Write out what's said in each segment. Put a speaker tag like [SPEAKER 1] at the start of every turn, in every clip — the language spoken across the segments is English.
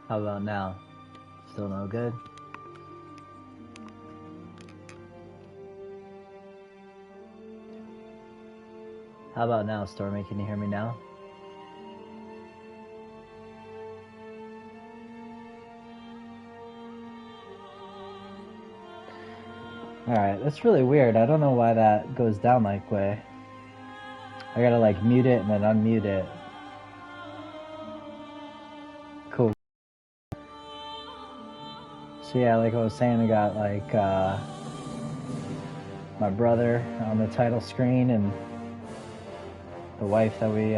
[SPEAKER 1] How about now? Still no good? How about now, Stormy? Can you hear me now? Alright, that's really weird. I don't know why that goes down like way. I gotta like mute it and then unmute it. Cool. So yeah, like I was saying, I got like my brother on the title screen and the wife that we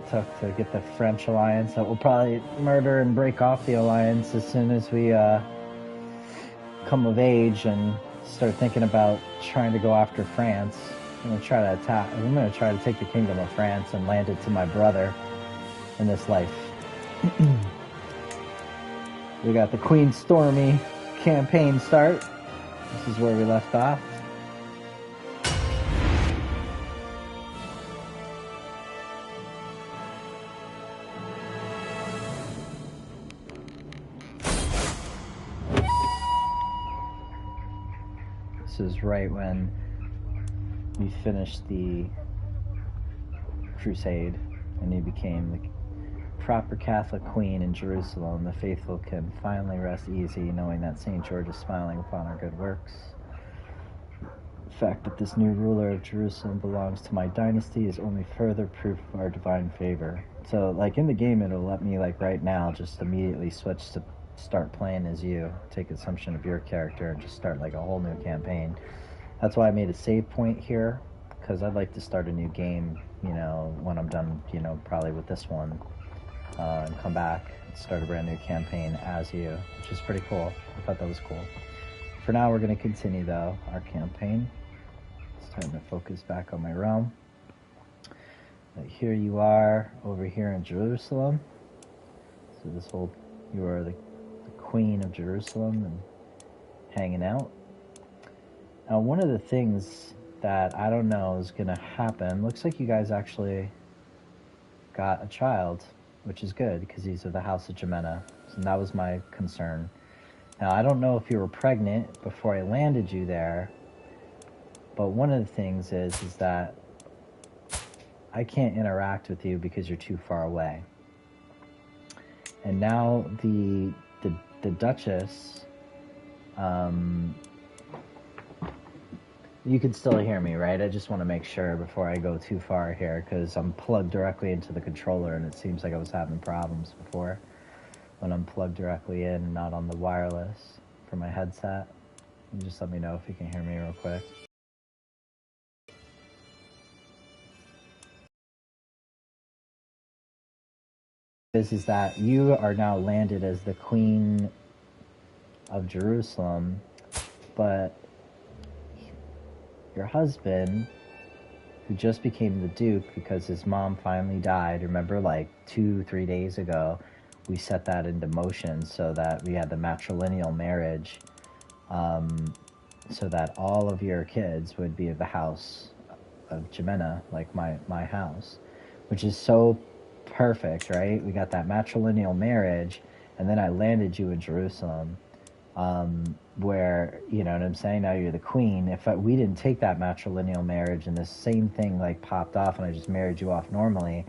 [SPEAKER 1] took to get the French alliance that will probably murder and break off the alliance as soon as we come of age and start thinking about trying to go after France. I'm gonna try to take the kingdom of France and land it to my brother in this life. We got the Queen Stormy campaign start. This is where we left off. This is right when we finished the crusade and you became the proper Catholic queen in Jerusalem. The faithful can finally rest easy knowing that St. George is smiling upon our good works. The fact that this new ruler of Jerusalem belongs to my dynasty is only further proof of our divine favor. So like in the game it'll let me like right now just immediately switch to start playing as you, take assumption of your character and just start like a whole new campaign. That's why I made a save point here, because I'd like to start a new game, you know, when I'm done, you know, probably with this one, and come back and start a brand new campaign as you, which is pretty cool. I thought that was cool. For now, we're going to continue, though, our campaign. It's time to focus back on my realm. But here you are, over here in Jerusalem. So this whole, you are the queen of Jerusalem and hanging out. Now, one of the things that I don't know is going to happen, looks like you guys actually got a child, which is good because he's of the House of Jemena, and that was my concern. Now, I don't know if you were pregnant before I landed you there, but one of the things is that I can't interact with you because you're too far away. And now the Duchess, you can still hear me, right? I just want to make sure before I go too far here, because I'm plugged directly into the controller, and it seems like I was having problems before when I'm plugged directly in and not on the wireless for my headset. You just let me know if you can hear me real quick. Is that you are now landed as the Queen of Jerusalem, but your husband, who just became the Duke because his mom finally died, remember like 2-3 days ago, we set that into motion so that we had the matrilineal marriage, so that all of your kids would be of the House of Jemena, like my house, which is so perfect, right? We got that matrilineal marriage, and then I landed you in Jerusalem, where, you know what I'm saying, now you're the queen. If we didn't take that matrilineal marriage and this same thing like popped off and I just married you off normally,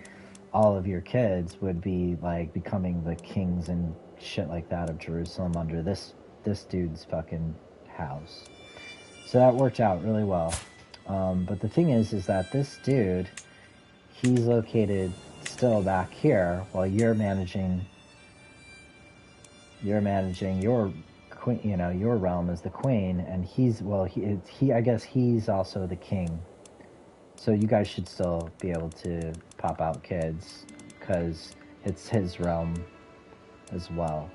[SPEAKER 1] all of your kids would be like becoming the kings and shit like that of Jerusalem under this dude's fucking house. So that worked out really well. But the thing is that this dude, he's located still back here while you're managing your queen, you know, your realm as the queen, and he's, well, he I guess he's also the king. So you guys should still be able to pop out kids because it's his realm as well.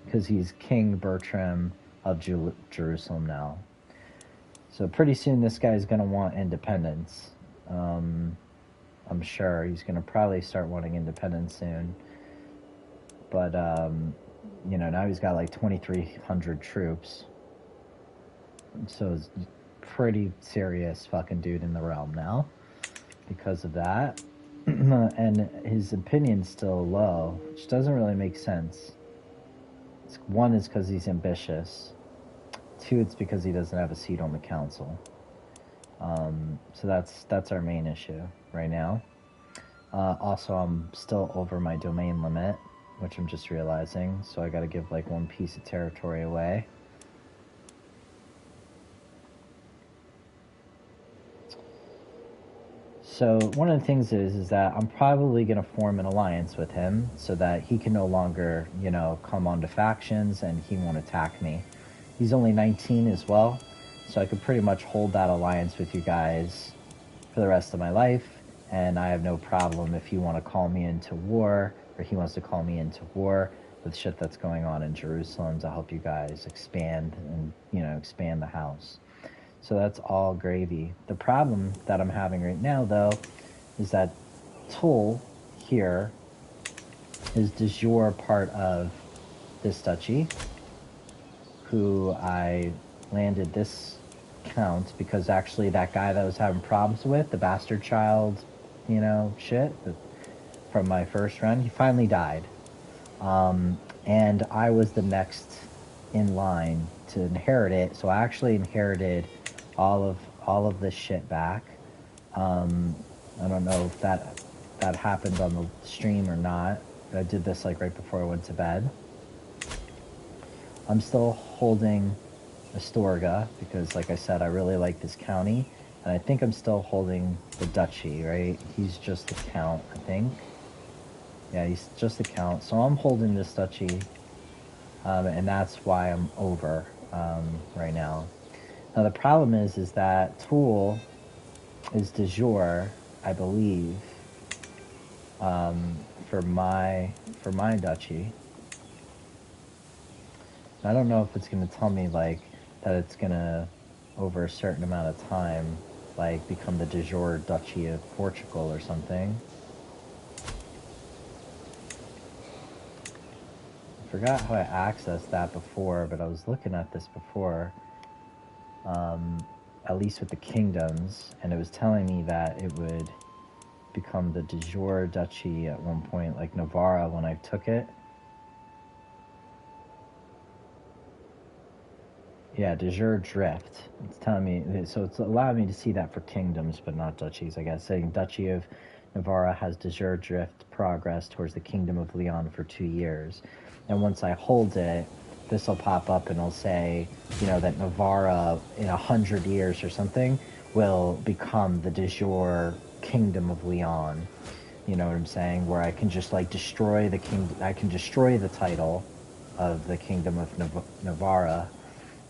[SPEAKER 1] Because he's King Bertram of Jerusalem now. So pretty soon this guy's going to want independence. I'm sure he's going to probably start wanting independence soon. But, you know, now he's got like 2,300 troops. So he's pretty serious fucking dude in the realm now because of that. and his opinion's still low, which doesn't really make sense. One is because he's ambitious. Two, it's because he doesn't have a seat on the council. So that's our main issue right now. Also, I'm still over my domain limit, which I'm just realizing. So I got to give like one piece of territory away. So one of the things is that I'm probably going to form an alliance with him so that he can no longer, you know, come onto factions and he won't attack me. He's only 19 as well, so I could pretty much hold that alliance with you guys for the rest of my life, and I have no problem if you want to call me into war, or he wants to call me into war with shit that's going on in Jerusalem to help you guys expand and, you know, expand the house. So that's all gravy. The problem that I'm having right now, though, is that Tool here is de jure part of this duchy, who I landed this count because actually that guy that I was having problems with, the bastard child, you know, shit, from my first run, he finally died. And I was the next in line to inherit it, so I actually inherited all of this shit back. I don't know if that happened on the stream or not. I did this like right before I went to bed. I'm still holding Astorga because, like I said, I really like this county, and I think I'm still holding the duchy, right? He's just the count, I think. Yeah, he's just the count. So I'm holding this duchy, and that's why I'm over right now. Now the problem is that Tool is de jure, I believe, for my duchy. I don't know if it's going to tell me like that it's going to, over a certain amount of time, like become the de jure duchy of Portugal or something. I forgot how I accessed that before, but I was looking at this before. At least with the kingdoms, and it was telling me that it would become the de jure duchy at one point, like Navarra when I took it. Yeah, de jure drift. It's telling me, so it's allowing me to see that for kingdoms, but not duchies, I guess. Saying Duchy of Navarra has de jure drift progress towards the Kingdom of Leon for 2 years. And once I hold it, this will pop up and it'll say, you know, that Navarra in 100 years or something will become the de jure Kingdom of Leon. You know what I'm saying? Where I can just like destroy the I can destroy the title of the Kingdom of Navarra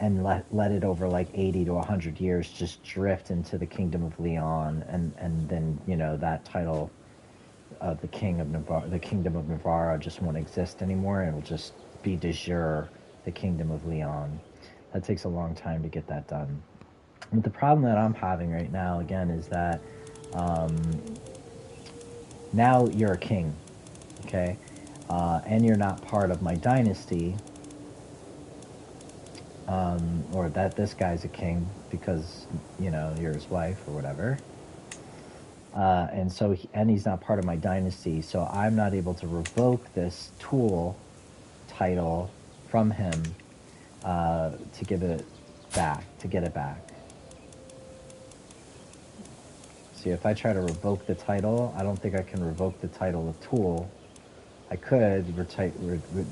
[SPEAKER 1] and let it over like 80 to 100 years just drift into the Kingdom of Leon, and then, you know, that title of the King of Navarre, the Kingdom of Navarre, just won't exist anymore, and it will just be de jure the Kingdom of Leon. That takes a long time to get that done. But the problem that I'm having right now, again, is that now you're a king, okay? And you're not part of my dynasty, or that this guy's a king because, you know, you're his wife or whatever. And so, and he's not part of my dynasty, so I'm not able to revoke this Tool title from him to give it back, to get it back. See, if I try to revoke the title, I don't think I can revoke the title of Tool. I could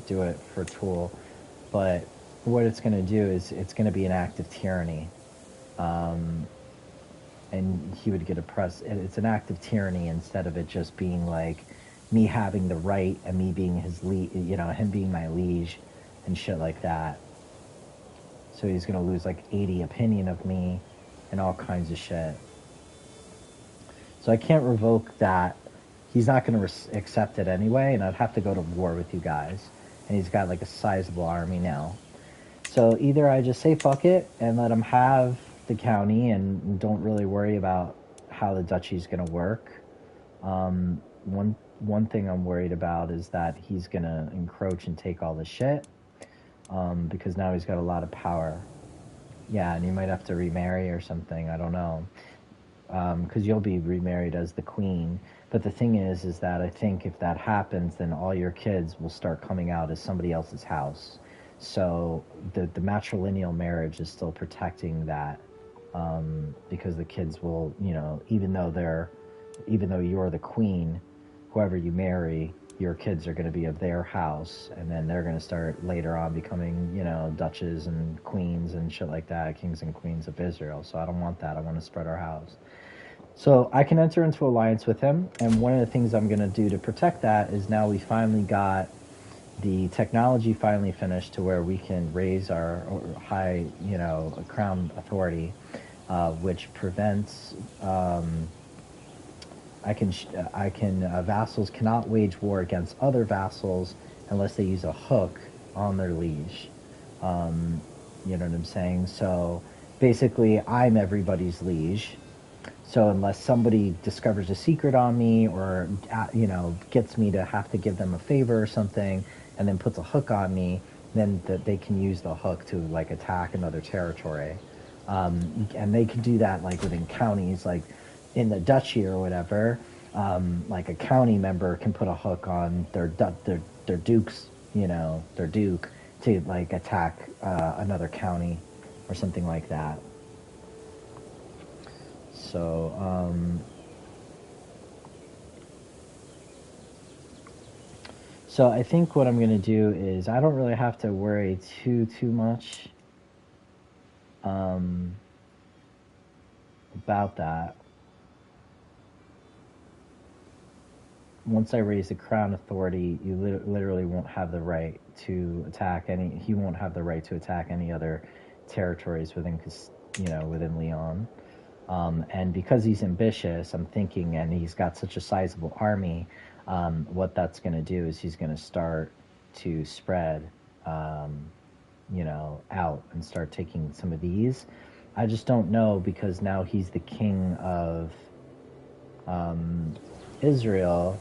[SPEAKER 1] do it for Tool, but what it's going to do is it's going to be an act of tyranny. And he would get oppressed. It's an act of tyranny instead of it just being like me having the right and me being his you know, him being my liege and shit like that. So he's gonna lose like 80 opinion of me and all kinds of shit. So I can't revoke that. He's not gonna accept it anyway, and I'd have to go to war with you guys. And he's got like a sizable army now. So either I just say fuck it and let him have the county and don't really worry about how the duchy's going to work. One thing I'm worried about is that he's going to encroach and take all the shit, because now he's got a lot of power. Yeah, and you might have to remarry or something, I don't know. Because you'll be remarried as the queen. But the thing is that I think if that happens, then all your kids will start coming out as somebody else's house. So the matrilineal marriage is still protecting that, because the kids will, you know, even though you're the queen, whoever you marry, your kids are going to be of their house, and then they're going to start later on becoming, you know, duchess and queens and shit like that, kings and queens of Israel. So I don't want that. I want to spread our house. So I can enter into alliance with him, and one of the things I'm going to do to protect that is now we finally got the technology finally finished to where we can raise our high, you know, crown authority, which prevents, vassals cannot wage war against other vassals unless they use a hook on their liege. You know what I'm saying? So basically, I'm everybody's liege. So unless somebody discovers a secret on me, or, you know, gets me to have to give them a favor or something, and then puts a hook on me, then they can use the hook to, like, attack another territory. And they can do that, like, within counties, like in the duchy or whatever. Like a county member can put a hook on their duke's, you know, their duke, to, like, attack another county or something like that. So I think what I'm going to do is I don't really have to worry too much about that. Once I raise the crown authority, you literally won't have the right to attack he won't have the right to attack any other territories within Leon. And because he's ambitious, I'm thinking, and he's got such a sizable army, what that's going to do is he's going to start to spread, you know, out and start taking some of these. I just don't know, because now he's the king of Israel,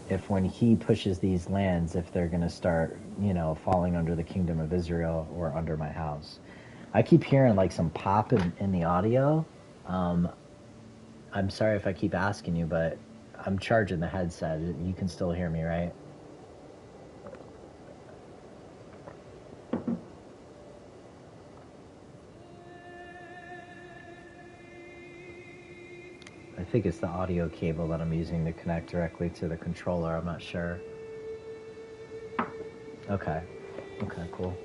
[SPEAKER 1] if when he pushes these lands, if they're going to start, you know, falling under the kingdom of Israel or under my house. I keep hearing, like, some pop in the audio. I'm sorry if I keep asking you, but I'm charging the headset. You can still hear me, right? I think it's the audio cable that I'm using to connect directly to the controller. I'm not sure. Okay, cool.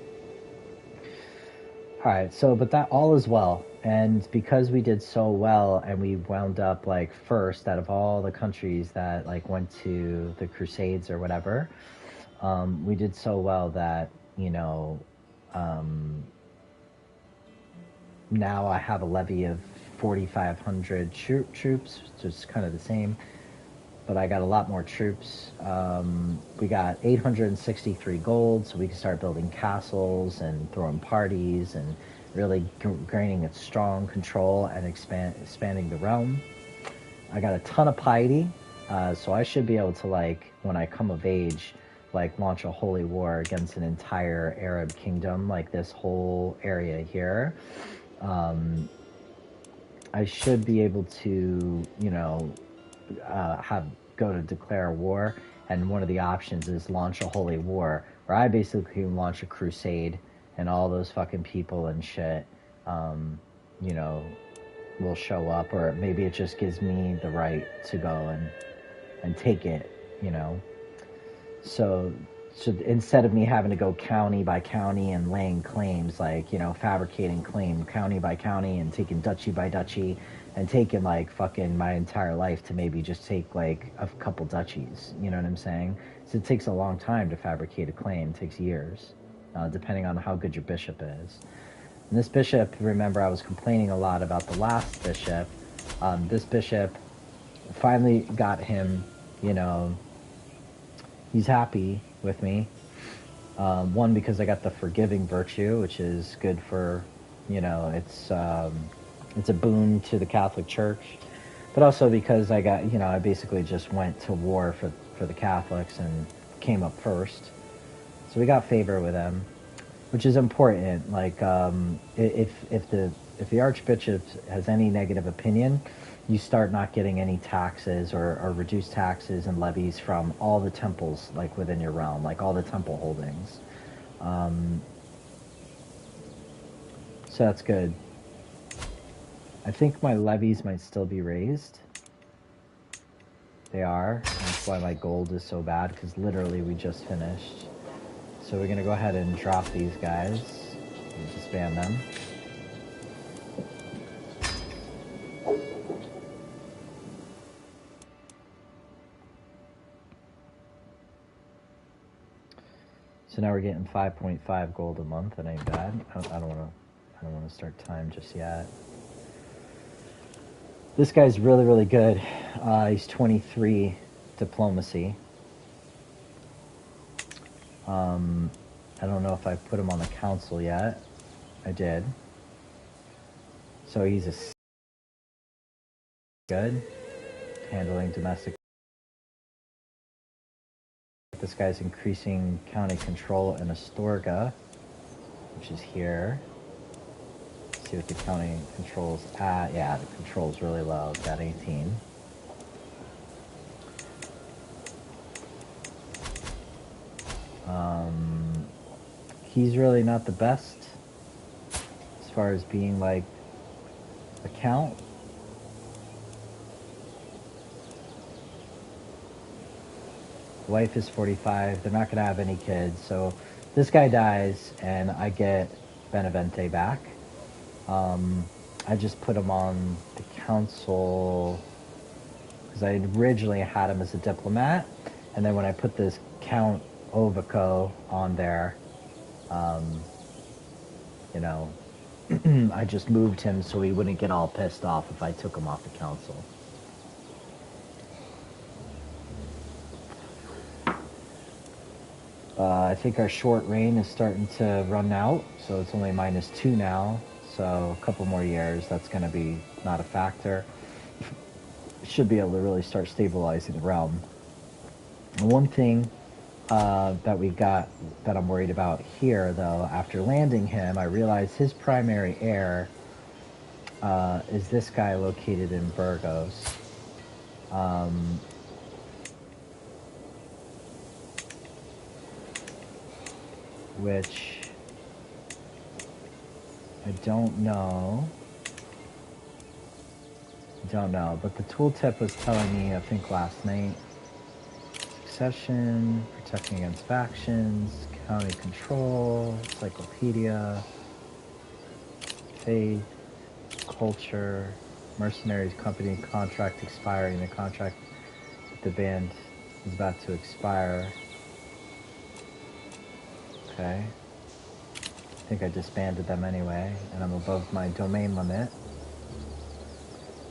[SPEAKER 1] All right, so, but that all is well. And because we did so well, and we wound up, like, first out of all the countries that, like, went to the Crusades or whatever, we did so well that, you know, now I have a levy of 4,500 troops, just kind of the same, but I got a lot more troops. We got 863 gold, so we can start building castles and throwing parties and really gaining its strong control and expanding the realm. I got a ton of piety, so I should be able to, like, when I come of age, like, launch a holy war against an entire Arab kingdom, like this whole area here. I should be able to, you know, go to declare war, and one of the options is launch a holy war, where I basically launch a crusade, and all those fucking people and shit, you know, will show up, or maybe it just gives me the right to go and take it, you know. So instead of me having to go county by county and laying claims, like, you know, fabricating claim county by county and taking duchy by duchy and taking, like, fucking my entire life to maybe just take, like, a couple duchies, you know what I'm saying? So it takes a long time to fabricate a claim. It takes years, depending on how good your bishop is. And this bishop, remember, I was complaining a lot about the last bishop. This bishop, finally got him, you know, he's happy with me. One, because I got the forgiving virtue, which is good for, you know, it's a boon to the Catholic Church. But also because I got, you know, I basically just went to war for the Catholics and came up first. So we got favor with them, which is important. Like, if the Archbishop has any negative opinion, you start not getting any taxes or reduced taxes and levies from all the temples, like, within your realm, like all the temple holdings. So that's good. I think my levies might still be raised. They are. That's why my gold is so bad, because literally we just finished. So we're going to go ahead and drop these guys. And disband them. So now we're getting 5.5 gold a month. That ain't bad. I don't want to start time just yet. This guy's really, really good. He's 23 diplomacy. I don't know if I put him on the council yet. I did. So he's a good. Handling domestic. This guy's increasing county control in Astorga, which is here. Let's see what the county control's at. Yeah, the control's really low. It's at 18. He's really not the best as far as being like a count. Wife is 45. They're not going to have any kids. So this guy dies and I get Avente back. I just put him on the council because I originally had him as a diplomat. And then when I put this Count Ovico on there, you know, I just moved him so he wouldn't get all pissed off if I took him off the council. I think our short reign is starting to run out, so it's only -2 now. So a couple more years, that's going to be not a factor. Should be able to really start stabilizing the realm. And one thing that we got that I'm worried about here, though, after landing him, I realized his primary heir is this guy located in Burgos. Which I don't know. But the tooltip was telling me, I think last night, succession, protecting against factions, county control, encyclopedia, faith, culture, mercenaries company contract expiring. The contract with the band is about to expire. Okay. I think I disbanded them anyway, and I'm above my domain limit.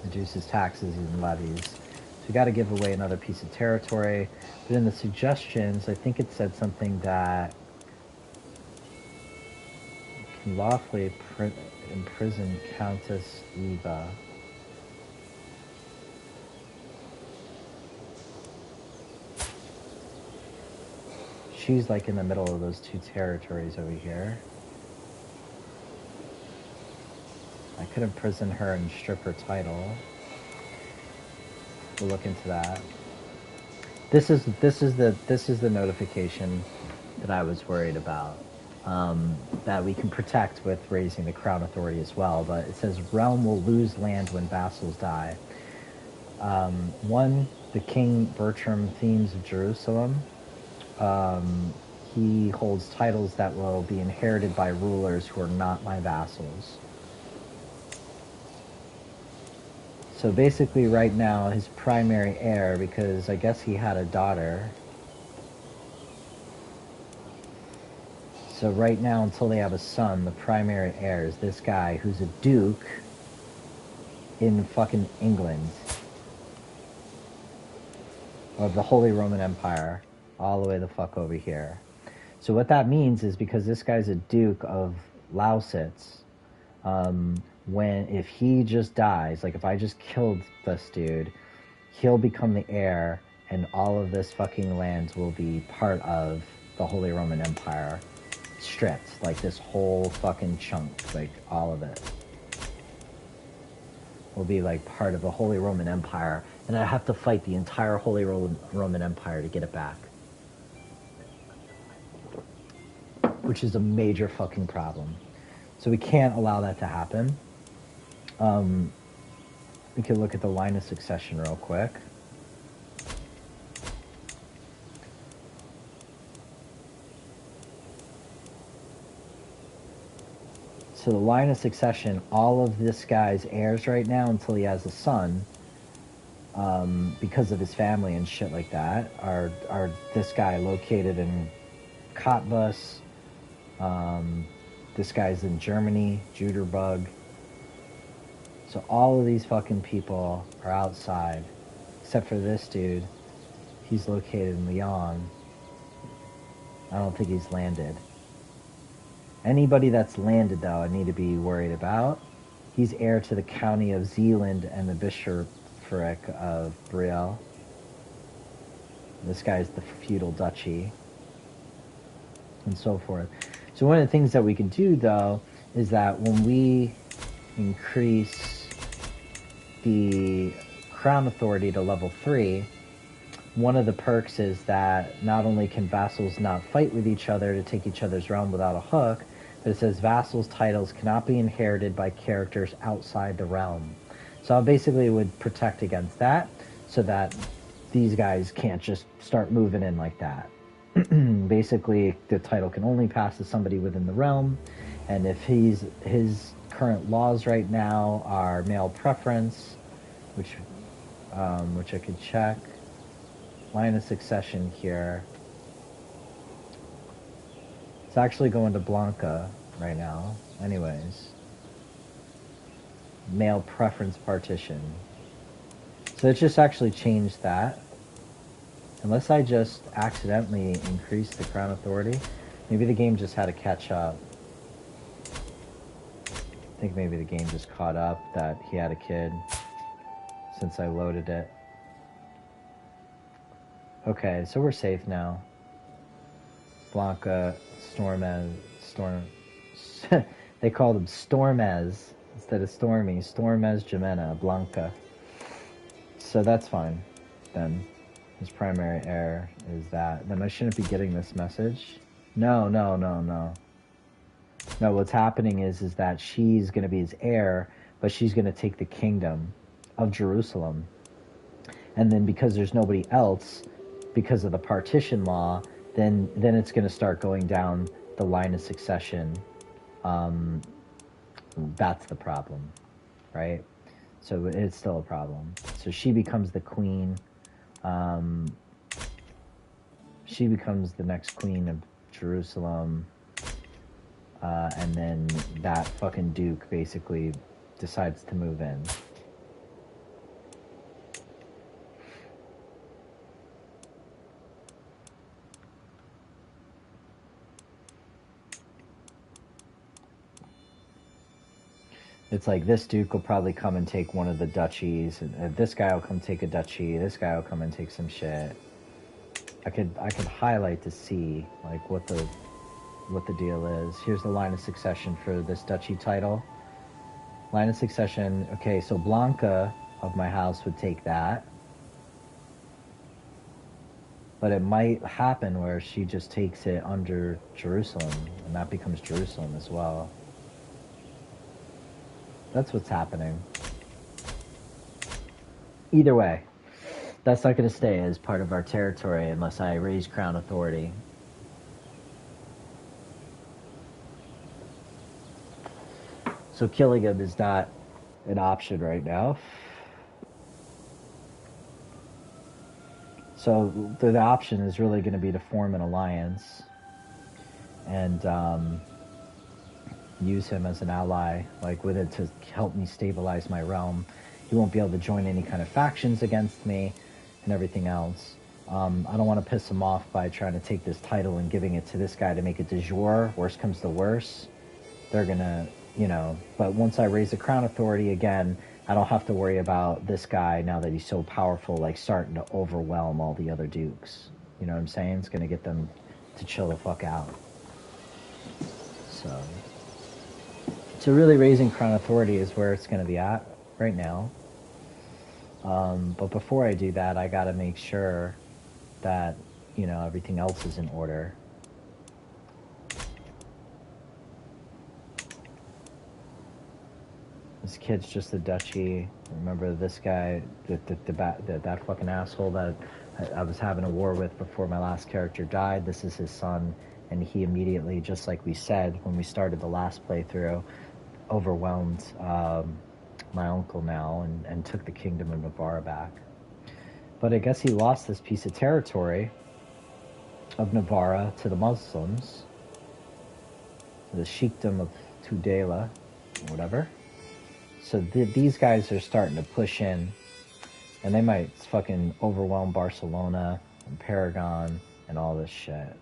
[SPEAKER 1] Reduces taxes and levies. So you got to give away another piece of territory. But in the suggestions, I think it said something that you can lawfully imprison Countess Eva. She's like in the middle of those two territories over here. I could imprison her and strip her title. We'll look into that. This is the notification that I was worried about. That we can protect with raising the crown authority as well. But it says realm will lose land when vassals die. One, the King Bertram Themes of Jerusalem. He holds titles that will be inherited by rulers who are not my vassals. So basically right now, his primary heir, because I guess he had a daughter. So right now, until they have a son, the primary heir is this guy who's a duke in fucking England. Of the Holy Roman Empire. All the way the fuck over here. So what that means is because this guy's a duke of Lausitz, if he just dies, like if I just killed this dude, he'll become the heir, and all of this fucking land will be part of the Holy Roman Empire. Stripped, like this whole fucking chunk, like all of it. will be like part of the Holy Roman Empire, and I have to fight the entire Holy Roman Empire to get it back. Which is a major fucking problem. So we can't allow that to happen. We can look at the line of succession real quick. So the line of succession, all of this guy's heirs right now until he has a son, because of his family and shit like that, are this guy located in Cottbus. This guy's in Germany, Juderbug. So all of these fucking people are outside, except for this dude. He's located in Lyon. I don't think he's landed. Anybody that's landed, though, I need to be worried about. He's heir to the county of Zeeland and the bishopric of Brielle. This guy's the feudal duchy, and so forth. So one of the things that we can do, though, is that when we increase the crown authority to level 3, one of the perks is that not only can vassals not fight with each other to take each other's realm without a hook, but it says vassals' titles cannot be inherited by characters outside the realm. So I basically would protect against that, so that these guys can't just start moving in like that. Basically, the title can only pass to somebody within the realm, and if his current laws right now are male preference, which I could check. Line of succession here. It's actually going to Blanca right now. Anyways. Male preference partition. So it just actually changed that. Unless I just accidentally increased the crown authority. Maybe the game just had to catch up. I think maybe the game just caught up that he had a kid since I loaded it. Okay, so we're safe now. Blanca, Stormez, they called him Stormez instead of Stormy. Stormez Jimena, Blanca. So that's fine, then. His primary heir is that. Then I shouldn't be getting this message. No. No, what's happening is that she's going to be his heir, but she's going to take the kingdom of Jerusalem. And then because there's nobody else, because of the partition law, then it's going to start going down the line of succession. That's the problem, right? So it's still a problem. So she becomes the queen. She becomes the next queen of Jerusalem. And then that fucking duke basically decides to move in. It's like this duke will probably come and take one of the duchies, and this guy will come take a duchy, this guy will come and take some shit. I could highlight to see like what the deal is. Here's the line of succession for this duchy title. Line of succession, okay, so Blanca of my house would take that. But it might happen where she just takes it under Jerusalem, and that becomes Jerusalem as well. That's what's happening. Either way, that's not going to stay as part of our territory unless I raise crown authority. So killing him is not an option right now. So the option is really going to be to form an alliance and use him as an ally, like with it to help me stabilize my realm. He won't be able to join any kind of factions against me and everything else. I don't want to piss him off by trying to take this title and giving it to this guy to make it de jure. Worst comes to worst. They're going to, but once I raise the crown authority again, I don't have to worry about this guy, now that he's so powerful, like starting to overwhelm all the other dukes. You know what I'm saying? It's going to get them to chill the fuck out. So really raising crown authority is where it's going to be at. right now. But before I do that, I gotta make sure that, you know, everything else is in order. This kid's just a duchy. Remember this guy, that fucking asshole that I was having a war with before my last character died. This is his son, and he immediately, just like we said when we started the last playthrough, overwhelmed my uncle now and took the kingdom of Navarra back. But I guess he lost this piece of territory of Navarra to the Muslims, to the Sheikdom of Tudela, or whatever. So these guys are starting to push in, and they might fucking overwhelm Barcelona and Paragon and all this shit.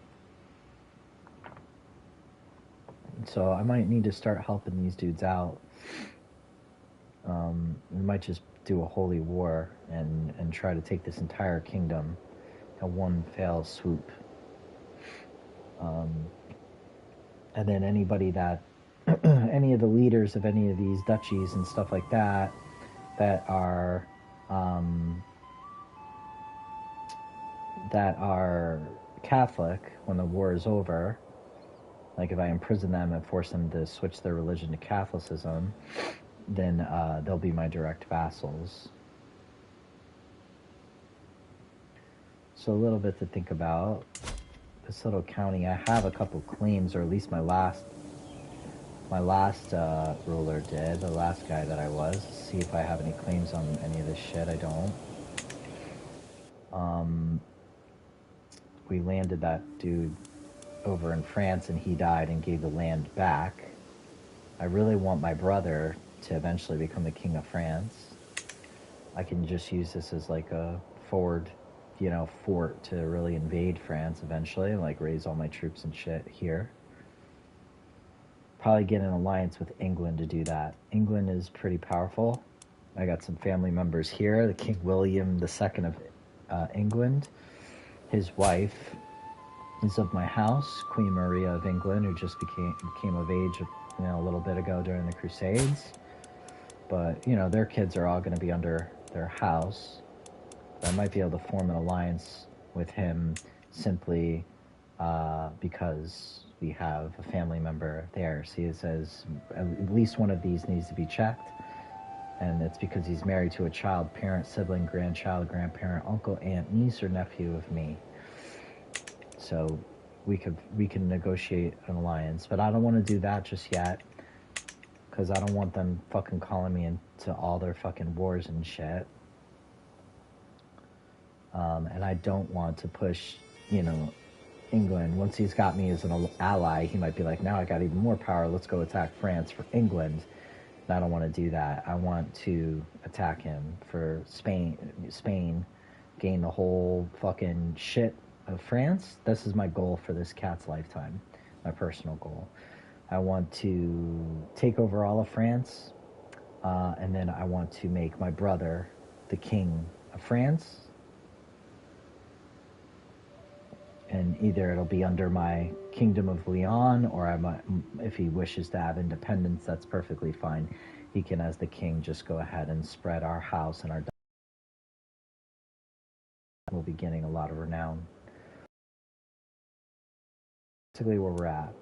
[SPEAKER 1] So I might need to start helping these dudes out. We might just do a holy war and try to take this entire kingdom in one fell swoop. And then anybody that any of the leaders of any of these duchies and stuff like that that are Catholic when the war is over, like if I imprison them and force them to switch their religion to Catholicism, then they'll be my direct vassals. So a little bit to think about. This little county, I have a couple claims, or at least my last ruler did, the last guy that I was. Let's see if I have any claims on any of this shit. I don't. We landed that dude over in France and he died and gave the land back. I really want my brother to eventually become the king of France. I can just use this as like a forward, you know, fort to really invade France eventually, like raise all my troops and shit here. Probably get an alliance with England to do that. England is pretty powerful. I got some family members here. The King William II of England. His wife is of my house, Queen Maria of England, who just became of age, you know, a little bit ago during the Crusades. But, you know, their kids are all going to be under their house. I might be able to form an alliance with him simply because we have a family member there. See, it says at least one of these needs to be checked. And it's because he's married to a child, parent, sibling, grandchild, grandparent, uncle, aunt, niece, or nephew of me. So we can negotiate an alliance. But I don't want to do that just yet, because I don't want them fucking calling me into all their fucking wars and shit. And I don't want to push, you know, England. Once he's got me as an ally, he might be like, now I got even more power, let's go attack France for England. And I don't want to do that. I want to attack him for Spain, gain the whole fucking shit of France. This is my goal for this cat's lifetime, my personal goal. I want to take over all of France, and then I want to make my brother the king of France. And either it'll be under my Kingdom of Leon, or I might, if he wishes to have independence, that's perfectly fine. He can, as the king, just go ahead and spread our house and our... We'll be getting a lot of renown. Basically where we're at.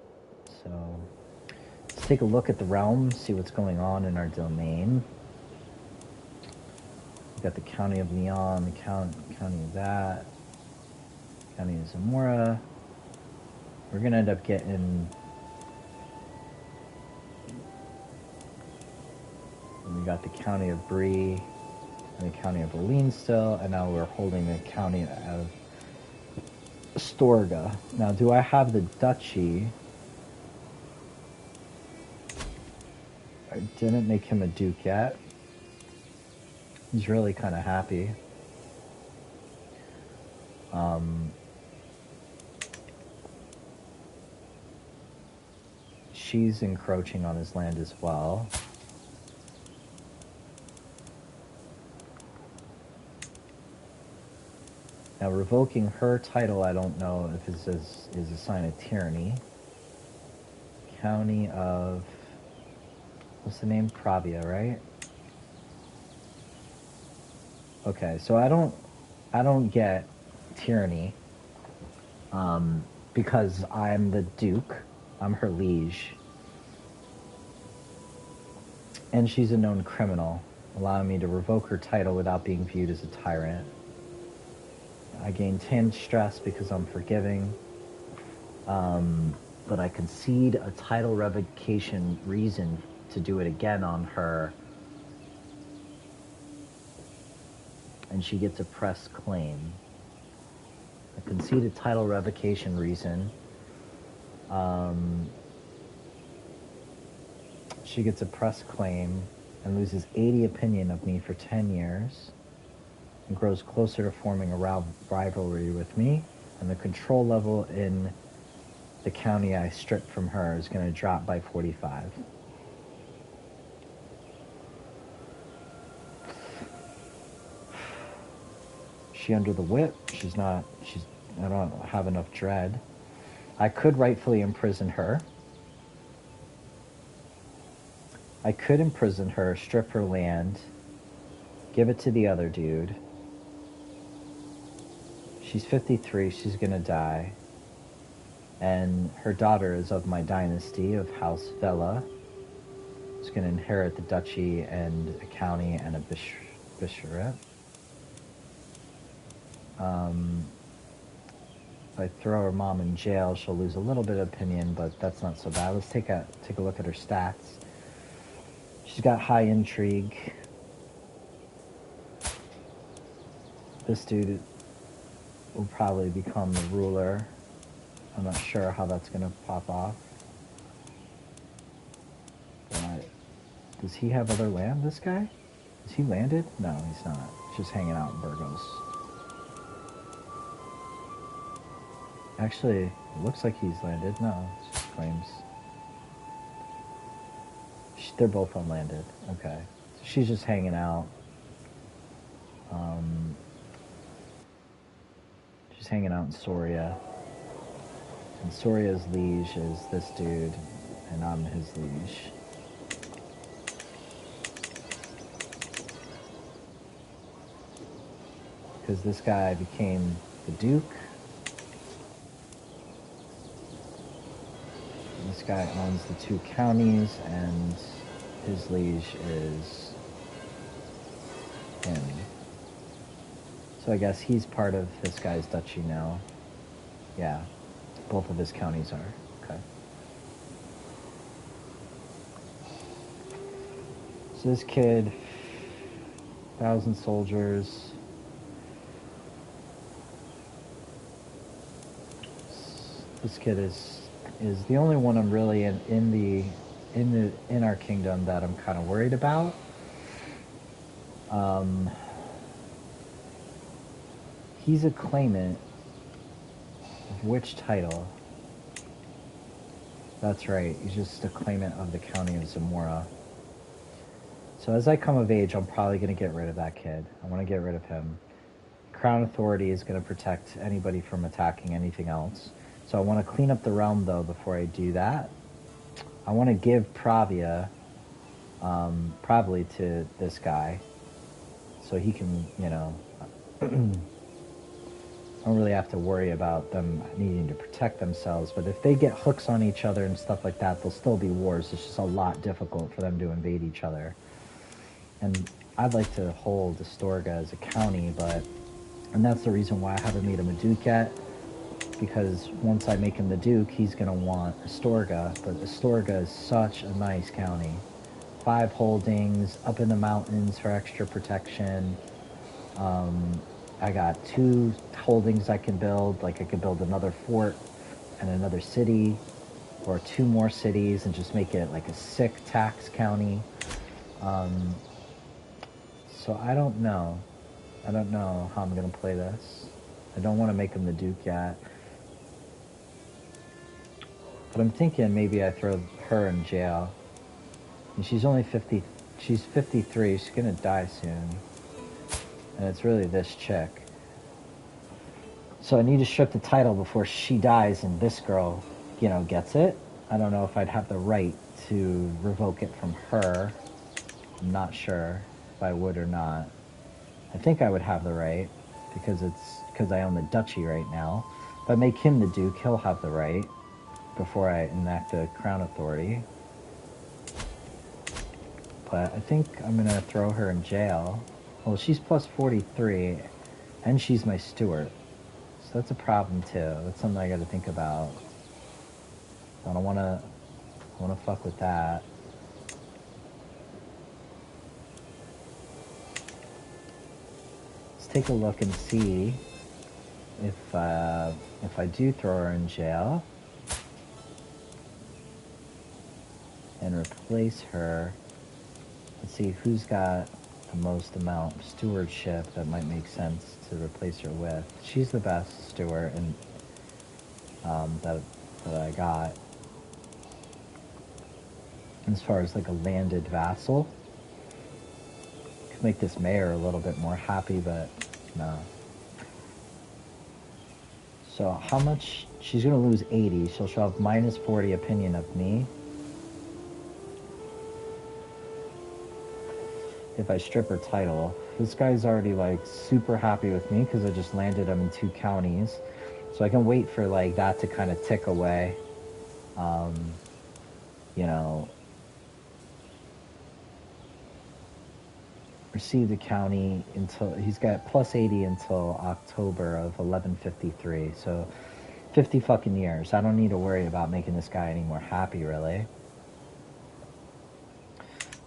[SPEAKER 1] So let's take a look at the realm, see what's going on in our domain. We've got the County of Leon, the county of that. County of Zamora. We're gonna end up getting... We got the County of Brie and the County of Orleans still, and now we're holding the County of Astorga. Now, do I have the duchy? I didn't make him a duke yet. He's really kind of happy. She's encroaching on his land as well. Now, revoking her title, I don't know if it is a sign of tyranny. County of... What's the name? Pravia, right? Okay, so I don't get tyranny, because I'm the Duke, I'm her liege, and she's a known criminal, allowing me to revoke her title without being viewed as a tyrant. I gain 10 stress because I'm forgiving, but I concede a title revocation reason to do it again on her, and she gets a press claim. I concede a title revocation reason. She gets a press claim and loses 80 opinion of me for 10 years and grows closer to forming a rivalry with me, and the control level in the county I stripped from her is going to drop by 45. She under the whip? I don't have enough dread. I could rightfully imprison her. I could imprison her, strip her land, give it to the other dude. She's 53, she's gonna die. And her daughter is of my dynasty of House Vela. She's gonna inherit the duchy and a county and a bishopric. If I throw her mom in jail, she'll lose a little bit of opinion, but that's not so bad. Let's take a look at her stats. She's got high intrigue. This dude will probably become the ruler. I'm not sure how that's going to pop off. But does he have other land, this guy? Is he landed? No, he's not. He's just hanging out in Burgos. Actually, it looks like he's landed. No, it's just claims. They're both unlanded. Okay. So she's just hanging out. She's hanging out in Soria. And Soria's liege is this dude, and I'm his liege. Because this guy became the Duke. And this guy owns the 2 counties, and his liege is him. So I guess he's part of this guy's duchy now. Yeah, both of his counties are. Okay. So this kid, 1,000 soldiers. This kid is the only one I'm really in our kingdom that I'm kind of worried about. He's a claimant of which title? That's right, he's just a claimant of the county of Zamora. So as I come of age, I'm probably going to get rid of that kid. I want to get rid of him. Crown authority is going to protect anybody from attacking anything else. So I want to clean up the realm, though, before I do that. I want to give Pravia, probably to this guy, so he can, you know, I don't really have to worry about them needing to protect themselves, but if they get hooks on each other and stuff like that, there'll still be wars. It's just a lot difficult for them to invade each other. And I'd like to hold Astorga as a county, and that's the reason why I haven't made him a duke yet, because once I make him the duke, he's going to want Astorga, but Astorga is such a nice county. 5 holdings, up in the mountains for extra protection. I got 2 holdings I can build, like I could build another fort and another city, or 2 more cities and just make it like a sick tax county. So I don't know. I don't know how I'm going to play this. I don't want to make him the duke yet. But I'm thinking maybe I throw her in jail. And she's only 50, she's 53, she's going to die soon. And it's really this chick. So I need to strip the title before she dies and this girl, you know, gets it. I don't know if I'd have the right to revoke it from her. I'm not sure if I would or not. I think I would have the right, because I own the duchy right now. If I make him the duke, he'll have the right before I enact the crown authority. But I think I'm gonna throw her in jail. Well, she's plus 43, and she's my steward. So that's a problem too. That's something I gotta think about. I don't wanna fuck with that. Let's take a look and see if I do throw her in jail and replace her. Let's see who's got the most amount of stewardship that might make sense to replace her with. She's the best steward and that I got. As far as like a landed vassal, could make this mayor a little bit more happy, but no. So how much? She's gonna lose 80, so she'll have minus 40 opinion of me. If I strip her title. This guy's already like super happy with me because I just landed him in 2 counties. So I can wait for like that to kind of tick away. You know, receive the county until he's got plus 80 until October of 1153. So 50 fucking years. I don't need to worry about making this guy any more happy, really.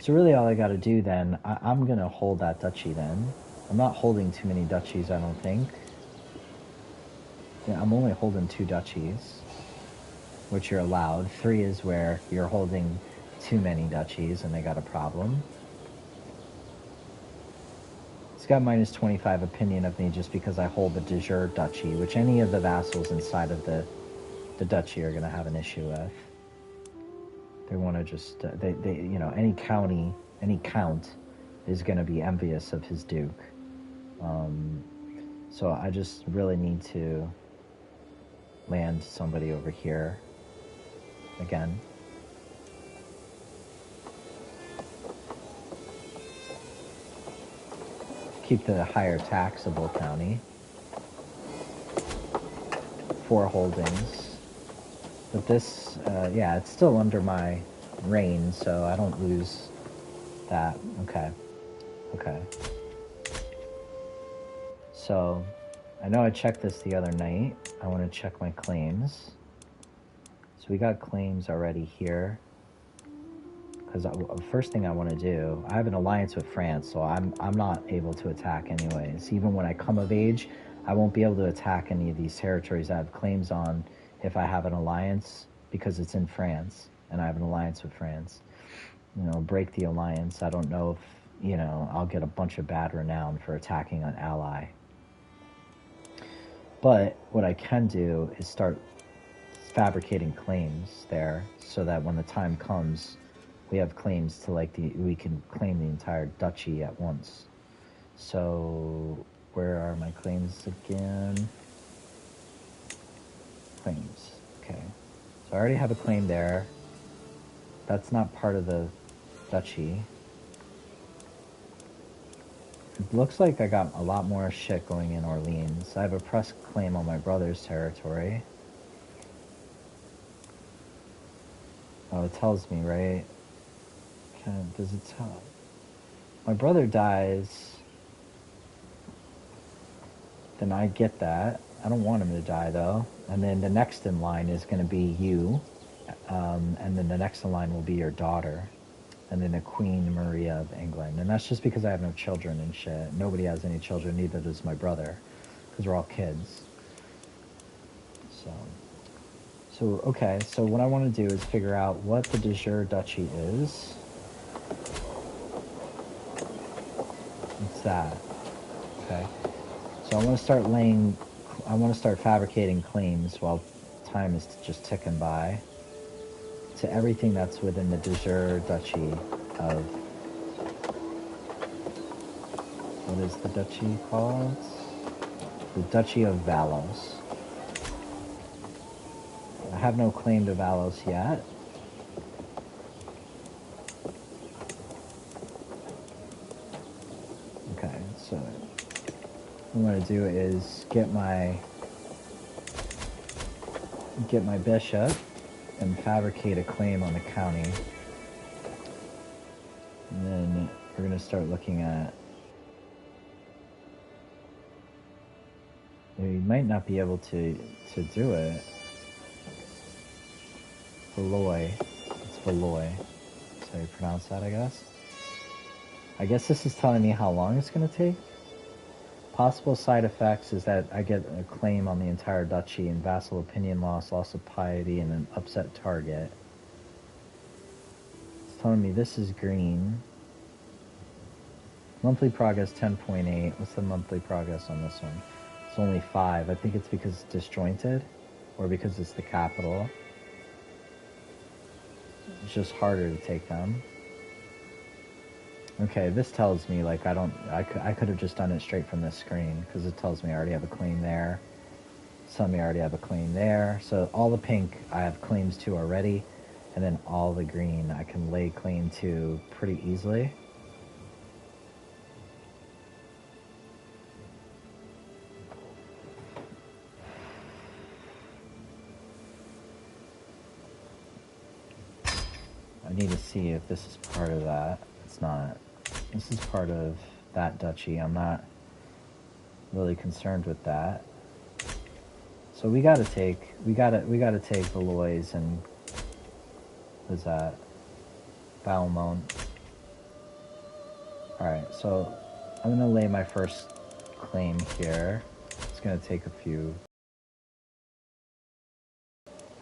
[SPEAKER 1] So really all I got to do then, I'm going to hold that duchy then. I'm not holding too many duchies, I don't think. Yeah, I'm only holding 2 duchies, which you're allowed. 3 is where you're holding too many duchies and they got a problem. It's got minus 25 opinion of me just because I hold the de jure duchy, which any of the vassals inside of the duchy are going to have an issue with. They want to just, they you know, any county, any count is going to be envious of his duke. So I just really need to land somebody over here again. Keep the higher taxable county. 4 holdings. But this, yeah, it's still under my reign, so I don't lose that. Okay. Okay. So, I know I checked this the other night. I want to check my claims. So we got claims already here. Because the first thing I want to do, I have an alliance with France, so I'm not able to attack anyways. Even when I come of age, I won't be able to attack any of these territories I have claims on if I have an alliance, because it's in France, and I have an alliance with France. You know, break the alliance. I don't know if, you know, I'll get a bunch of bad renown for attacking an ally. But what I can do is start fabricating claims there, so that when the time comes, we have claims to like we can claim the entire duchy at once. So where are my claims again? Claims. Okay. So I already have a claim there. That's not part of the duchy. It looks like I got a lot more shit going in Orleans. I have a press claim on my brother's territory. Oh, it tells me, right? Does it tell? My brother dies, then I get that. I don't want him to die, though. And then the next in line is going to be you. And then the next in line will be your daughter. And then the Queen Maria of England. And that's just because I have no children and shit. Nobody has any children, neither does my brother. Because we're all kids. So, okay. So what I want to do is figure out what the de jure duchy is. What's that? Okay. So I want to start fabricating claims while time is just ticking by to everything that's within the de jure duchy of, what is the duchy called? The Duchy of Valos. I have no claim to Valos yet. Okay, so I'm going to do is get my bishop and fabricate a claim on the county. And then we're going to start looking at... We might not be able to do it. Valois. It's Valois. That's how you pronounce that, I guess. I guess this is telling me how long it's going to take. Possible side effects is that I get a claim on the entire duchy and vassal opinion loss, loss of piety, and an upset target. It's telling me this is green. Monthly progress 10.8. What's the monthly progress on this one? It's only 5. I think it's because it's disjointed, or because it's the capital. It's just harder to take them. Okay, this tells me, like, I could have just done it straight from this screen, because it tells me I already have a claim there. Some of me already have a claim there. So all the pink I have claims to already, and then all the green I can lay claim to pretty easily. I need to see if this is part of that. It's not. This is part of that duchy. I'm not really concerned with that. So we gotta take Valois and what's that? Balmont. Alright, so I'm gonna lay my first claim here. It's gonna take a few.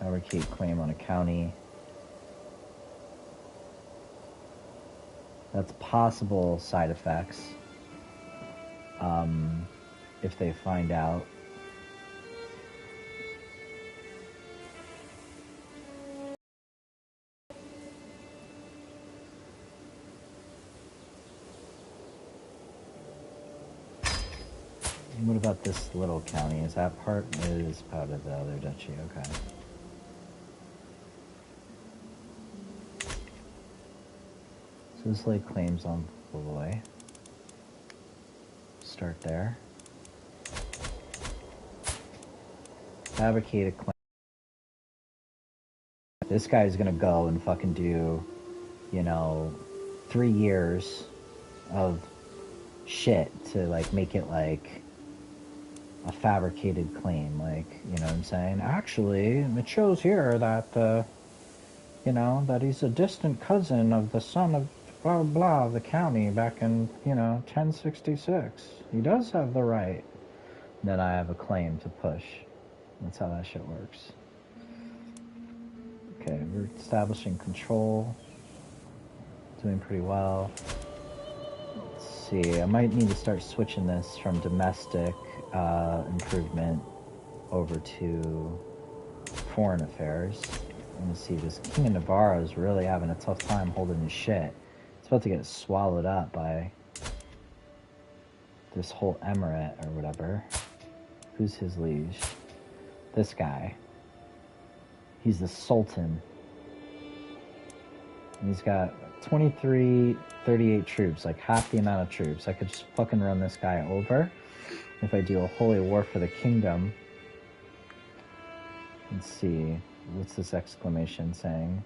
[SPEAKER 1] Fabricate claim on a county. That's possible side effects. If they find out. What about this little county? Is that part? It is part of the other duchy, okay. So this lay claims on Valois. Start there. Fabricate a claim. This guy's gonna go and fucking do, 3 years of shit to, like, make it, like, a fabricated claim, like, you know what I'm saying? Actually, it shows here that, that he's a distant cousin of the son of blah blah of the county back in, 1066. He does have the right. Then I have a claim to push. That's how that shit works. Okay, we're establishing control. Doing pretty well. Let's see, I might need to start switching this from domestic improvement over to foreign affairs. I'm gonna see, this King of Navarre is really having a tough time holding his shit. It's about to get swallowed up by this whole emirate or whatever. Who's his liege? This guy. He's the Sultan. And he's got 23, 38 troops, like half the amount of troops. I could just fucking run this guy over if I do a holy war for the kingdom. Let's see, what's this exclamation saying?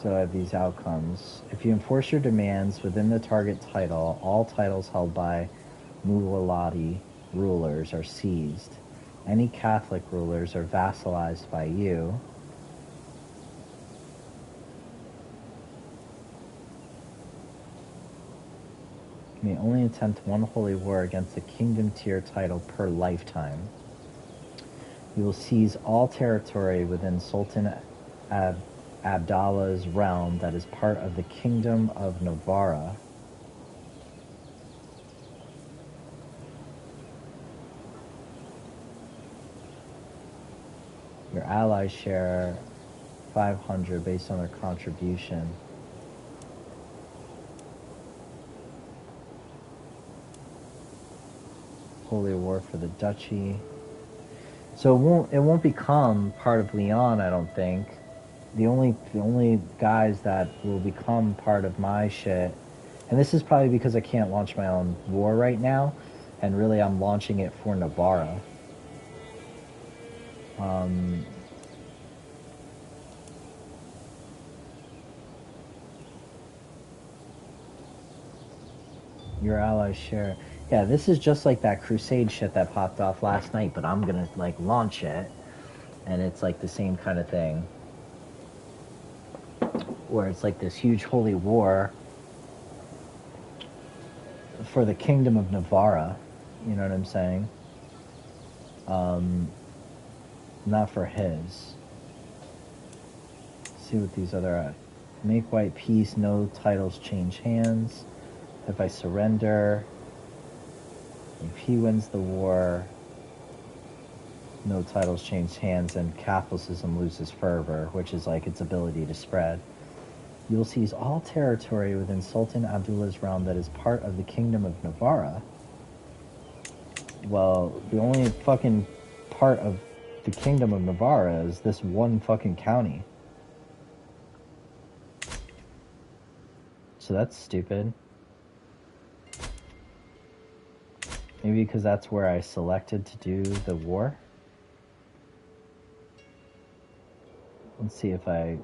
[SPEAKER 1] So I have these outcomes. If you enforce your demands within the target title, all titles held by Muwalati rulers are seized. Any Catholic rulers are vassalized by you. You may only attempt one holy war against a kingdom tier title per lifetime. You will seize all territory within Sultan Abdallah's realm that is part of the Kingdom of Navarra. Your allies share 500 based on their contribution. Holy war for the duchy. So it won't become part of Leon, I don't think. the only guys that will become part of my shit, and this is probably because I can't launch my own war right now, and really I'm launching it for Navarra. Your allies share. Yeah, this is just like that crusade shit that popped off last night, but I'm gonna like launch it, and it's like the same kind of thing, where it's like this huge holy war for the kingdom of Navarra. You know what I'm saying? Not for his. Let's see what these other make white peace. No titles change hands. If I surrender, if he wins the war, no titles change hands, and Catholicism loses fervor, which is like its ability to spread. You will seize all territory within Sultan Abdullah's realm that is part of the Kingdom of Navarra. Well, the only fucking part of the Kingdom of Navarra is this one fucking county. So that's stupid. Maybe because that's where I selected to do the war. Let's see if I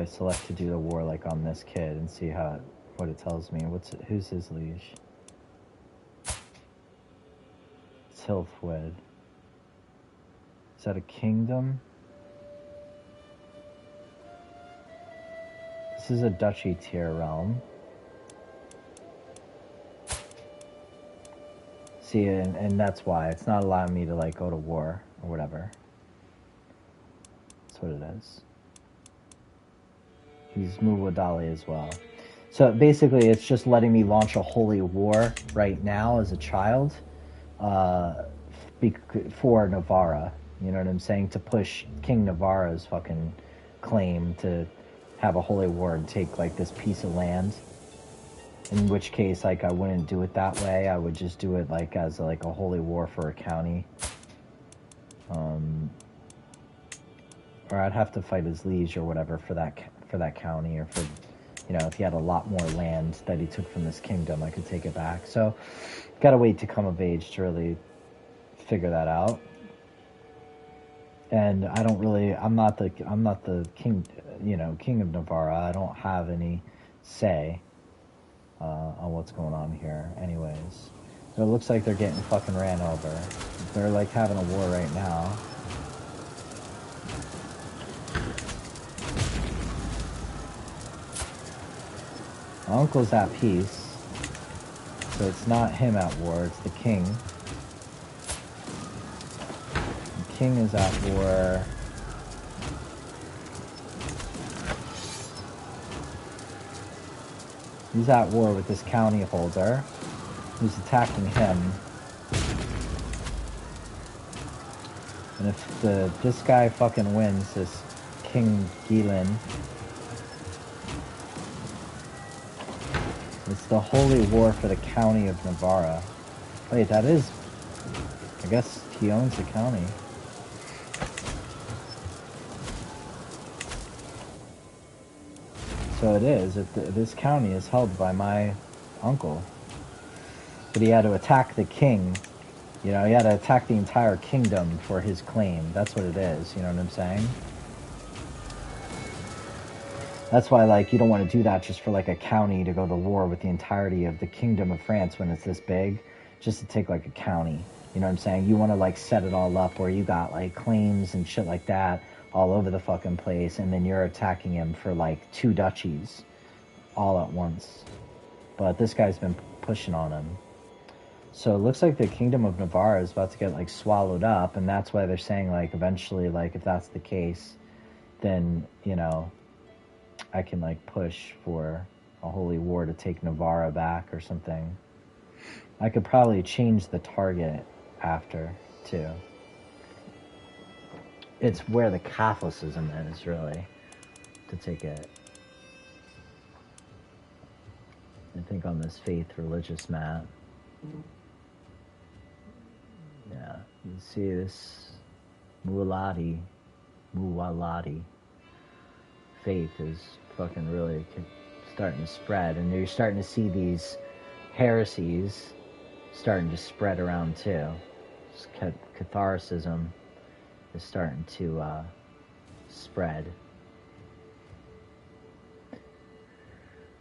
[SPEAKER 1] select to do the war like on this kid and see what it tells me. Who's his liege? It's Hilfwed. Is that a kingdom? This is a duchy tier realm. See, and that's why it's not allowing me to like go to war or whatever. That's what it is. He's Muwadali as well. So basically, it's just letting me launch a holy war right now as a child for Navarra. You know what I'm saying? To push King Navarra's fucking claim to have a holy war and take like this piece of land. In which case, like, I wouldn't do it that way. I would just do it like as like a holy war for a county. Or I'd have to fight his liege or whatever for that county, or for, you know, if he had a lot more land that he took from this kingdom, I could take it back. So, gotta wait to come of age to really figure that out. And I don't really, I'm not the king, you know, king of Navarra. I don't have any say on what's going on here. Anyways, it looks like they're getting fucking ran over. They're like having a war right now. My uncle's at peace, so it's not him at war, it's the king. The king is at war. He's at war with this county holder, who's attacking him. And if this guy fucking wins, this King Gilin, it's the holy war for the county of Navarra. Wait, that is... I guess he owns the county. So it is. This county is held by my uncle. But he had to attack the king. You know, he had to attack the entire kingdom for his claim. That's what it is, you know what I'm saying? That's why, like, you don't want to do that just for, like, a county to go to war with the entirety of the Kingdom of France when it's this big. Just to take, like, a county. You know what I'm saying? You want to, like, set it all up where you got, like, claims and shit like that all over the fucking place, and then you're attacking him for, like, 2 duchies all at once. But this guy's been pushing on him. So it looks like the Kingdom of Navarre is about to get, like, swallowed up, and that's why they're saying, like, eventually, like, if that's the case, then, you know, I can, like, push for a holy war to take Navarra back or something. I could probably change the target after, too. It's where the Catholicism is, really, to take it. I think on this faith religious map. Yeah, you see this Muwalati. faith is fucking really starting to spread, and you're starting to see these heresies starting to spread around too. Catholicism is starting to spread,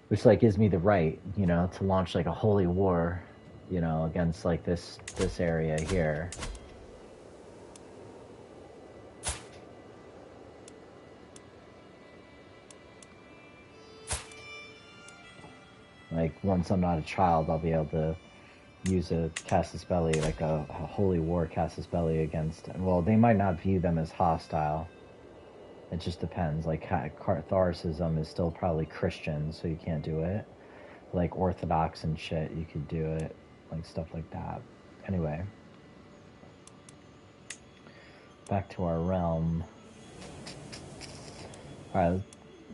[SPEAKER 1] which like gives me the right, you know, to launch like a holy war, you know, against like this area here. Like once I'm not a child, I'll be able to use a casus belli, like a holy war casus belli against. Well, they might not view them as hostile. It just depends. Like Catholicism is still probably Christian, so you can't do it. Like Orthodox and shit, you could do it. Like stuff like that. Anyway, back to our realm. Alright,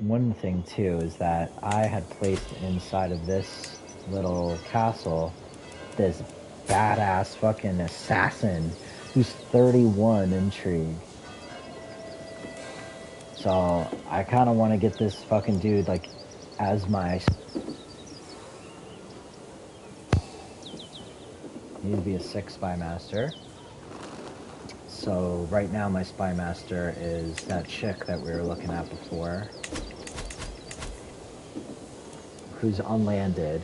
[SPEAKER 1] one thing too is that I had placed inside of this little castle this badass fucking assassin who's 31 intrigue. So I kind of want to get this fucking dude like as my... Need to be a 6 spy master. So right now my spy master is that chick that we were looking at before, who's unlanded.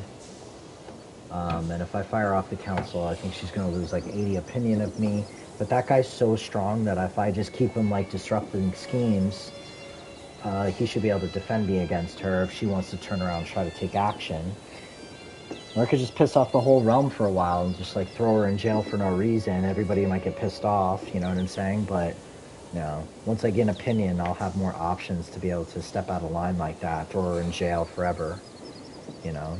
[SPEAKER 1] And if I fire off the council, I think she's going to lose like 80 opinion of me. But that guy's so strong that if I just keep him like disrupting schemes, he should be able to defend me against her if she wants to turn around and try to take action. Or I could just piss off the whole realm for a while and just like throw her in jail for no reason. Everybody might get pissed off, you know what I'm saying? But, you know, once I get an opinion, I'll have more options to be able to step out of line like that, throw her in jail forever, you know?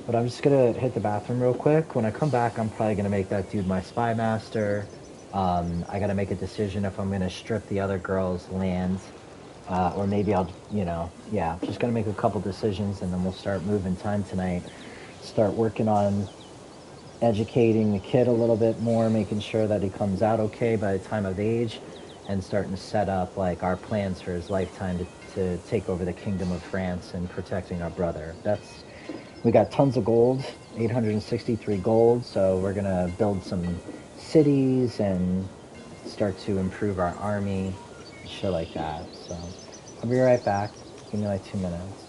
[SPEAKER 1] But I'm just gonna hit the bathroom real quick. When I come back, I'm probably gonna make that dude my spy master. I gotta make a decision if I'm gonna strip the other girl's land, or maybe I'll, you know, yeah, just gonna make a couple decisions and then we'll start moving time tonight. Start working on educating the kid a little bit more, making sure that he comes out okay by the time of age, and starting to set up like our plans for his lifetime to take over the Kingdom of France and protecting our brother. We got tons of gold, 863 gold, so we're gonna build some cities and start to improve our army, shit like that. So I'll be right back. Give me like 2 minutes.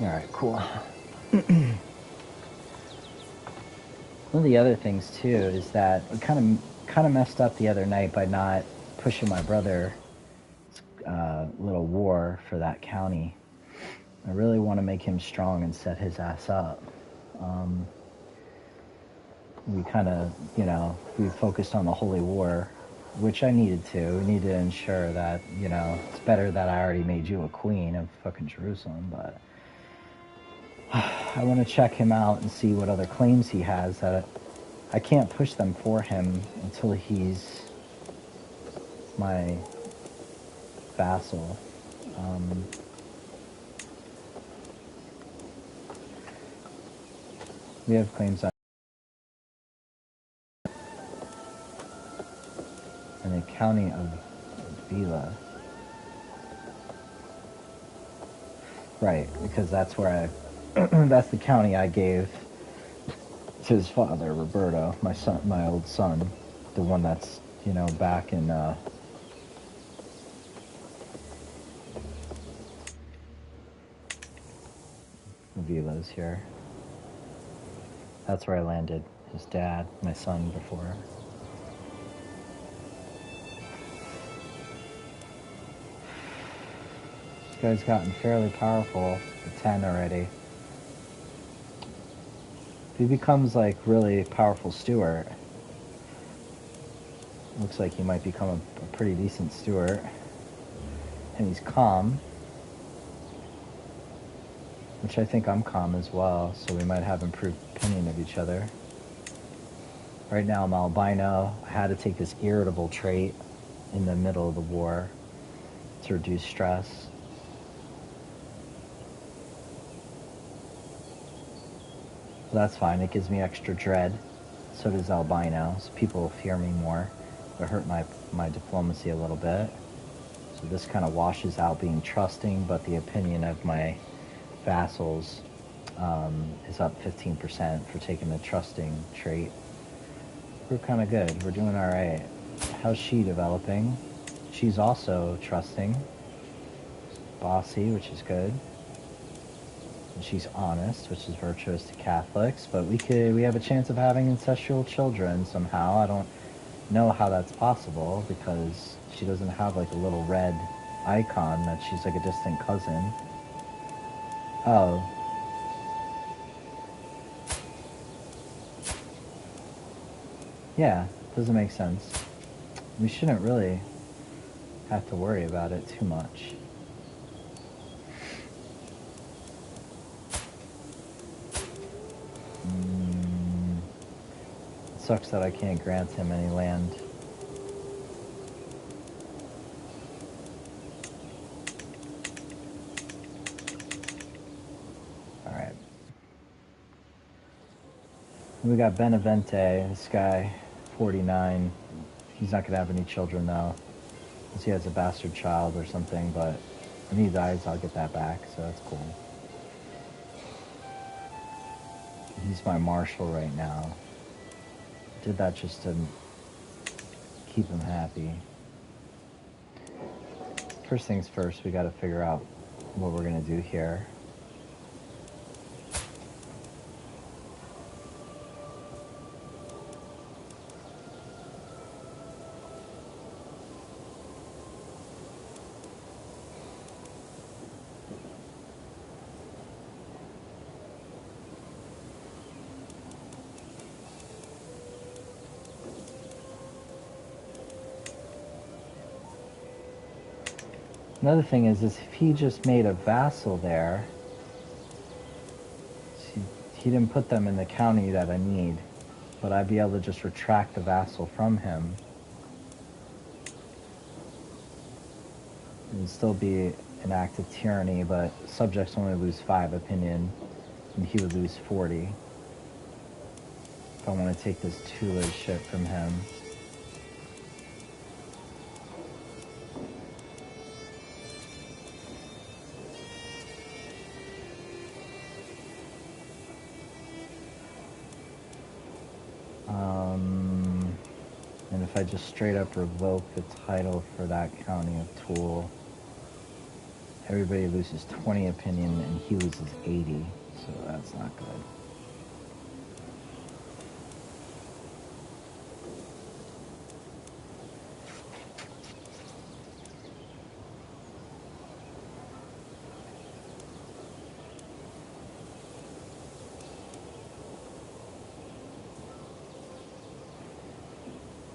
[SPEAKER 1] Alright, cool. One of the other things too is that I kind of messed up the other night by not pushing my brother's little war for that county. I really want to make him strong and set his ass up. we kind of, you know, we focused on the Holy War, which I needed to. We need to ensure that, you know, it's better that I already made you a queen of fucking Jerusalem, but I want to check him out and see what other claims he has. That I can't push them for him until he's my vassal. We have claims on in the county of Vila. Right, because that's where that's the county I gave to his father, Roberto, my son, my old son, the one that's, you know, back in Vila's here. That's where I landed. His dad, my son before. This guy's gotten fairly powerful at 10 already. If he becomes like really powerful steward, looks like he might become a pretty decent steward. And he's calm, which I think I'm calm as well, so we might have improved opinion of each other. Right now I'm albino. I had to take this irritable trait in the middle of the war to reduce stress. So that's fine. It gives me extra dread. So does albino. So people fear me more. It hurt my diplomacy a little bit. So this kind of washes out being trusting, but the opinion of my vassals is up 15% for taking the trusting trait. We're kind of good. We're doing all right. How's she developing? She's also trusting, bossy, which is good. And she's honest, which is virtuous to Catholics. But we have a chance of having ancestral children somehow. I don't know how that's possible because she doesn't have like a little red icon that she's like a distant cousin. Oh. Yeah, doesn't make sense. We shouldn't really have to worry about it too much. It sucks that I can't grant him any land. Alright. We got Benavente, this guy, 49. He's not going to have any children though. Unless he has a bastard child or something, but when he dies, I'll get that back, so that's cool. He's my marshal right now. Did that just to keep him happy. First things first, we got to figure out what we're going to do here. Another thing is if he just made a vassal there, he didn't put them in the county that I need, but I'd be able to just retract the vassal from him. It would still be an act of tyranny, but subjects only lose 5 opinion, and he would lose 40. If I want to take this Tula's shit from him. And if I just straight up revoke the title for that county of Toul, everybody loses 20 opinion and he loses 80, so that's not good.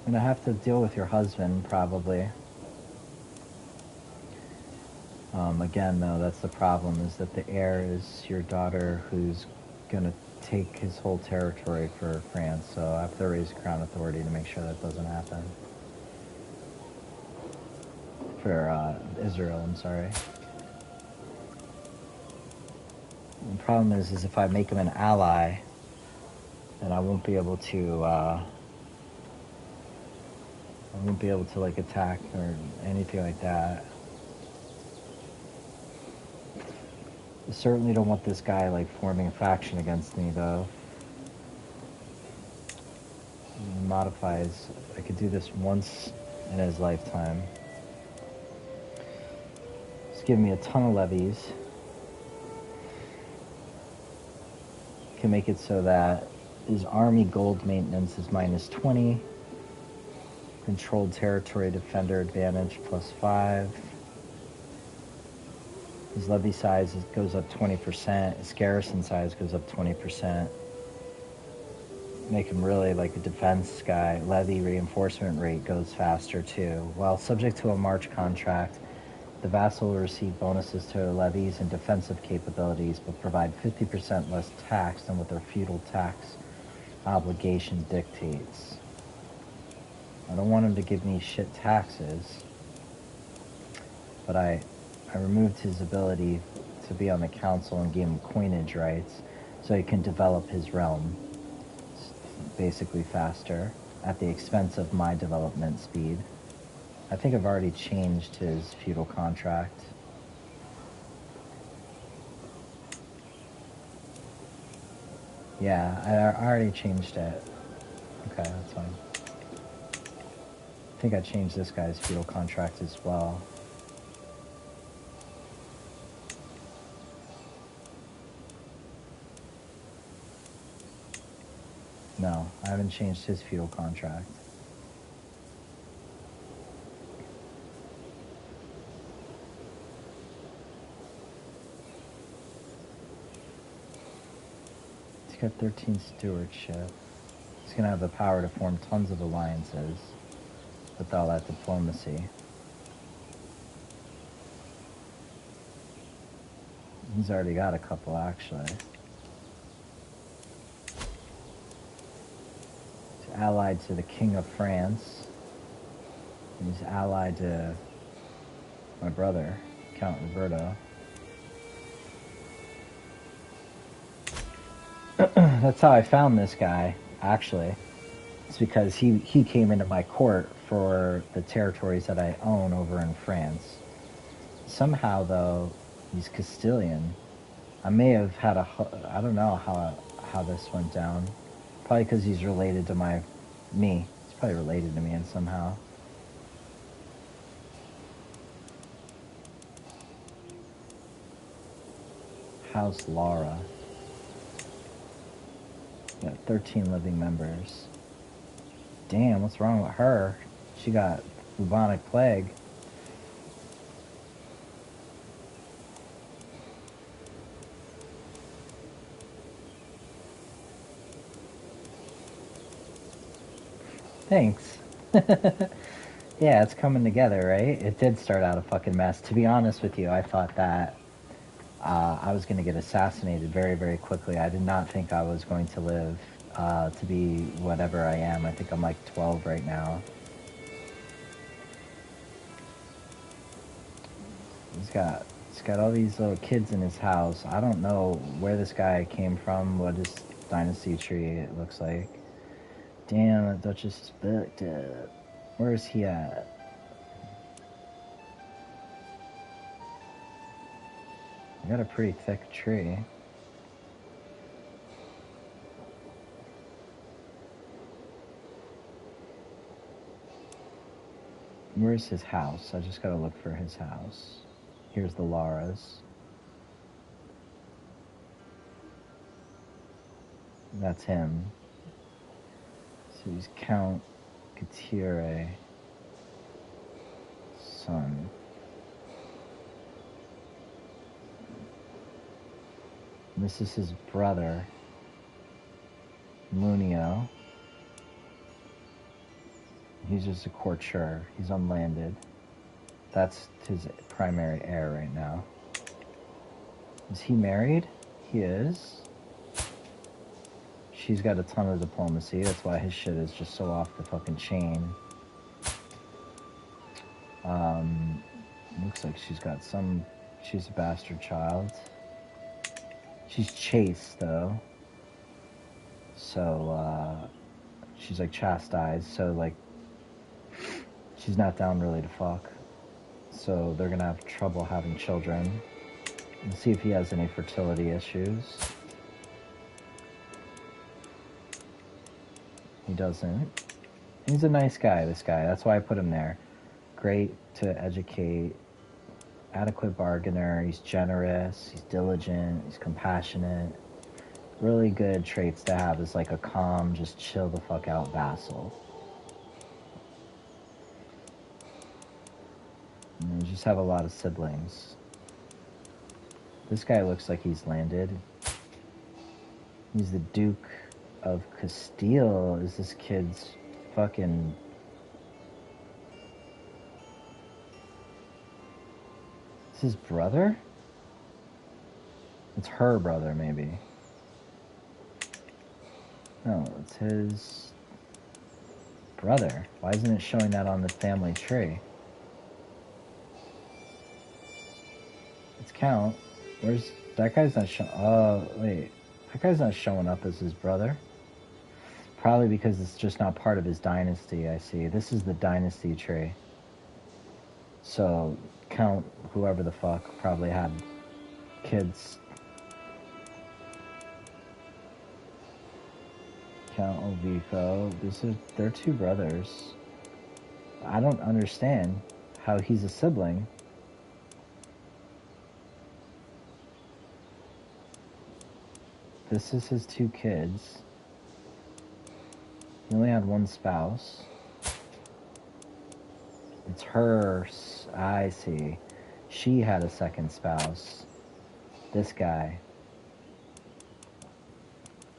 [SPEAKER 1] I'm gonna have to deal with your husband, probably. Again, though, that's the problem, is that the heir is your daughter, who's gonna take his whole territory for France, so I have to raise Crown Authority to make sure that doesn't happen. For Israel, I'm sorry. The problem is if I make him an ally, then I won't be able to, like, attack or anything like that. I certainly don't want this guy, like, forming a faction against me, though. He modifies. I could do this once in his lifetime. Just give me a ton of levies. Can make it so that his army gold maintenance is minus 20. Controlled territory defender advantage plus 5. His levy size goes up 20%. His garrison size goes up 20%. Make him really like a defense guy. Levy reinforcement rate goes faster too. While subject to a March contract, the vassal will receive bonuses to their levies and defensive capabilities, but provide 50% less tax than what their feudal tax obligation dictates. I don't want him to give me shit taxes, but I removed his ability to be on the council and gave him coinage rights so he can develop his realm basically faster at the expense of my development speed. I think I've already changed his feudal contract. Yeah, I already changed it. Okay, that's fine. I think I changed this guy's feudal contract as well. No, I haven't changed his feudal contract. He's got 13 stewardship. He's gonna have the power to form tons of alliances with all that diplomacy. He's already got a couple, actually. He's allied to the King of France. He's allied to my brother, Count Roberto. That's how I found this guy, actually. It's because he came into my court for the territories that I own over in France. Somehow, though, he's Castilian. I may have had I don't know how this went down. Probably because he's related to me. He's probably related to me in somehow. House Laura. Got 13 living members. Damn, what's wrong with her? She got bubonic plague. Thanks. Yeah, it's coming together, right? It did start out a fucking mess. To be honest with you, I thought that I was going to get assassinated very, very quickly. I did not think I was going to live to be whatever I am. I think I'm like 12 right now. He's got all these little kids in his house. I don't know where this guy came from, what his dynasty tree it looks like. Damn, that Duchess is booked up. Where is he at? I got a pretty thick tree. Where's his house? I just gotta look for his house. Here's the Lauras. That's him. So he's Count CKIII son. And this is his brother, Munio. He's just a courtier. He's unlanded. That's his primary heir right now. Is he married? He is. She's got a ton of diplomacy. That's why his shit is just so off the fucking chain. Looks like she's got some... She's a bastard child. She's chaste, though. So, she's, like, chastised. So, like, she's not down really to fuck. So they're gonna have trouble having children. Let's see if he has any fertility issues. He doesn't. He's a nice guy, this guy. That's why I put him there. Great to educate. Adequate bargainer. He's generous. He's diligent. He's compassionate. Really good traits to have is like a calm, just chill the fuck out vassal. And you just have a lot of siblings. This guy looks like he's landed. He's the Duke of Castile. Is this kid's fucking... Is his brother? It's her brother, maybe. No, it's his brother. Why isn't it showing that on the family tree? Let's count. Where's... That guy's not showing... Oh, wait. That guy's not showing up as his brother. Probably because it's just not part of his dynasty, I see. This is the dynasty tree. So, count whoever the fuck probably had kids. Count Ovico. They're two brothers. I don't understand how he's a sibling. This is his two kids. He only had one spouse. It's her. I see. She had a second spouse. This guy.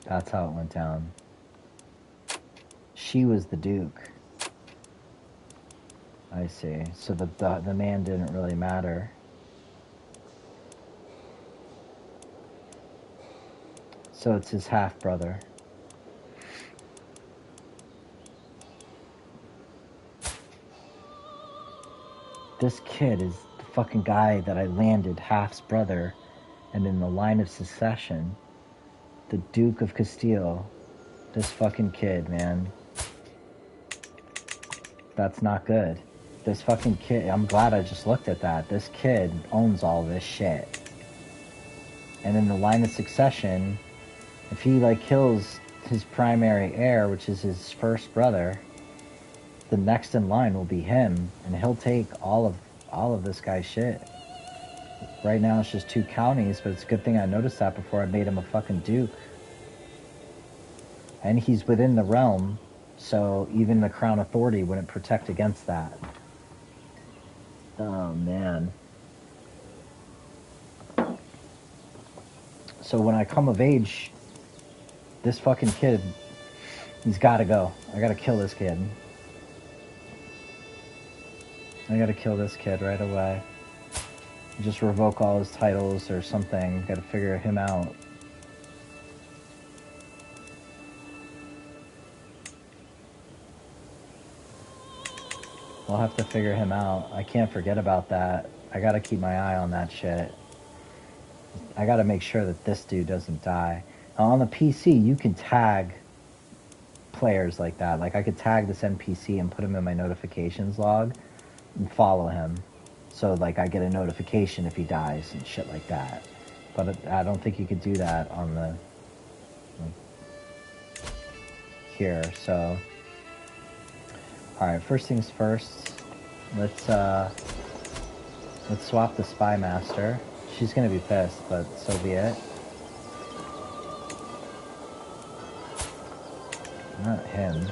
[SPEAKER 1] That's how it went down. She was the Duke. I see. So the man didn't really matter. So it's his half-brother. This kid is the fucking guy that I landed, half's brother, and in the line of succession, the Duke of Castile. This fucking kid, man. That's not good. This fucking kid, I'm glad I just looked at that. This kid owns all this shit. And in the line of succession, if he, like, kills his primary heir, which is his first brother, the next in line will be him, and he'll take all of this guy's shit. Right now it's just 2 counties, but it's a good thing I noticed that before I made him a fucking duke. And he's within the realm, so even the crown authority wouldn't protect against that. Oh, man. So when I come of age, this fucking kid, he's gotta go. I gotta kill this kid. I gotta kill this kid right away. Just revoke all his titles or something. Gotta figure him out. We'll have to figure him out. I can't forget about that. I gotta keep my eye on that shit. I gotta make sure that this dude doesn't die. Now, on the PC, you can tag players like that. Like, I could tag this NPC and put him in my notifications log and follow him. So, like, I get a notification if he dies and shit like that. But I don't think you could do that on the... Like, here, so... Alright, first things first. Let's swap the Spy Master. She's gonna be pissed, but so be it. Not him.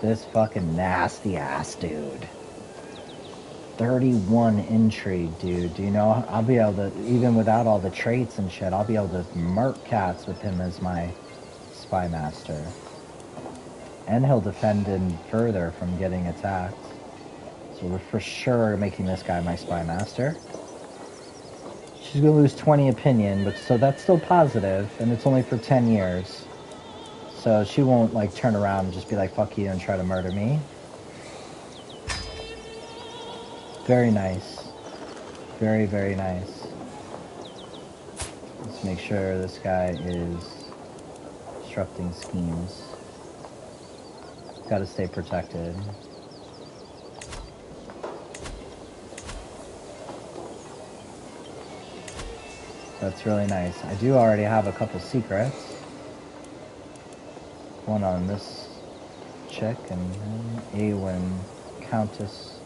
[SPEAKER 1] This fucking nasty ass dude. 31 intrigue, dude. Do you know, I'll be able to, even without all the traits and shit, I'll be able to murk cats with him as my Spy Master. And he'll defend him further from getting attacked. So we're for sure making this guy my spy master. She's gonna lose 20 opinion, but so that's still positive, and it's only for 10 years. So she won't like turn around and just be like, fuck you, and try to murder me. Very nice. Very, very nice. Let's make sure this guy is disrupting schemes. Gotta stay protected. That's really nice. I do already have a couple secrets. One on this chick and Awen, Countess.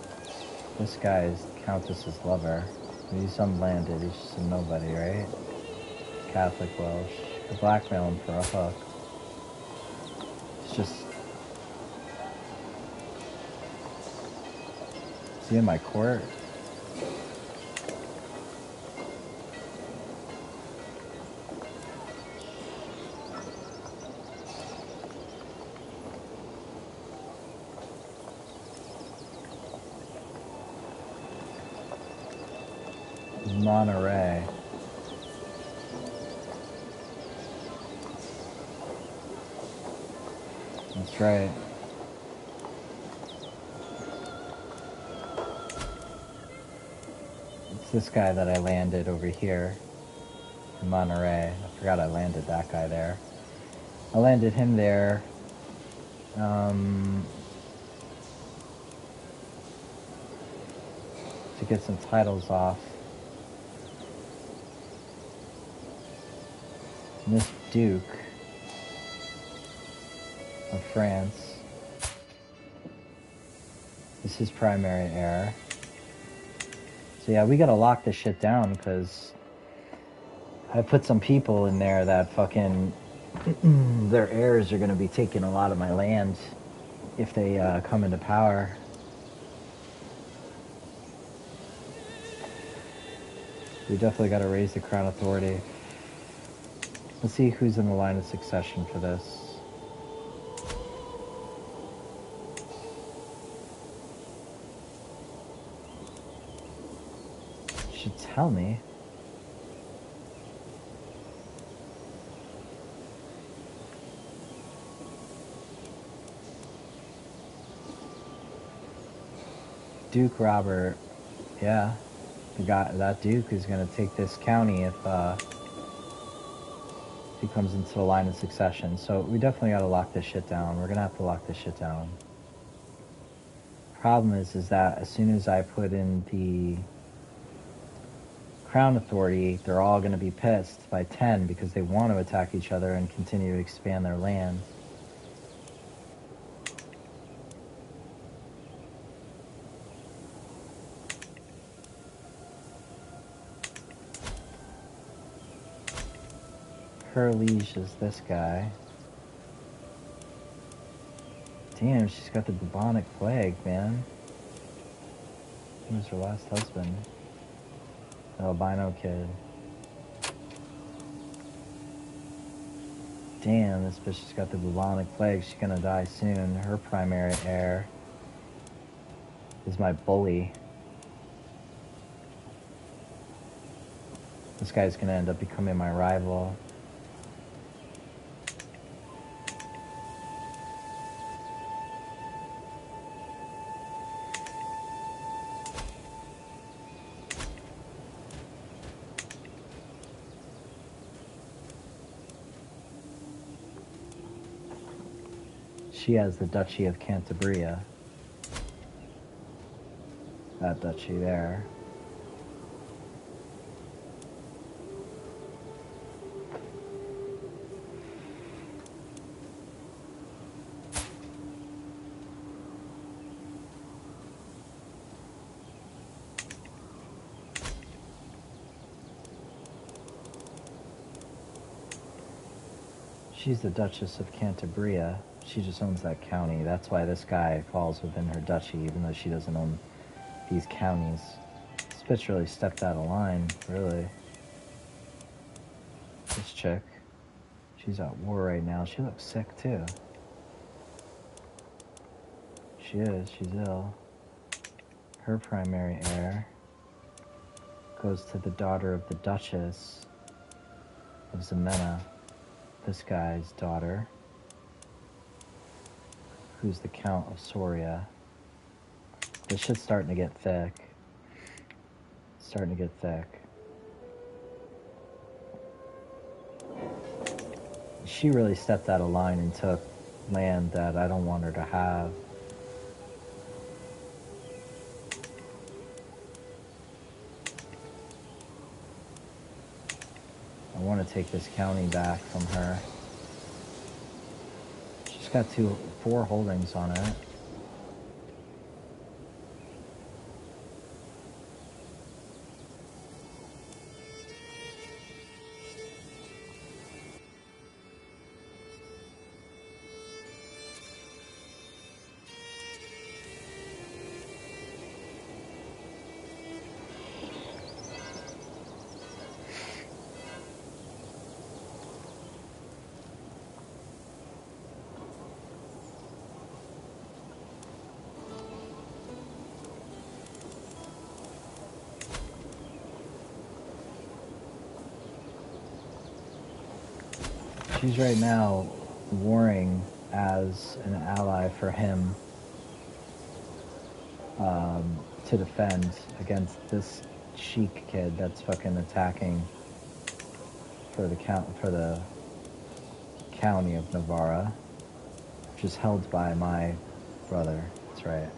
[SPEAKER 1] This guy is Countess's lover. He's unlanded, he's just a nobody, right? Catholic Welsh. I blackmail him for a hook. It's just... Is he in my court? Monterey. That's right. It's this guy that I landed over here in Monterey. I forgot I landed that guy there. I landed him there. To get some titles off. And this Duke of France is his primary heir. So yeah, we gotta lock this shit down, because I put some people in there that fucking their heirs are gonna be taking a lot of my land if they come into power. We definitely gotta raise the crown authority. Let's see who's in the line of succession for this. Should tell me. Duke Robert, yeah, the guy, that Duke is gonna take this county if he comes into the line of succession. So we definitely gotta lock this shit down. We're gonna have to lock this shit down. Problem is that as soon as I put in the Crown Authority, they're all gonna be pissed by 10 because they want to attack each other and continue to expand their land. Her liege is this guy. Damn, she's got the bubonic plague, man. He was her last husband. The albino kid. Damn, this bitch has got the bubonic plague. She's gonna die soon. Her primary heir is my bully. This guy's gonna end up becoming my rival. She has the Duchy of Cantabria. That duchy there. She's the Duchess of Cantabria. She just owns that county. That's why this guy falls within her duchy, even though she doesn't own these counties. This bitch really stepped out of line, really. This chick. She's at war right now. She looks sick, too. she is. She's ill. Her primary heir goes to the daughter of the Duchess of Ximena, this guy's daughter, who's the Count of Soria. This shit's starting to get thick. It's starting to get thick. She really stepped out of line and took land that I don't want her to have. I want to take this county back from her. She's got 4 holdings on it. She's right now warring as an ally for him to defend against this Sheik kid that's fucking attacking for the county of Navarra, which is held by my brother. That's right.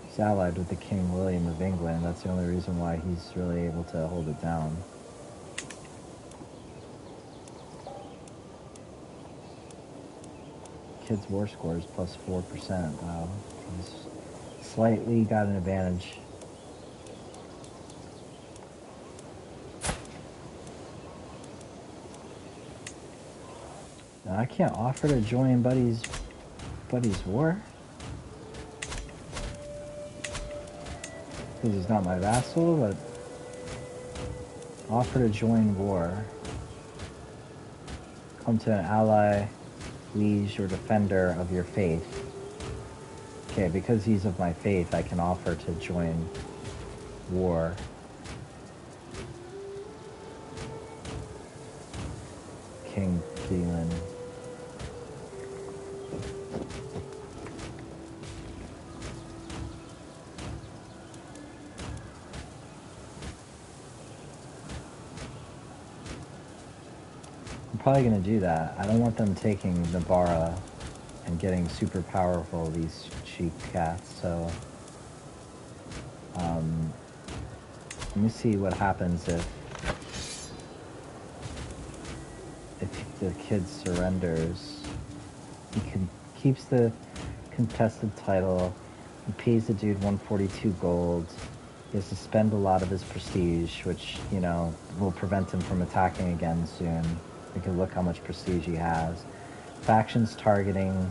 [SPEAKER 1] He's allied with the King William of England. That's the only reason why he's really able to hold it down. Kid's war score is plus 4%. Wow. He's slightly got an advantage. Now, I can't offer to join Buddy's war. Because he's not my vassal, but offer to join war. Come to an ally, liege, or defender of your faith. Okay, because he's of my faith, I can offer to join war. King Pikeman. I'm probably going to do that. I don't want them taking Navarra and getting super powerful, these cheap cats, so let me see what happens if the kid surrenders. He keeps the contested title, he pays the dude 142 gold, he has to spend a lot of his prestige, which, you know, will prevent him from attacking again soon. You can look how much prestige he has. Factions targeting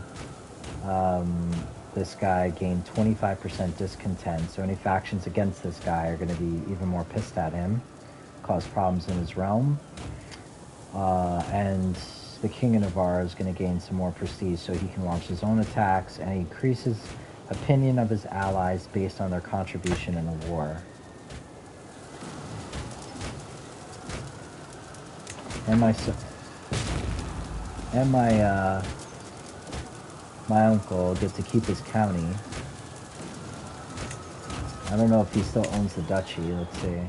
[SPEAKER 1] this guy gain 25% discontent, so any factions against this guy are going to be even more pissed at him, cause problems in his realm. And the King of Navarre is going to gain some more prestige so he can launch his own attacks and increase his opinion of his allies based on their contribution in the war. And my uncle gets to keep his county. I don't know if he still owns the duchy. Let's see.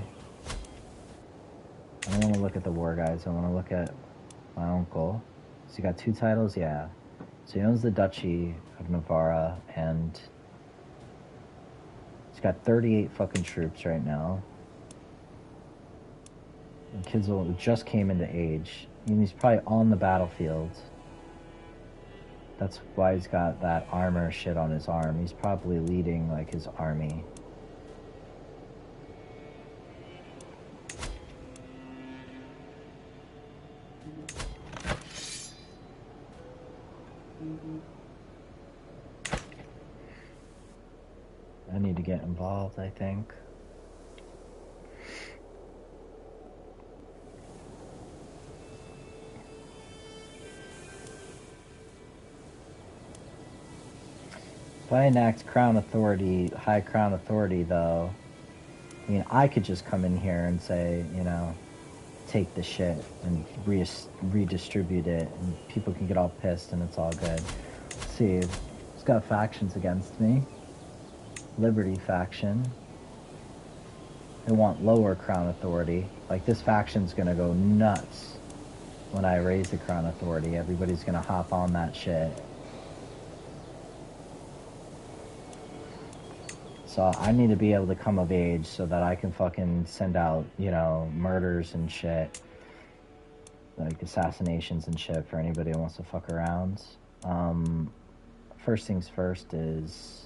[SPEAKER 1] I don't want to look at the war guys. I want to look at my uncle. So he got 2 titles? Yeah. So he owns the Duchy of Navarra, and he's got 38 fucking troops right now. And kids just came into age. I mean, he's probably on the battlefield. That's why he's got that armor shit on his arm. He's probably leading, like, his army. I need to get involved, I think. If I enact crown authority, high crown authority, though, I mean, I could just come in here and say, you know, take the shit and redistribute it, and people can get all pissed, and it's all good. Let's see, it's got factions against me. Liberty faction. They want lower crown authority. Like, this faction's gonna go nuts when I raise the crown authority. Everybody's gonna hop on that shit. So I need to be able to come of age so that I can fucking send out, you know, murders and shit. Like assassinations and shit for anybody who wants to fuck around. First things first is...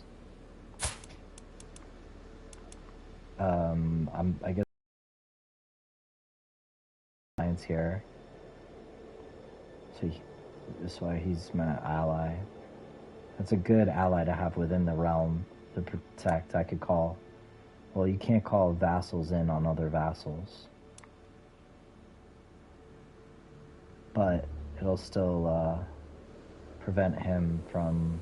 [SPEAKER 1] I guess... Science here. So this way he's my ally. That's a good ally to have within the realm to protect. I could call... Well, you can't call vassals in on other vassals. But it'll still prevent him from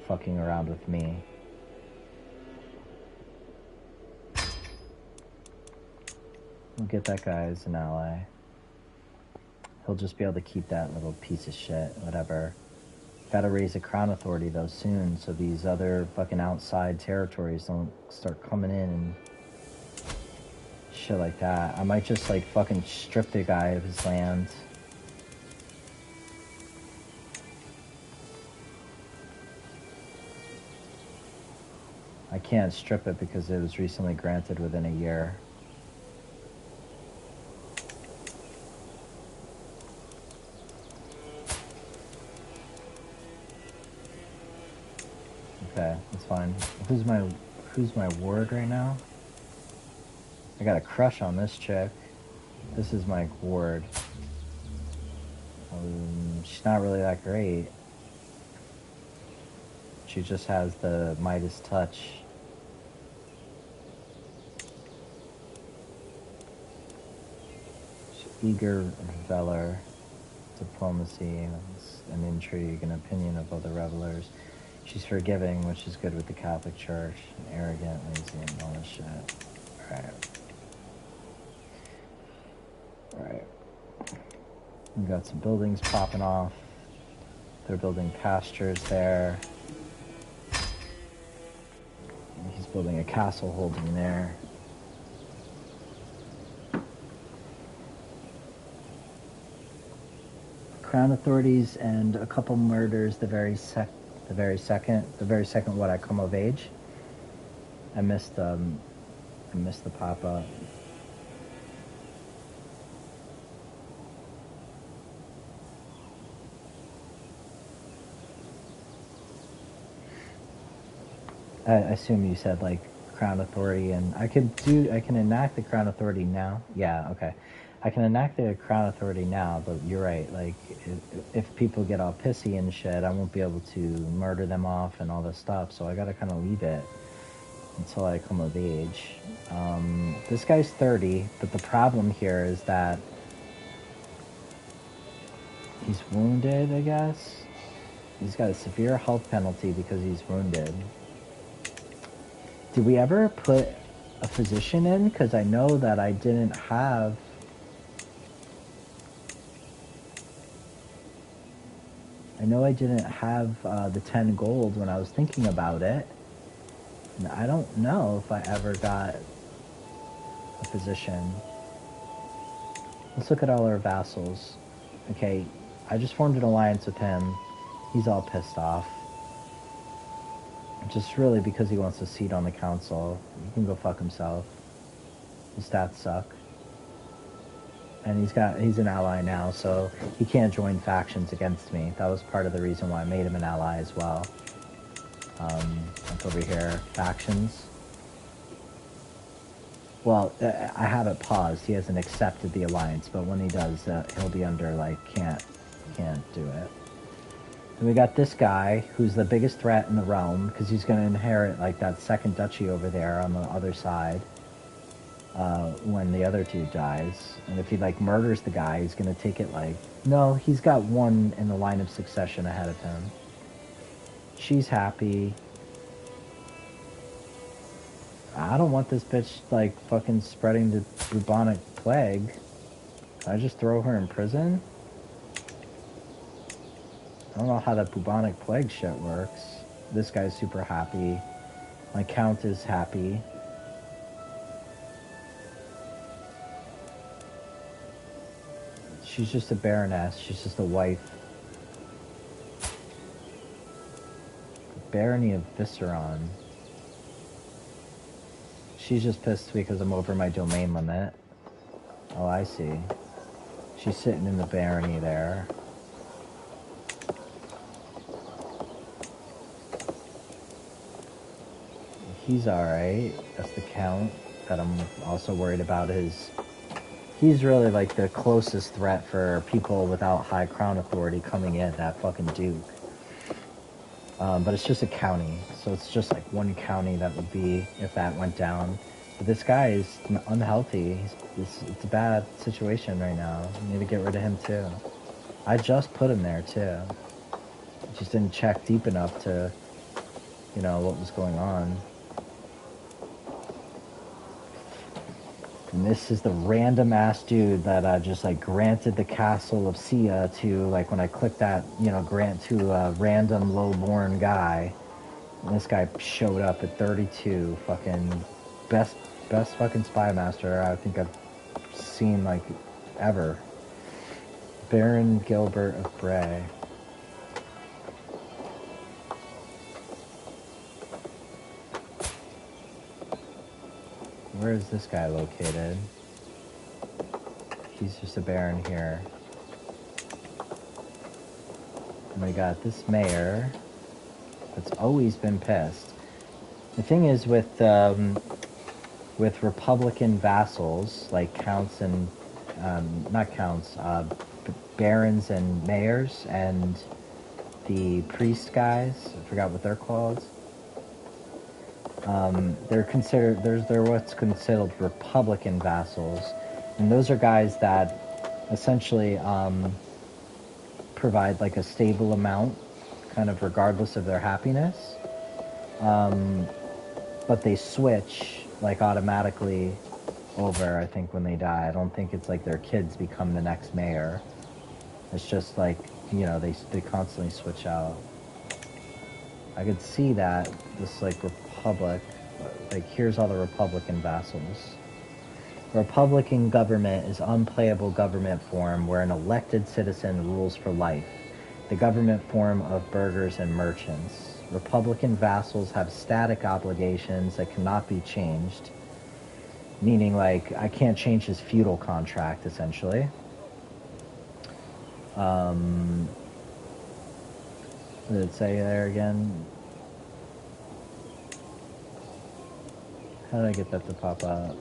[SPEAKER 1] fucking around with me. We'll get that guy as an ally. He'll just be able to keep that little piece of shit, whatever. Gotta raise a crown authority though soon, so these other fucking outside territories don't start coming in and shit like that. I might just like fucking strip the guy of his land. I can't strip it because it was recently granted within a year. Okay, that's fine. Who's my ward right now? I got a crush on this chick. This is my ward. She's not really that great. She just has the Midas touch. Eager valor, diplomacy, and intrigue, and opinion of other revelers. She's forgiving, which is good with the Catholic Church, and arrogant, lazy, and all this shit. Alright. We got some buildings popping off. They're building pastures there. He's building a castle holding there. Crown authorities and a couple murders the very second what I come of age. I missed the pop-up. I assume you said like crown authority, and I can enact the crown authority now. Yeah, okay. I can enact the crown authority now, but you're right, like, if people get all pissy and shit, I won't be able to murder them off and all this stuff, so I gotta kind of leave it until I come of age. This guy's 30, but the problem here is that he's wounded, I guess? He's got a severe health penalty because he's wounded. Did we ever put a physician in? Because I know that I didn't have... the 10 gold when I was thinking about it. And I don't know if I ever got a physician. Let's look at all our vassals. Okay, I just formed an alliance with him. He's all pissed off. Just really because he wants a seat on the council. He can go fuck himself. His stats suck. And he's an ally now, so he can't join factions against me. That was part of the reason why I made him an ally as well. Look over here, factions. Well, I have it paused. He hasn't accepted the alliance, but when he does, he'll be under, like, can't do it. And we got this guy, who's the biggest threat in the realm, because he's going to inherit, like, that second duchy over there on the other side. When the other two dies. And if he, like, murders the guy, he's gonna take it, like... No, he's got one in the line of succession ahead of him. She's happy. I don't want this bitch, like, fucking spreading the bubonic plague. Can I just throw her in prison? I don't know how that bubonic plague shit works. This guy's super happy. My count is happy. She's just a baroness. She's just a wife. The Barony of Visceron. She's just pissed because I'm over my domain limit. Oh, I see. She's sitting in the barony there. He's alright. That's the count that I'm also worried about. He's really like the closest threat for people without high crown authority coming in, that fucking duke. But it's just a county, so it's just like one county that would be if that went down. But this guy is unhealthy. It's a bad situation right now. I need to get rid of him too. I just put him there too. Just didn't check deep enough to, you know, what was going on. And this is the random ass dude that just like granted the castle of Sia to, like, when I click that, you know, grant to a random lowborn guy. And this guy showed up at 32, fucking best fucking spy master I think I've seen, like, ever. Baron Gilbert of Bray. Where is this guy located? He's just a baron here. And we got this mayor that's always been pissed. The thing is with Republican vassals, like counts and, not counts, barons and mayors and the priest guys, I forgot what they're called. They're what's considered Republican vassals, and those are guys that essentially provide like a stable amount, kind of regardless of their happiness. But they switch like automatically over, I think, when they die. I don't think it's like their kids become the next mayor. It's just like, you know, they constantly switch out. I could see that this like republic, like here's all the Republican vassals. Republican government is unplayable government form where an elected citizen rules for life. The government form of burghers and merchants. Republican vassals have static obligations that cannot be changed. Meaning, like, I can't change his feudal contract, essentially. What did it say there again? How did I get that to pop up?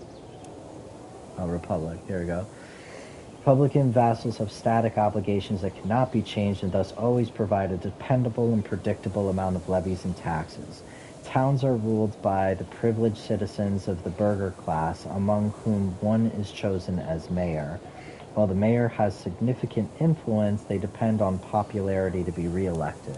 [SPEAKER 1] Oh, Republic. There we go. Republican vassals have static obligations that cannot be changed and thus always provide a dependable and predictable amount of levies and taxes. Towns are ruled by the privileged citizens of the burgher class, among whom one is chosen as mayor. While the mayor has significant influence, they depend on popularity to be re-elected.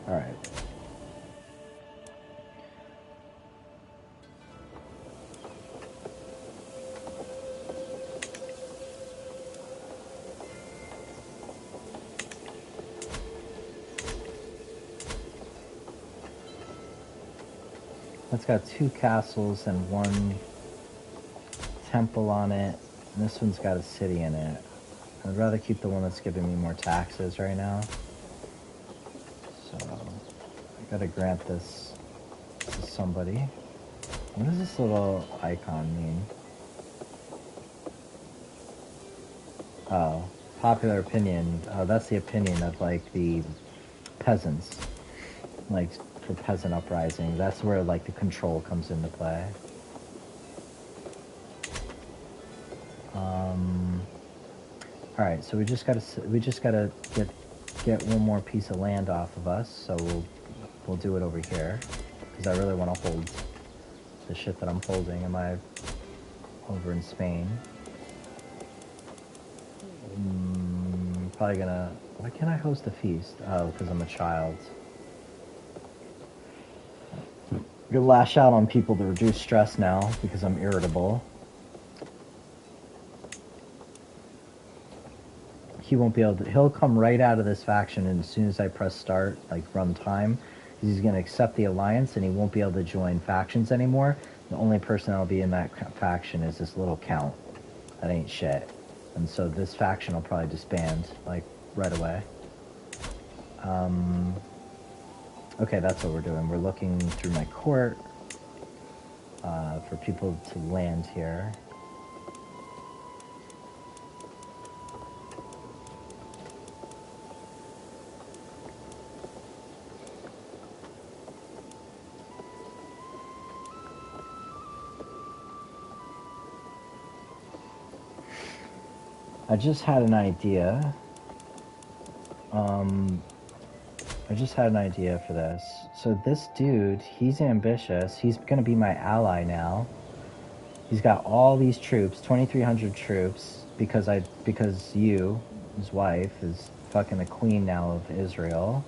[SPEAKER 1] All right. It's got 2 castles and 1 temple on it. And this one's got a city in it. I'd rather keep the one that's giving me more taxes right now. So, I gotta grant this to somebody. What does this little icon mean? Oh, popular opinion. Oh, that's the opinion of, like, the peasants. Like, for peasant uprising. That's where, like, the control comes into play. Alright, so we just gotta get one more piece of land off of us, so we'll do it over here. Because I really want to hold the shit that I'm holding. Am I over in Spain? Probably gonna... Why can't I host a feast? Oh, because I'm a child. I'm gonna lash out on people to reduce stress now, because I'm irritable. He won't be able to... He'll come right out of this faction, and as soon as I press start, like run time, he's gonna accept the alliance, and he won't be able to join factions anymore. The only person that'll be in that faction is this little count. That ain't shit. And so this faction will probably disband, like, right away. Okay, that's what we're doing. We're looking through my court for people to land here. I just had an idea. For this. So this dude, he's ambitious. He's gonna be my ally now. He's got all these troops, 2,300 troops, because you, his wife, is fucking the queen now of Israel.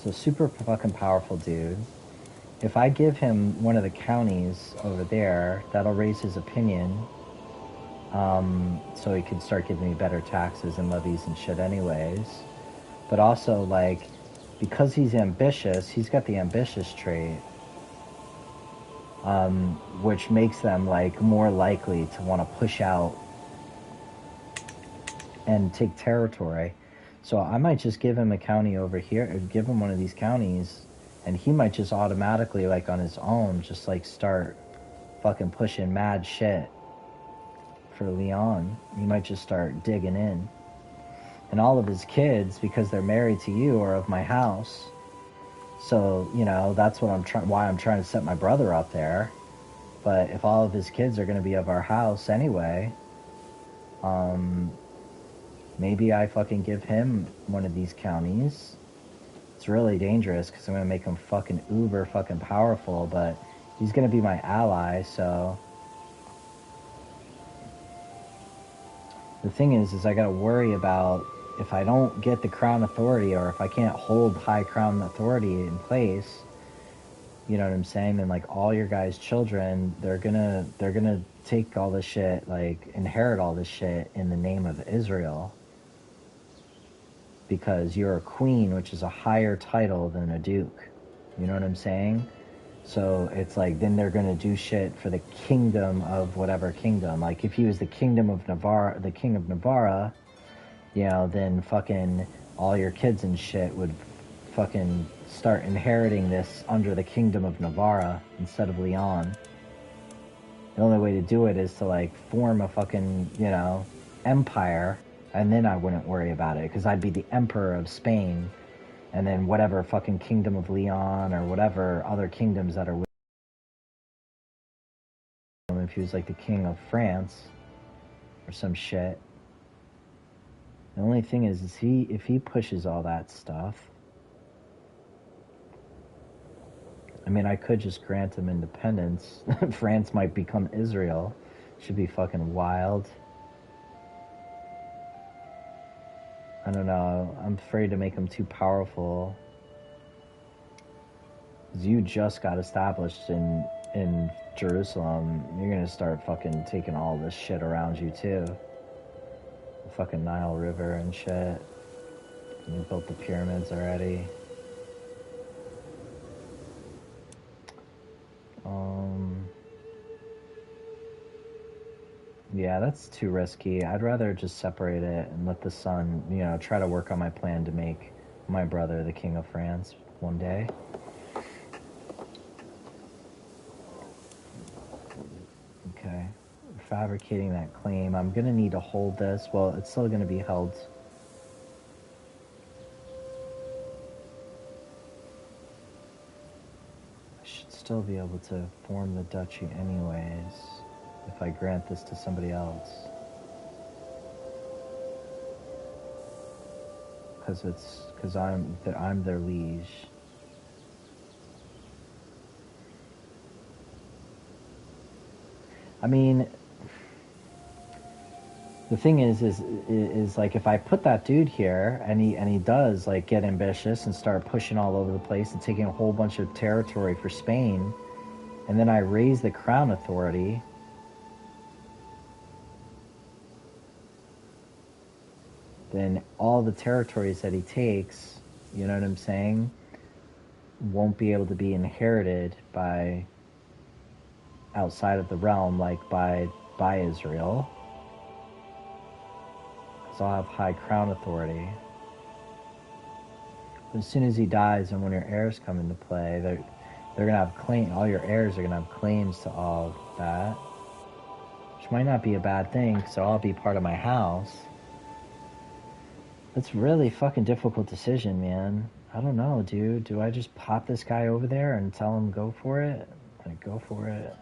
[SPEAKER 1] So super fucking powerful dude. If I give him one of the counties over there, that'll raise his opinion. So he can start giving me better taxes and levies and shit anyways. But also, like, because he's ambitious, he's got the ambitious trait, which makes them, like, more likely to want to push out and take territory. So I might just give him a county over here, or give him one of these counties, and he might just automatically, like, on his own, just, like, start fucking pushing mad shit for Leon. He might just start digging in. And all of his kids, because they're married to you, are of my house. So, you know, that's what why I'm trying to set my brother up there. But if all of his kids are going to be of our house anyway, maybe I fucking give him one of these counties. It's really dangerous because I'm going to make him fucking uber fucking powerful, but he's going to be my ally, so... The thing is I got to worry about if I don't get the crown authority, or if I can't hold high crown authority in place, you know what I'm saying? Then, like, all your guys' children, they're gonna take all this shit, like, inherit all this shit in the name of Israel. Because you're a queen, which is a higher title than a duke. You know what I'm saying? So it's like, then they're gonna do shit for the kingdom of whatever kingdom. Like, if he was the kingdom of Navarre, the king of Navarre, you know, then fucking all your kids and shit would fucking start inheriting this under the kingdom of Navarre instead of Leon. The only way to do it is to, like, form a fucking, you know, empire, and then I wouldn't worry about it, because I'd be the emperor of Spain, and then whatever fucking kingdom of Leon or whatever other kingdoms that are with him, if he was like the king of France or some shit. The only thing is if he pushes all that stuff, I mean, I could just grant him independence. France might become Israel. Should be fucking wild. I don't know. I'm afraid to make him too powerful. 'Cause you just got established in Jerusalem. You're gonna start fucking taking all this shit around you too. The fucking Nile River and shit. You built the pyramids already. Yeah, that's too risky. I'd rather just separate it and let the son, you know, try to work on my plan to make my brother the king of France one day. Okay. Fabricating that claim. I'm gonna need to hold this. Well, it's still gonna be held. I should still be able to form the duchy anyways, if I grant this to somebody else. because I'm their liege. I mean, the thing is like if I put that dude here and he does like get ambitious and start pushing all over the place and taking a whole bunch of territory for Spain, and then I raise the crown authority, then all the territories that he takes, you know what I'm saying, won't be able to be inherited by outside of the realm, like by Israel. Because I'll have high crown authority. But as soon as he dies and when your heirs come into play, they're gonna have claim. All your heirs are gonna have claims to all that, which might not be a bad thing, because they'll all be part of my house. It's really fucking difficult decision, man. I don't know, dude. Do I just pop this guy over there and tell him go for it? Like, go for it.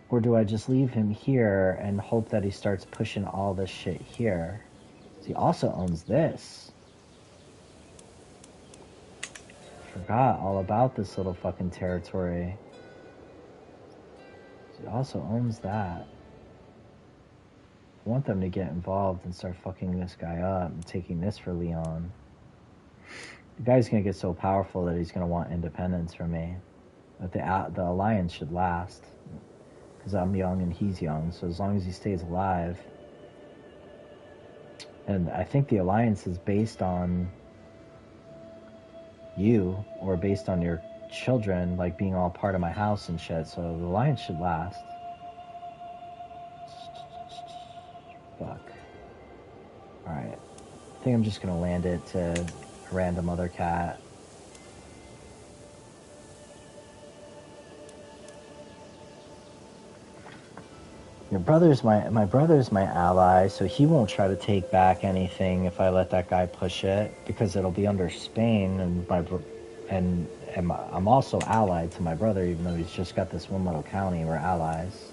[SPEAKER 1] Or do I just leave him here and hope that he starts pushing all this shit here? He also owns this. Forgot all about this little fucking territory. He also owns that. I want them to get involved and start fucking this guy up and taking this for Leon. The guy's gonna get so powerful that he's gonna want independence from me. But the alliance should last. Because I'm young and he's young, so as long as he stays alive. And I think the alliance is based on you, or based on your children, like being all part of my house and shit, so the alliance should last. Fuck. Alright. I think I'm just gonna land it to a random other cat. My brother's my ally, so he won't try to take back anything if I let that guy push it, because it'll be under Spain, and I'm also allied to my brother, even though he's just got this one little county. We're allies.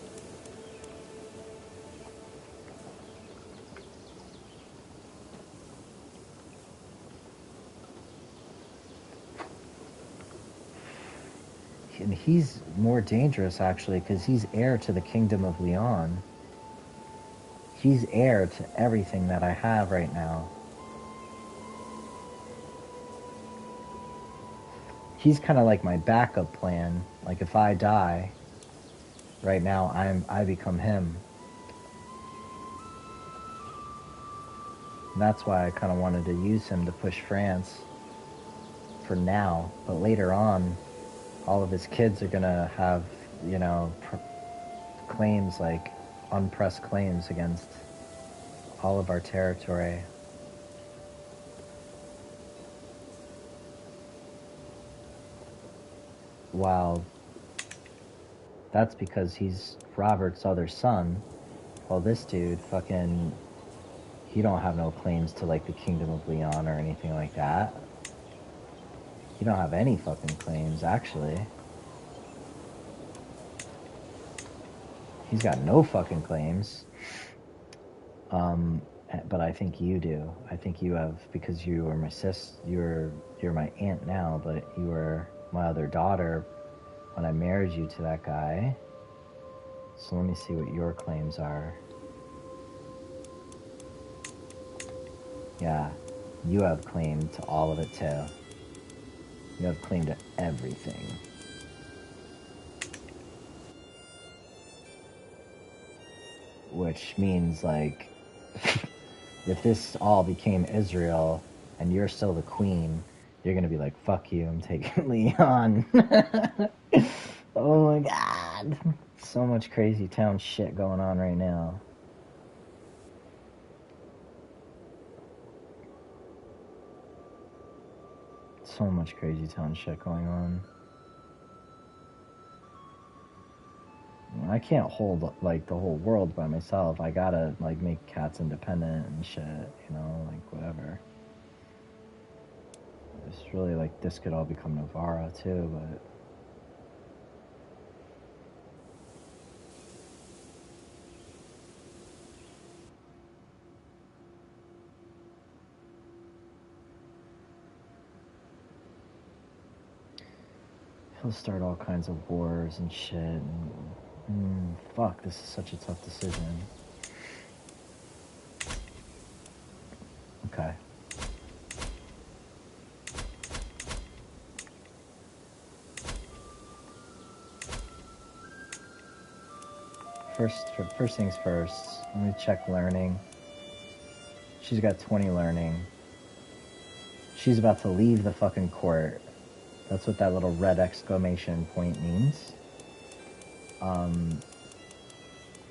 [SPEAKER 1] And he's more dangerous, actually, because he's heir to the Kingdom of Leon. He's heir to everything that I have right now. He's kind of like my backup plan. Like, if I die, right now, I become him. And that's why I kind of wanted to use him to push France for now. But later on, all of his kids are gonna have, you know, claims, like unpressed claims against all of our territory. While that's because he's Robert's other son. Well, this dude fucking, he don't have no claims to like the Kingdom of Leon or anything like that. He don't have any fucking claims, actually. He's got no fucking claims. But I think you do. I think you have, because you were my you're my aunt now, but you were my other daughter when I married you to that guy. So let me see what your claims are. Yeah, you have claim to all of it too. You have claim to everything. Which means, like, if this all became Israel and you're still the queen, you're gonna be like, fuck you, I'm taking Leon. Oh my god. So much crazy town shit going on right now. So much crazy town shit going on. I can't hold, like, the whole world by myself. I gotta, like, make cats independent and shit, you know, like, whatever. It's really, like, this could all become Navarra, too, but... He'll start all kinds of wars and shit. And, fuck, this is such a tough decision. Okay. First things first, let me check learning. She's got 20 learning. She's about to leave the fucking court. That's what that little red exclamation point means.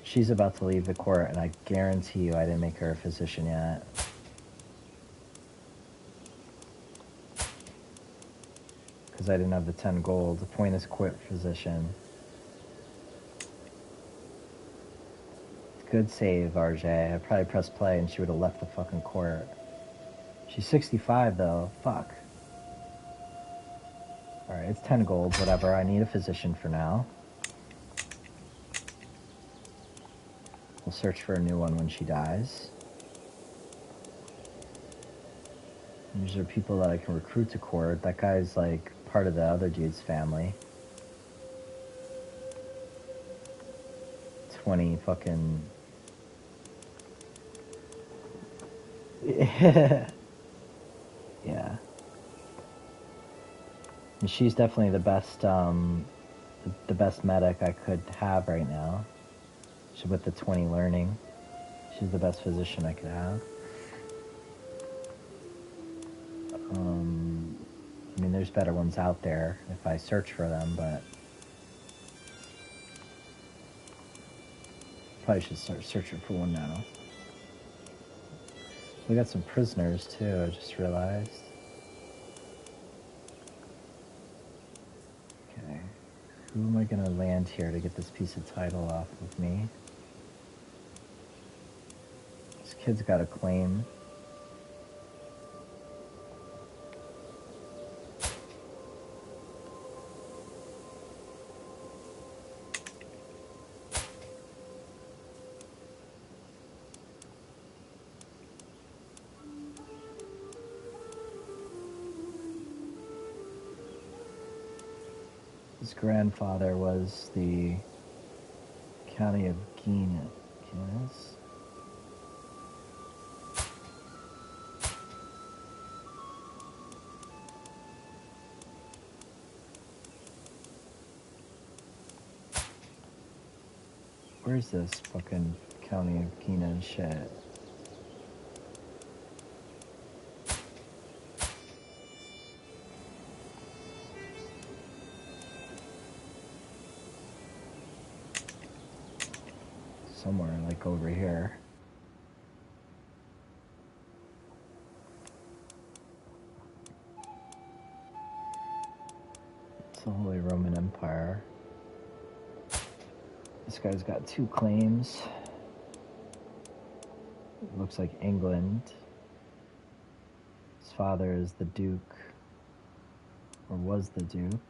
[SPEAKER 1] She's about to leave the court, and I guarantee you I didn't make her a physician yet. Because I didn't have the 10 gold. The point is quit physician. Good save, RJ. I probably pressed play and she would have left the fucking court. She's 65 though. Fuck. Alright, it's 10 gold, whatever. I need a physician for now. We'll search for a new one when she dies. These are people that I can recruit to court. That guy's like part of the other dude's family. 20 fucking... Yeah. And she's definitely the best, the best medic I could have right now. She's with the 20 learning. She's the best physician I could have. I mean, there's better ones out there if I search for them, but probably should start searching for one now. We got some prisoners too, I just realized. Okay. Who am I gonna land here to get this piece of title off of me? This kid's got a claim. His grandfather was the county of Guinness. Where's this fucking county of Guinness shit? Somewhere like over here. It's the Holy Roman Empire. This guy's got 2 claims. It looks like England. His father is the Duke, or was the Duke.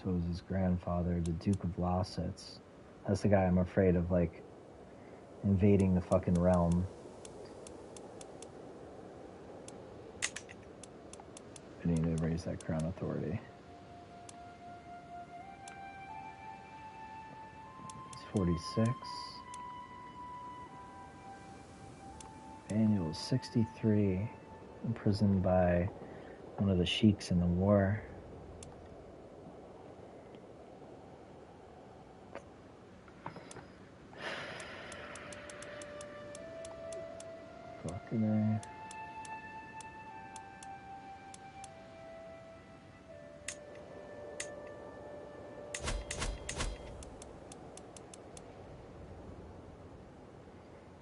[SPEAKER 1] So was his grandfather, the Duke of Lausitz. That's the guy I'm afraid of, like, invading the fucking realm. I need to raise that crown authority. It's 46. Annual 63. Imprisoned by one of the sheiks in the war. Fucking A.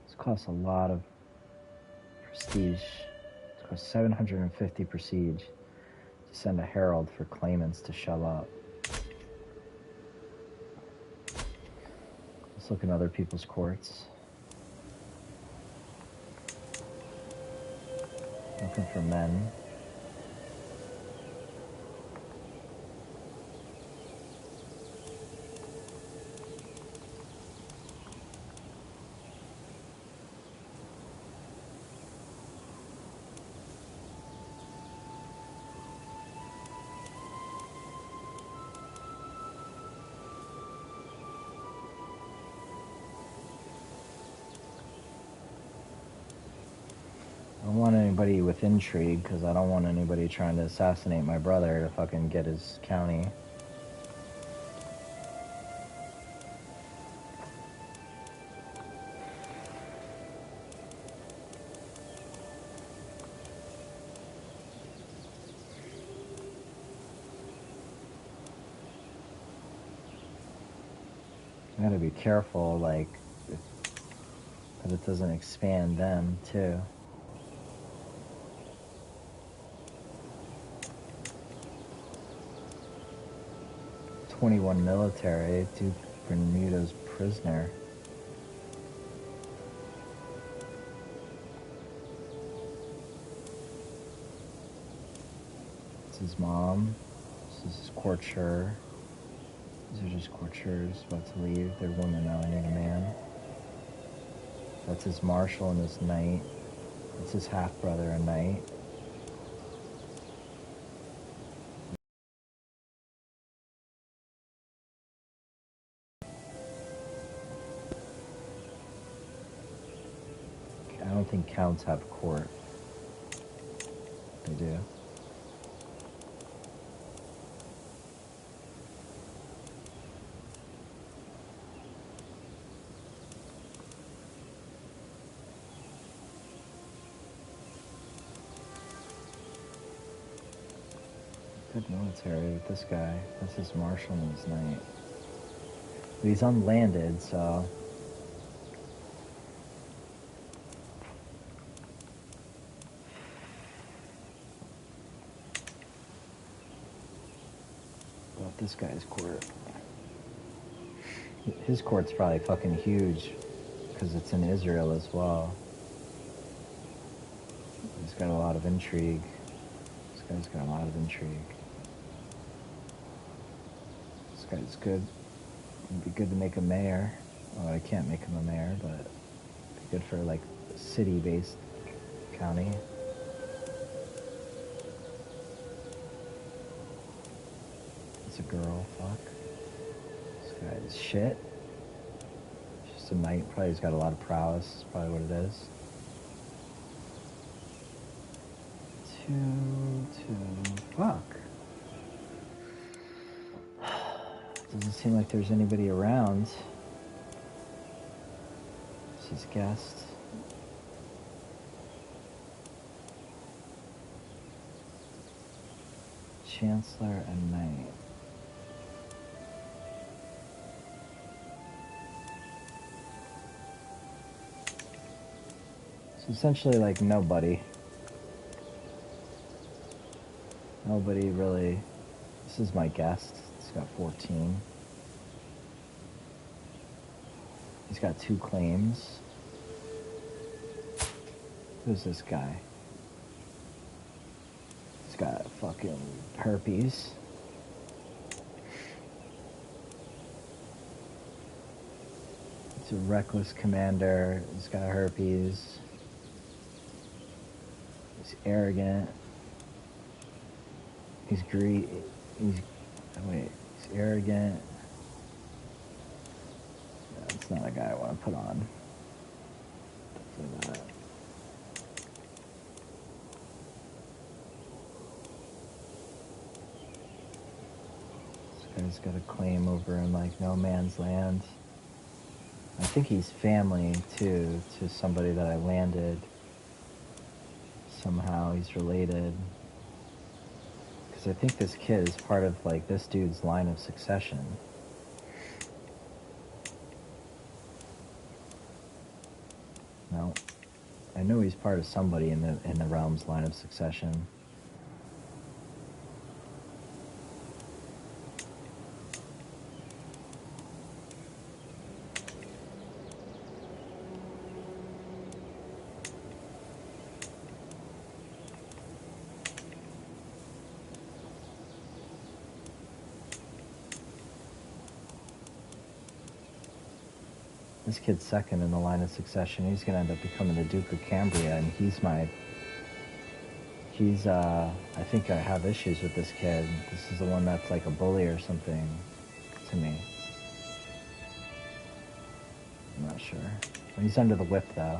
[SPEAKER 1] This costs a lot of prestige. It costs 750 prestige to send a herald for claimants to show up. Let's look in other people's courts. Looking for men. don't want anybody with intrigue, because I don't want anybody trying to assassinate my brother to fucking get his county. I gotta be careful, like, that it doesn't expand them, too. .21 military, Duke Bermuda's prisoner. This is his mom. This is his courtier. These are just courtiers about to leave. They're women now, I need a man. That's his marshal and his knight. That's his half-brother, a knight. I don't think counts have court. They do. Good military with this guy. That's his marshal and his knight. But he's unlanded, so... About this guy's court. His court's probably fucking huge, because it's in Israel as well. He's got a lot of intrigue. This guy's got a lot of intrigue. This guy's good. It'd be good to make a mayor. Well, I can't make him a mayor, but it'd be good for, like, a city-based county. It's a girl, fuck. This guy is shit. Just a knight, probably he's got a lot of prowess, is probably what it is. Fuck. Doesn't seem like there's anybody around. This is guest. Chancellor and knight. So essentially like nobody. Nobody really. This is my guest. He's got 14. He's got 2 claims. Who's this guy? He's got fucking herpes. He's a reckless commander. He's got herpes. He's arrogant. He's greedy. He's arrogant. That's not a guy I want to put on. Definitely not. This guy's got a claim over in like no man's land. I think he's family too to somebody that I landed. Somehow he's related. I think this kid is part of, like, this dude's line of succession. No. I know he's part of somebody in the realm's line of succession. This kid's second in the line of succession. He's gonna end up becoming the Duke of Cambria, and I think I have issues with this kid. This is the one that's like a bully or something to me. I'm not sure. He's under the whip, though.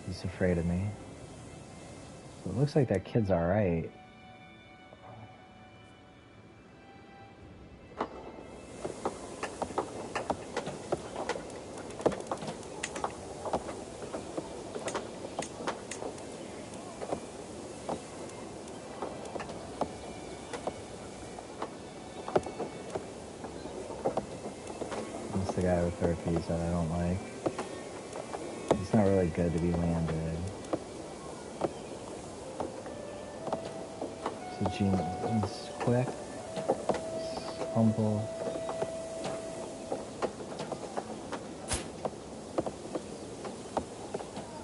[SPEAKER 1] He's afraid of me. So it looks like that kid's alright. That's the guy with herpes that I don't like. It's not really good to be landed. So Gene, he's quick, he's humble.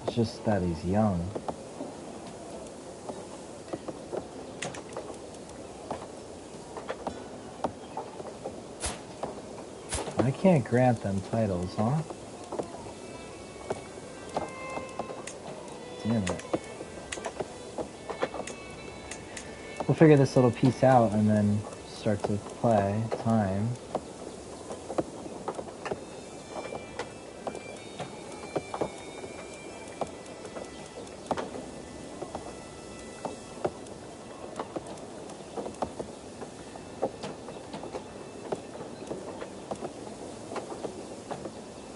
[SPEAKER 1] It's just that he's young. I can't grant them titles, huh? Damn it. We'll figure this little piece out and then start to play. Time.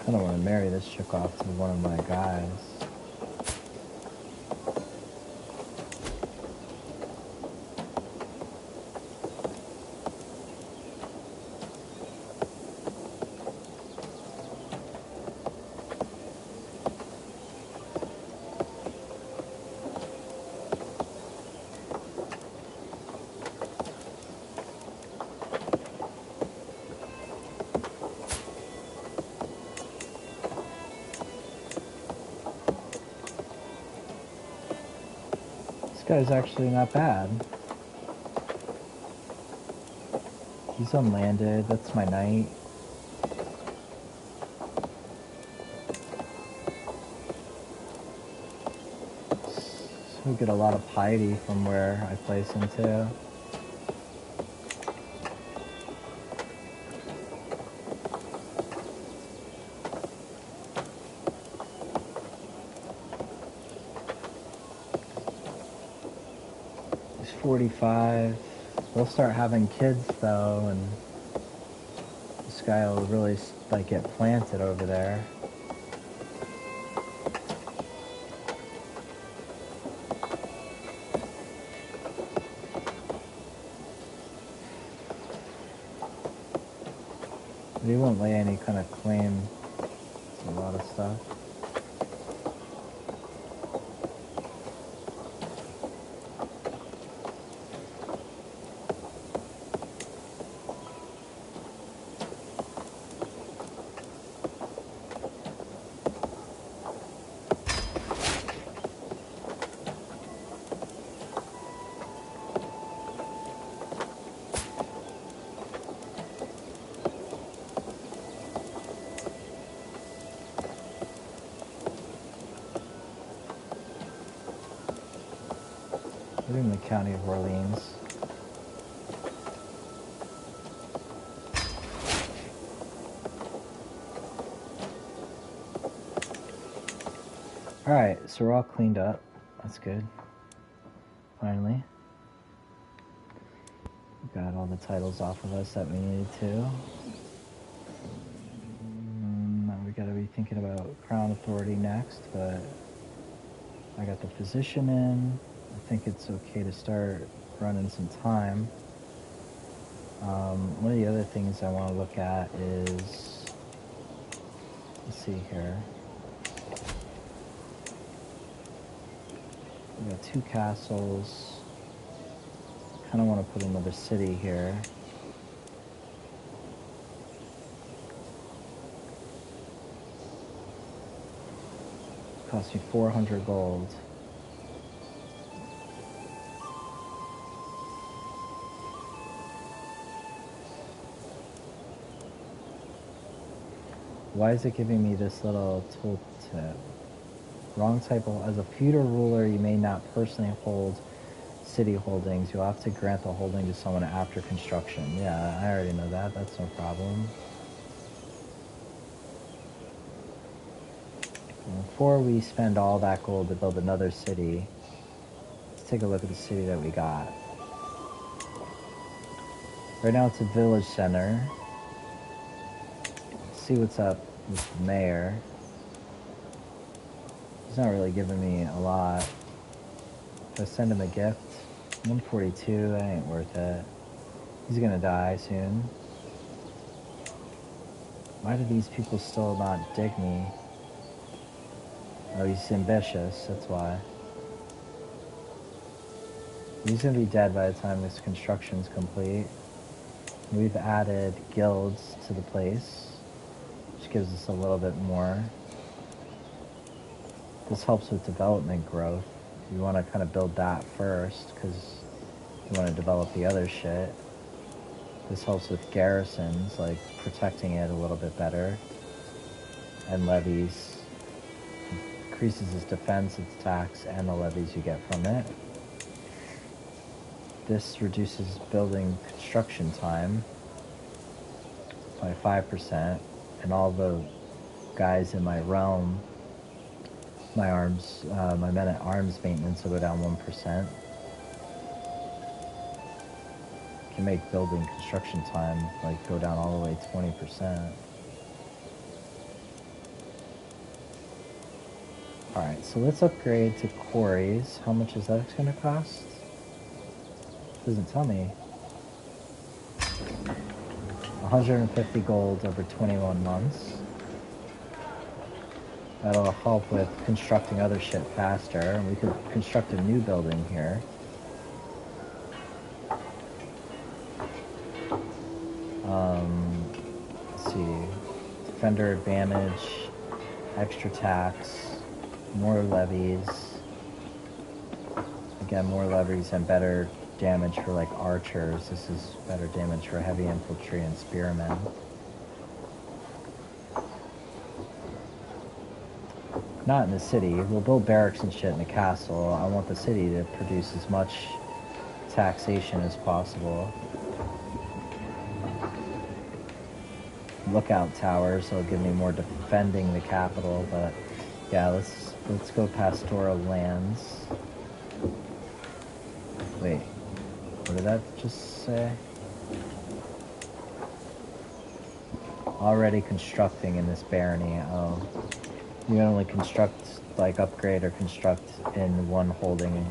[SPEAKER 1] I don't want to marry this chick off to one of my guys. This guy's actually not bad. He's unlanded. That's my knight. So we get a lot of piety from where I place him too. He's 45. They'll start having kids though, and this guy will really like get planted over there. But he won't lay any kind of claim to a lot of stuff. We're in the county of Orleans. Alright, so we're all cleaned up. That's good. Finally. We got all the titles off of us that we needed to. Now we gotta be thinking about Crown Authority next, but I got the physician in. I think it's okay to start running some time. One of the other things I want to look at is, let's see here. We got 2 castles. Kind of want to put another city here. Cost me 400 gold. Why is it giving me this little tooltip? Wrong type of, as a feudal ruler, you may not personally hold city holdings. You'll have to grant the holding to someone after construction. Yeah, I already know that. That's no problem. Before we spend all that gold to build another city, let's take a look at the city that we got. Right now it's a village center. Let's see what's up with the mayor. He's not really giving me a lot. If I send him a gift, 142, that ain't worth it. He's gonna die soon. Why do these people still not dig me? Oh, he's ambitious, that's why. He's gonna be dead by the time this construction's complete. We've added guilds to the place, which gives us a little bit more. This helps with development growth. You want to kind of build that first, because you want to develop the other shit. This helps with garrisons, like protecting it a little bit better. And levies. Increases its defense, its tax, and the levies you get from it. This reduces building construction time by 5%, and all the guys in my realm, my men at arms maintenance will go down 1%. Can make building construction time like go down all the way 20%. Alright, so let's upgrade to quarries. How much is that going to cost? Doesn't tell me. 150 gold over 21 months. That'll help with constructing other shit faster. And we could construct a new building here. Let's see. Defender advantage, extra tax, more levies. Again, more levies and better damage for like archers. This is better damage for heavy infantry and spearmen. Not in the city. We'll build barracks and shit in the castle. I want the city to produce as much taxation as possible. Lookout towers, so it'll give me more defending the capital, but yeah, let's go pastoral lands. Wait, what did that just say? Already constructing in this barony. Oh, you can only construct, like upgrade or construct in one holding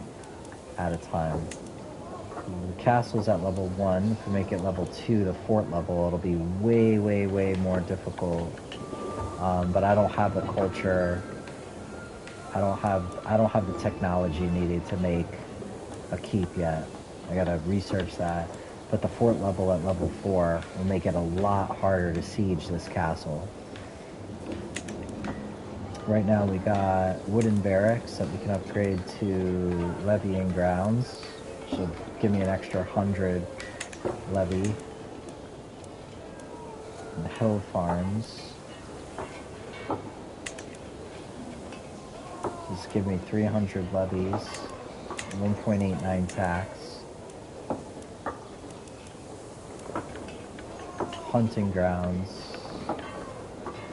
[SPEAKER 1] at a time. The castle's at level 1. If we make it level 2, the fort level, it'll be way, way, way more difficult. But I don't have the culture. I don't have the technology needed to make a keep yet. I gotta research that. But the fort level at level 4 will make it a lot harder to siege this castle. Right now we got wooden barracks that we can upgrade to levying grounds. So give me an extra 100 levy. And hill farms. Just give me 300 levies. 1.89 tax. Hunting grounds.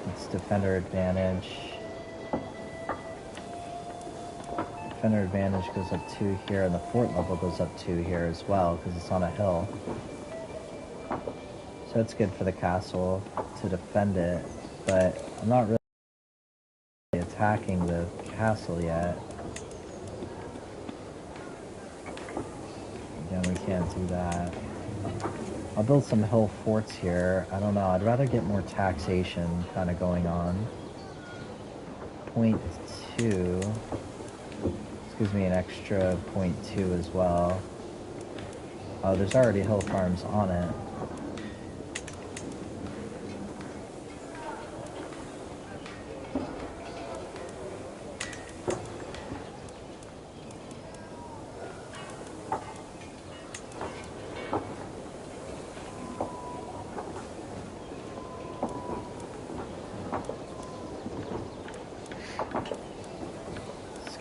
[SPEAKER 1] It's defender advantage. Defender advantage goes up 2 here, and the fort level goes up 2 here as well, because it's on a hill. So it's good for the castle to defend it, but I'm not really attacking the castle yet. Again, we can't do that. I'll build some hill forts here. I don't know, I'd rather get more taxation kind of going on. 0.2. Gives me an extra 0.2 as well. Oh, there's already hill farms on it.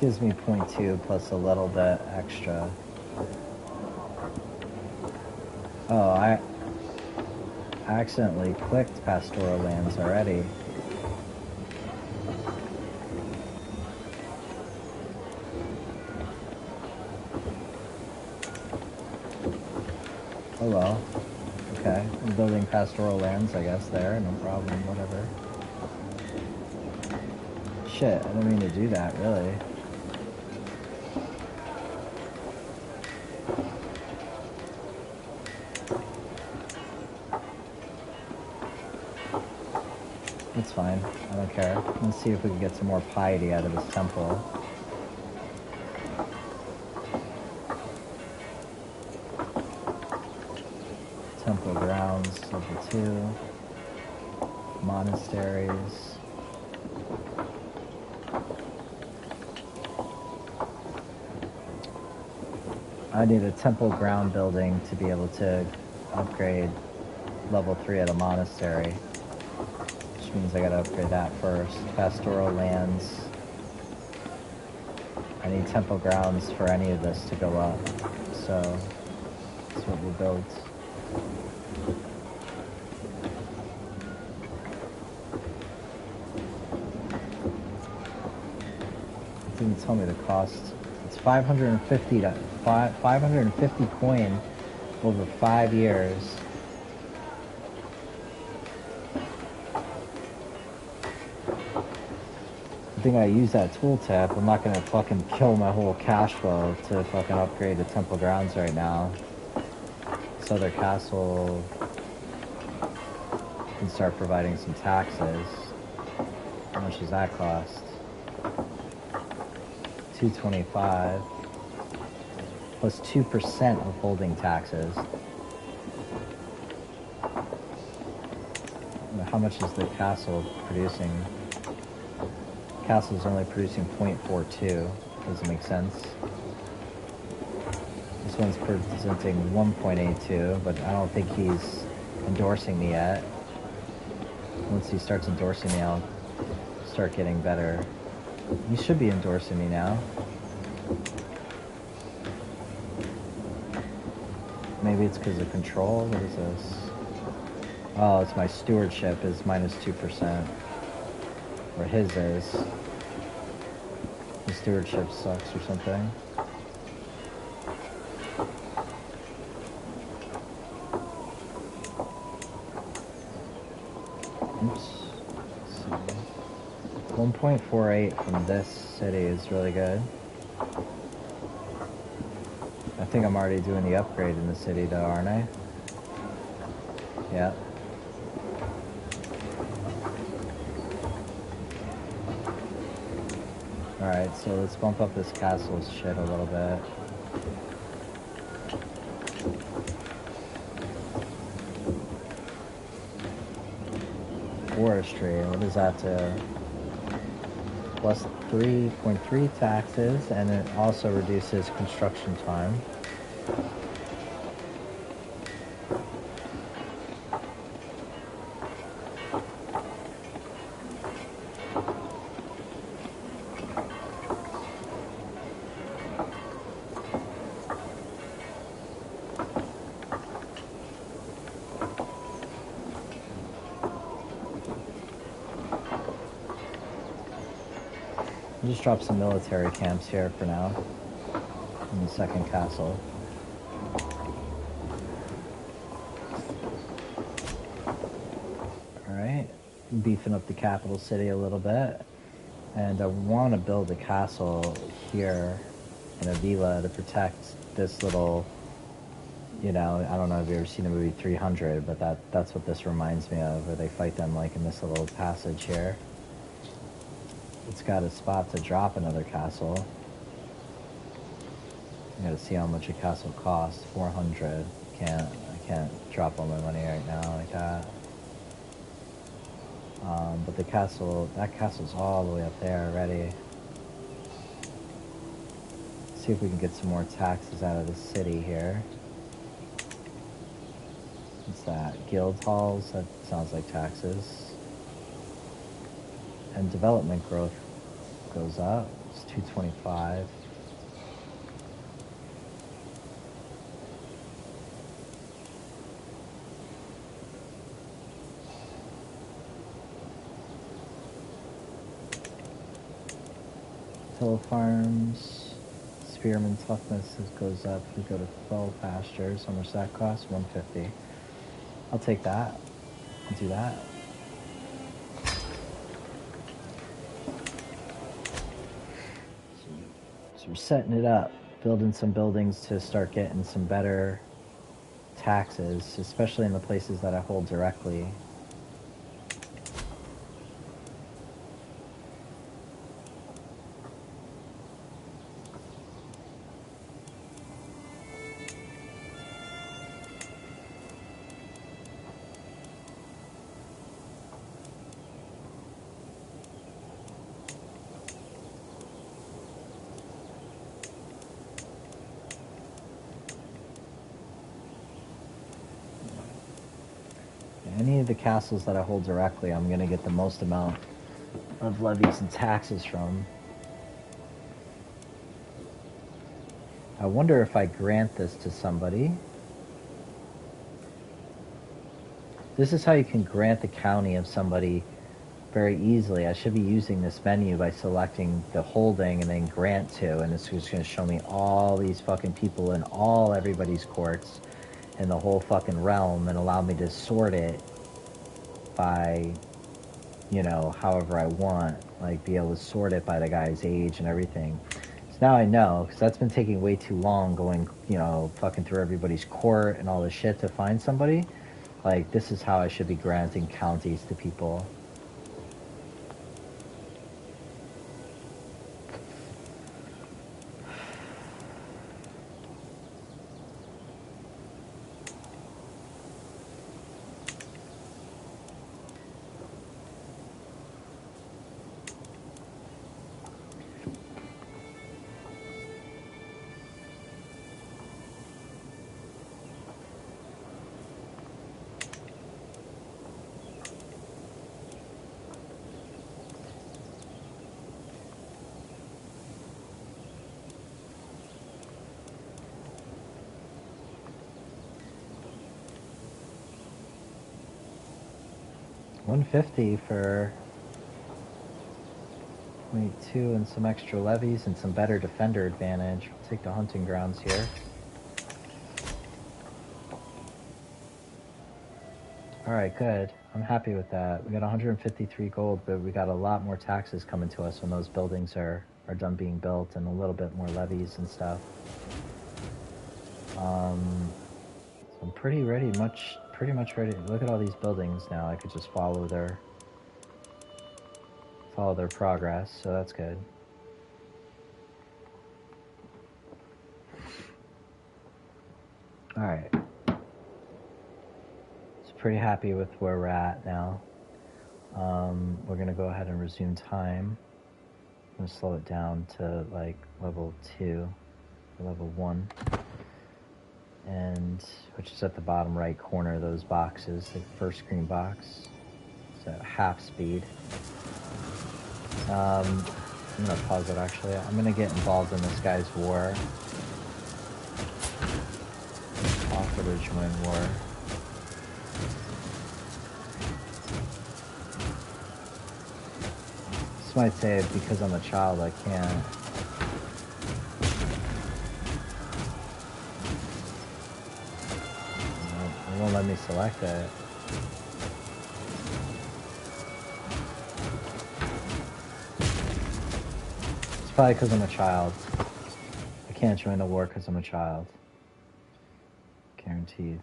[SPEAKER 1] Gives me 0.2 plus a little bit extra. Oh, I accidentally clicked pastoral lands already. well. Okay, I'm building pastoral lands, I guess, there. No problem, whatever. Shit, I didn't mean to do that, really. It's fine. I don't care. Let's see if we can get some more piety out of this temple. Temple grounds, level 2. Monasteries. I need a temple ground building to be able to upgrade level 3 at a monastery. Which means I gotta upgrade that first. Pastoral lands. I need temple grounds for any of this to go up. So, that's what we'll build. It didn't tell me the cost. It's 550 coin over 5 years. I think I use that tooltip. I'm not gonna fucking kill my whole cash flow to fucking upgrade the temple grounds right now. This other castle can start providing some taxes. How much does that cost? 225 plus 2% of holding taxes. How much is the castle producing? Castle's only producing 0.42. Doesn't make sense. This one's presenting 1.82, but I don't think he's endorsing me yet. Once he starts endorsing me, I'll start getting better. He should be endorsing me now. Maybe it's because of control. What is this? Oh, it's my stewardship is minus 2%. Or his is. His stewardship sucks or something. Oops. 1.48 from this city is really good. I think I'm already doing the upgrade in the city though, aren't I? Yeah. Alright, so let's bump up this castle's shit a little bit. Forestry, what is that to? Plus 3.3 taxes, and it also reduces construction time. I'll just drop some military camps here for now in the second castle. Alright, beefing up the capital city a little bit. And I want to build a castle here in Avila to protect this little, you know, I don't know if you've ever seen the movie 300, but that's what this reminds me of, where they fight them like in this little passage here. It's got a spot to drop another castle. I gotta see how much a castle costs. 400. I can't drop all my money right now like that. But that castle's all the way up there already. See if we can get some more taxes out of the city here. What's that? Guild halls? That sounds like taxes. And development growth goes up. It's 225. Hill farms. spearman toughness goes up. We go to fell pastures. How much that costs? 150. I'll take that. I'll do that. So we're setting it up, building some buildings to start getting some better taxes, especially in the places that I hold directly. Any of the castles that I hold directly, I'm going to get the most amount of levies and taxes from. I wonder if I grant this to somebody. This is how you can grant the county of somebody very easily. I should be using this menu by selecting the holding and then grant to, and it's just going to show me all these fucking people in everybody's courts in the whole fucking realm and allow me to sort it by, you know, however I want, like be able to sort it by the guy's age and everything. So now I know, because that's been taking way too long going, you know, fucking through everybody's court and all this shit to find somebody. Like, this is how I should be granting counties to people. $150 for 22 and some extra levies and some better defender advantage. We'll take the hunting grounds here. Alright, good. I'm happy with that. We got 153 gold, but we got a lot more taxes coming to us when those buildings are done being built, and a little bit more levies and stuff. So I'm pretty much ready. Look at all these buildings now. I could just follow their progress, so that's good. Alright. So pretty happy with where we're at now. We're gonna go ahead and resume time. I'm gonna slow it down to like level 2 or level 1. And which is at the bottom right corner of those boxes, the first green box. It's at half speed. I'm gonna pause it actually. I'm gonna get involved in this guy's war. Offer to join war. This might say because I'm a child I can't. It won't let me select it. It's probably because I'm a child. I can't join the war because I'm a child. Guaranteed.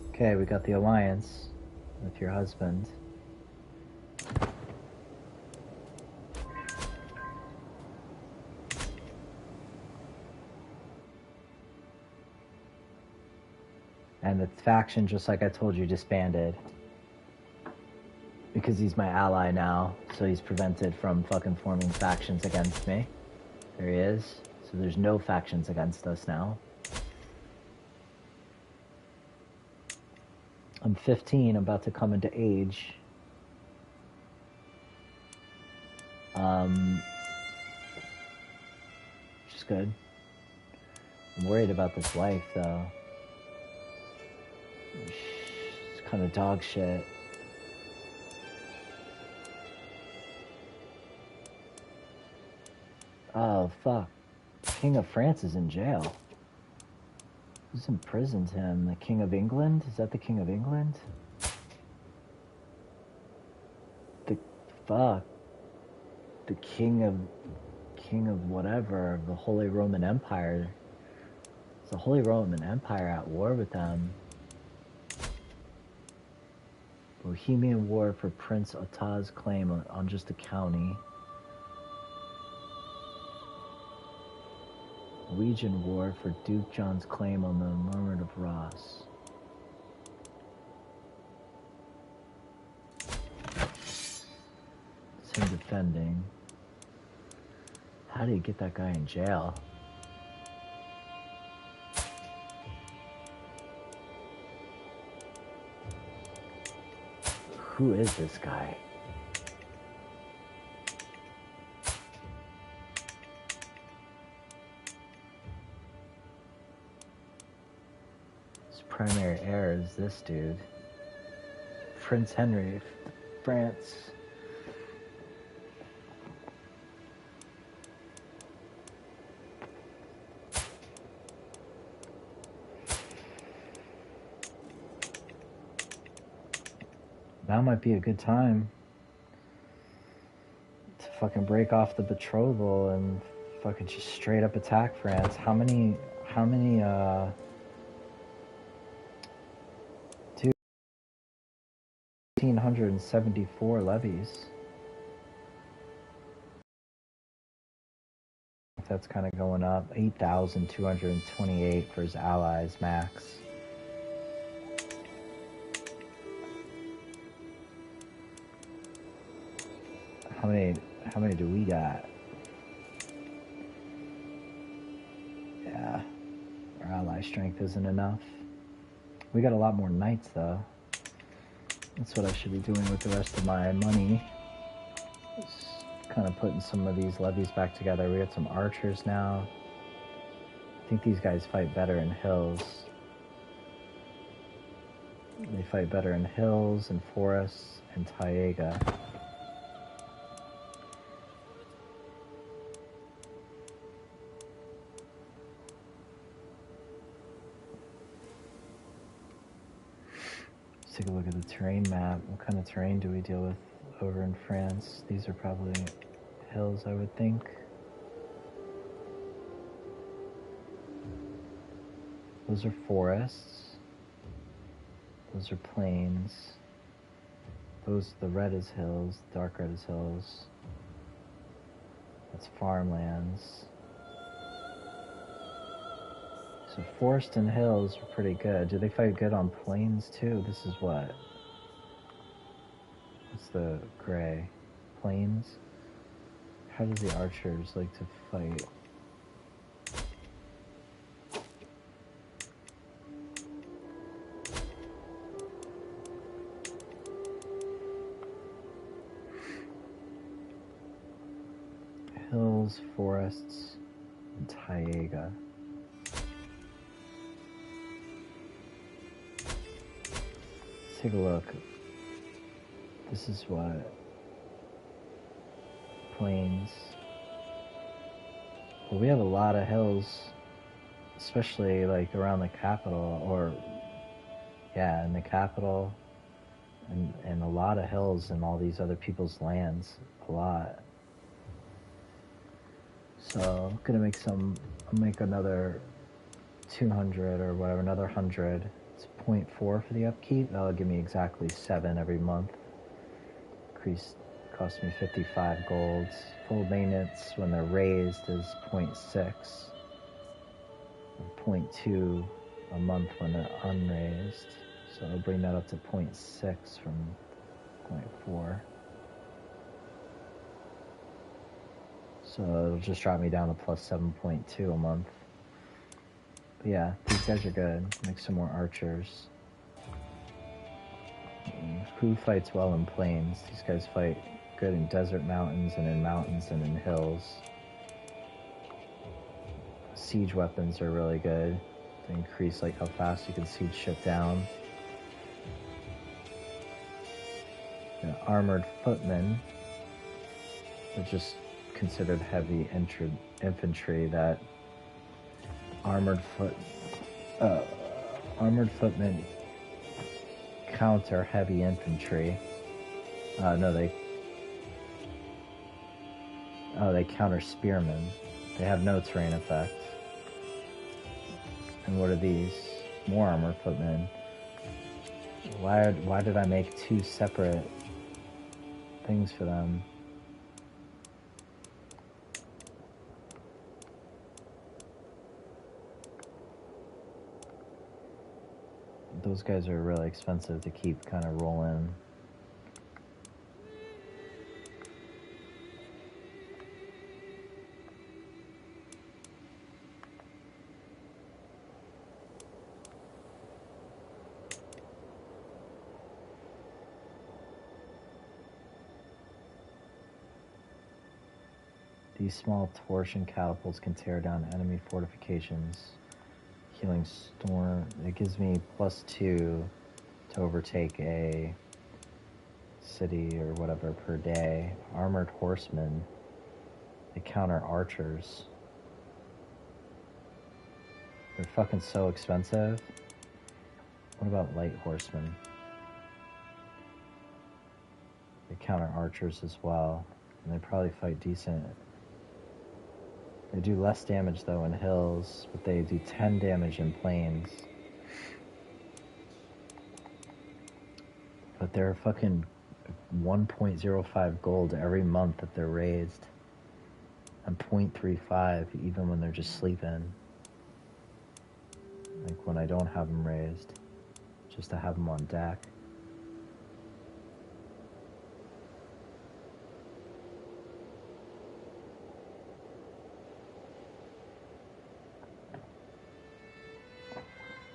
[SPEAKER 1] Okay, we got the alliance with your husband. And the faction, just like I told you, disbanded. Because he's my ally now, so he's prevented from fucking forming factions against me. There he is. So there's no factions against us now. I'm 15, I'm about to come into age. Which is good. I'm worried about this life, though. It's kind of dog shit. Oh, fuck. King of France is in jail. Who's imprisoned him? The King of England? Is that the King of England? The fuck. The King of whatever, of the Holy Roman Empire. Is the Holy Roman Empire at war with them? Bohemian War for Prince Otto's claim on just a county. Norwegian War for Duke John's claim on the Murmur of Ross. It's him defending. How do you get that guy in jail? Who is this guy? His primary heir is this dude. Prince Henry of France. Now might be a good time to fucking break off the betrothal and fucking just straight up attack France. How many 1,574 levies. That's kind of going up. 8,228 for his allies max. How many do we got? Yeah, our ally strength isn't enough. We got a lot more knights though. That's what I should be doing with the rest of my money. Just kind of putting some of these levies back together. We got some archers now. I think these guys fight better in hills. They fight better in hills and forests and taiga. Let's take a look at the terrain map. What kind of terrain do we deal with over in France? These are probably hills, I would think. Those are forests. Those are plains. The red is hills, dark red is hills. That's farmlands. So forest and hills are pretty good. Do they fight good on plains too? This is what? What's the gray? Plains? How do the archers like to fight? Hills, forests, and taiga. Take a look. This is what? Plains. Well, we have a lot of hills, especially like around the capital, or yeah, in the capital, and a lot of hills in all these other people's lands. A lot. So I'm gonna make another 200 or whatever, another 100. It's 0.4 for the upkeep. That'll give me exactly 7 every month. Cost me 55 golds. Full maintenance when they're raised is 0.6. Or 0.2 a month when they're unraised. So I'll bring that up to 0.6 from 0.4. So it'll just drop me down to plus 7.2 a month. But yeah, these guys are good. Make some more archers. Who fights well in plains? These guys fight good in desert mountains and in hills. Siege weapons are really good. They increase like how fast you can siege shit down. Armored footmen. They're just considered heavy infantry that armored footmen counter heavy infantry. No, they counter spearmen. They have no terrain effect. And what are these? More armored footmen. Why did I make two separate things for them? Those guys are really expensive to keep kind of rolling. These small torsion catapults can tear down enemy fortifications. Healing storm. It gives me +2 to overtake a city or whatever per day. Armored horsemen. They counter archers. They're fucking so expensive. What about light horsemen? They counter archers as well. And they probably fight decent. They do less damage though in hills, but they do 10 damage in plains. But they're fucking 1.05 gold every month that they're raised. And 0.35 even when they're just sleeping. Like when I don't have them raised. Just to have them on deck.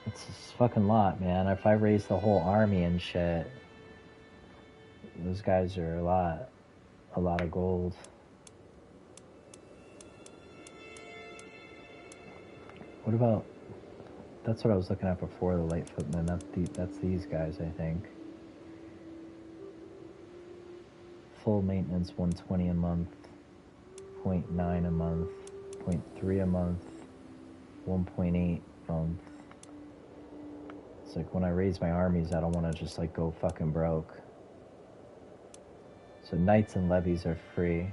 [SPEAKER 1] It's a fucking lot, man. If I raise the whole army and shit, those guys are a lot of gold. What about, that's what I was looking at before, the light footmen. That's these guys, I think. Full maintenance, 120 a month, 0.9 a month, 0.3 a month, 1.8 a month. It's like when I raise my armies, I don't want to just like go fucking broke. So knights and levies are free.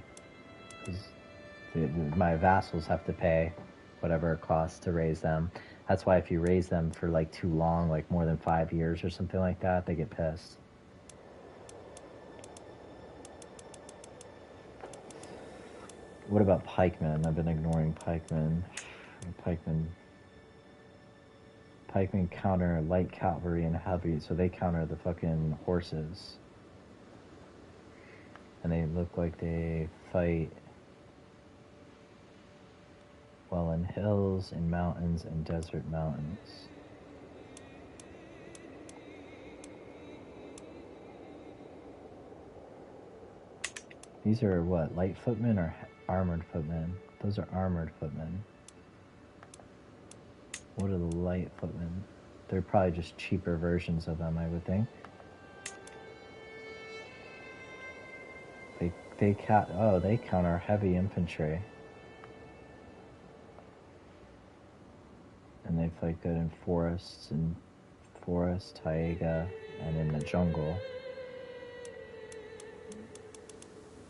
[SPEAKER 1] Because my vassals have to pay whatever it costs to raise them. That's why if you raise them for like too long, like more than 5 years or something like that, they get pissed. What about pikemen? I've been ignoring pikemen. Pikemen counter light cavalry and heavy, so they counter the fucking horses. And they look like they fight well in hills, in mountains, and desert mountains. These are what, light footmen or armored footmen? Those are armored footmen. What are the light footmen? They're probably just cheaper versions of them, I would think. They counter heavy infantry. And they fight good in forests, taiga, and in the jungle.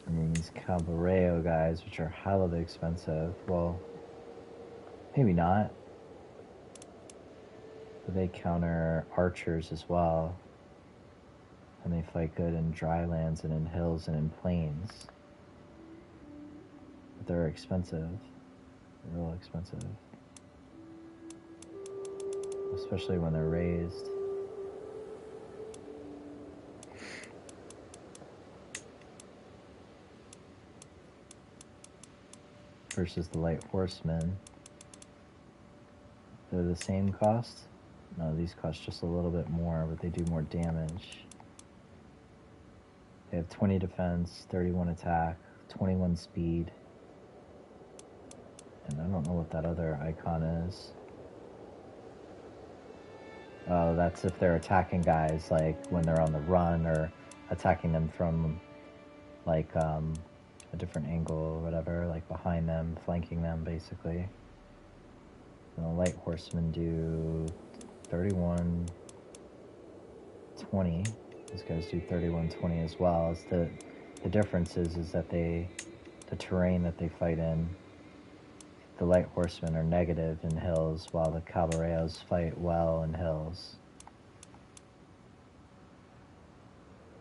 [SPEAKER 1] And then these caballeros guys, which are hella expensive. Well, maybe not. But they counter archers as well. And they fight good in dry lands and in hills and in plains. But they're expensive. They're real expensive. Especially when they're raised. Versus the light horsemen. They're the same cost? No, these cost just a little bit more, but they do more damage. They have 20 defense, 31 attack, 21 speed. And I don't know what that other icon is. Oh, that's if they're attacking guys, like, when they're on the run, or attacking them from, like, a different angle or whatever, like behind them, flanking them basically. And the light horsemen do 31, 20. These guys do 31, 20 as well. It's the difference is that the terrain that they fight in, the light horsemen are negative in hills, while the caballeros fight well in hills.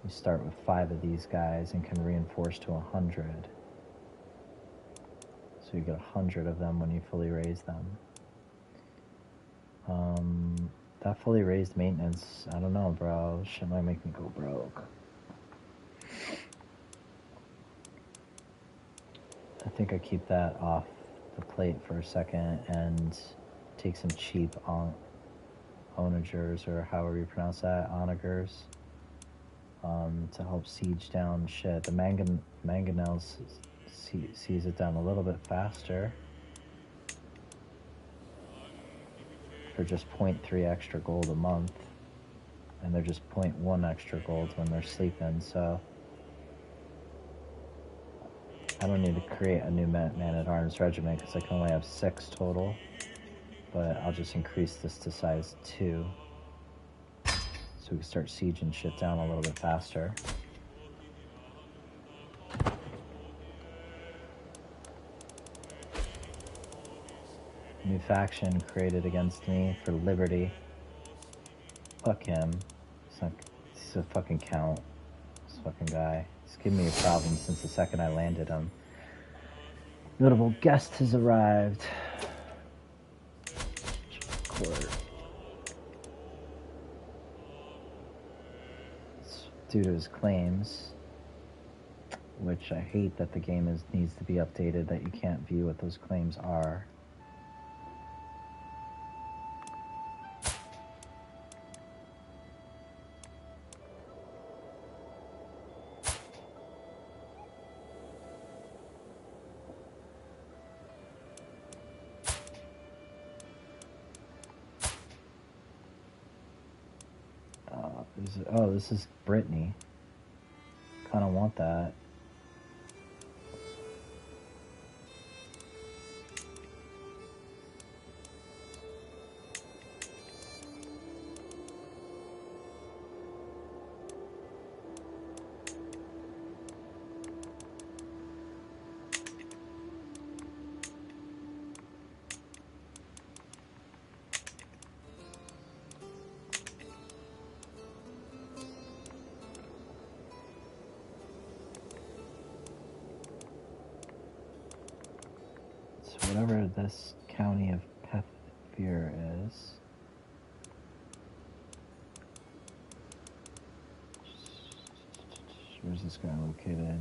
[SPEAKER 1] You start with 5 of these guys and can reinforce to 100. So you get 100 of them when you fully raise them. That fully raised maintenance, I don't know, bro. Shit might make me go broke. I think I keep that off the plate for a second and take some cheap onagers, or however you pronounce that, onagers, to help siege down shit. The mangonels sees it down a little bit faster for just 0.3 extra gold a month, and they're just 0.1 extra gold when they're sleeping, so I don't need to create a new man-at-arms regiment because I can only have 6 total, but I'll just increase this to size 2 so we can start sieging shit down a little bit faster. New faction created against me for liberty. Fuck him. He's a fucking count. This fucking guy. He's giving me a problem since the second I landed him. Notable guest has arrived. Court. It's due to his claims, which I hate that the game needs to be updated, that you can't view what those claims are. Oh, this is Brittany. Kind of want that. Whatever this county of Pethfear is. Where's this guy located?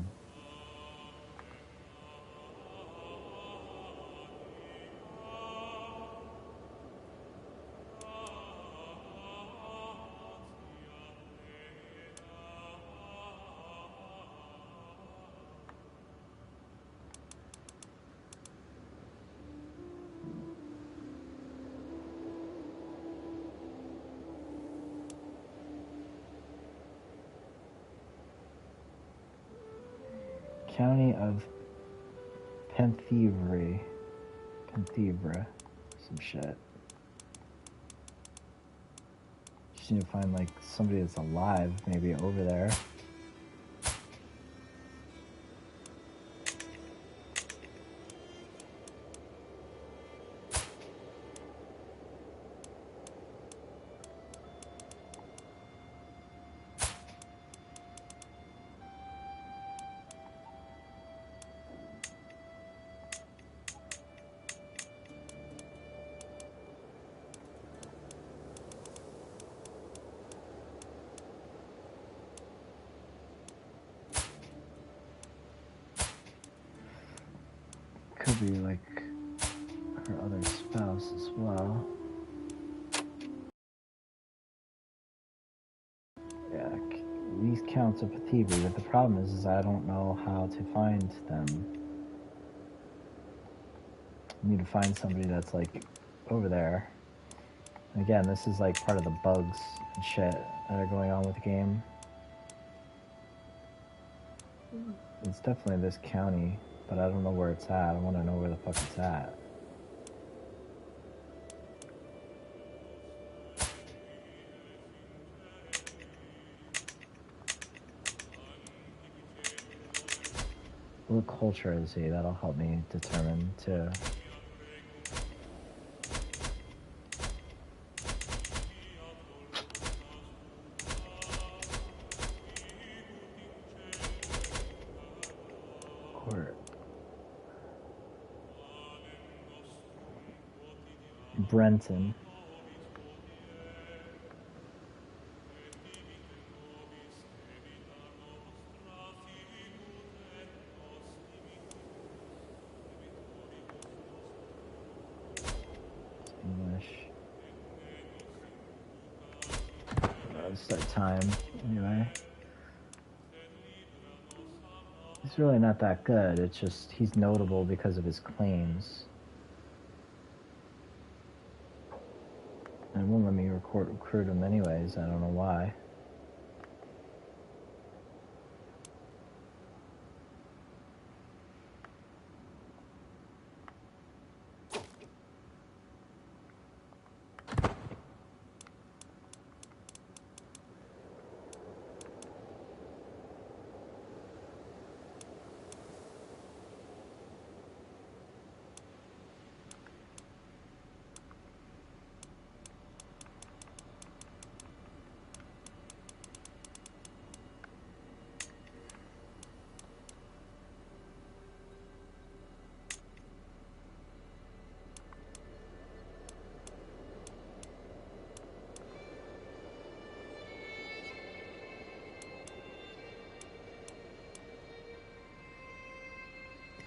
[SPEAKER 1] County of Penthevre, some shit. Just need to find like somebody that's alive, maybe over there. Could be like her other spouse as well. Yeah, these counts of Pethevre, but the problem is I don't know how to find them. I need to find somebody that's like over there. And again, this is like part of the bugs and shit that are going on with the game. It's definitely this county, but I don't know where it's at. I want to know where the fuck it's at. What culture is he? That'll help me determine too. Court. Brenton. English. Let's start time. Anyway. He's really not that good. It's just he's notable because of his claims. And it won't let me recruit him anyways. I don't know why.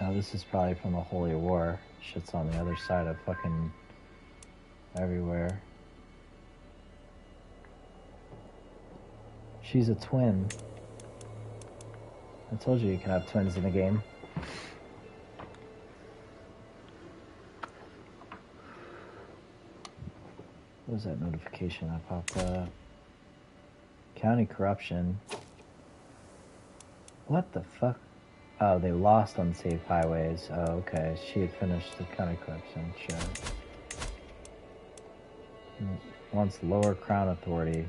[SPEAKER 1] Oh, this is probably from the Holy War. Shit's on the other side of fucking everywhere. She's a twin. I told you can have twins in the game. What was that notification that popped up? County corruption. What the fuck? Oh, they lost on safe highways. Oh, okay. She had finished the county corruption. Sure. Wants lower crown authority.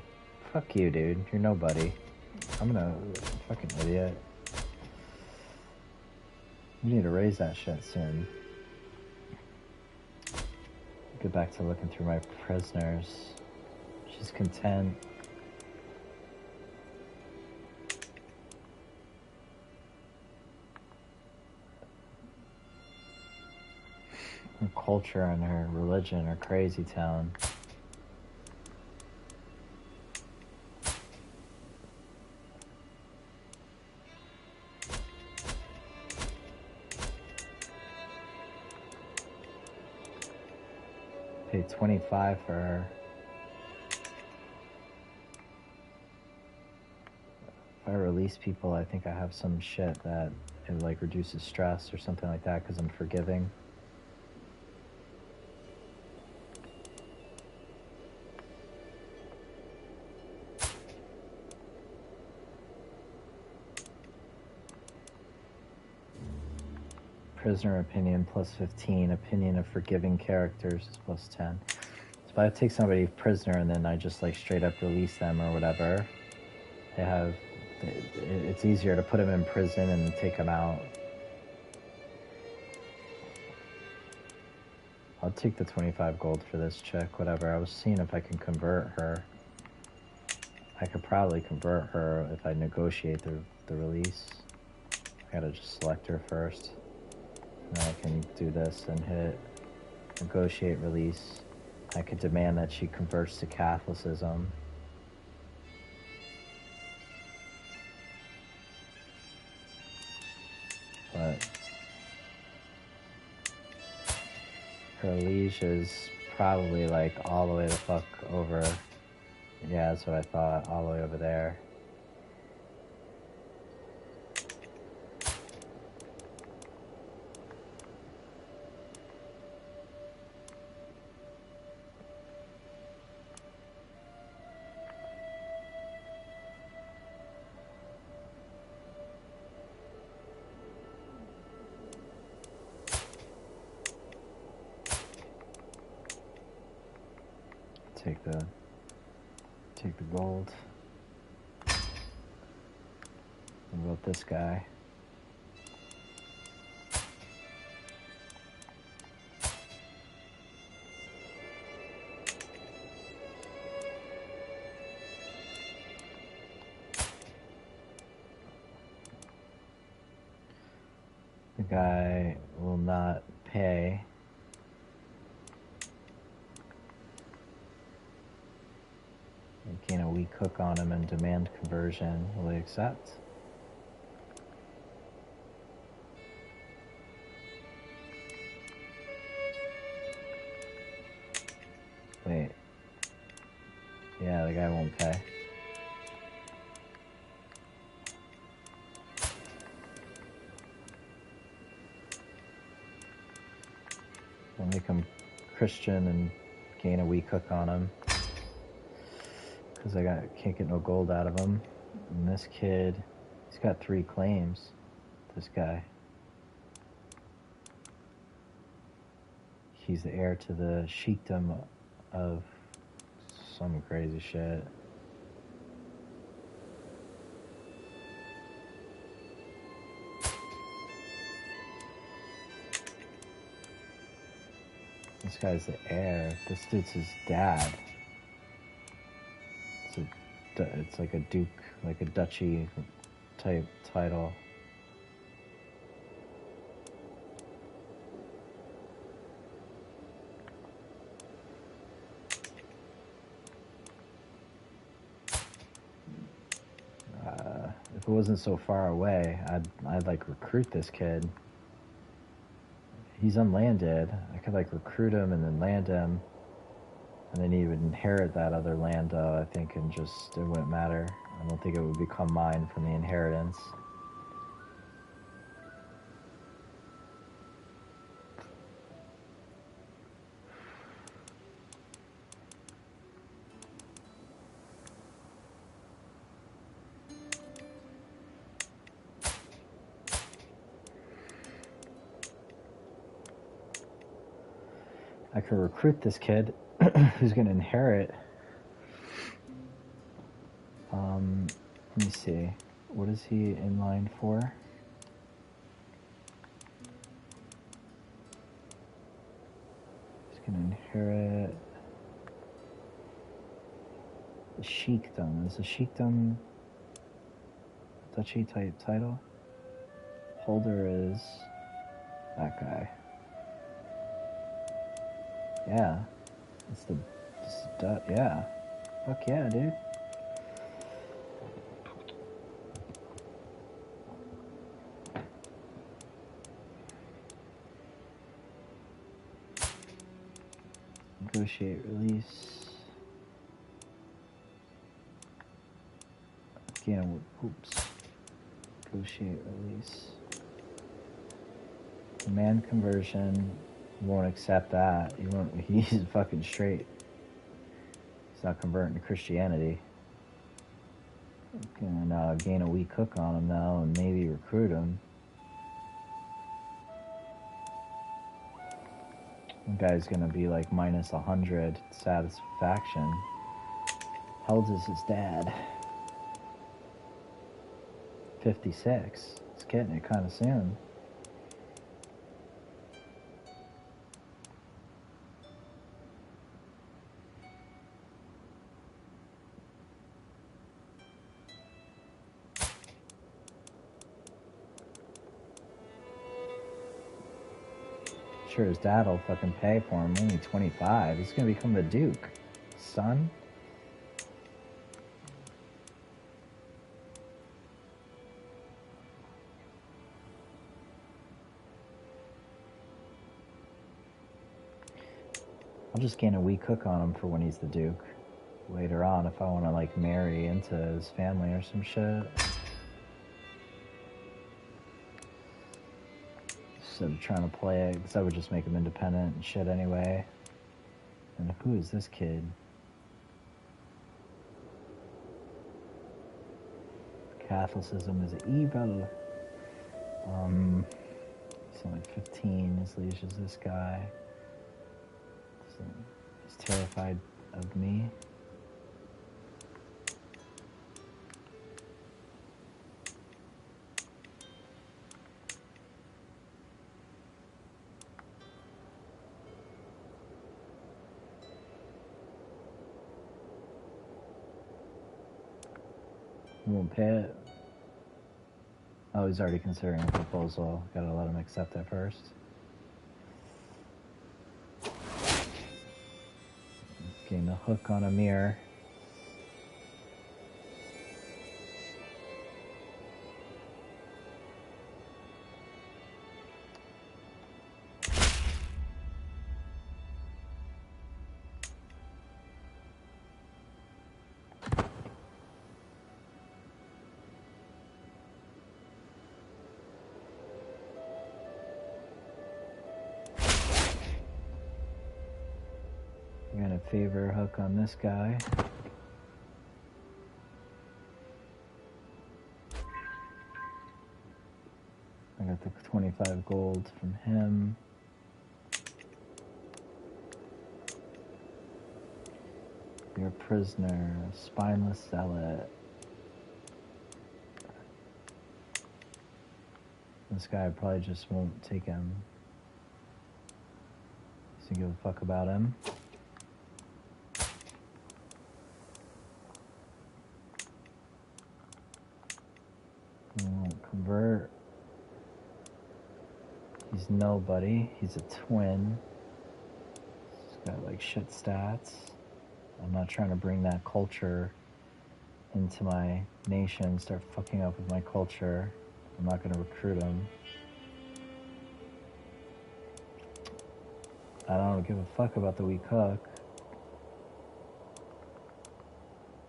[SPEAKER 1] Fuck you, dude. You're nobody. I'm gonna... Fucking idiot. You need to raise that shit soon. Get back to looking through my prisoners. She's content. Her culture and her religion are crazy town. Pay 25 for her. If I release people, I think I have some shit that it like reduces stress or something like that because I'm forgiving. Prisoner opinion plus 15. Opinion of forgiving characters is plus 10. So if I take somebody prisoner and then I just like straight up release them or whatever, they have... It's easier to put them in prison and take them out. I'll take the 25 gold for this chick, whatever. I was seeing if I can convert her. I could probably convert her if I negotiate the release. I gotta just select her first. And I can do this and hit negotiate release. I could demand that she converts to Catholicism. But her liege is probably like all the way the fuck over. Yeah, that's what I thought, all the way over there. take the gold. What about this guy? The guy will not pay. Gain a weak hook on him and demand conversion. Will he accept? Wait. Yeah, the guy won't pay. I'll make him Christian and gain a weak hook on him. Because I can't get no gold out of him. And this kid, he's got 3 claims. This guy. He's the heir to the sheikdom of some crazy shit. This guy's the heir. This dude's his dad. It's like a duke, like a duchy type title. If it wasn't so far away, I'd like recruit this kid. He's unlanded. I could like recruit him and then land him. And then he would inherit that other land, I think, and just, it wouldn't matter. I don't think it would become mine from the inheritance. I could recruit this kid who's going to inherit. Let me see. What is he in line for? He's going to inherit the sheikdom. Is the sheikdom a duchy type title? Holder is that guy. Yeah. Yeah. Fuck yeah, dude. Negotiate release. Again, oops. Negotiate release. Demand conversion. Won't accept that. He's fucking straight. He's not converting to Christianity. Can gain a weak hook on him now and maybe recruit him. The guy's gonna be like minus 100 satisfaction. How old is his dad? 56. He's getting it kind of soon. Sure, his dad will fucking pay for him. Only 25. He's gonna become the Duke. Son? I'll just gain a weak hook on him for when he's the Duke. Later on, if I want to, like, marry into his family or some shit. Instead of trying to play it, because I would just make him independent and shit anyway. And who is this kid? Catholicism is evil. He's only 15. His liege is this guy. He's terrified of me. He won't pay it. Oh, he's already considering a proposal. Gotta let him accept it first. Getting the hook on a mirror. We're gonna favor hook on this guy. I got the 25 gold from him. You're a prisoner, spineless zealot. This guy probably just won't take him. Doesn't give a fuck about him. He won't convert. He's nobody. He's a twin. He's got like shit stats. I'm not trying to bring that culture into my nation, start fucking up with my culture. I'm not gonna recruit him. I don't give a fuck about the weak hook.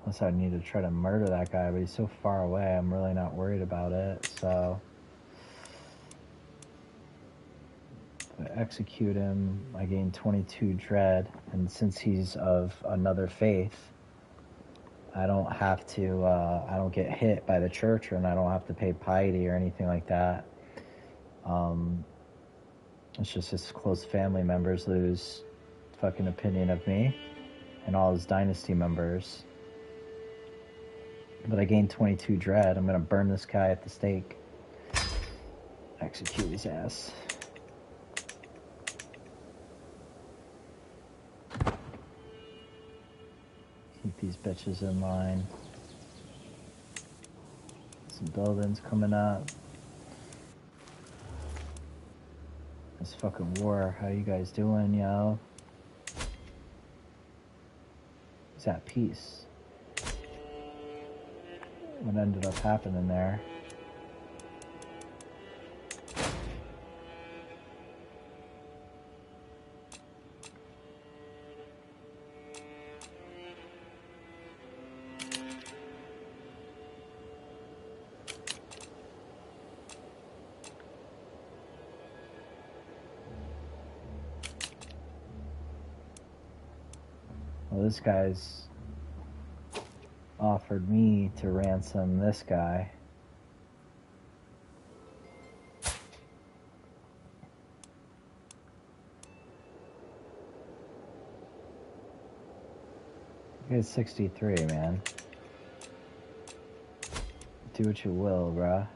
[SPEAKER 1] Unless I need to try to murder that guy, but he's so far away, I'm really not worried about it, so... If I execute him, I gain 22 dread, and since he's of another faith, I don't have to, I don't get hit by the church, and I don't have to pay piety or anything like that. It's just his close family members lose fucking opinion of me, and all his dynasty members. But I gained 22 dread. I'm gonna burn this guy at the stake. Execute his ass. Keep these bitches in line. Some buildings coming up. This fucking war, how you guys doing, yo? It's at peace. What ended up happening there? Well, this guy's offered me to ransom this guy. He's 63, man. Do what you will, bruh.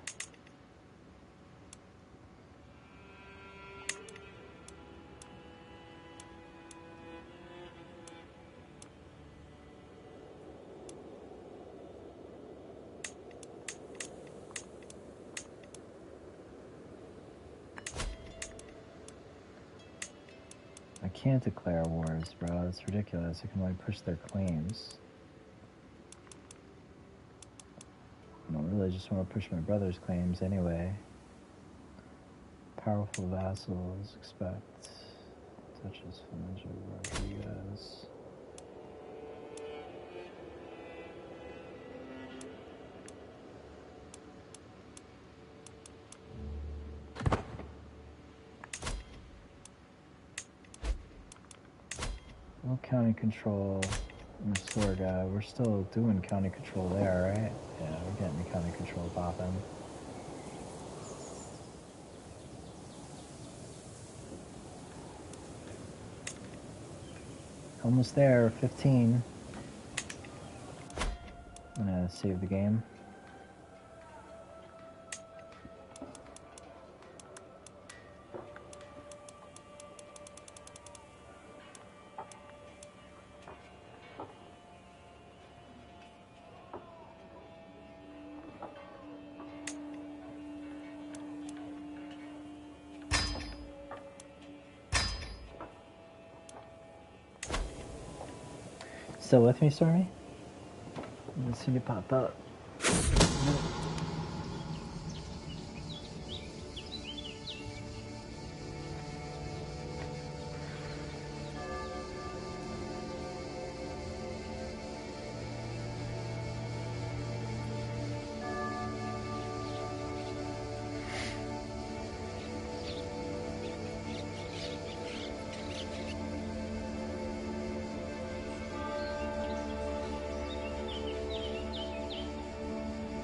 [SPEAKER 1] I can't declare wars, bro. It's ridiculous. I can only push their claims. I don't really just want to push my brother's claims anyway. Powerful vassals expect such as Flamingo Rodriguez. No county control in Sorga. We're still doing county control there, right? Yeah, we're getting the county control popping. Almost there, 15. I'm gonna save the game. Still with me, Stormy? I see you pop up.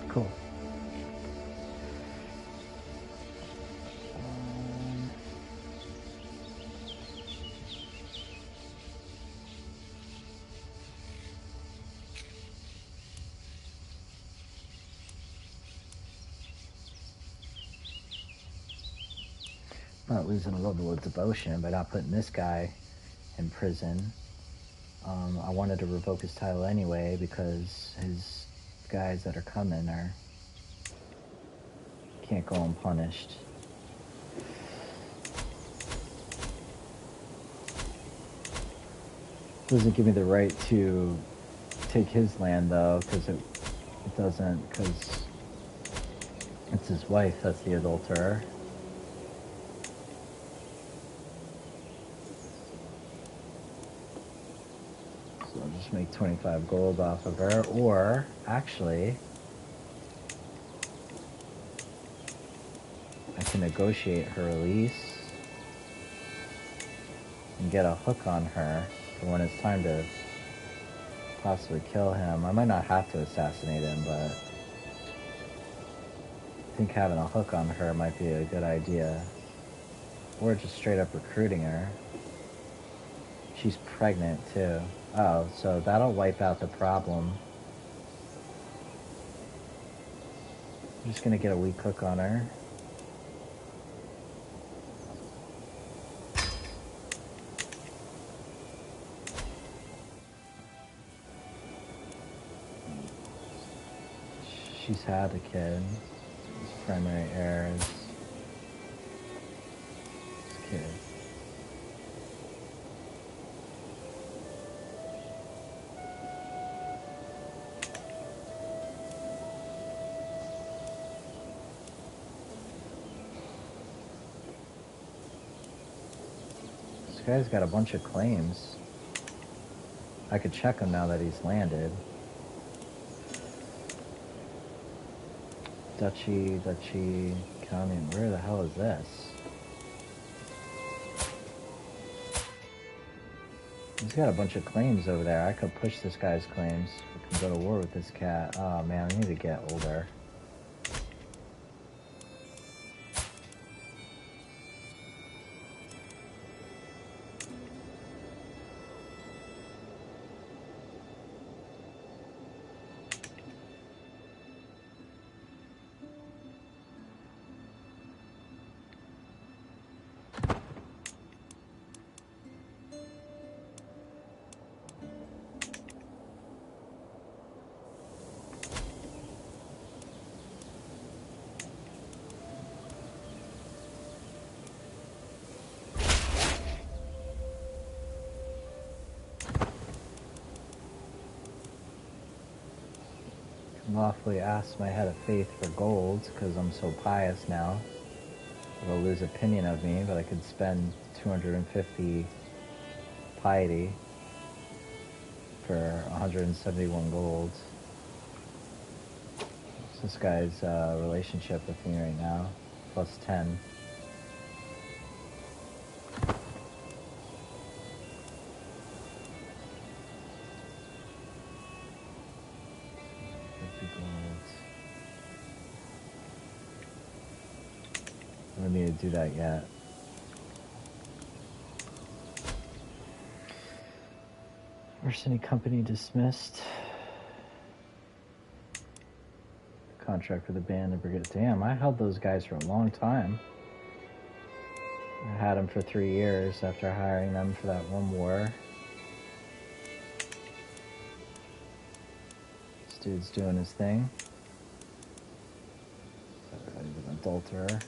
[SPEAKER 1] Cool. Not losing a level of devotion by not putting this guy in prison. I wanted to revoke his title anyway because his guys that are coming can't go unpunished. Doesn't give me the right to take his land though, because it doesn't, because it's his wife that's the adulterer. So I'll just make 25 gold off of her, or actually I can negotiate her release and get a hook on her for when it's time to possibly kill him. I might not have to assassinate him, but I think having a hook on her might be a good idea. Or just straight up recruiting her. She's pregnant too. Oh, so that'll wipe out the problem. I'm just gonna get a weak hook on her. She's had a kid. His primary heir is his kid. This guy's got a bunch of claims. I could check him now that he's landed. Duchy, county, where the hell is this? He's got a bunch of claims over there. I could push this guy's claims. We can go to war with this cat. Oh man, I need to get older. Lawfully ask my head of faith for gold because I'm so pious now. They'll lose opinion of me, but I could spend 250 piety for 171 gold. What's this guy's relationship with me right now? Plus 10. I don't need to do that yet. Mercenary company dismissed. Contract for the band and brigade. Damn, I held those guys for a long time. I had them for 3 years after hiring them for that one war. This dude's doing his thing. He's an adulterer.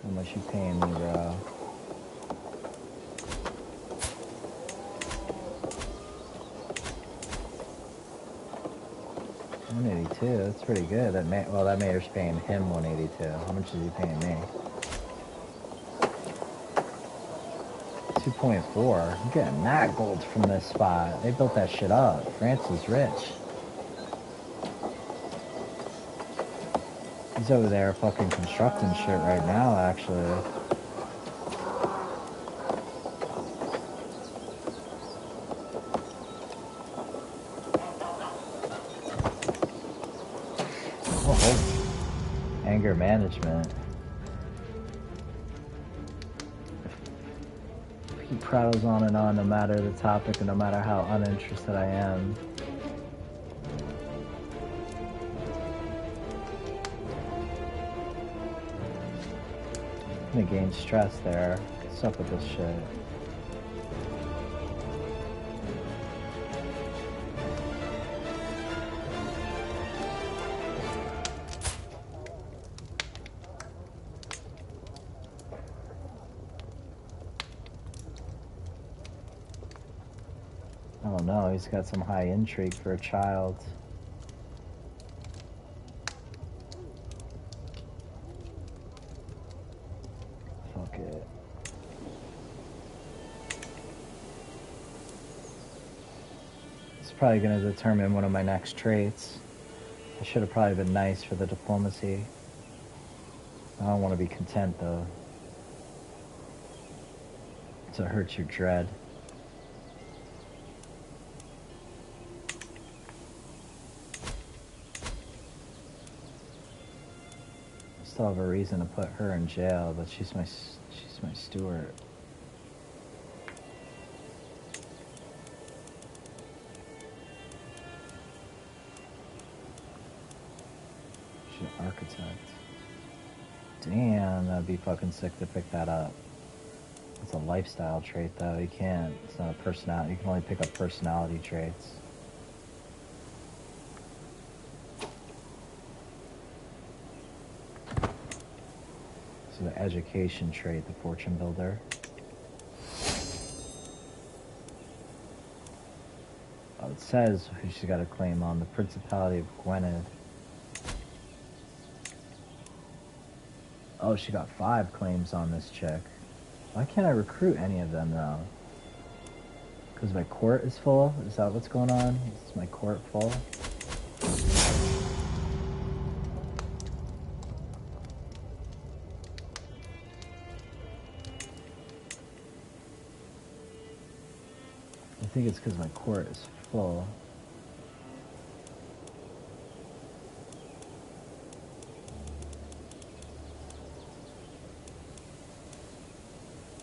[SPEAKER 1] How much you paying me, bro? $182. That's pretty good. That mayor's paying him $182. How much is he paying me? 2.4. I'm getting that gold from this spot. They built that shit up. France is rich. He's over there fucking constructing shit right now, actually. Anger management. He prattles on and on no matter the topic and no matter how uninterested I am. I'm gonna gain stress there. What's up with this shit? I don't know, he's got some high intrigue for a child. Fuck it. It's probably gonna determine one of my next traits. I should have probably been nice for the diplomacy. I don't want to be content though. So it hurts your dread. Still have a reason to put her in jail, but she's my steward. She's an architect. Damn, that'd be fucking sick to pick that up. It's a lifestyle trait though, you can't. It's not a personality. You can only pick up personality traits. The education trait, the fortune builder. Oh, it says who she's got a claim on, the Principality of Gwynedd. Oh, she got 5 claims on this chick. Why can't I recruit any of them though? Because my court is full? Is that what's going on? Is my court full? I think it's because my court is full.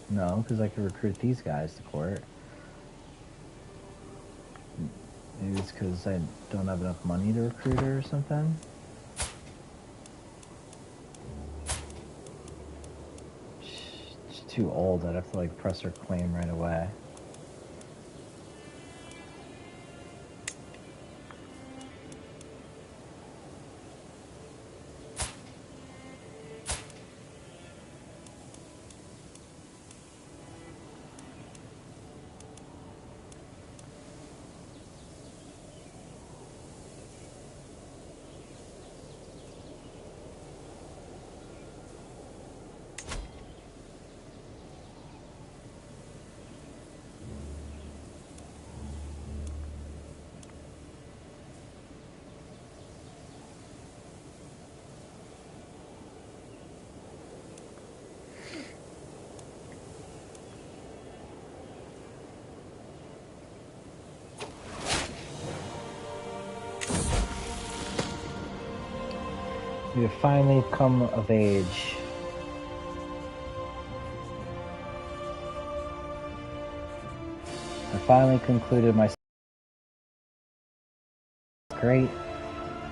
[SPEAKER 1] No, because I could recruit these guys to court. Maybe it's because I don't have enough money to recruit her or something. She's too old. I'd have to like press her claim right away. We have finally come of age. finally concluded my great,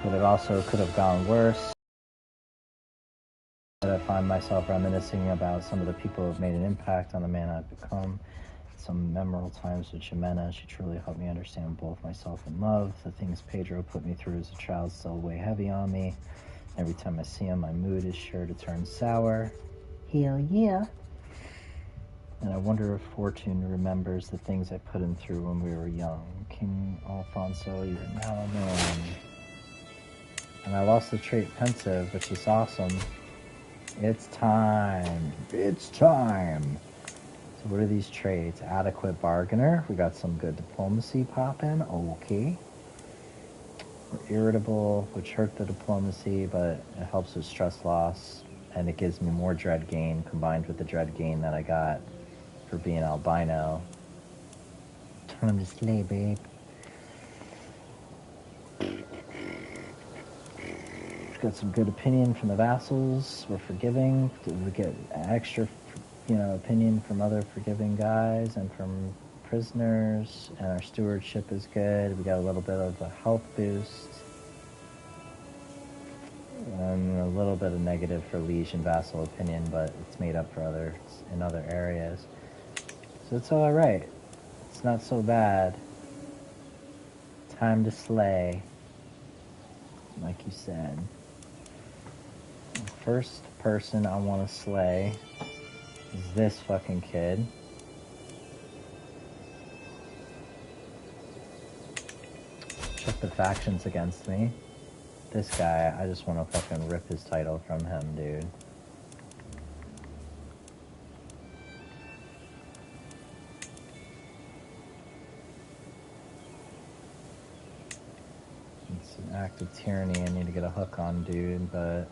[SPEAKER 1] but it also could have gone worse. I find myself reminiscing about some of the people who have made an impact on the man I've become. Some memorable times with Jimena. She truly helped me understand both myself and love. The things Pedro put me through as a child still weigh heavy on me. Every time I see him, my mood is sure to turn sour. Hell yeah. And I wonder if Fortune remembers the things I put him through when we were young. King Alfonso, you're now known. And I lost the trait pensive, which is awesome. It's time. It's time. So what are these traits? Adequate bargainer. We got some good diplomacy popping. Okay. We're irritable, which hurt the diplomacy, but it helps with stress loss. And it gives me more dread gain combined with the dread gain that I got for being albino. Time to slay, babe. Got some good opinion from the vassals. We're forgiving. We get extra, opinion from other forgiving guys and from prisoners. And our stewardship is good. We got a little bit of a health boost. And a little bit of negative for liege and vassal opinion, but it's made up for others in other areas. So it's all right. It's not so bad. Time to slay, like you said. The first person I want to slay is this fucking kid. Check the factions against me. This guy, I just want to fucking rip his title from him, dude. It's an act of tyranny I need to get a hook on, dude, but...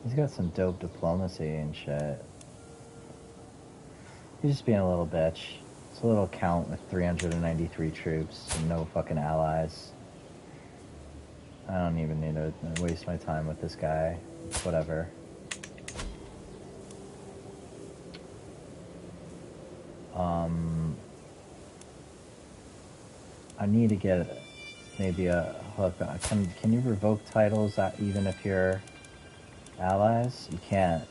[SPEAKER 1] he's got some dope diplomacy and shit. He's just being a little bitch. It's a little count with 393 troops and no fucking allies. I don't even need to waste my time with this guy. Whatever. I need to get maybe a hook. Can you revoke titles even if you're allies? You can't.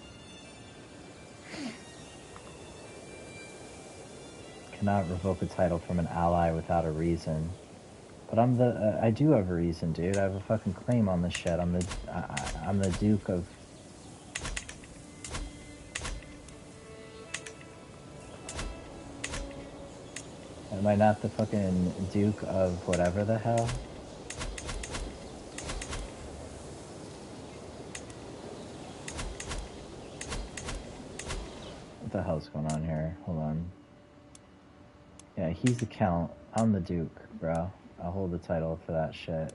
[SPEAKER 1] Cannot revoke a title from an ally without a reason. But I do have a reason, dude. I have a fucking claim on this shit. I'm the Duke of... Am I not the fucking Duke of whatever the hell? What the hell's going on here? Hold on. Yeah, he's the Count. I'm the Duke, bro. I'll hold the title for that shit.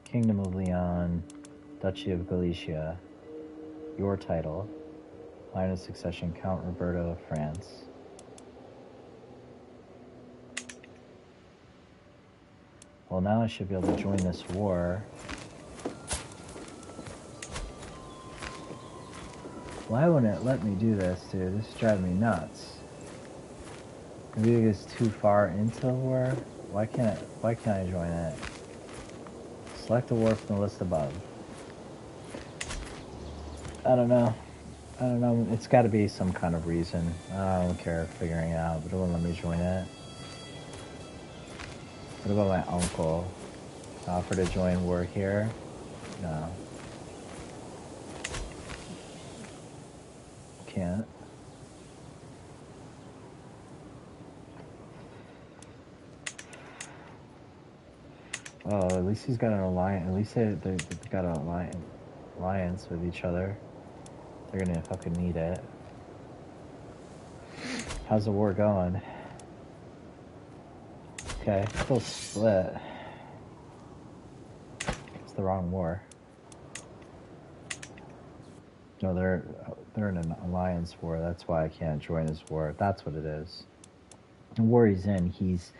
[SPEAKER 1] Kingdom of Leon, Duchy of Galicia. Your title. Line of succession, Count Roberto of France. Well, now I should be able to join this war. Why wouldn't it let me do this, dude? This is driving me nuts. Maybe it's too far into the war? Why can't I join it? Select a war from the list above. I don't know. It's got to be some kind of reason. I don't care figuring it out, but it won't let me join it. What about my uncle? Offer to join war here? No. Can't. Oh, at least he's got an alliance. At least they've got an alliance with each other. They're gonna fucking need it. How's the war going? Okay, still split. It's the wrong war. No, they're in an alliance war. That's why I can't join his war. That's what it is. The war he's in, he's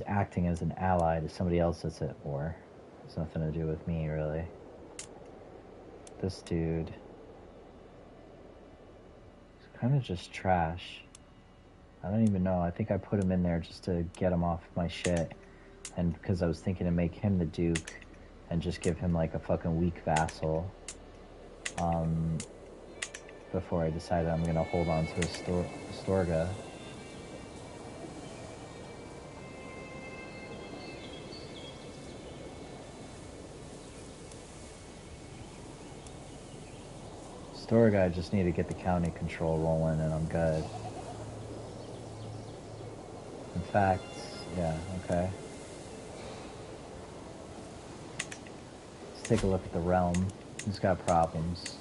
[SPEAKER 1] acting as an ally to somebody else that's at war. It's nothing to do with me, really. This dude is kind of just trash. I don't even know. I think I put him in there just to get him off my shit. And because I was thinking to make him the Duke and just give him like a fucking weak vassal. Before I decided I'm going to hold on to Astorga. Astorga, I just need to get the county control rolling and I'm good. In fact, yeah, okay. Let's take a look at the realm. Who's got problems?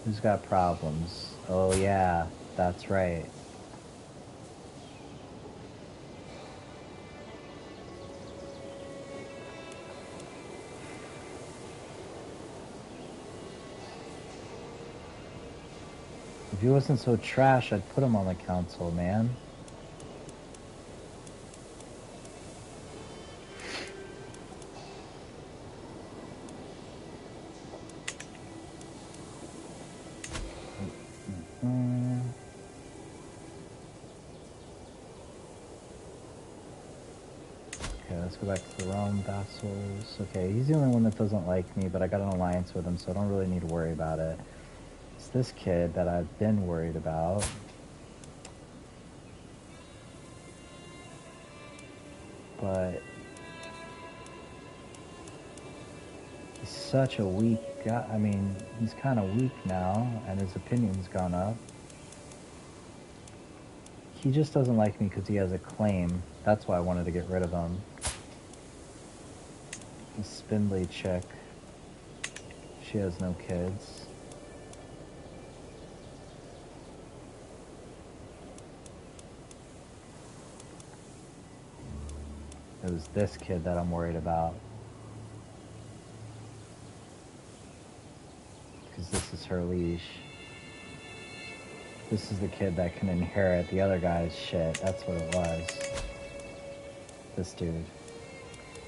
[SPEAKER 1] Who's got problems? Oh yeah, that's right. If he wasn't so trash, I'd put him on the council, man. Okay, let's go back to the realm vassals. Okay, he's the only one that doesn't like me, but I got an alliance with him, so I don't really need to worry about it. It's this kid that I've been worried about. But he's such a weak guy. I mean, he's kind of weak now, and his opinion's gone up. He just doesn't like me because he has a claim. That's why I wanted to get rid of him. The spindly chick. She has no kids. It was this kid that I'm worried about. Because this is her leash. This is the kid that can inherit the other guy's shit. That's what it was. This dude.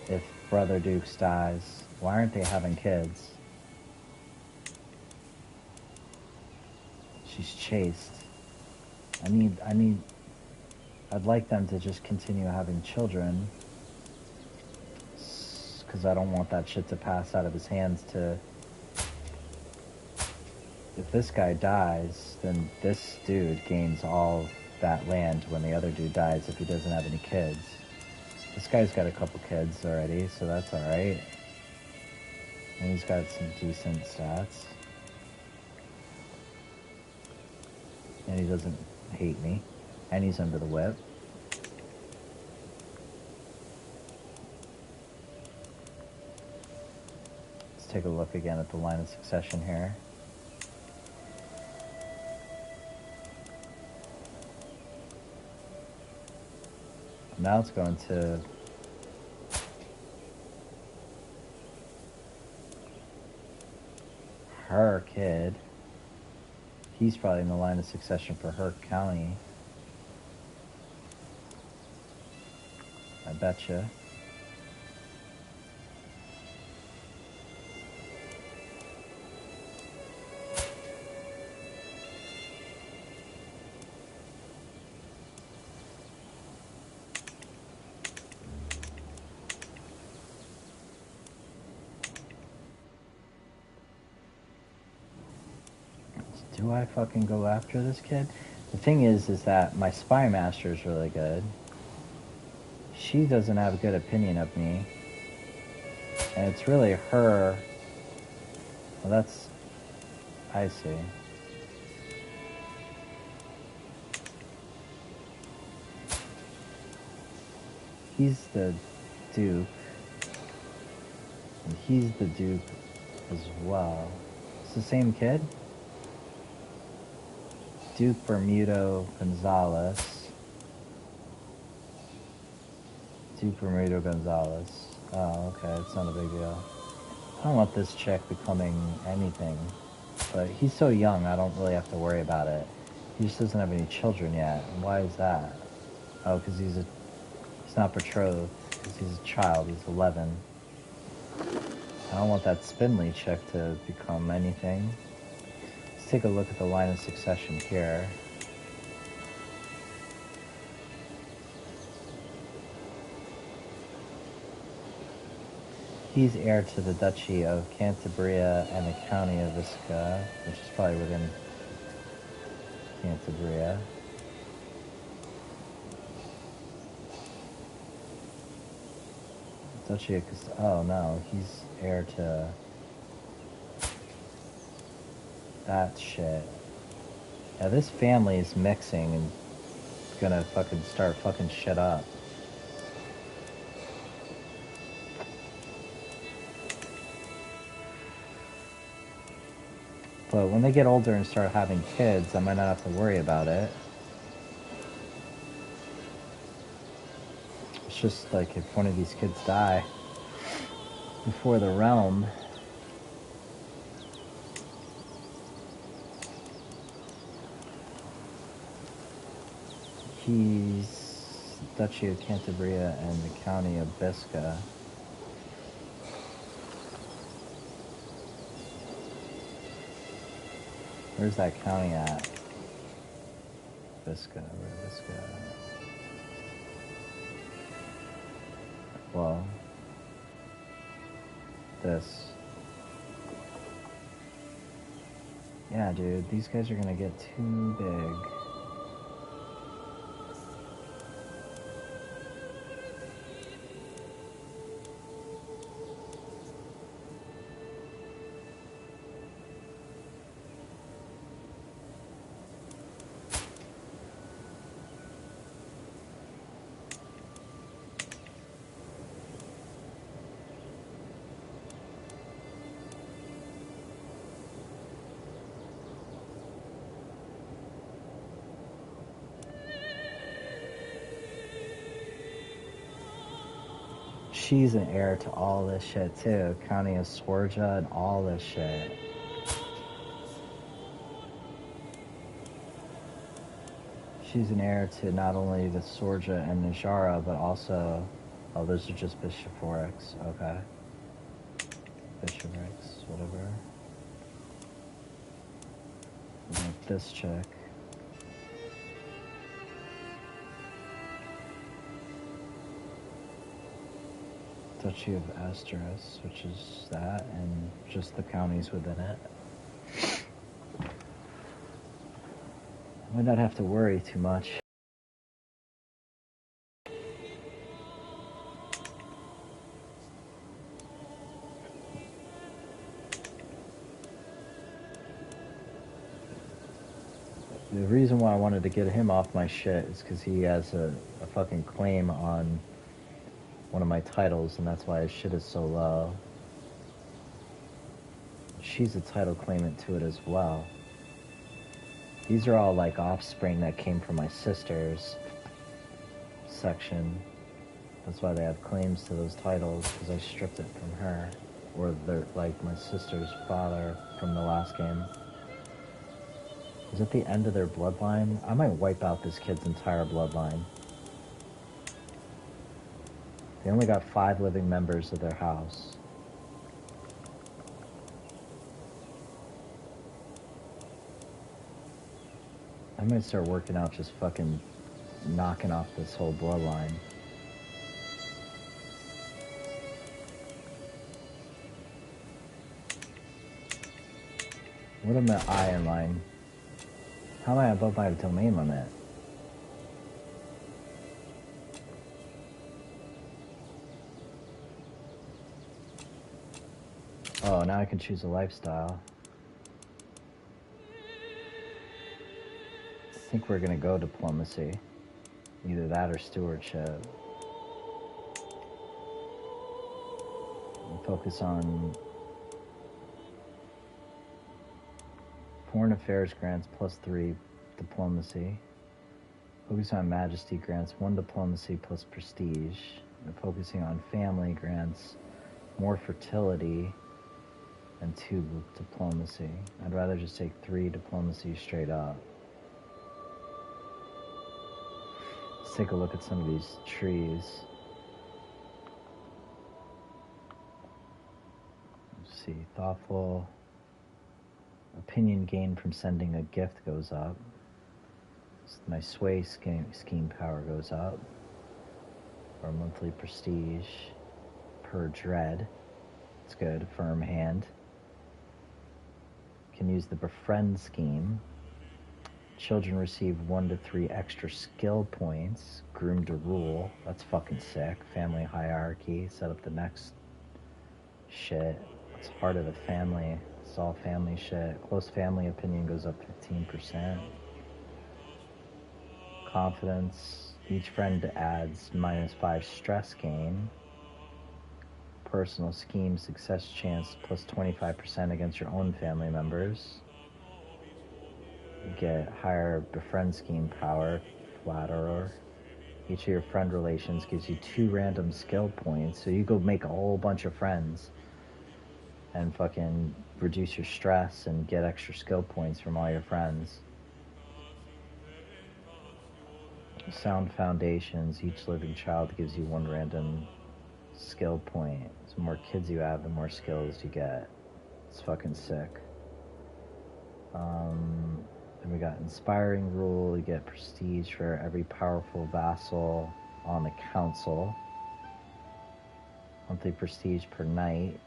[SPEAKER 1] If Brother Dukes dies, why aren't they having kids? She's chaste. I'd like them to just continue having children. Because I don't want that shit to pass out of his hands to... If this guy dies, then this dude gains all that land when the other dude dies if he doesn't have any kids. This guy's got a couple kids already, so that's alright. And he's got some decent stats. And he doesn't hate me. And he's under the whip. Let's take a look again at the line of succession here. Now it's going to her kid. He's probably in the line of succession for her county. I betcha. Do I fucking go after this kid? The thing is that my spy master is really good. She doesn't have a good opinion of me. And it's really her. Well, that's... I see. He's the Duke. And he's the Duke as well. It's the same kid? Duke Bermudo Gonzalez. Duke Bermudo Gonzalez. Oh, okay, it's not a big deal. I don't want this chick becoming anything. But he's so young, I don't really have to worry about it. He just doesn't have any children yet. And why is that? Oh, because he's not betrothed. Because he's a child. He's 11. I don't want that spindly chick to become anything. Let's take a look at the line of succession here. He's heir to the Duchy of Cantabria and the County of Visca, which is probably within Cantabria. Duchy of oh no, he's heir to that shit. Yeah, this family is mixing and gonna fucking start fucking shit up. But when they get older and start having kids, I might not have to worry about it. It's just like if one of these kids die before the realm, he's Duchy of Cantabria and the County of Visca. Where's that county at? Visca, where's Visca? Well, this. Yeah, dude, these guys are gonna get too big. She's an heir to all this shit too. County of Sworja and all this shit. She's an heir to not only the Sworja and Najara, but also... Oh, those are just bishoprics. Okay. Bishoprics, whatever. Like this chick. Duchy of Asteris, which is that, and just the counties within it. I might not have to worry too much. The reason why I wanted to get him off my shit is because he has a fucking claim on one of my titles, and that's why his shit is so low. She's a title claimant to it as well. These are all like offspring that came from my sister's section. That's why they have claims to those titles, because I stripped it from her. Or they're like my sister's father from the last game. Is it the end of their bloodline? I might wipe out this kid's entire bloodline. They only got 5 living members of their house. I might start working out just fucking knocking off this whole bloodline. What am I in line? How am I above my domain limit? Oh, now I can choose a lifestyle. I think we're gonna go diplomacy. Either that or stewardship. We'll focus on foreign affairs grants +3 diplomacy. Focus on majesty grants 1 diplomacy plus prestige. And focusing on family grants more fertility and 2 diplomacy. I'd rather just take 3 diplomacy straight up. Let's take a look at some of these trees. Let's see, thoughtful. Opinion gained from sending a gift goes up. My sway scheme power goes up. Or monthly prestige per dread. It's good. Firm hand. Can use the befriend scheme. Children receive 1 to 3 extra skill points. Groomed to rule. That's fucking sick. Family hierarchy. Set up the next shit. It's heart of the family. It's all family shit. Close family opinion goes up 15%. Confidence. Each friend adds -5 stress gain. Personal scheme success chance plus 25% against your own family members. You get higher befriend scheme power, flatterer. Each of your friend relations gives you 2 random skill points, so you go make a whole bunch of friends and fucking reduce your stress and get extra skill points from all your friends. Sound foundations. Each living child gives you 1 random skill point. So the more kids you have, the more skills you get. It's fucking sick. Then we got inspiring rule. You get prestige for every powerful vassal on the council. Monthly prestige per night.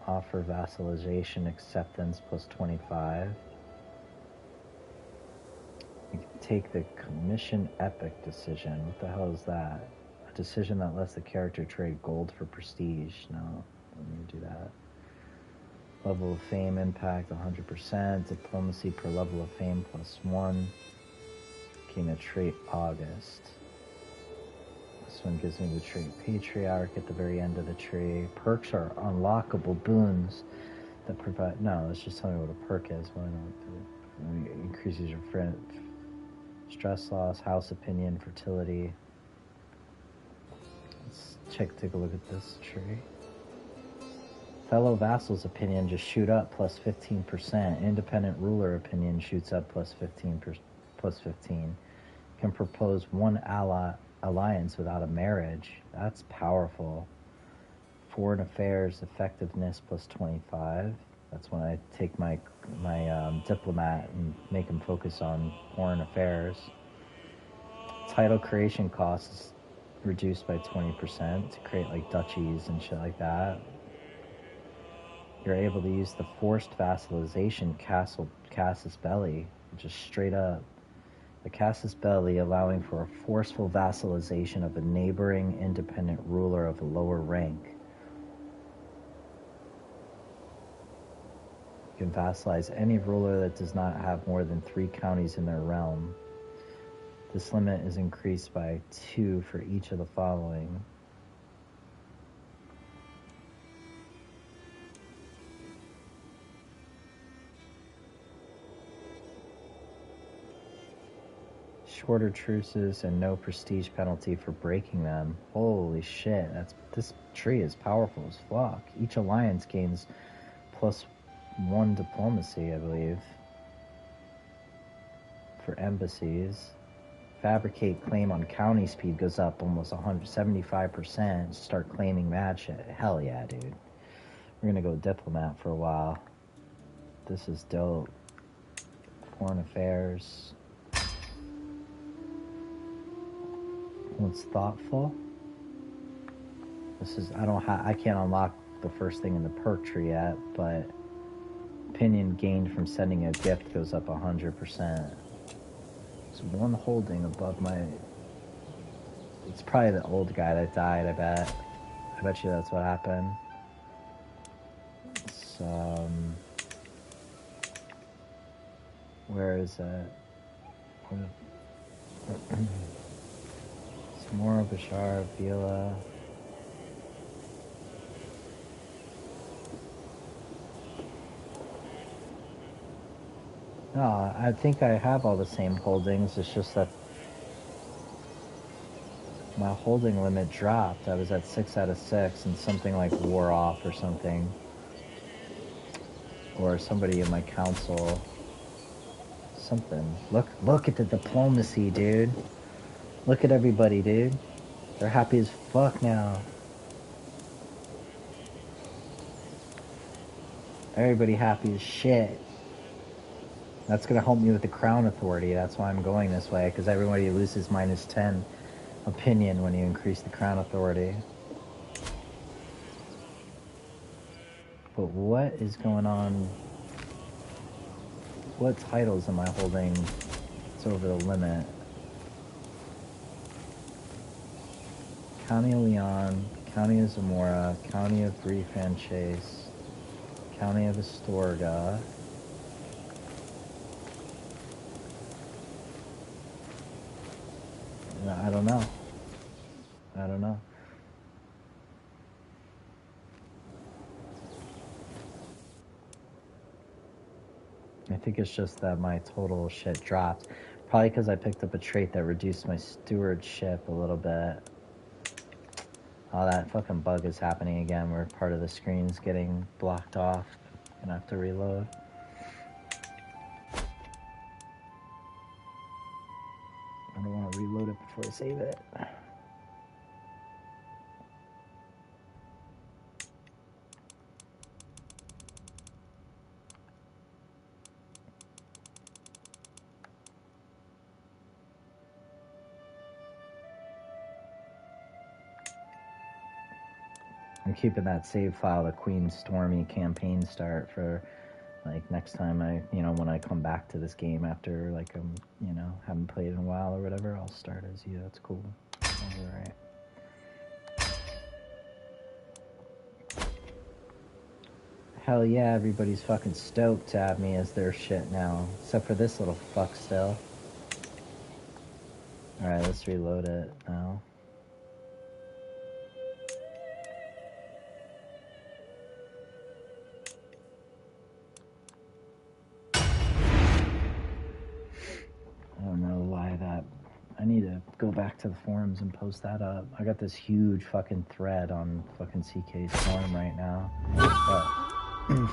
[SPEAKER 1] Offer vassalization acceptance plus 25. You can take the commission epic decision. What the hell is that? A decision that lets the character trade gold for prestige. No, I don't need to do that. Level of fame impact 100%. Diplomacy per level of fame plus 1. Gain a trait August. This one gives me the trait Patriarch at the very end of the tree. Perks are unlockable boons that provide... No, let's just tell me what a perk is. What I know what to do. It increases your friend stress loss, house opinion, fertility. Let's take a look at this tree. Fellow vassal's opinion just shoot up plus 15%. Independent ruler opinion shoots up plus 15. Can propose 1 alliance without a marriage. That's powerful. Foreign affairs effectiveness plus 25. That's when I take my diplomat and make him focus on foreign affairs. Title creation costs reduced by 20% to create like duchies and shit like that. You're able to use the forced vassalization casus belli, which is straight up the casus belli, allowing for a forceful vassalization of a neighboring independent ruler of a lower rank. You can vassalize any ruler that does not have more than 3 counties in their realm. This limit is increased by 2 for each of the following. Shorter truces and no prestige penalty for breaking them. Holy shit, this tree is powerful as fuck. Each alliance gains plus 1 diplomacy, I believe, for embassies. Fabricate claim on county speed goes up almost 175%. Start claiming mad shit. Hell yeah, dude. We're gonna go diplomat for a while. This is dope. Foreign affairs. What's thoughtful? This is I can't unlock the first thing in the perk tree yet, but opinion gained from sending a gift goes up 100%. It's 1 holding above my... It's probably the old guy that died, I bet. I bet you that's what happened. It's, where is it? Samora, Bashar, Vila. No, I think I have all the same holdings. It's just that my holding limit dropped. I was at 6 out of 6 and something like wore off or something. Or somebody in my council. Something. Look at the diplomacy, dude. Look at everybody, dude. They're happy as fuck now. Everybody happy as shit. That's gonna help me with the Crown Authority. That's why I'm going this way, because everybody loses -10 opinion when you increase the Crown Authority. But what is going on? What titles am I holding? It's over the limit. County of Leon, County of Zamora, County of Brief-and-Chase, County of Astorga. I don't know. I don't know. I think it's just that my total shit dropped. Probably because I picked up a trait that reduced my stewardship a little bit. Oh, that fucking bug is happening again where part of the screen's getting blocked off. Gonna have to reload. I don't want to reload it before I save it. I'm keeping that save file, the Queen Stormy campaign start for like next time when I come back to this game after like haven't played in a while or whatever, I'll start as you. That's cool. Alright. Hell yeah, everybody's fucking stoked to have me as their shit now. Except for this little fuck still. Alright, let's reload it now. I don't know why that... I need to go back to the forums and post that up. I got this huge fucking thread on fucking CK's forum right now.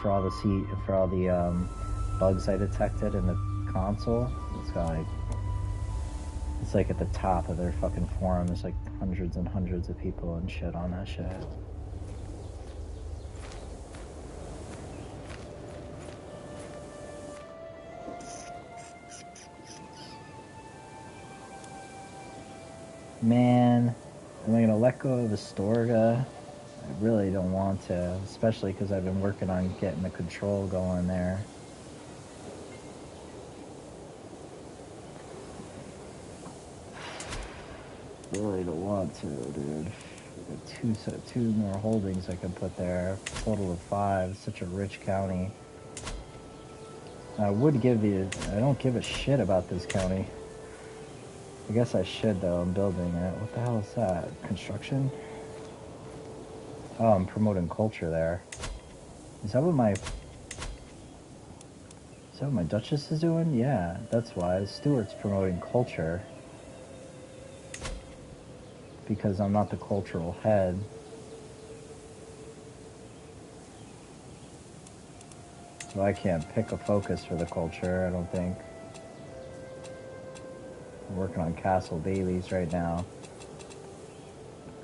[SPEAKER 1] For all the bugs I detected in the console. It's like at the top of their fucking forum. There's like hundreds and hundreds of people and shit on that shit. Man, am I gonna let go of Astorga? I really don't want to, especially because I've been working on getting the control going there. Really don't want to, dude. I got two more holdings I can put there. Total of 5. It's such a rich county. I don't give a shit about this county. I guess I should though. I'm building it. What the hell is that? Construction? Oh, I'm promoting culture there. Is that what my Duchess is doing? Yeah, that's why. Stuart's promoting culture. Because I'm not the cultural head. So I can't pick a focus for the culture, I don't think. I'm working on Castle Bailey's right now.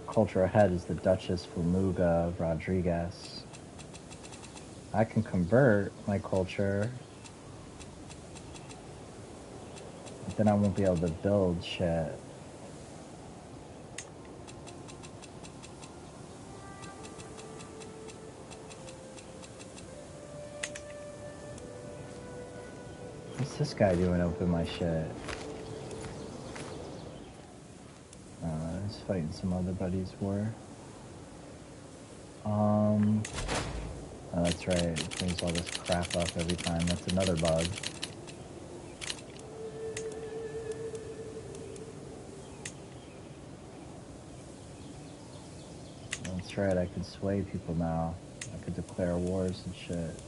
[SPEAKER 1] Cultural head is the Duchess Fumuga Rodriguez. I can convert my culture, but then I won't be able to build shit. What's this guy doing up in my shit? He's fighting some other buddies war. Oh, that's right. It brings all this crap up every time. That's another bug. That's right. I can sway people now. I could declare wars and shit.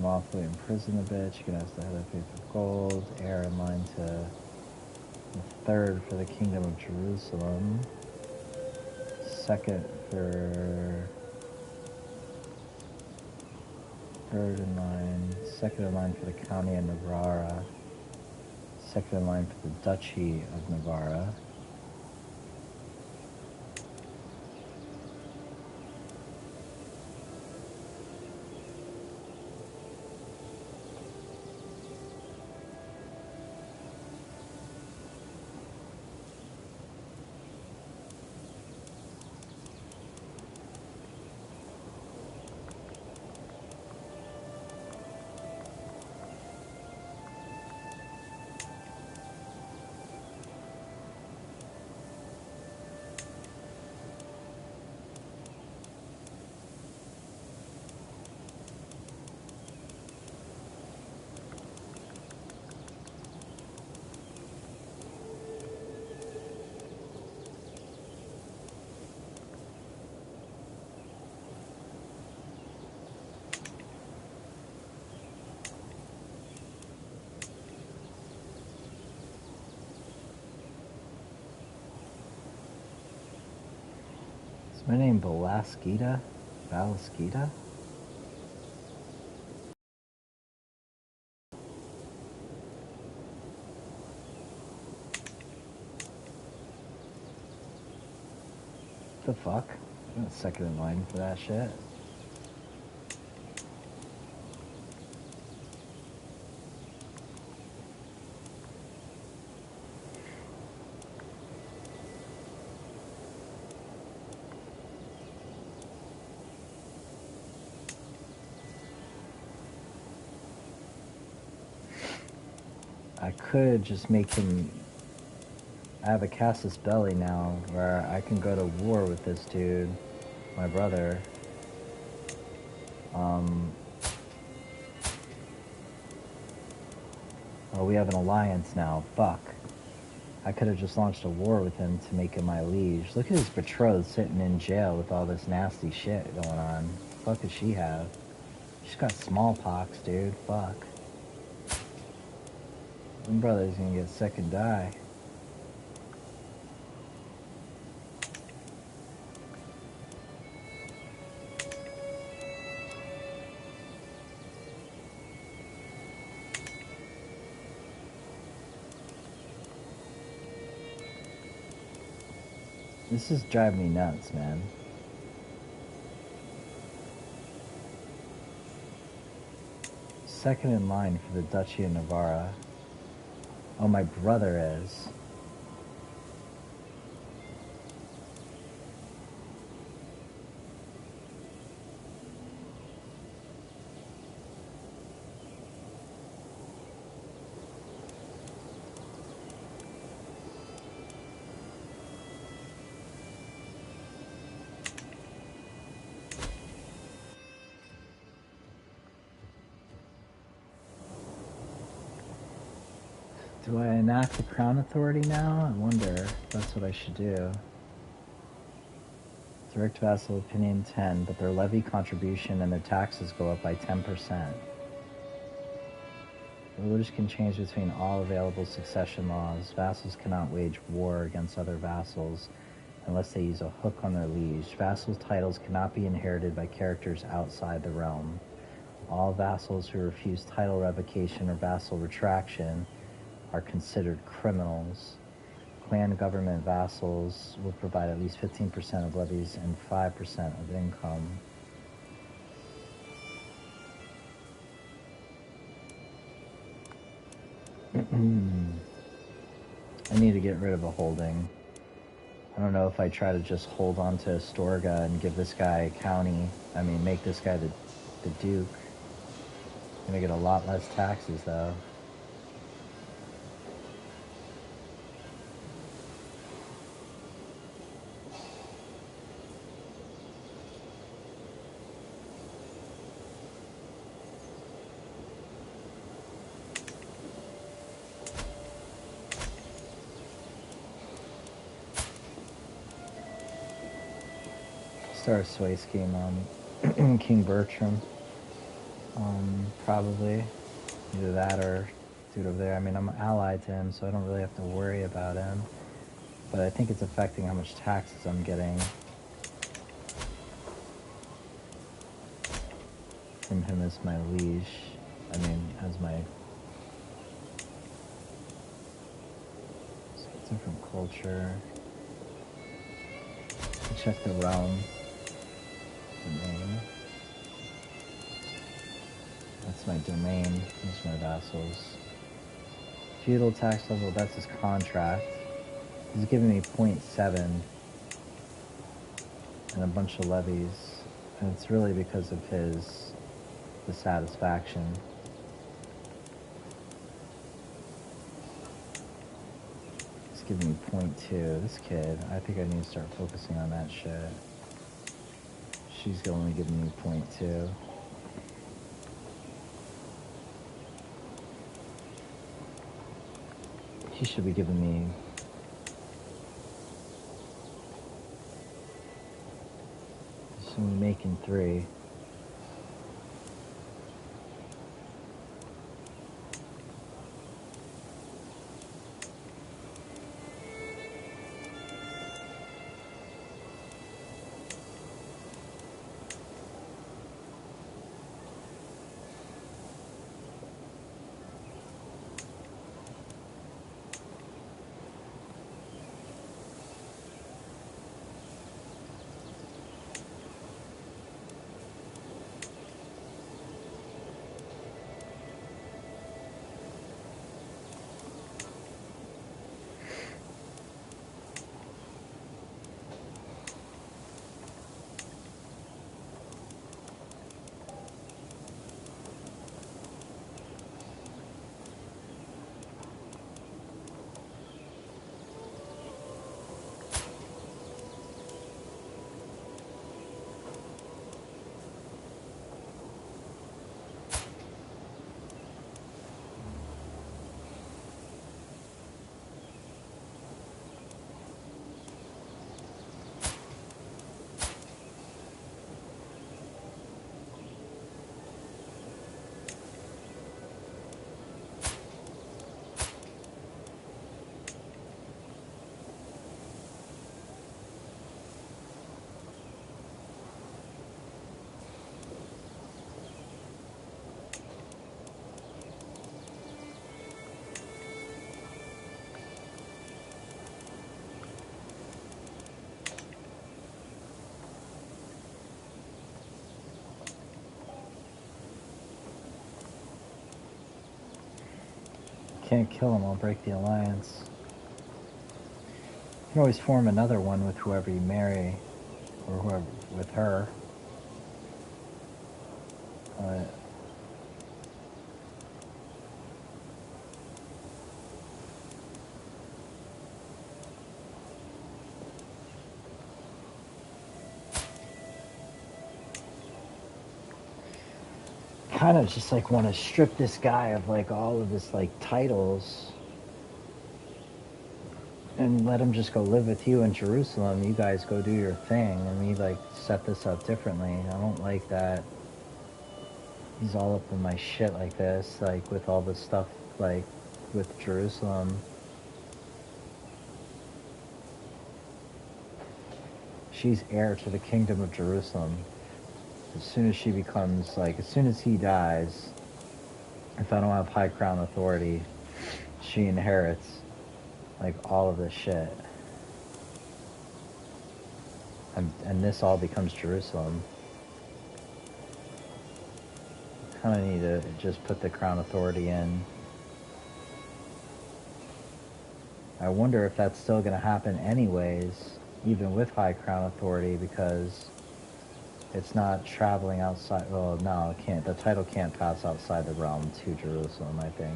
[SPEAKER 1] Lawfully imprison the bitch. You can ask the head of faith of gold. Heir in line to the 3rd for the Kingdom of Jerusalem. 2nd for... 3rd in line. 2nd in line for the County of Navarra. 2nd in line for the Duchy of Navarra. My name Balaskita? Balaskita? The fuck? I'm second in line for that shit. I could just make him... I have a Casus Belli now, where I can go to war with this dude, my brother. Oh, we have an alliance now. Fuck. I could have just launched a war with him to make him my liege. Look at his betrothed sitting in jail with all this nasty shit going on. The fuck does she have? She's got smallpox, dude. Fuck. My brother's gonna get sick and die. This is driving me nuts, man. Second in line for the Duchy of Navarra. Oh, my brother is. Do I enact the Crown Authority now? I wonder if that's what I should do. Direct vassal opinion 10, but their levy contribution and their taxes go up by 10%. Rulers can change between all available succession laws. Vassals cannot wage war against other vassals unless they use a hook on their liege. Vassals' titles cannot be inherited by characters outside the realm. All vassals who refuse title revocation or vassal retraction are considered criminals. Clan government vassals will provide at least 15% of levies and 5% of income. I need to get rid of a holding. I don't know if I try to just hold on to Astorga and give this guy county. I mean, make this guy the duke. I'm gonna get a lot less taxes, though. Start a sway scheme on King Bertram. Probably. Either that or dude over there. I mean, I'm allied to him, so I don't really have to worry about him. But I think it's affecting how much taxes I'm getting from him as my liege. I mean, as my... So different culture. Check the realm. Domain. That's my domain. Those are my vassals. Feudal tax level, that's his contract. He's giving me 0.7 and a bunch of levies. And it's really because of his dissatisfaction. He's giving me 0.2. This kid, I think I need to start focusing on that shit. She's only giving me 0.2. He should be giving me... So I'm making 3. Can't kill him, I'll break the alliance. You can always form another one with whoever you marry, or whoever with her. Kind of just like want to strip this guy of like all of his like titles and let him just go live with you in Jerusalem. You guys go do your thing, and we like set this up differently. I don't like that he's all up in my shit like this, like with all this stuff like with Jerusalem. She's heir to the kingdom of Jerusalem. As soon as she becomes like, as soon as he dies, if I don't have high crown authority, she inherits like all of this shit. And this all becomes Jerusalem. Kind of need to just put the crown authority in. I wonder if that's still going to happen anyways, even with high crown authority, because it's not traveling outside. Well, no, it can't. The title can't pass outside the realm to Jerusalem, I think.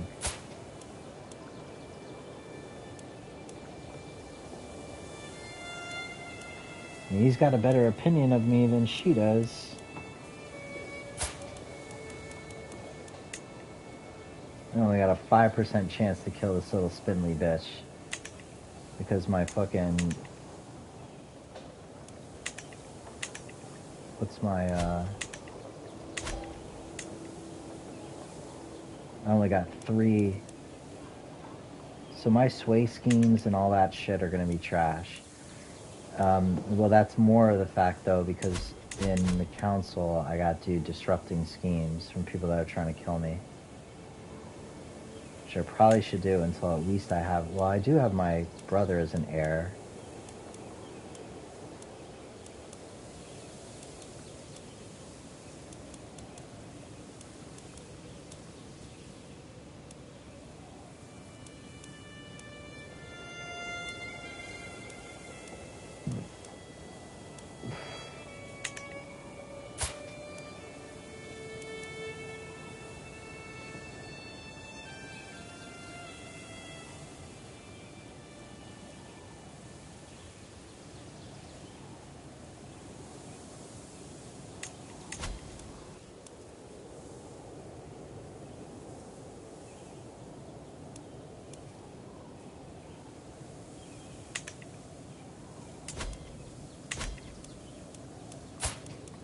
[SPEAKER 1] He's got a better opinion of me than she does. I only got a 5% chance to kill this little spindly bitch. Because my fucking... What's my, I only got 3. So my sway schemes and all that shit are gonna be trash. Well, that's more of the fact, though, because in the council, I got to do disrupting schemes from people that are trying to kill me. Which I probably should do until at least I have... Well, I do have my brother as an heir.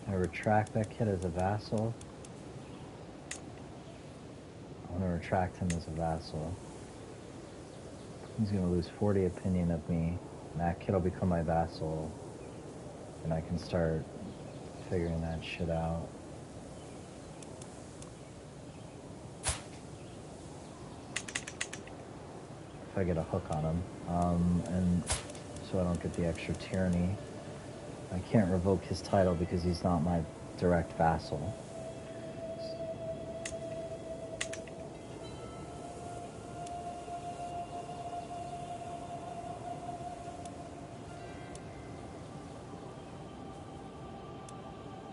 [SPEAKER 1] I retract that kid as a vassal. I want to retract him as a vassal. He's going to lose 40 opinion of me. And that kid will become my vassal. And I can start figuring that shit out. If I get a hook on him. And so I don't get the extra tyranny. I can't revoke his title because he's not my direct vassal.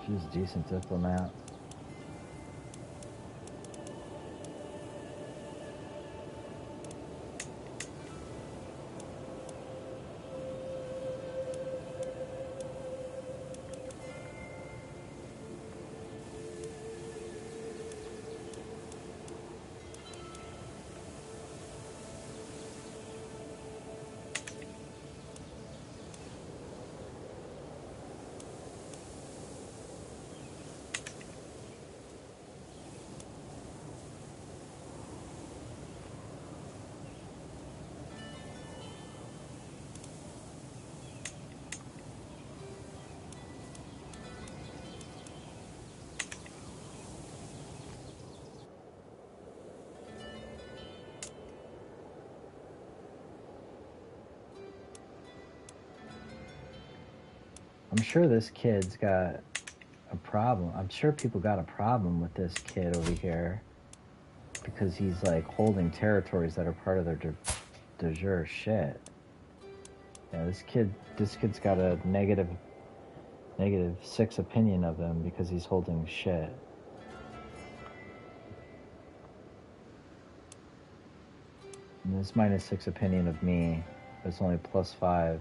[SPEAKER 1] She's a decent diplomat. I'm sure this kid's got a problem. I'm sure people got a problem with this kid over here. because he's like holding territories that are part of their de jure shit. Yeah, this kid's got a negative 6 opinion of him because he's holding shit. And this -6 opinion of me is only +5.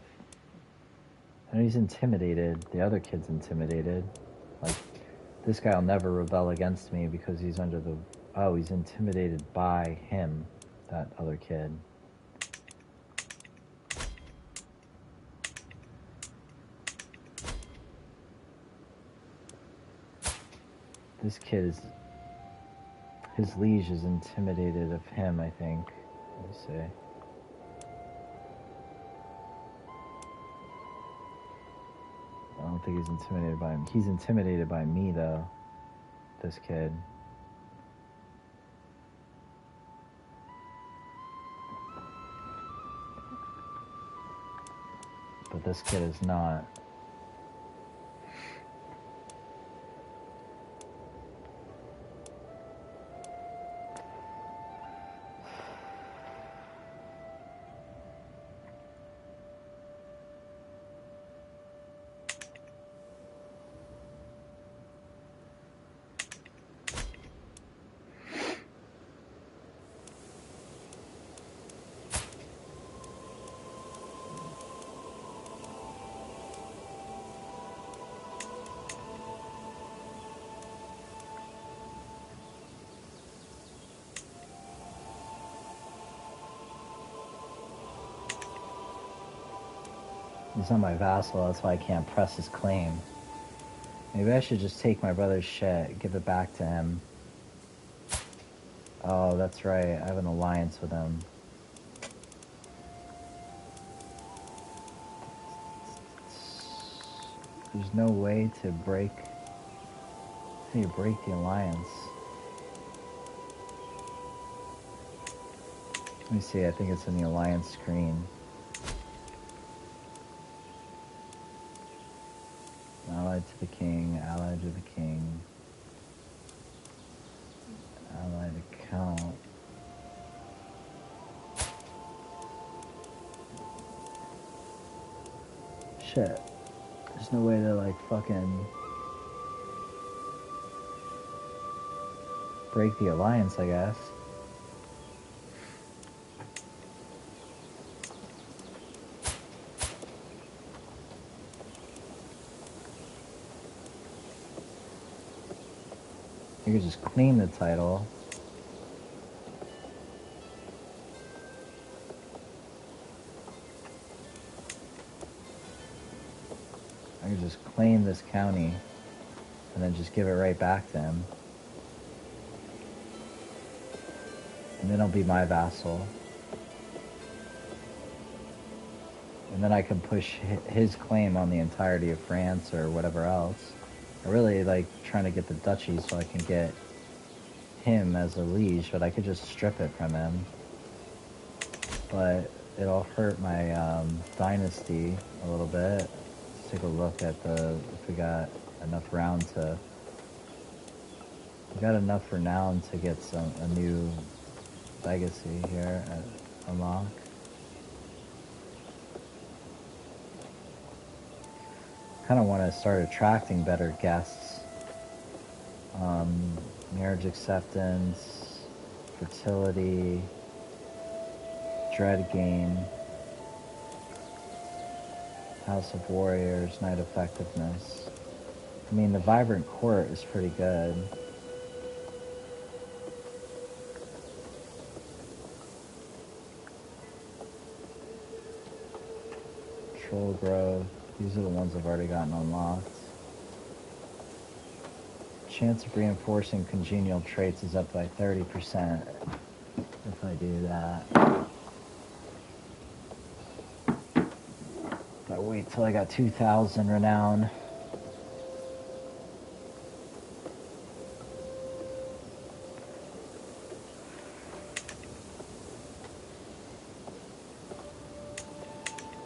[SPEAKER 1] And he's intimidated. The other kid's intimidated. Like, this guy will never rebel against me because he's under the... Oh, he's intimidated by him, that other kid. This kid is... His liege is intimidated of him, I think. Let me see. I don't think he's intimidated by him. He's intimidated by me, though. This kid. But this kid is not. He's not my vassal, that's why I can't press his claim. Maybe I should just take my brother's shit, give it back to him. Oh, that's right, I have an alliance with him. There's no way to break... How do you break the alliance? Let me see, I think it's in the alliance screen. Allied to the king, allied to the king. Allied account. Shit. There's no way to like fucking break the alliance, I guess. You could just claim the title. I could just claim this county and then just give it right back to him. And then I'll be my vassal. And then I can push his claim on the entirety of France or whatever else. I really like trying to get the duchy so I can get him as a liege, but I could just strip it from him. But it'll hurt my dynasty a little bit. Let's take a look at if we got enough round to... We got enough renown to get a new legacy here at unlock. Kind of want to start attracting better guests. Marriage acceptance, fertility, dread gain, House of Warriors, night effectiveness. I mean, the vibrant court is pretty good. Troll growth. These are the ones I've already gotten unlocked. Chance of reinforcing congenial traits is up by 30% if I do that. If I wait till I got 2,000 renown.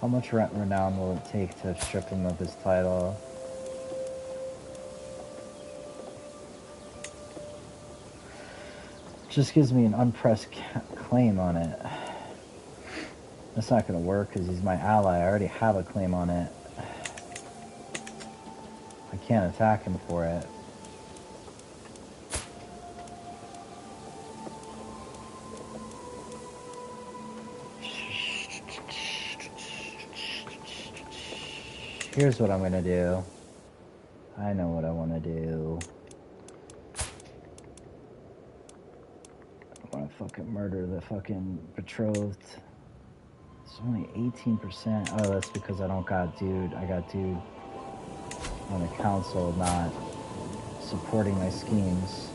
[SPEAKER 1] How much renown will it take to strip him of his title? Just gives me an unpressed claim on it. That's not going to work because he's my ally. I already have a claim on it. I can't attack him for it. Here's what I'm going to do. I know what I want to do. I want to fucking murder the fucking betrothed. It's only 18%. Oh, that's because I don't got dude. I got dude on the council not supporting my schemes.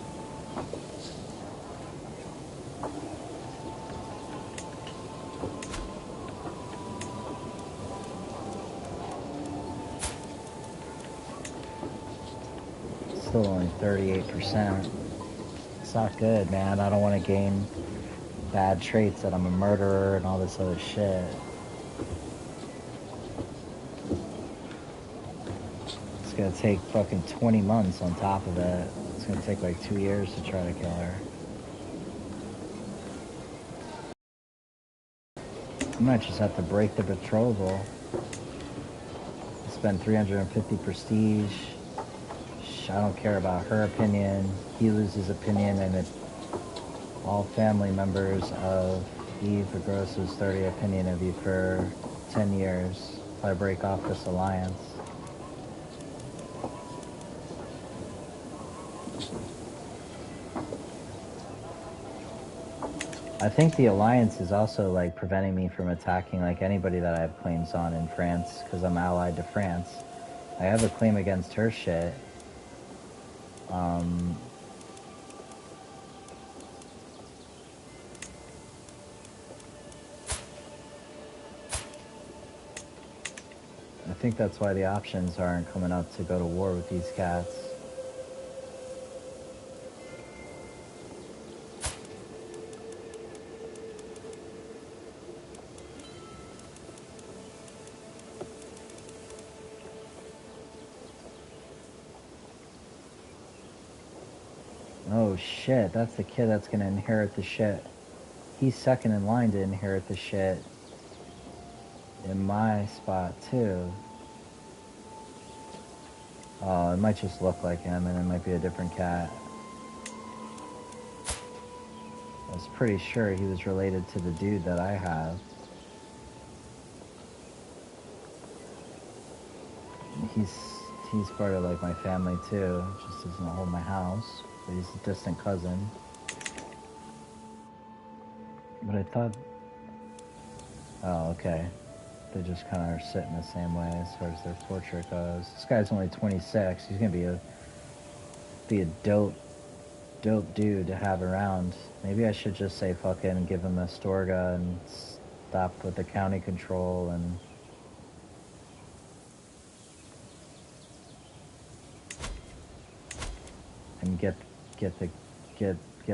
[SPEAKER 1] Still only 38%. It's not good, man. I don't want to gain bad traits that I'm a murderer and all this other shit. It's gonna take fucking 20 months on top of it. It's gonna take like 2 years to try to kill her. I might just have to break the betrothal. Spend 350 prestige. I don't care about her opinion. He loses opinion, and it, all family members of Eve Gross's 30 opinion of you for 10 years if I break off this alliance. I think the alliance is also like preventing me from attacking like anybody that I have claims on in France because I'm allied to France. I have a claim against her shit. I think that's why the options aren't coming up to go to war with these cats. Oh shit, that's the kid that's gonna inherit the shit. He's second in line to inherit the shit in my spot too. Oh, it might just look like him and it might be a different cat. I was pretty sure he was related to the dude that I have. He's part of like my family too, just doesn't hold my house, but he's a distant cousin. But I thought, oh okay, they just kind of are sitting the same way as far as their portrait goes. This guy's only 26. He's gonna be a dope dude to have around. Maybe I should just say fucking give him Astorga and stop with the county control and get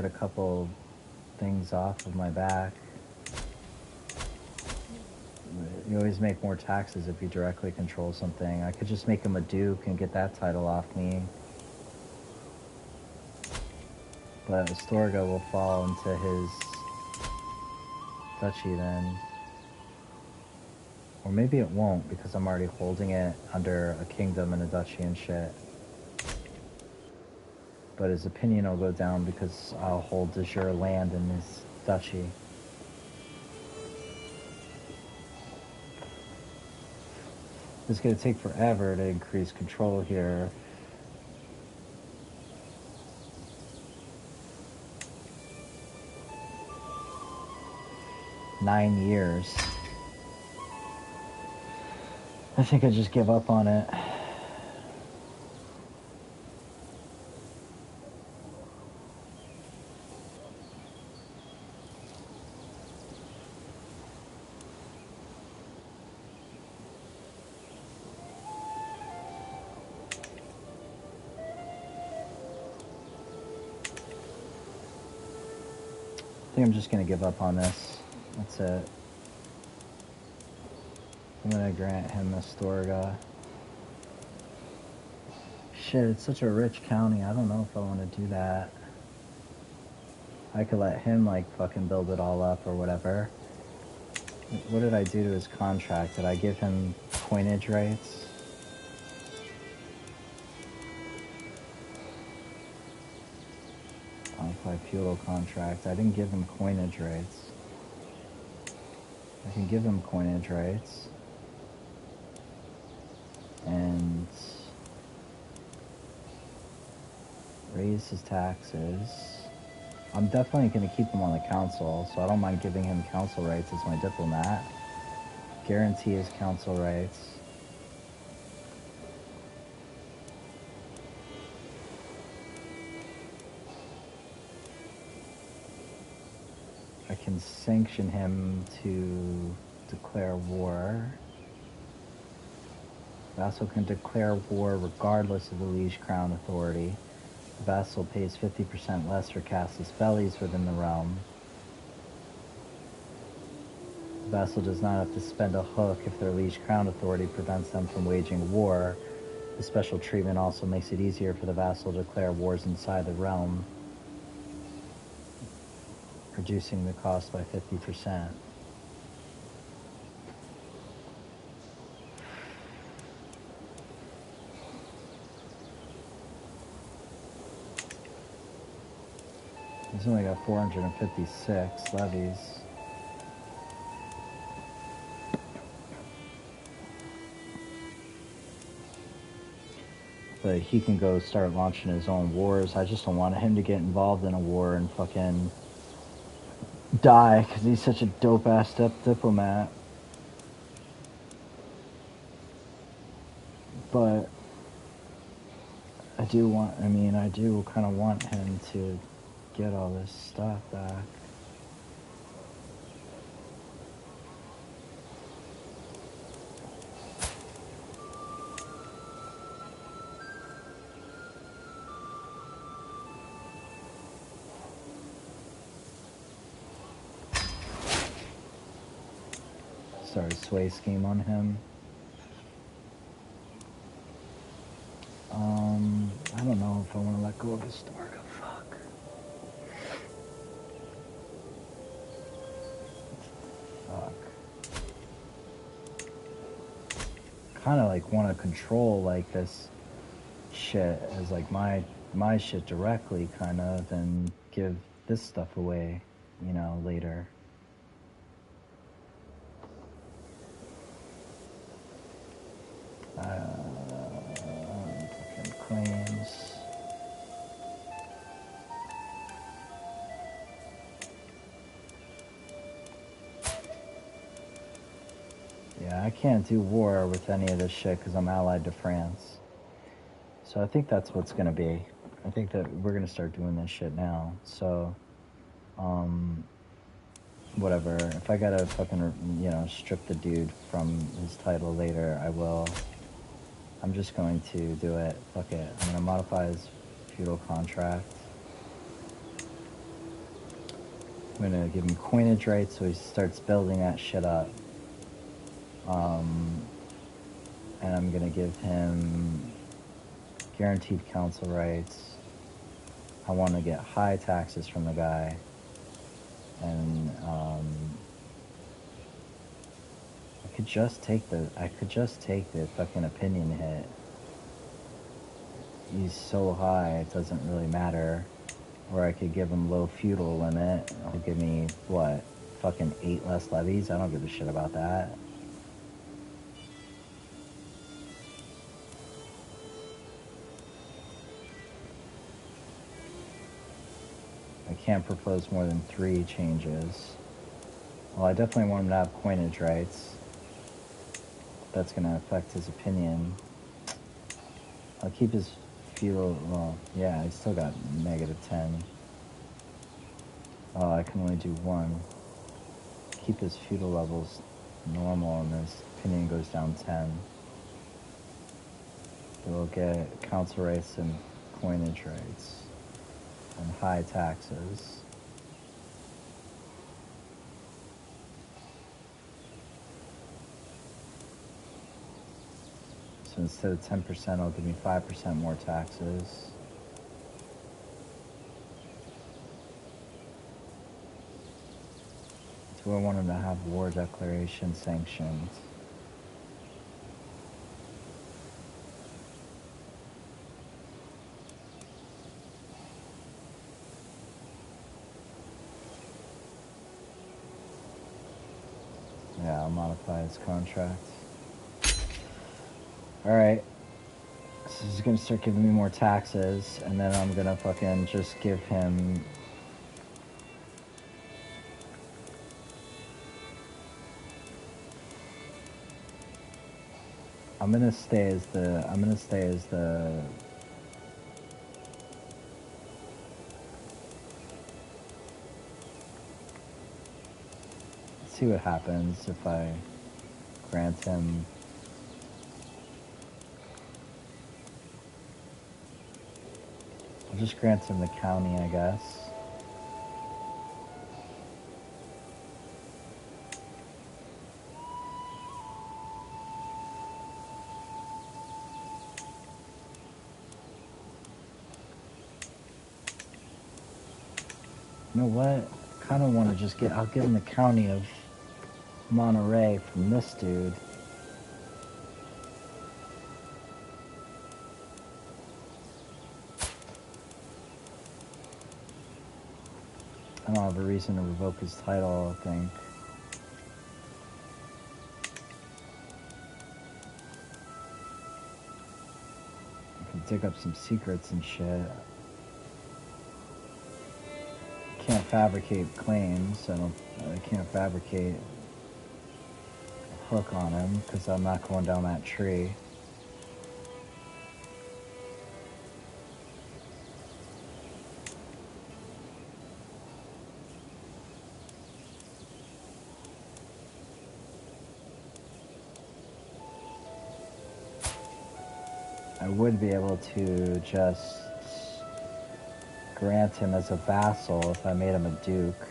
[SPEAKER 1] a couple things off of my back. You always make more taxes if you directly control something. I could just make him a duke and get that title off me. But Astorga will fall into his duchy then. Or maybe it won't because I'm already holding it under a kingdom and a duchy and shit. But his opinion will go down because I'll hold de jure land in his duchy. It's going to take forever to increase control here. $9 years. I think I just give up on it. I think I'm just going to give up on this. That's it. I'm going to grant him Astorga. Shit, it's such a rich county. I don't know if I want to do that. I could let him, like, fucking build it all up or whatever. What did I do to his contract? Did I give him coinage rights? Modify feudal contract. I didn't give him coinage rights. I can give him coinage rights. And raise his taxes. I'm definitely going to keep him on the council, so I don't mind giving him council rights as my diplomat. Guarantee his council rights. I can sanction him to declare war. Vassal can declare war regardless of the liege crown authority. The vassal pays 50% less for castless fellies within the realm. The vassal does not have to spend a hook if their liege crown authority prevents them from waging war. The special treatment also makes it easier for the vassal to declare wars inside the realm, reducing the cost by 50%. He's only got 456 levies. But he can go start launching his own wars. I just don't want him to get involved in a war and fucking die, because he's such a dope-ass diplomat. But I do kind of want him to get all this stuff back. Start a sway scheme on him. I don't know if I want to let go of his Starga. Fuck. Kind of like want to control like this shit as like my shit directly, kind of, and give this stuff away, you know, later. Fucking claims. Yeah, I can't do war with any of this shit because I'm allied to France. So I think that's what's gonna be. I think that we're gonna start doing this shit now. So, whatever. If I gotta fucking, you know, strip the dude from his title later, I will. I'm just going to do it. Fuck it. I'm gonna modify his feudal contract. I'm gonna give him coinage rights so he starts building that shit up. And I'm gonna give him guaranteed council rights. I want to get high taxes from the guy. And I could just take the fucking opinion hit. He's so high, it doesn't really matter. Or I could give him low feudal limit. He'll give me, what, fucking 8 less levies? I don't give a shit about that. I can't propose more than 3 changes. Well, I definitely want him to have coinage rights. That's going to affect his opinion. I'll keep his feudal, well, yeah, I still got -10. Oh, I can only do 1. Keep his feudal levels normal and his opinion goes down 10. We'll get council rights and coinage rights and high taxes. So instead of 10%, it'll give me 5% more taxes. Do I want him to have war declaration sanctioned? Yeah, I'll modify his contract. Alright. So he's gonna start giving me more taxes, and then I'm gonna fucking just give him... I'm gonna stay as the... Let's see what happens if I grant him... I'll just grant him the county, I guess. You know what? I kind of want to just I'll give him the county of Monterey from this dude. I don't have a reason to revoke his title, I think. I can dig up some secrets and shit. Can't fabricate claims. I can't fabricate a hook on him because I'm not going down that tree. I would be able to just grant him as a vassal if I made him a duke.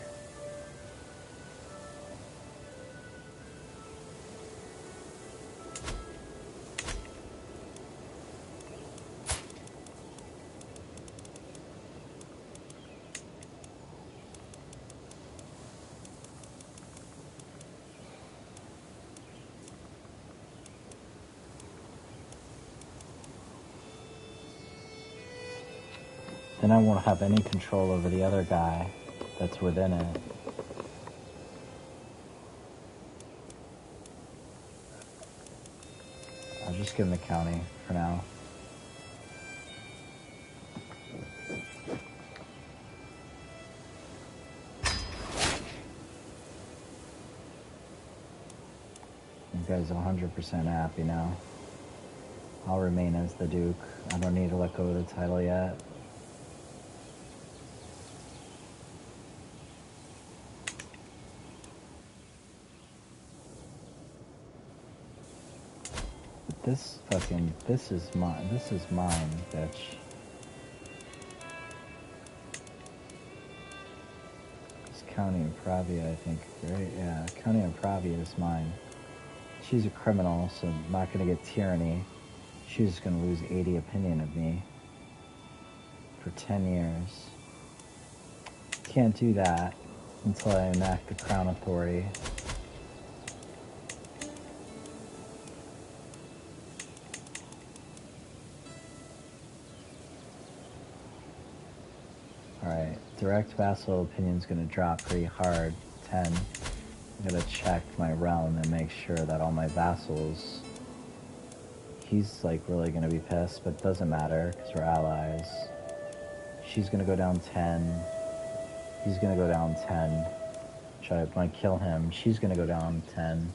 [SPEAKER 1] Then I won't have any control over the other guy that's within it. I'll just give him the county for now. You guys are 100% happy now. I'll remain as the Duke. I don't need to let go of the title yet. This is mine. This is mine, bitch. This County of Pravia, I think, right? Yeah, County of Pravia is mine. She's a criminal, so I'm not gonna get tyranny. She's just gonna lose 80 opinion of me for 10 years. Can't do that until I enact the Crown Authority. Alright, direct vassal opinion's gonna drop pretty hard, 10. I'm gonna check my realm and make sure that all my vassals... He's like really gonna be pissed, but it doesn't matter, because we're allies. She's gonna go down 10. He's gonna go down 10. Try to kill him. She's gonna go down 10.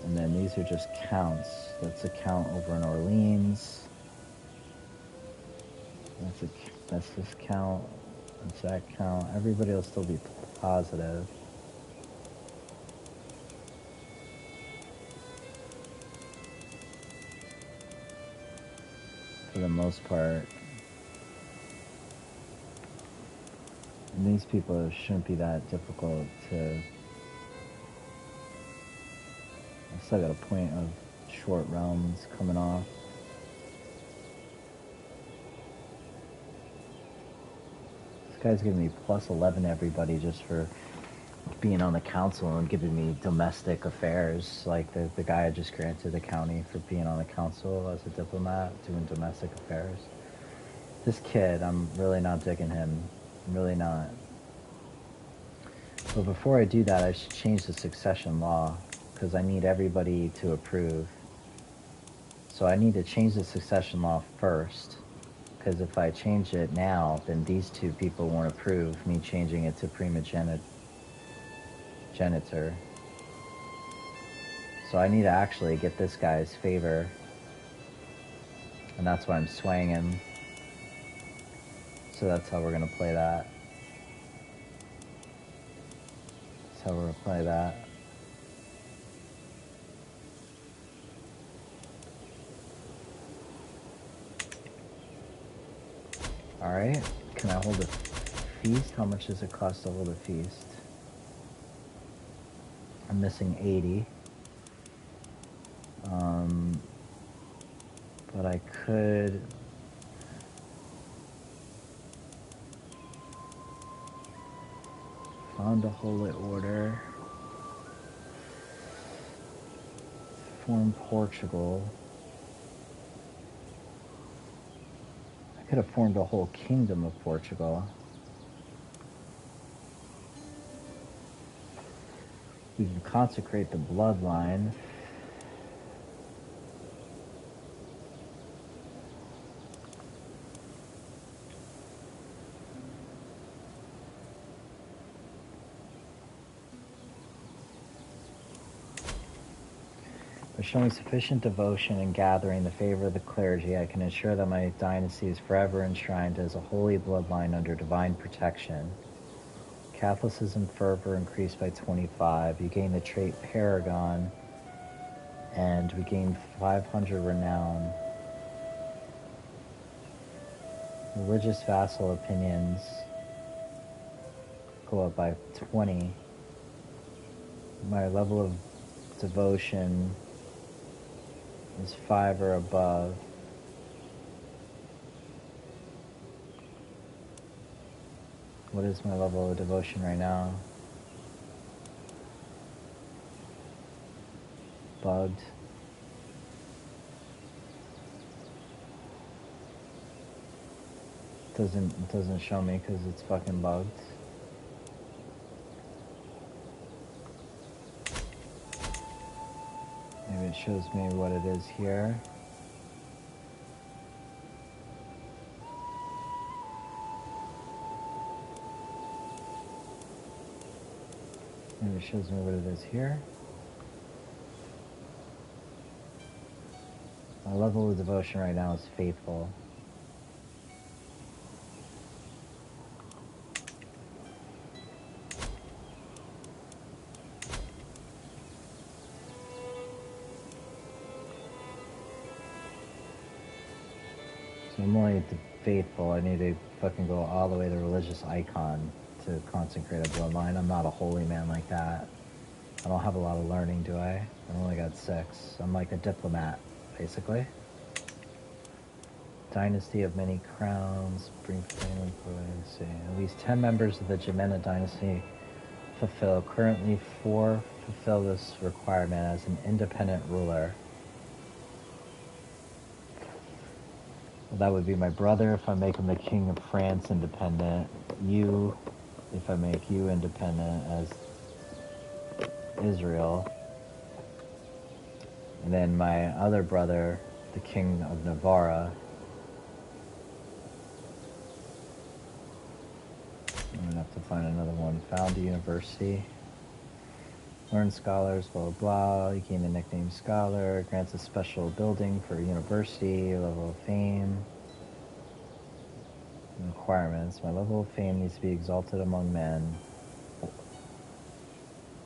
[SPEAKER 1] And then these are just counts. That's a count over in Orleans. That's this count. That's that count. Everybody will still be positive. For the most part. And these people shouldn't be that difficult to... I still got a point of short realms coming off. guy's giving me plus 11 everybody just for being on the council and giving me domestic affairs. Like the guy I just granted the county for being on the council as a diplomat, doing domestic affairs. This kid, I'm really not digging him. I'm really not. But before I do that, I should change the succession law, because I need everybody to approve. So I need to change the succession law first, because if I change it now, then these two people won't approve me changing it to primogenitor. So I need to actually get this guy's favor, and that's why I'm swaying him. So that's how we're going to play that. That's how we're going to play that. Alright, can I hold a feast? How much does it cost to hold a feast? I'm missing 80. But I could... Found a holy order. Form Portugal. I could have formed a whole kingdom of Portugal. We can consecrate the bloodline. By showing sufficient devotion and gathering the favor of the clergy, I can ensure that my dynasty is forever enshrined as a holy bloodline under divine protection. Catholicism fervor increased by 25. You gain the trait Paragon, and we gain 500 renown. Religious vassal opinions go up by 20. My level of devotion is 5 or above. What is my level of devotion right now? Bugged. It doesn't show me because it's fucking bugged. Maybe it shows me what it is here. Maybe it shows me what it is here. My level of devotion right now is faithful. So I'm only faithful. I need to fucking go all the way to religious icon to consecrate a bloodline. I'm not a holy man like that. I don't have a lot of learning, do I? I only got 6. I'm like a diplomat, basically. Dynasty of many crowns, bring family for at least 10 members of the Jimena dynasty fulfill. Currently 4 fulfill this requirement as an independent ruler. Well, that would be my brother if I make him the king of France independent. You, if I make you independent as Israel. And then my other brother, the king of Navarra. I'm gonna have to find another one. Found a university. Learn scholars, blah, blah, blah. You gain the nickname scholar. Grants a special building for a university. Level of fame. Requirements. My level of fame needs to be exalted among men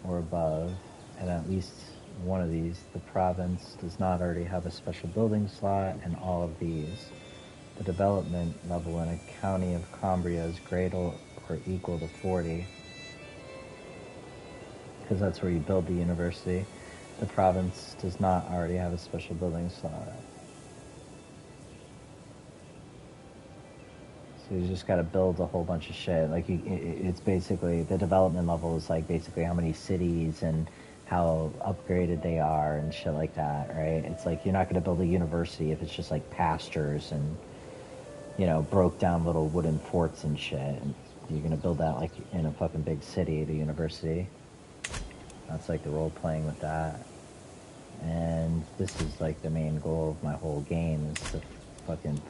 [SPEAKER 1] or above, and at least one of these. The province does not already have a special building slot, and all of these. The development level in a county of Cambria is greater or equal to 40. Because that's where you build the university. The province does not already have a special building slot. So you just got to build a whole bunch of shit. Like it's basically the development level is like basically how many cities and how upgraded they are and shit like that, right? It's like you're not going to build a university if it's just like pastures and, you know, broke down little wooden forts and shit. And you're going to build that like in a fucking big city, the university. That's like the role playing with that. And this is like the main goal of my whole game is to fucking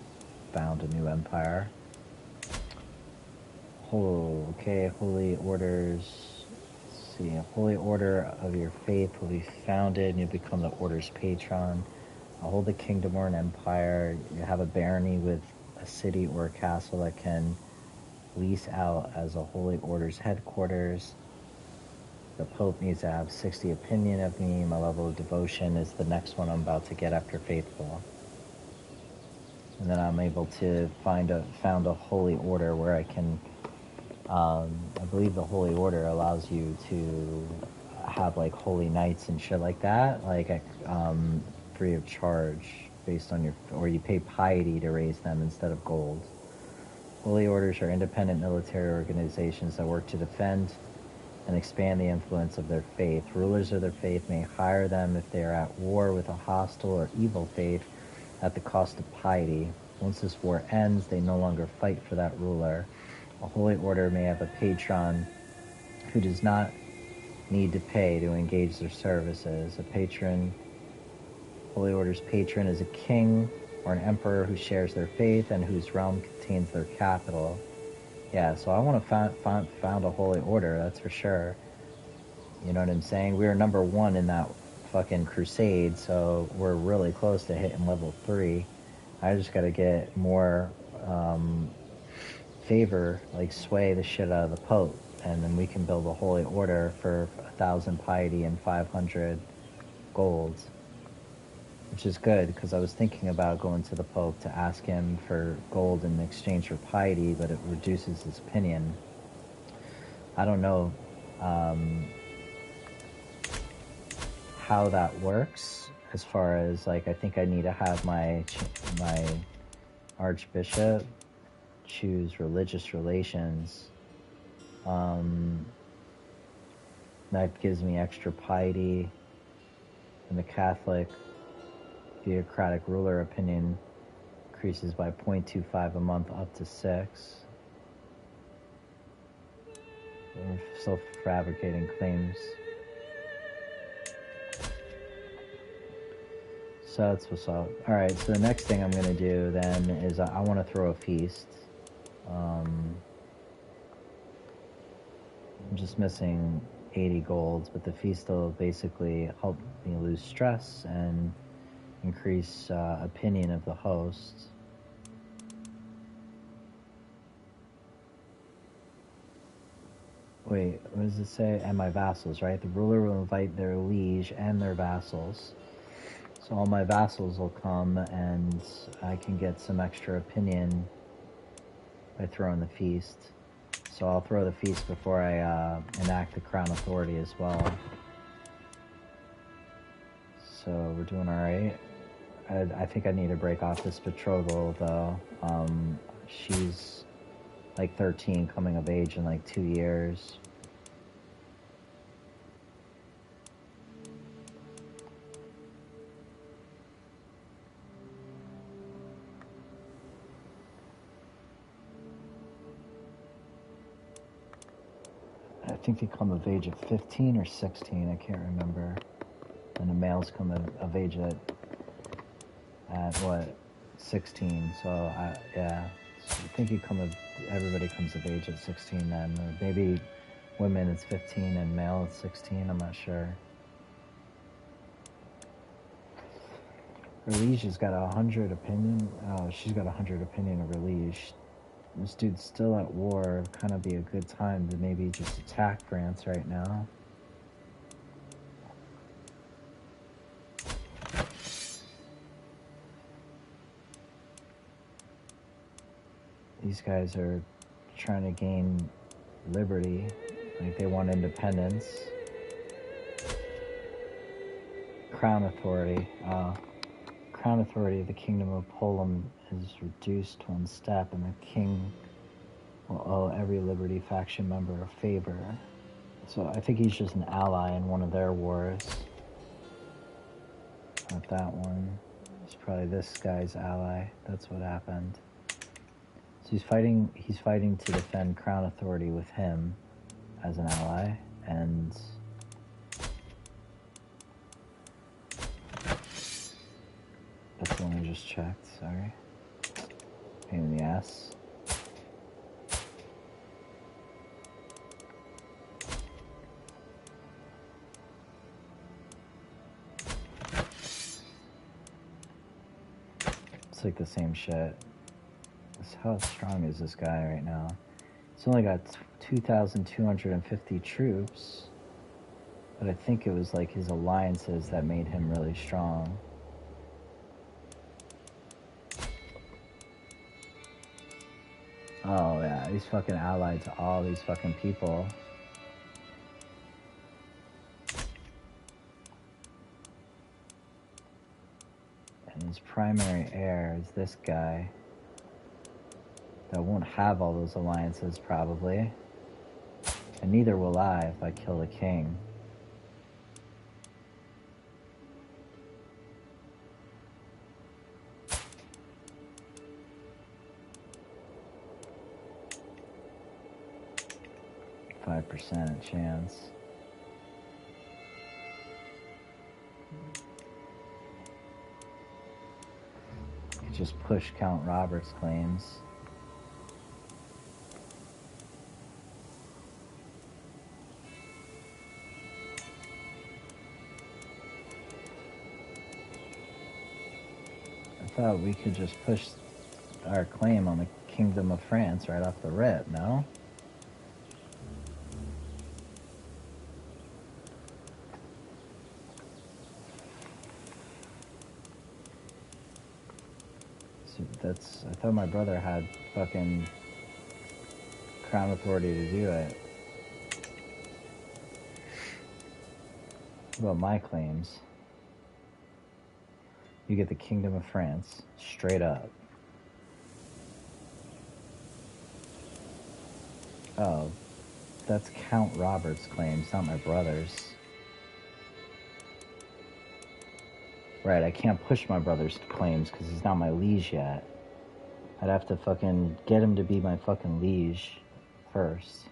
[SPEAKER 1] found a new empire. Okay, holy orders. Let's see, a holy order of your faith will be founded, and you'll become the order's patron. I'll hold a kingdom or an empire. You have a barony with a city or a castle that can lease out as a holy order's headquarters. The Pope needs to have 60 opinion of me. My level of devotion is the next one I'm about to get after faithful. And then I'm able to found a holy order where I can, I believe the holy order allows you to have like holy knights and shit like that, like free of charge based on your, or you pay piety to raise them instead of gold. Holy orders are independent military organizations that work to defend and expand the influence of their faith. Rulers of their faith may hire them if they are at war with a hostile or evil faith at the cost of piety. Once this war ends, they no longer fight for that ruler. A holy order may have a patron who does not need to pay to engage their services. Holy order's patron is a king or an emperor who shares their faith and whose realm contains their capital. Yeah, so I want to found a holy order, that's for sure. You know what I'm saying? We were number 1 in that fucking crusade, so we're really close to hitting level 3. I just gotta get more favor, like sway the shit out of the Pope, and then we can build a holy order for 1,000 piety and 500 gold. Which is good, because I was thinking about going to the Pope to ask him for gold in exchange for piety, but it reduces his opinion. I don't know how that works, as far as, like, I think I need to have my Archbishop choose religious relations. That gives me extra piety, and the Catholic theocratic ruler opinion increases by 0.25 a month up to 6. I'm self-fabricating claims. So that's what's up. Alright, so the next thing I'm going to do then is I want to throw a feast. I'm just missing 80 golds, but the feast will basically help me lose stress and increase opinion of the host. Wait, what does it say? And my vassals, right? The ruler will invite their liege and their vassals. So all my vassals will come, and I can get some extra opinion by throwing the feast. So I'll throw the feast before I enact the crown authority as well. So we're doing alright. I think I need to break off this betrothal, though. She's like 13, coming of age in like 2 years. I think they come of age at 15 or 16, I can't remember. And the males come of age at what, 16? So yeah, so I think everybody comes of age at 16 then. Or maybe women it's 15 and male it's 16. I'm not sure. Her liege has got 100 opinion. Oh, she's got 100 opinion of her liege. This dude's still at war. It'd kind of be a good time to maybe just attack France right now. These guys are trying to gain liberty, like they want independence. Crown authority. Crown authority of the Kingdom of Poland is reduced 1 step, and the king will owe every Liberty faction member a favor. So I think he's just an ally in one of their wars. Not that one. It's probably this guy's ally. That's what happened. So he's fighting to defend Crown Authority with him as an ally, and that's the one I just checked, sorry. Pain in the ass. It's like the same shit. How strong is this guy right now? He's only got 2,250 troops, but I think it was like his alliances that made him really strong. Oh yeah, he's fucking allied to all these fucking people. And his primary heir is this guy that won't have all those alliances probably. And neither will I if I kill the king. .5% chance. Just push Count Robert's claims. I thought we could just push our claim on the Kingdom of France right off the rip, no? I thought my brother had fucking Crown Authority to do it. What about my claims? You get the Kingdom of France, straight up. Oh, that's Count Robert's claims, not my brother's. Right, I can't push my brother's claims because he's not my liege yet. I'd have to fucking get him to be my fucking liege first.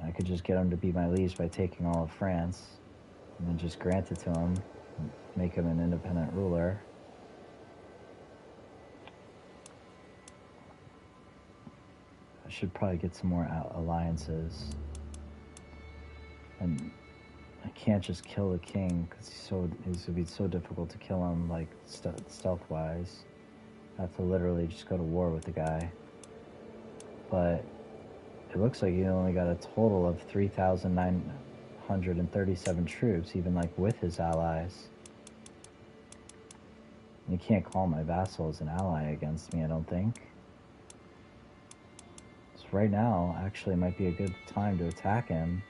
[SPEAKER 1] I could just get him to be my liege by taking all of France and then just grant it to him, make him an independent ruler. I should probably get some more alliances. And I can't just kill the king because it's going to be so difficult to kill him, like stealth-wise. I have to literally just go to war with the guy. But it looks like he only got a total of 3,937 troops, even like with his allies. And you can't call my vassal as an ally against me, I don't think. So right now, actually, might be a good time to attack him.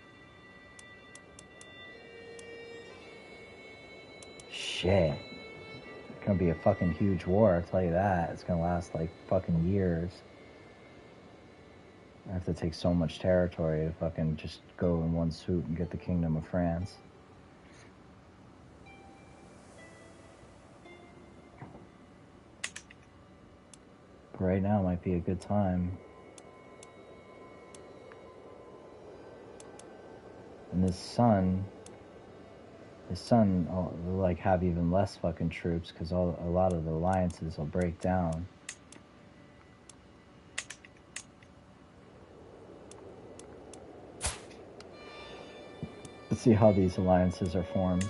[SPEAKER 1] Shit. It's gonna be a fucking huge war, I'll tell you that. It's gonna last like fucking years. I have to take so much territory to fucking just go in one swoop and get the Kingdom of France. But right now might be a good time. And his son will like have even less fucking troops because a lot of the alliances will break down. Let's see how these alliances are formed.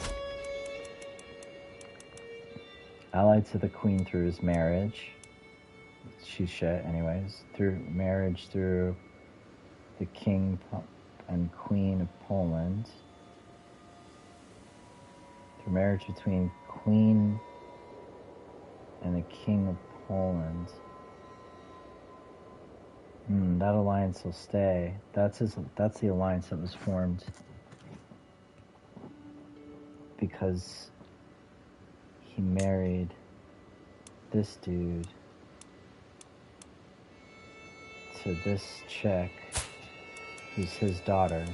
[SPEAKER 1] Allied to the queen through his marriage. She's shit anyways. Through marriage through the king and queen of Poland. Through marriage between queen and the king of Poland. That alliance will stay. That's the alliance that was formed because he married this dude to this chick, who's his daughter.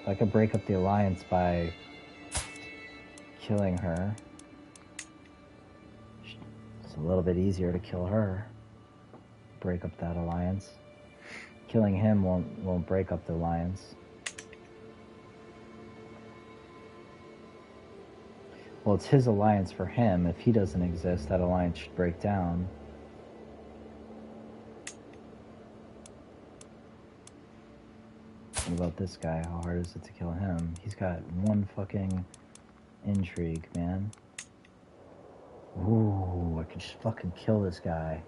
[SPEAKER 1] I could break up the alliance by killing her. It's a little bit easier to kill her. Break up that alliance. Killing him won't break up the alliance. Well, it's his alliance for him. If he doesn't exist, that alliance should break down. What about this guy? How hard is it to kill him? He's got one fucking intrigue, man. Ooh, I could just fucking kill this guy.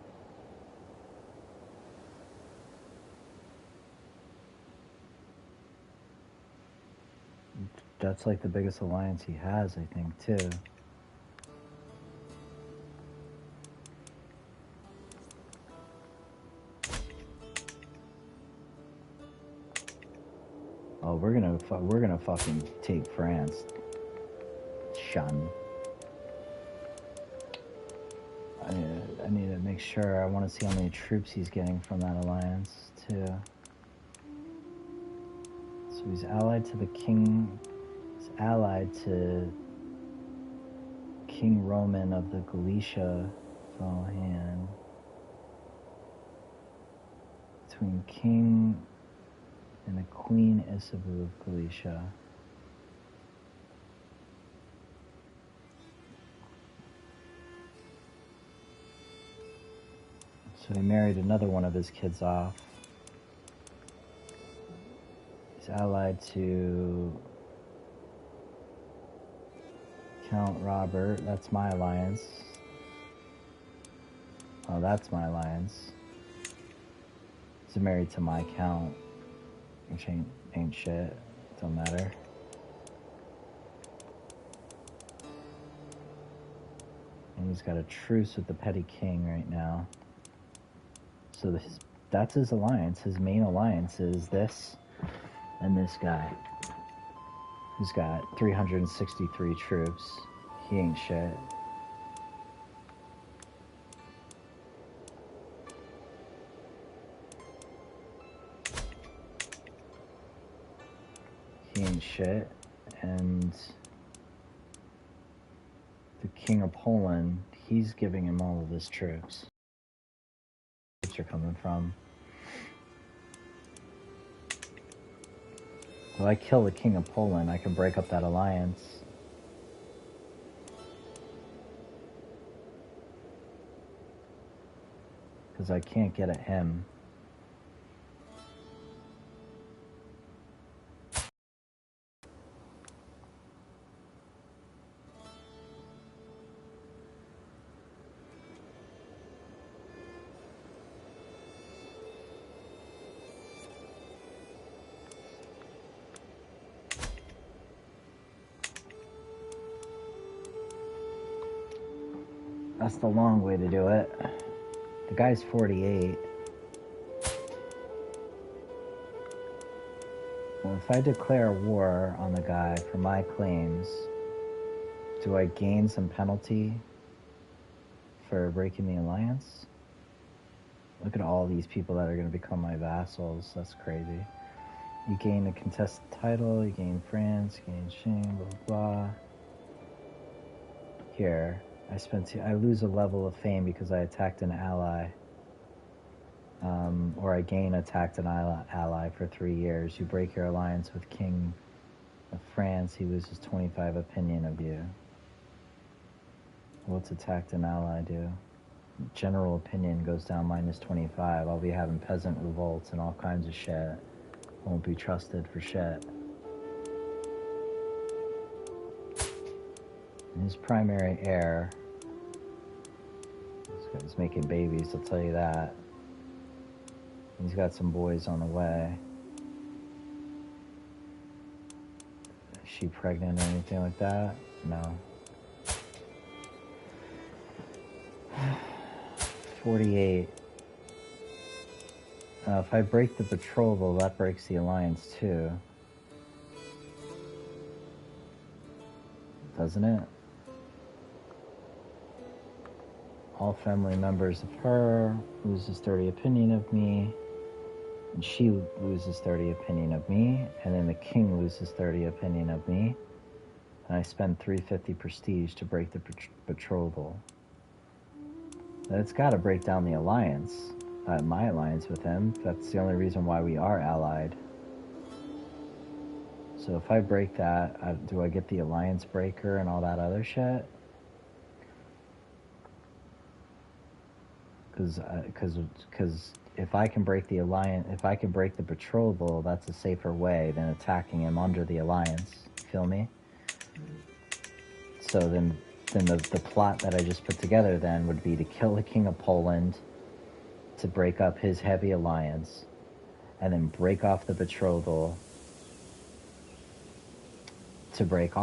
[SPEAKER 1] That's like the biggest alliance he has, I think, too. Oh, we're gonna fucking take France. Shun. I need to make sure. I want to see how many troops he's getting from that alliance, too. So he's allied to the king. He's allied to King Roman of the Galicia. Hand. Between King and the Queen Isabu of Galicia. So he married another one of his kids off. He's allied to Count Robert. That's my alliance. Oh, that's my alliance. He's married to my count, which ain't shit. Don't matter. And he's got a truce with the petty king right now. So that's his alliance. His main alliance is this and this guy, who's got 363 troops. He ain't shit. He ain't shit. And the King of Poland, he's giving him all of his troops. You're coming from. If I kill the King of Poland, I can break up that alliance. Because I can't get at him. That's the long way to do it. The guy's 48. Well, if I declare war on the guy for my claims, do I gain some penalty for breaking the alliance? Look at all these people that are going to become my vassals. That's crazy. You gain a contested title, you gain France, you gain Shane, blah, blah, blah. Here. I lose a level of fame because I attacked an ally. Or I gain attacked an ally for 3 years. You break your alliance with King of France, he loses 25 opinion of you. What's attacked an ally do? General opinion goes down -25. I'll be having peasant revolts and all kinds of shit. Won't be trusted for shit. His primary heir, he's making babies, I'll tell you that. He's got some boys on the way. Is she pregnant or anything like that? No. 48. If I break the betrothal, that breaks the alliance too. Doesn't it? All family members of her lose his dirty opinion of me. And she loses 30 opinion of me, and then the king loses 30 opinion of me, and I spend 350 prestige to break the betrothal. It's got to break down the alliance, my alliance with him. That's the only reason why we are allied. So if I break that, do I get the alliance breaker and all that other shit? Because if I can break the alliance, if I can break the betrothal, that's a safer way than attacking him under the alliance. Feel me? So then the plot that I just put together then would be to kill the King of Poland, to break up his heavy alliance, and then break off the betrothal to break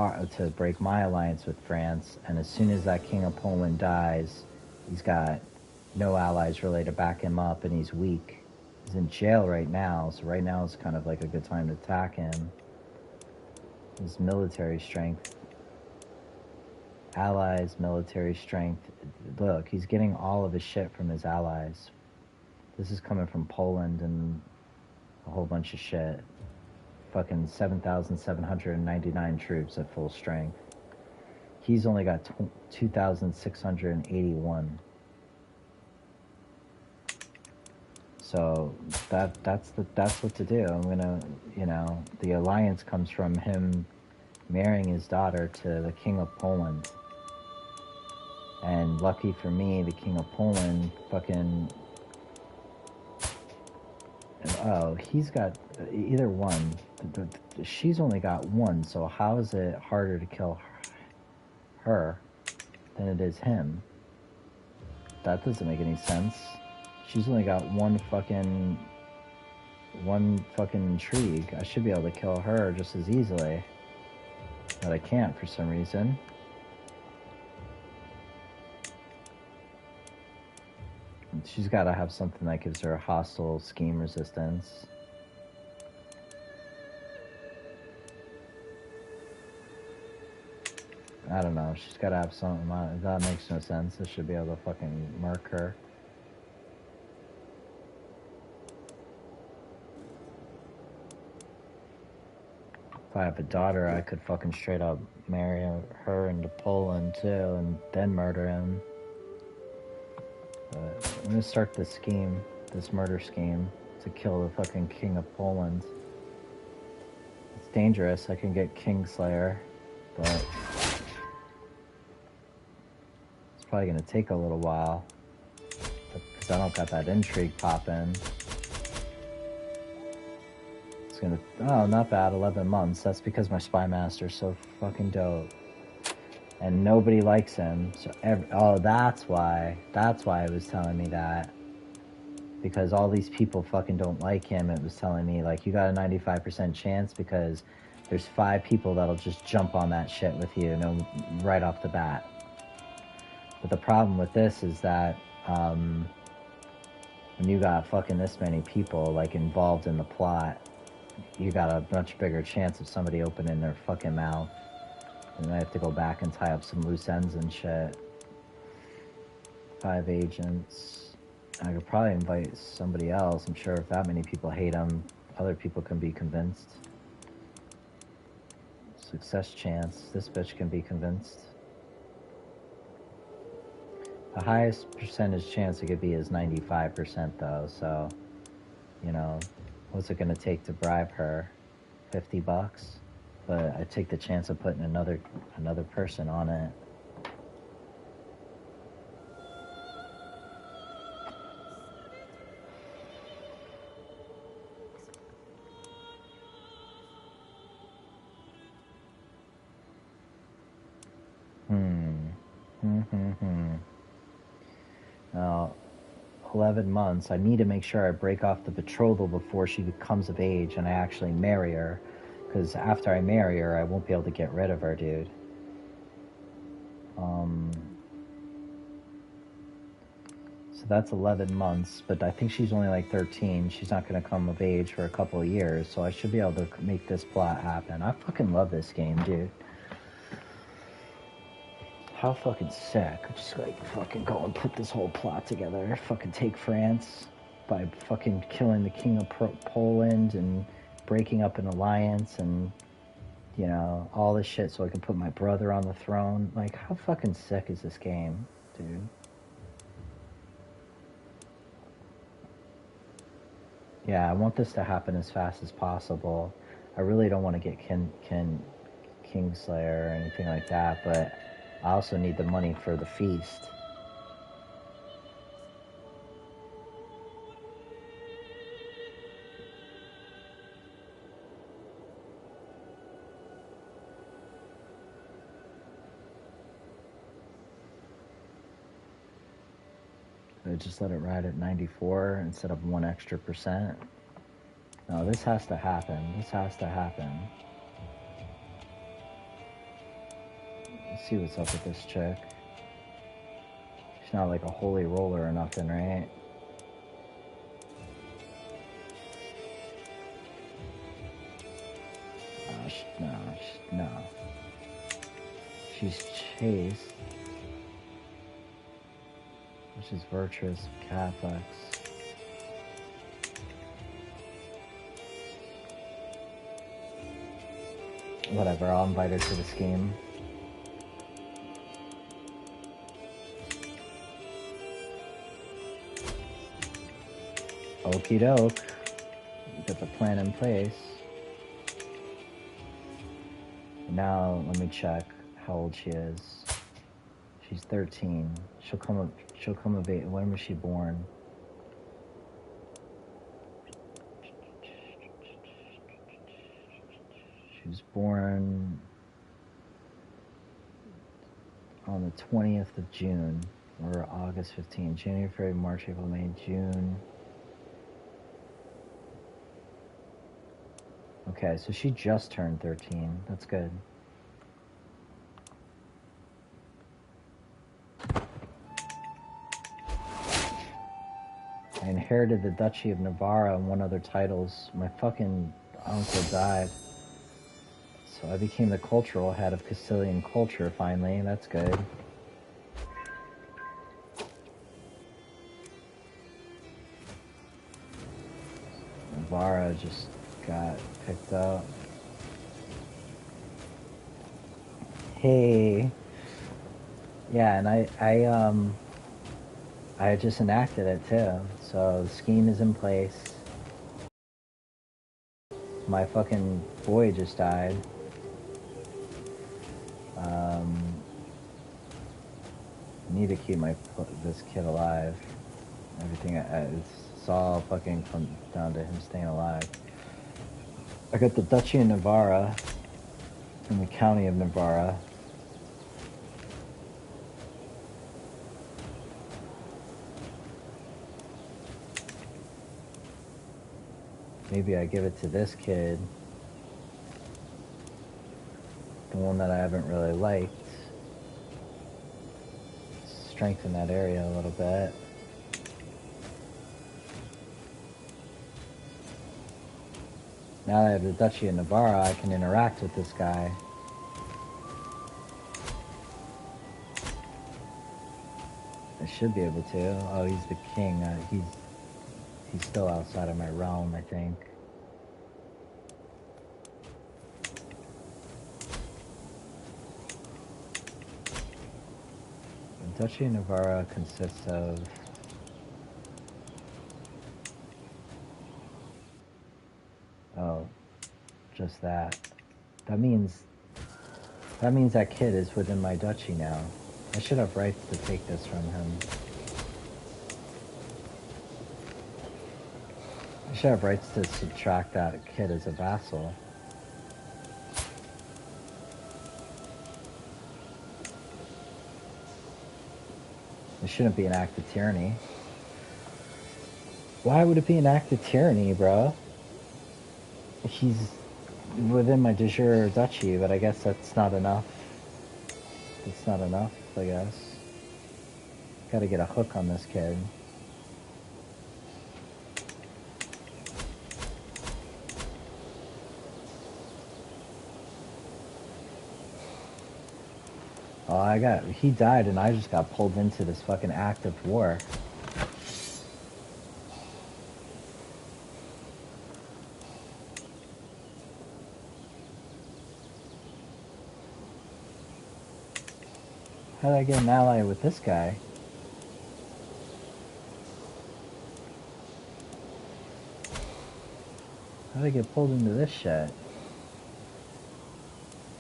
[SPEAKER 1] my alliance with France. And as soon as that King of Poland dies, he's got no allies really to back him up, and he's weak. He's in jail right now, so right now is kind of like a good time to attack him. His military strength. Allies, military strength. Look, he's getting all of his shit from his allies. This is coming from Poland and a whole bunch of shit. Fucking 7,799 troops at full strength. He's only got 2,681. So that's what to do. I'm gonna, the alliance comes from him marrying his daughter to the King of Poland. And lucky for me, the King of Poland fucking, he's got either one. She's only got one, so how is it harder to kill her than it is him? That doesn't make any sense. She's only got one fucking intrigue. I should be able to kill her just as easily. But I can't for some reason. She's got to have something that gives her hostile scheme resistance. I don't know. She's got to have something. That makes no sense. I should be able to fucking murk her. If I have a daughter, I could fucking straight up marry her into Poland too, and then murder him. But I'm gonna start this scheme, this murder scheme, to kill the fucking King of Poland. It's dangerous. I can get Kingslayer, but it's probably gonna take a little while because I don't got that intrigue popping. Oh, not bad, 11 months. That's because my Spy Master's so fucking dope. And nobody likes him. So that's why it was telling me that. Because all these people fucking don't like him. It was telling me, like, you got a 95% chance because there's 5 people that'll just jump on that shit with you, right off the bat. But the problem with this is that, when you got fucking this many people, like, involved in the plot, you got a much bigger chance of somebody opening their fucking mouth. And I have to go back and tie up some loose ends and shit. 5 agents. I could probably invite somebody else. I'm sure if that many people hate him, other people can be convinced. Success chance. This bitch can be convinced. The highest percentage chance it could be is 95% though, so, what's it gonna take to bribe her? $50? But I take the chance of putting another person on it. Now, 11 months, I need to make sure I break off the betrothal before she becomes of age and I actually marry her. Because after I marry her, I won't be able to get rid of her, dude. So that's 11 months, but I think she's only like 13. She's not going to come of age for a couple of years, so I should be able to make this plot happen. I fucking love this game, dude. How fucking sick. Just like fucking go and put this whole plot together. Fucking take France by fucking killing the king of Poland and breaking up an alliance and, you know, all this shit so I can put my brother on the throne. Like, how fucking sick is this game, dude? Yeah, I want this to happen as fast as possible. I really don't want to get Kingslayer or anything like that, but I also need the money for the feast. I just let it ride at 94 instead of 1 extra %. No, this has to happen. This has to happen. Let's see what's up with this chick. She's not like a holy roller or nothing, right? No. She's chaste. She's virtuous Catholics. Whatever, I'll invite her to the scheme. Okie doke. Got the plan in place. Now, let me check how old she is. She's 13. She'll come of age. When was she born? She was born on the 20th of June, or August 15. January, February, March, April, May, June. Okay, so she just turned 13. That's good. I inherited the Duchy of Navarra and 1 other titles. My fucking uncle died. So I became the cultural head of Castilian culture finally. That's good. Navarra just got picked up. Hey. Yeah, and I just enacted it too. So the scheme is in place. My fucking boy just died. I need to keep this kid alive. Everything it's all fucking come down to him staying alive. I got the Duchy of Navarra in the County of Navarra. Maybe I give it to this kid, the one that I haven't really liked. Strengthen that area a little bit. Now that I have the Duchy of Navarra, I can interact with this guy. I should be able to. Oh, he's the king. He's still outside of my realm, I think. The Duchy of Navarra consists of just that. That means that kid is within my duchy now. I should have rights to take this from him. I should have rights to subtract that kid as a vassal. It shouldn't be an act of tyranny. Why would it be an act of tyranny, bro? He's within my de jure duchy, but I guess that's not enough. It's not enough, I guess. Gotta get a hook on this kid. Oh, he died and I just got pulled into this fucking active war. How did I get an ally with this guy? How did I get pulled into this shit?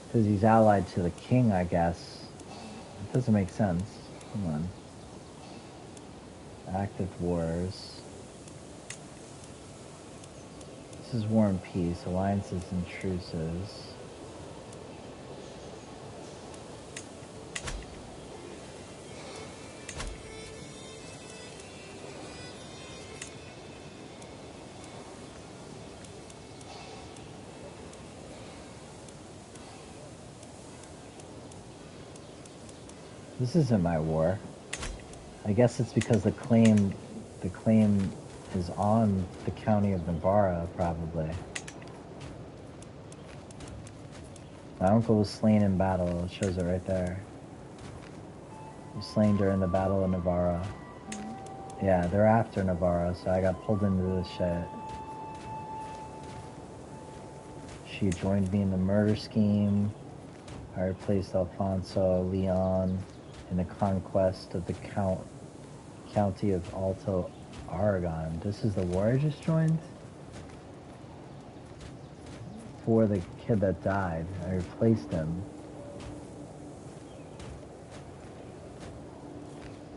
[SPEAKER 1] Because he's allied to the king, I guess. It doesn't make sense. Come on. Active wars. This is War and Peace. Alliances and truces. This isn't my war. I guess it's because the claim is on the county of Navarra, probably. My uncle was slain in battle. It shows it right there. He was slain during the Battle of Navarra. Yeah, they're after Navarra, so I got pulled into this shit. She joined me in the murder scheme. I replaced Alfonso Leon in the conquest of the county of Alto Aragon. This is the war I just joined? For the kid that died. I replaced him.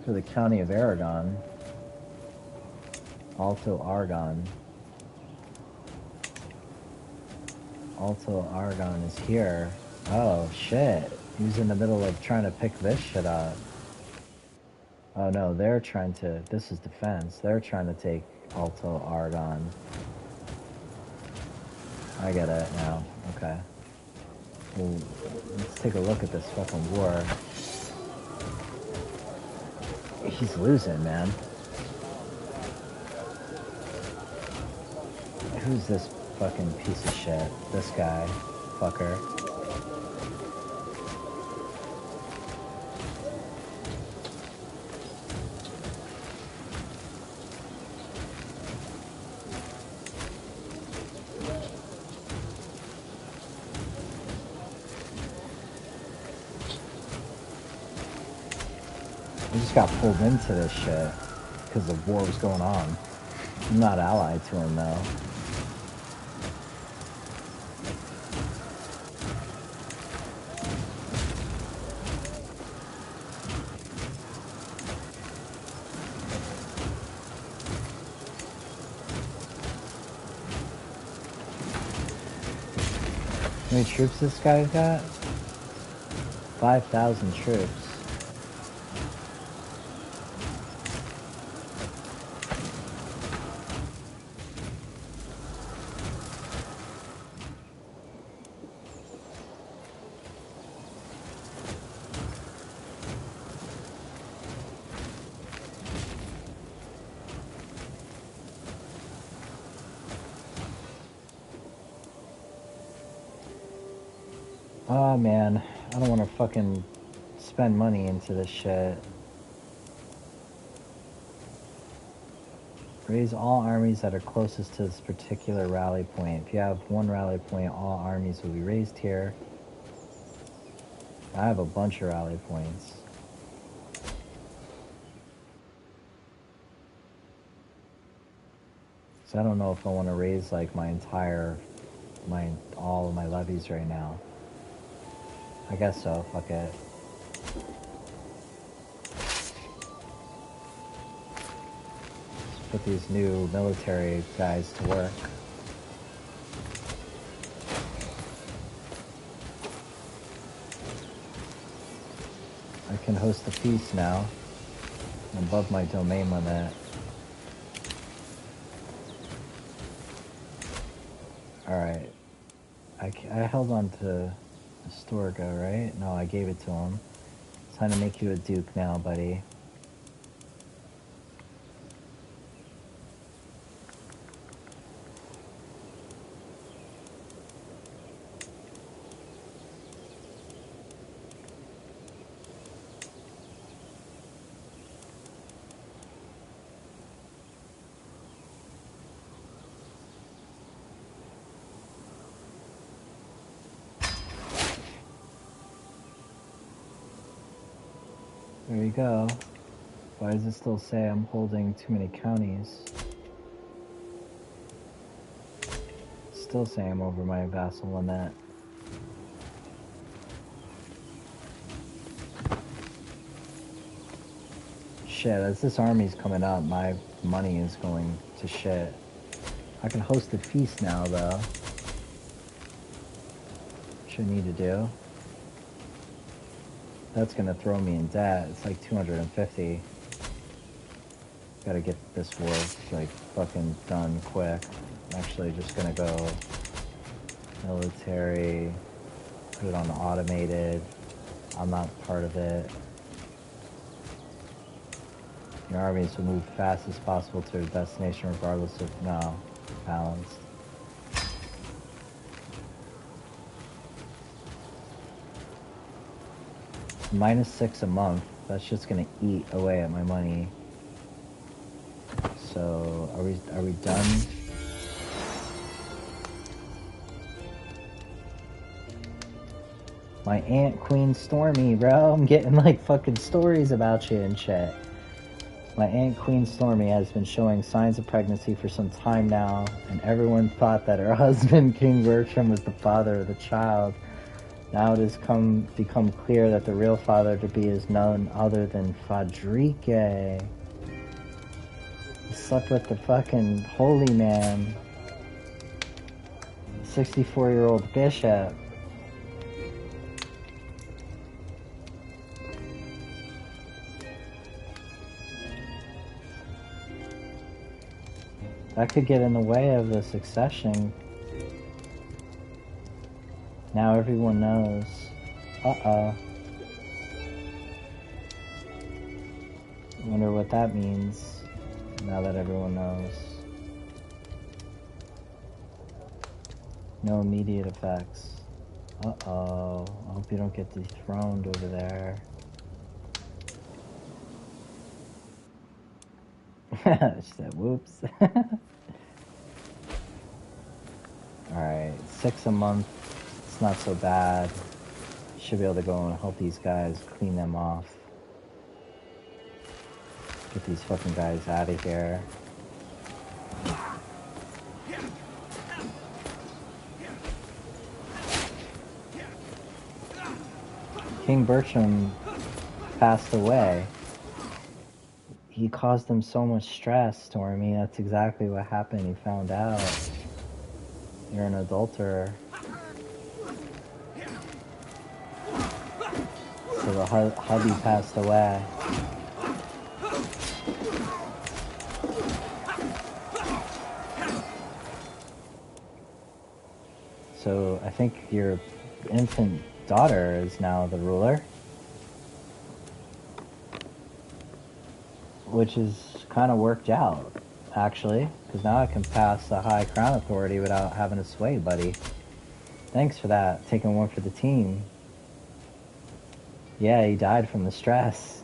[SPEAKER 1] For the county of Aragon. Alto Aragon. Alto Aragon is here. Oh, shit. He was in the middle of trying to pick this shit up. Oh, no, they're trying to... This is defense. They're trying to take Alto Aragon. I get it now. Okay. Well, let's take a look at this fucking war. He's losing, man. Who's this fucking piece of shit? This guy. Fucker. I just got pulled into this shit because the war was going on. I'm not allied to him, though. How many troops this guy's got? 5,000 troops. Oh man, I don't want to fucking spend money into this shit. Raise all armies that are closest to this particular rally point. If you have one rally point, all armies will be raised here. I have a bunch of rally points. So I don't know if I want to raise like all of my levies right now. I guess so, fuck it. Let's put these new military guys to work. I can host a feast now. I'm above my domain limit. Alright. I held on to Astorga, right? No, I gave it to him. It's time to make you a duke now, buddy. There you go. Why does it still say I'm holding too many counties? Still say I'm over my vassal limit. Shit, as this army's coming up, my money is going to shit. I can host a feast now, though. Which I need to do. That's gonna throw me in debt. It's like 250. Gotta get this war, like, fucking done quick. I'm actually just gonna go military, put it on automated. I'm not part of it. Your armies will move fast as possible to their destination regardless of, no, balanced. -6 a month. That's just gonna eat away at my money. So, are we done? My Aunt Queen Stormy, bro. I'm getting like fucking stories about you and shit. My Aunt Queen Stormy has been showing signs of pregnancy for some time now, and everyone thought that her husband, King Bertram, was the father of the child. Now it has become clear that the real father-to-be is none other than Fadrique. He slept with the fucking holy man. 64-year-old bishop. That could get in the way of the succession. Now everyone knows. Uh-oh. I wonder what that means, now that everyone knows. No immediate effects. Uh-oh. I hope you don't get dethroned over there. She said, whoops. Alright, 6 a month. It's not so bad. Should be able to go and help these guys clean them off. Get these fucking guys out of here. King Bertram passed away. He caused him so much stress, Stormy. That's exactly what happened. He found out. You're an adulterer. So the hubby passed away. So I think your infant daughter is now the ruler. Which is kind of worked out, actually. Because now I can pass the High Crown Authority without having to sway, buddy. Thanks for that. Taking one for the team. Yeah, he died from the stress.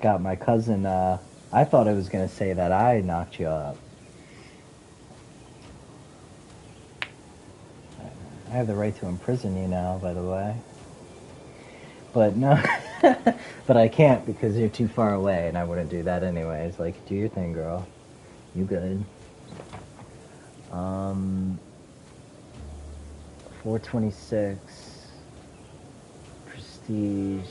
[SPEAKER 1] Got my cousin, I thought it was going to say that I knocked you up. I have the right to imprison you now, by the way. But no, but I can't because you're too far away, and I wouldn't do that anyways. Like, do your thing, girl. You good. 426. Prestige.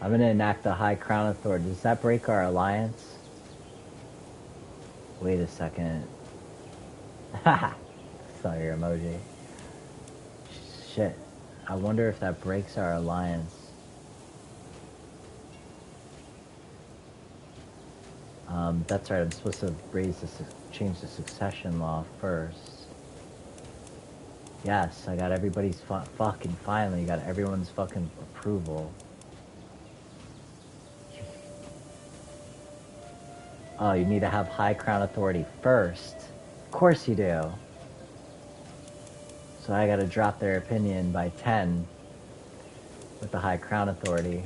[SPEAKER 1] I'm gonna enact the High Crown Authority. Does that break our alliance? Wait a second. Haha. Saw your emoji. Shit. I wonder if that breaks our alliance. That's right, I'm supposed to change the succession law first. Yes, I got everybody's fucking finally got everyone's fucking approval. Oh, you need to have High Crown Authority first. Of course you do. So I gotta drop their opinion by 10 with the High Crown Authority.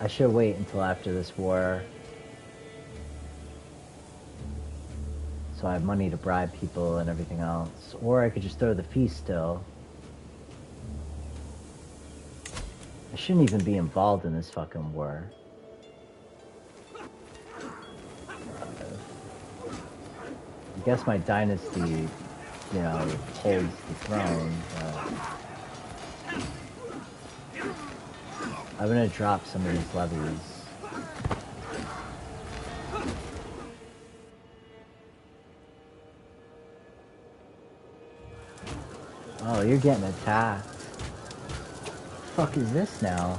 [SPEAKER 1] I should wait until after this war, so I have money to bribe people and everything else. Or I could just throw the feast still. I shouldn't even be involved in this fucking war. I guess my dynasty, you know, holds the throne, but I'm gonna drop some of these levies. Oh, you're getting attacked. What the fuck is this now?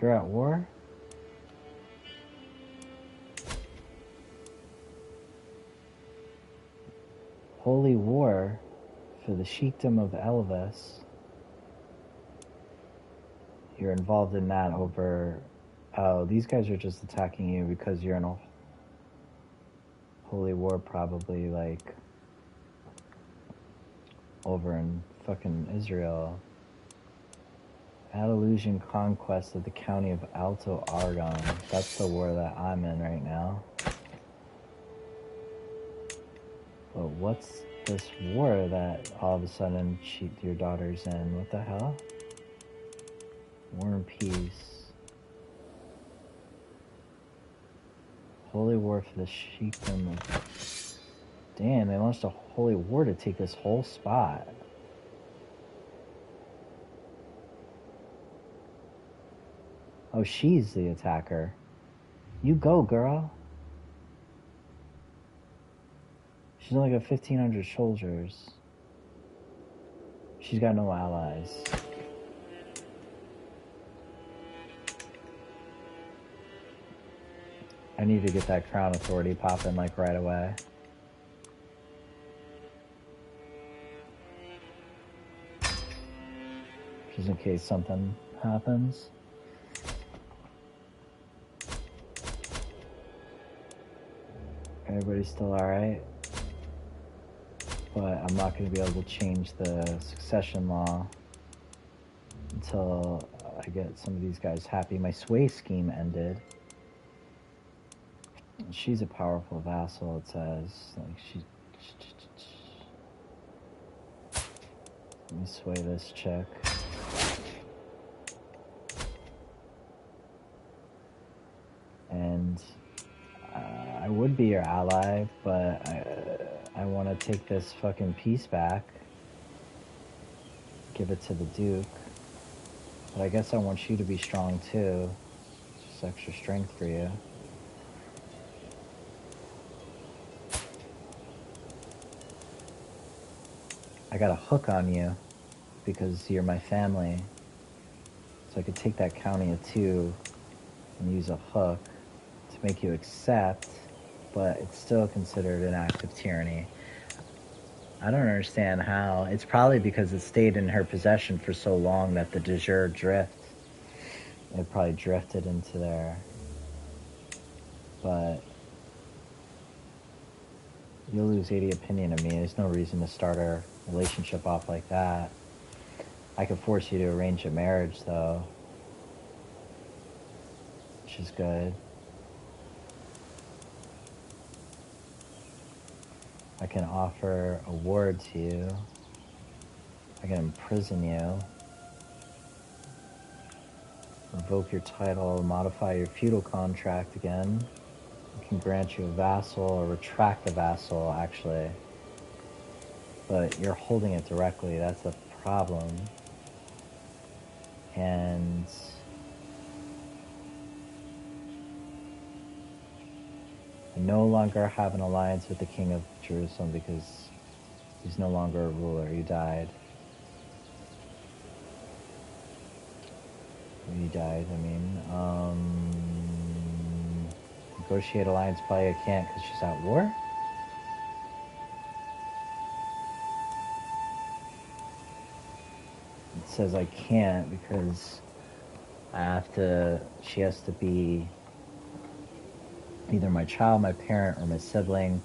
[SPEAKER 1] You're at war? Holy war for the sheikdom of Elvis. You're involved in that over... Oh, these guys are just attacking you because you're in a holy war, probably, like, over in fucking Israel. Andalusian conquest of the county of Alto Aragon. That's the war that I'm in right now. But what's this war that all of a sudden your daughter's in? What the hell? War and peace. Holy war for the sheikdom of... Damn, they launched a holy war to take this whole spot. Oh, she's the attacker. You go, girl. She's only got 1,500 soldiers. She's got no allies. I need to get that crown authority popping like right away. Just in case something happens. Everybody's still alright. But I'm not going to be able to change the succession law until I get some of these guys happy. My sway scheme ended. She's a powerful vassal, it says. Like let me sway this chick. And I would be your ally, but I want to take this fucking piece back. Give it to the Duke. But I guess I want you to be strong too. Just extra strength for you. I got a hook on you because you're my family. So I could take that county of 2 and use a hook to make you accept, but it's still considered an act of tyranny. I don't understand how. It's probably because it stayed in her possession for so long that the de jure drift, it probably drifted into there. But you'll lose 80 opinion of me. There's no reason to start our relationship off like that. I could force you to arrange a marriage, though, which is good. I can offer a ward to you. I can imprison you. Revoke your title, modify your feudal contract again. I can grant you a vassal or retract the vassal, actually. But you're holding it directly, that's the problem. And I no longer have an alliance with the King of Jerusalem because he's no longer a ruler, he died. I mean. Negotiate alliance, probably I can't because she's at war. It says I can't because she has to be either my child, my parent, or my sibling,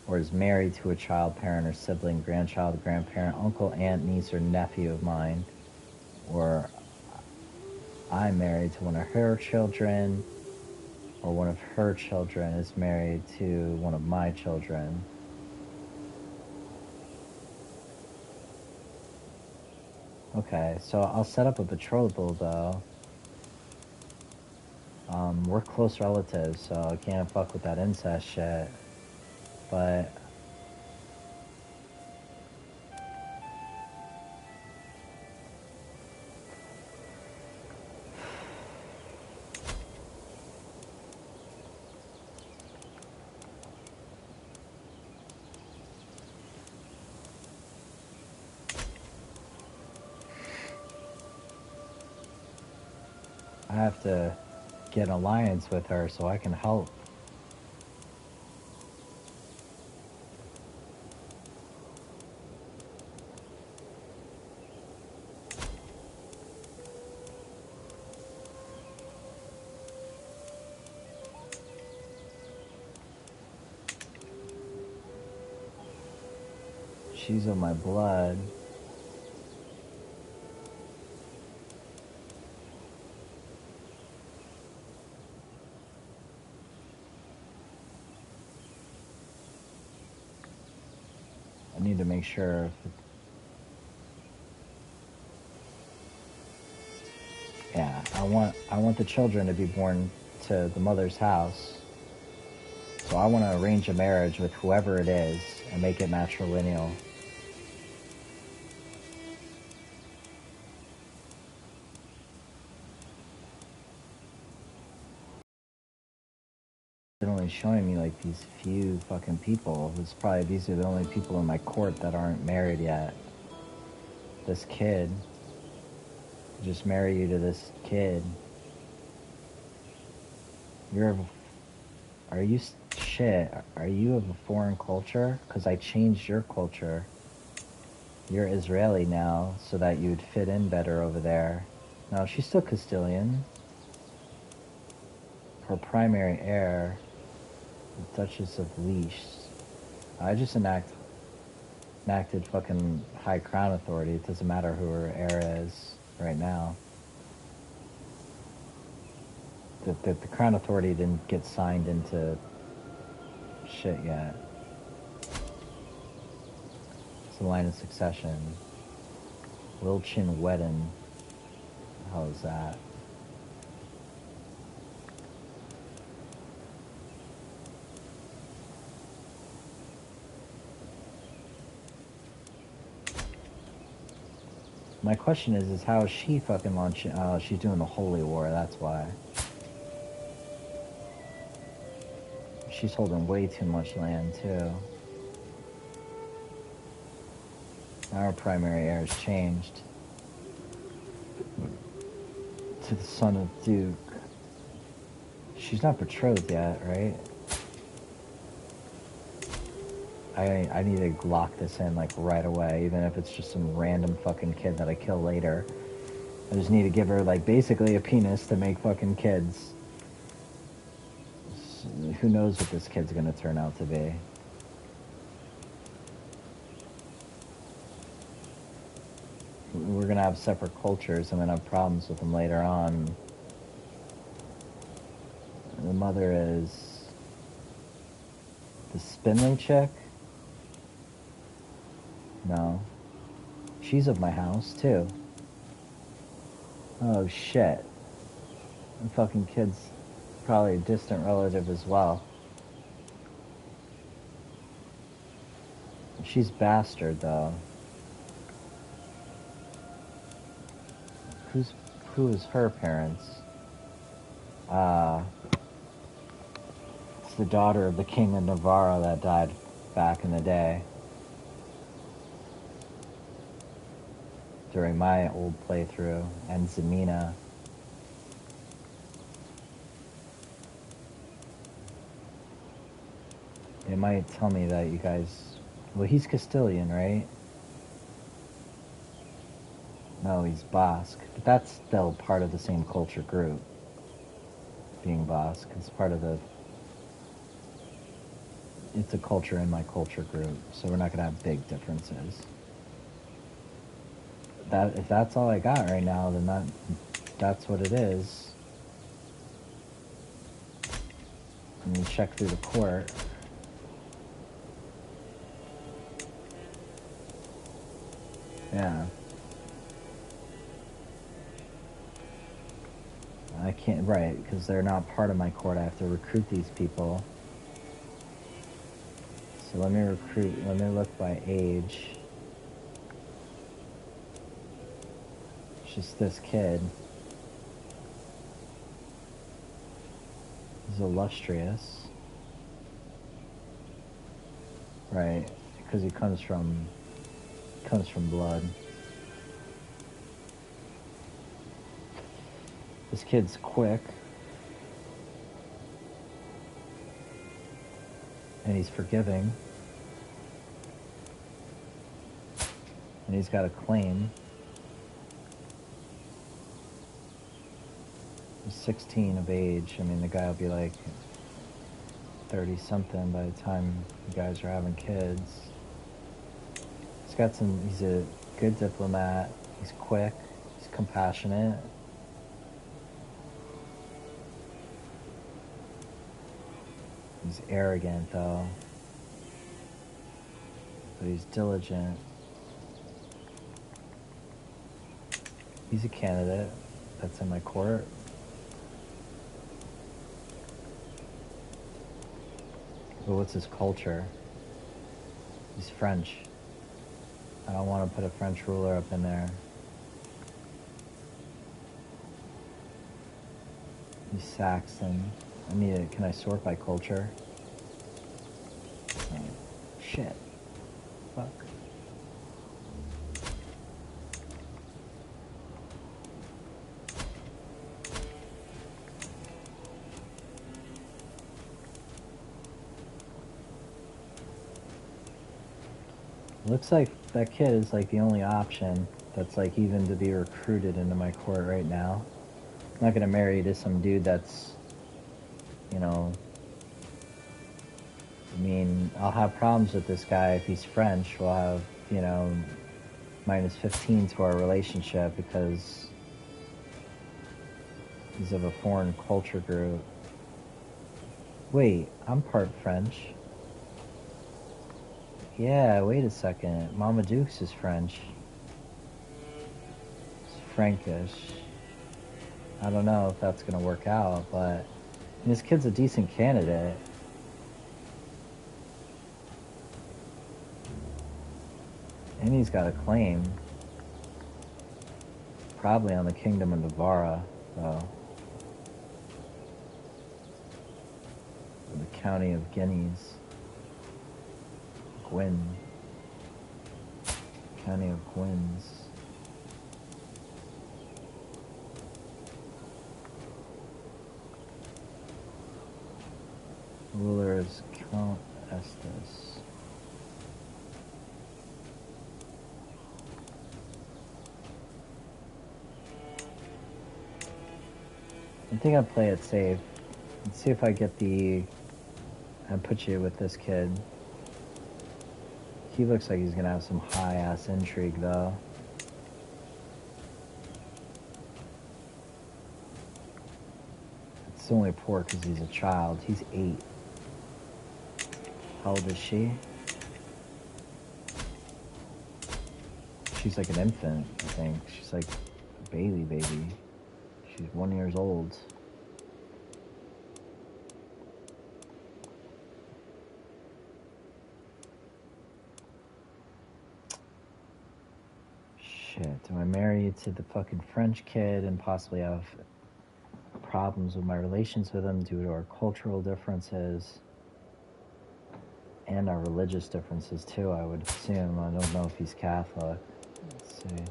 [SPEAKER 1] or is married to a child, parent, or sibling, grandchild, grandparent, uncle, aunt, niece, or nephew of mine, or I'm married to one of her children, or one of her children is married to one of my children. Okay, so I'll set up a betrothal, though. We're close relatives, so I can't fuck with that incest shit. But I have to get an alliance with her so I can help. She's of my blood. I need to make sure if yeah, I want the children to be born to the mother's house. So I want to arrange a marriage with whoever it is and make it matrilineal. They're only showing me like these few fucking people. These are the only people in my court that aren't married yet. This kid. Just marry you to this kid. Are you of a foreign culture? Because I changed your culture. You're Israeli now, so that you'd fit in better over there. No, she's still Castilian. Her primary heir, the Duchess of Leash. I just enacted fucking High Crown Authority. It doesn't matter who her heir is right now. The Crown Authority didn't get signed into shit yet. It's the line of succession. Wilchin Wedden. How is that? My question is how is she fucking launching? Oh, she's doing the Holy War, that's why. She's holding way too much land, too. Our primary heir has changed to the son of Duke. She's not betrothed yet, right? I need to lock this in, like, right away, even if it's just some random fucking kid that I kill later. I just need to give her, like, basically a penis to make fucking kids. Who knows what this kid's gonna turn out to be. We're gonna have separate cultures. I'm gonna have problems with them later on. The mother is the spindly chick? No. She's of my house, too. Oh, shit. The fucking kid's probably a distant relative as well. She's bastard, though. Who is her parents? It's the daughter of the King of Navarra that died back in the day. During my old playthrough, and Zemina. It might tell me that you guys... Well, he's Castilian, right? No, he's Basque. But that's still part of the same culture group. Being Basque. It's part of the... It's a culture in my culture group. So we're not going to have big differences. If that's all I got right now, then that's what it is. And you check through the court. Yeah. I can't, right, because they're not part of my court. I have to recruit these people. So let me look by age. It's just this kid. He's illustrious. Right, because he comes from blood. This kid's quick. And he's forgiving. And he's got a claim. He's 16 of age. I mean, the guy will be like 30-something by the time you guys are having kids. He's a good diplomat. He's quick. He's compassionate. He's arrogant, though. But he's diligent. He's a candidate that's in my court. But what's his culture? He's French. I don't want to put a French ruler up in there. He's Saxon. Can I sort by culture? Oh, shit. Fuck. Looks like that kid is like the only option that's like even to be recruited into my court right now. I'm not gonna marry to some dude that's, you know, I mean, I'll have problems with this guy if he's French. We'll have, you know, -15 to our relationship because he's of a foreign culture group. Wait, I'm part French. Yeah, wait a second. Mama Dukes is French. It's Frankish. I don't know if that's gonna work out, but this kid's a decent candidate. And he's got a claim. Probably on the Kingdom of Navarra, though. Or the County of Guineas. Gwyn. County of Gwyn's. Ruler is Count Estes. I think I'll play it safe. Let's see if I get I put you with this kid. He looks like he's gonna have some high-ass intrigue, though. It's only poor because he's a child. He's 8. How old is she? She's like an infant, I think. She's like a baby. She's 1 year old. Shit, do I marry you to the fucking French kid and possibly have problems with my relations with him due to our cultural differences and our religious differences too, I would assume. I don't know if he's Catholic. Let's see.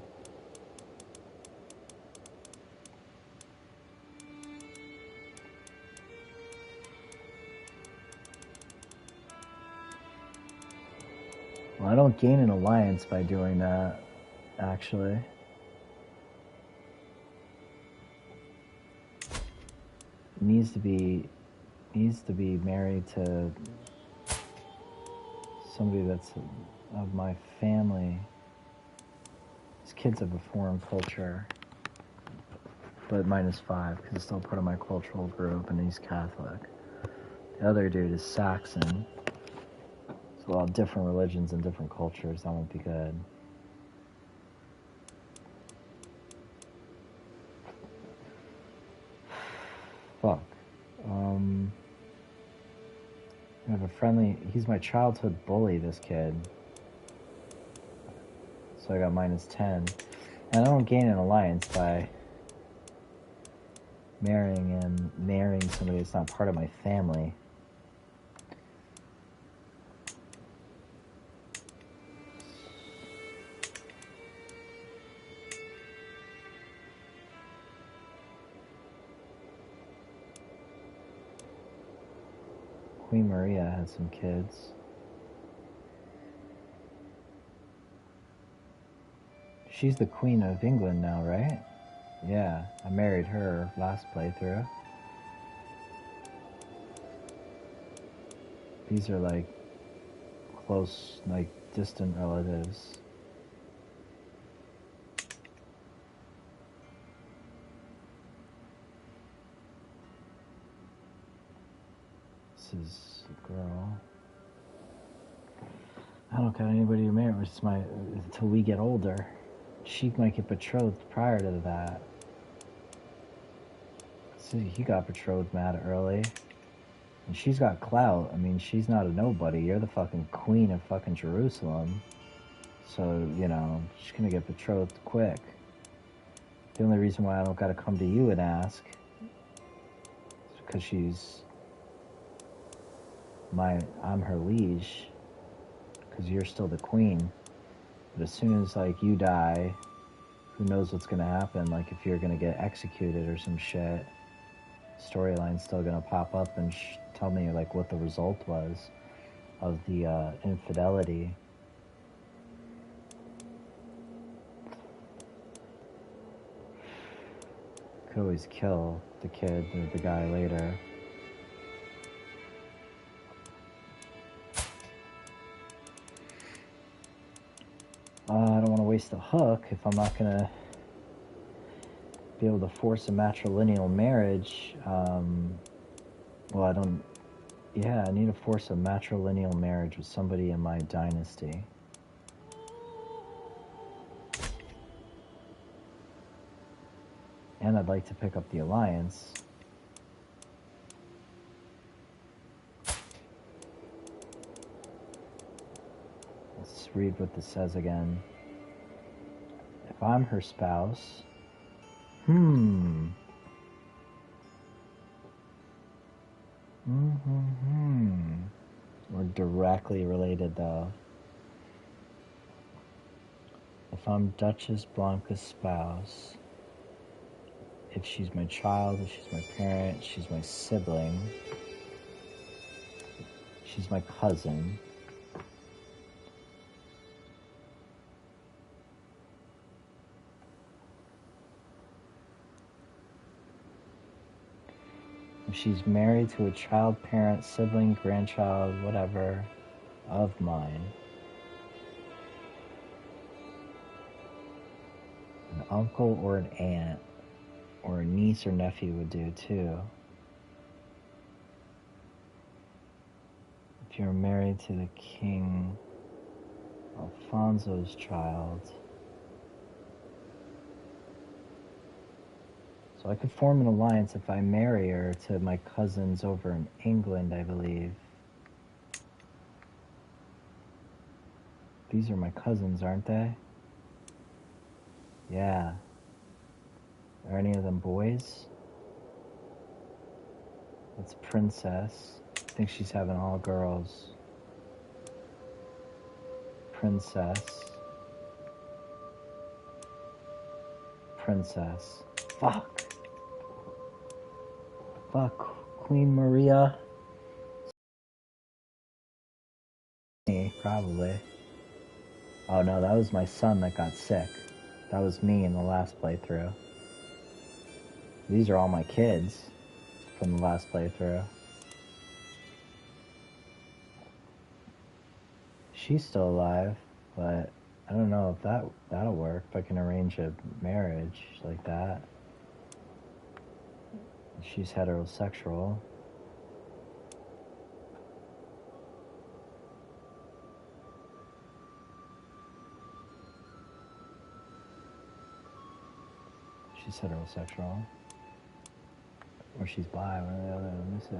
[SPEAKER 1] Well, I don't gain an alliance by doing that, actually. Needs to be married to somebody that's of my family. These kids have a foreign culture, but -5 because it's still part of my cultural group, and he's Catholic. The other dude is Saxon. So a lot of different religions and different cultures. That won't be good. Fuck. I have a friendly... He's my childhood bully, this kid. So I got -10. And I don't gain an alliance by marrying somebody that's not part of my family. Queen Maria had some kids. She's the Queen of England now, right? Yeah, I married her last playthrough. These are like close, like distant relatives. This is a girl. I don't got anybody to marry. It's until we get older. She might get betrothed prior to that. See, he got betrothed mad early. And she's got clout. I mean, she's not a nobody. You're the fucking queen of fucking Jerusalem. So, you know, she's gonna get betrothed quick. The only reason why I don't gotta come to you and ask is because I'm her liege. Because you're still the queen. But as soon as, like, you die, who knows what's gonna happen? Like, if you're gonna get executed or some shit, storyline's still gonna pop up and tell me, like, what the result was of the infidelity. Could always kill the kid or the guy later. I don't want to waste the hook if I'm not gonna be able to force a matrilineal marriage. Well, I don't... Yeah, I need to force a matrilineal marriage with somebody in my dynasty. And I'd like to pick up the alliance. Let's read what this says again. If I'm her spouse... We're directly related, though. If I'm Duchess Blanca's spouse, if she's my child, if she's my parent, she's my sibling, she's my cousin, if she's married to a child, parent, sibling, grandchild, whatever, of mine, an uncle or an aunt, or a niece or nephew would do too. If you're married to the King Alfonso's child. So I could form an alliance if I marry her to my cousins over in England, I believe. These are my cousins, aren't they? Yeah. Are any of them boys? That's Princess. I think she's having all girls. Princess. Princess. Fuck. Fuck. Queen Maria. Probably. Oh no, that was my son that got sick. That was me in the last playthrough. These are all my kids from the last playthrough. She's still alive, but I don't know if that'll work, if I can arrange a marriage like that. She's heterosexual. She's heterosexual. Or she's bi, one or the other, let me see.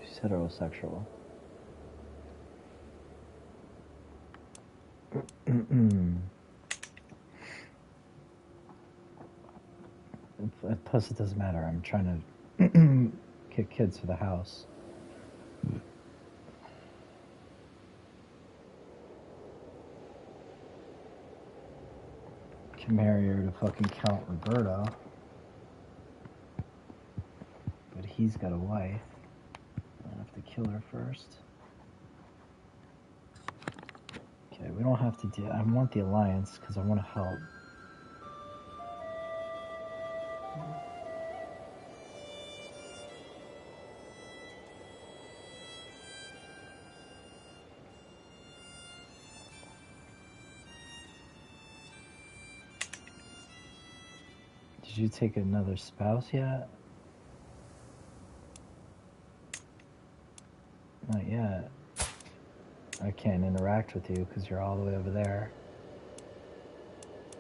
[SPEAKER 1] She's heterosexual. Plus, it doesn't matter. I'm trying to get kids for the house. Can marry her to fucking Count Roberto. But he's got a wife. I have to kill her first. Okay, we don't have to do... I want the alliance because I want to help. Did you take another spouse yet? Not yet. I can't interact with you because you're all the way over there.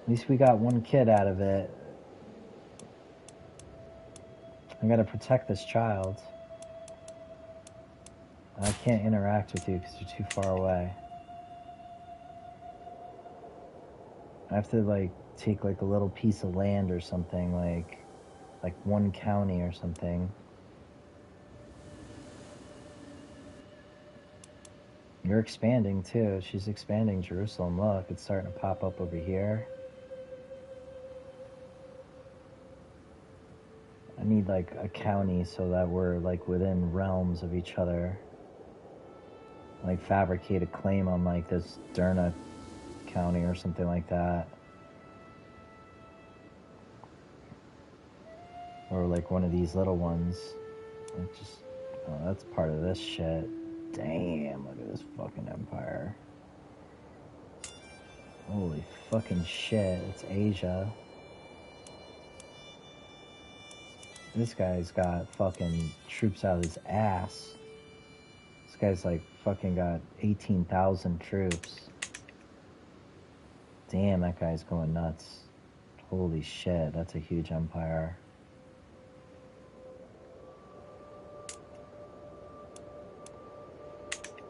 [SPEAKER 1] At least we got one kid out of it. I gotta protect this child. I can't interact with you because you're too far away. I have to like take like a little piece of land or something, like one county or something. You're expanding too. She's expanding Jerusalem. Look, it's starting to pop up over here. I need like a county so that we're like within realms of each other. Like fabricate a claim on like this Derna county or something like that. Or like one of these little ones. Like just, oh, that's part of this shit. Damn, look at this fucking empire. Holy fucking shit, it's Asia. This guy's got fucking troops out of his ass. This guy's like fucking got 18,000 troops. Damn, that guy's going nuts. Holy shit, that's a huge empire.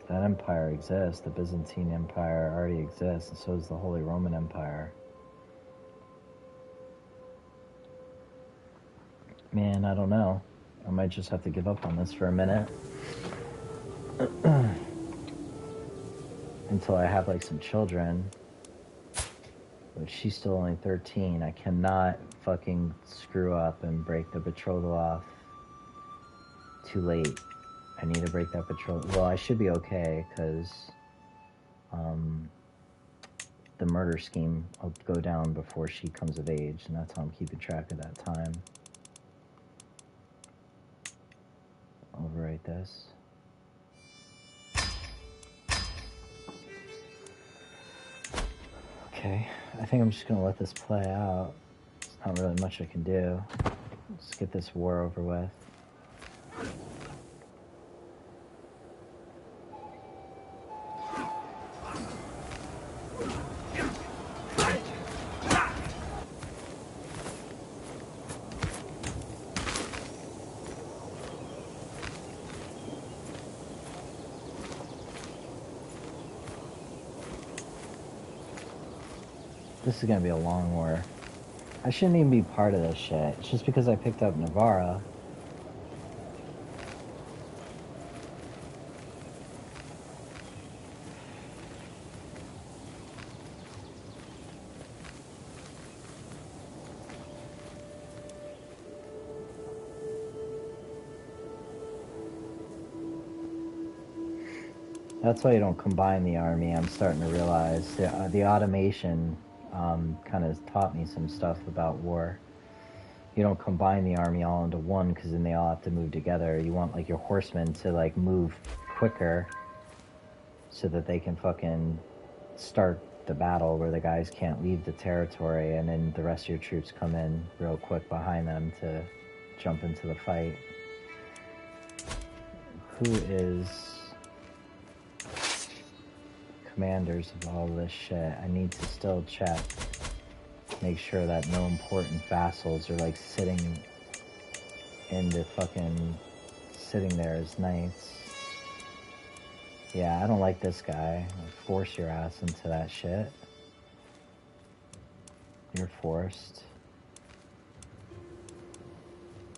[SPEAKER 1] That empire exists. The Byzantine Empire already exists, and so does the Holy Roman Empire. Man, I don't know. I might just have to give up on this for a minute. Until I have like some children. But she's still only 13. I cannot fucking screw up and break the betrothal off too late. I need to break that betrothal. Well, I should be okay, because the murder scheme will go down before she comes of age, and that's how I'm keeping track of that time. Overwrite this. Okay, I think I'm just gonna let this play out. There's not really much I can do. Let's get this war over with. This is gonna be a long war. I shouldn't even be part of this shit. It's just because I picked up Navarra. That's why you don't combine the army, I'm starting to realize. The automation kind of taught me some stuff about war. You don't combine the army all into one, because then they all have to move together. You want, like, your horsemen to, like, move quicker so that they can fucking start the battle where the guys can't leave the territory, and then the rest of your troops come in real quick behind them to jump into the fight. Who is commanders of all this shit? I need to still check. Make sure that no important vassals are, like, sitting there as knights. Yeah, I don't like this guy. I'll force your ass into that shit. You're forced.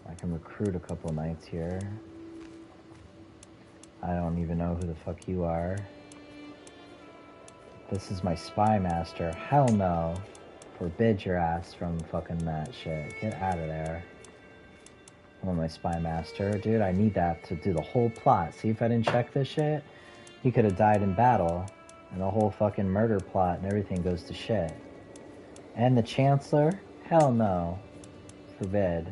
[SPEAKER 1] I can recruit a couple knights here. I don't even know who the fuck you are. This is my spy master. Hell no. Forbid your ass from fucking that shit. Get out of there. I want my spy master. Dude, I need that to do the whole plot. See, if I didn't check this shit, he could have died in battle. And the whole fucking murder plot and everything goes to shit. And the Chancellor? Hell no. Forbid.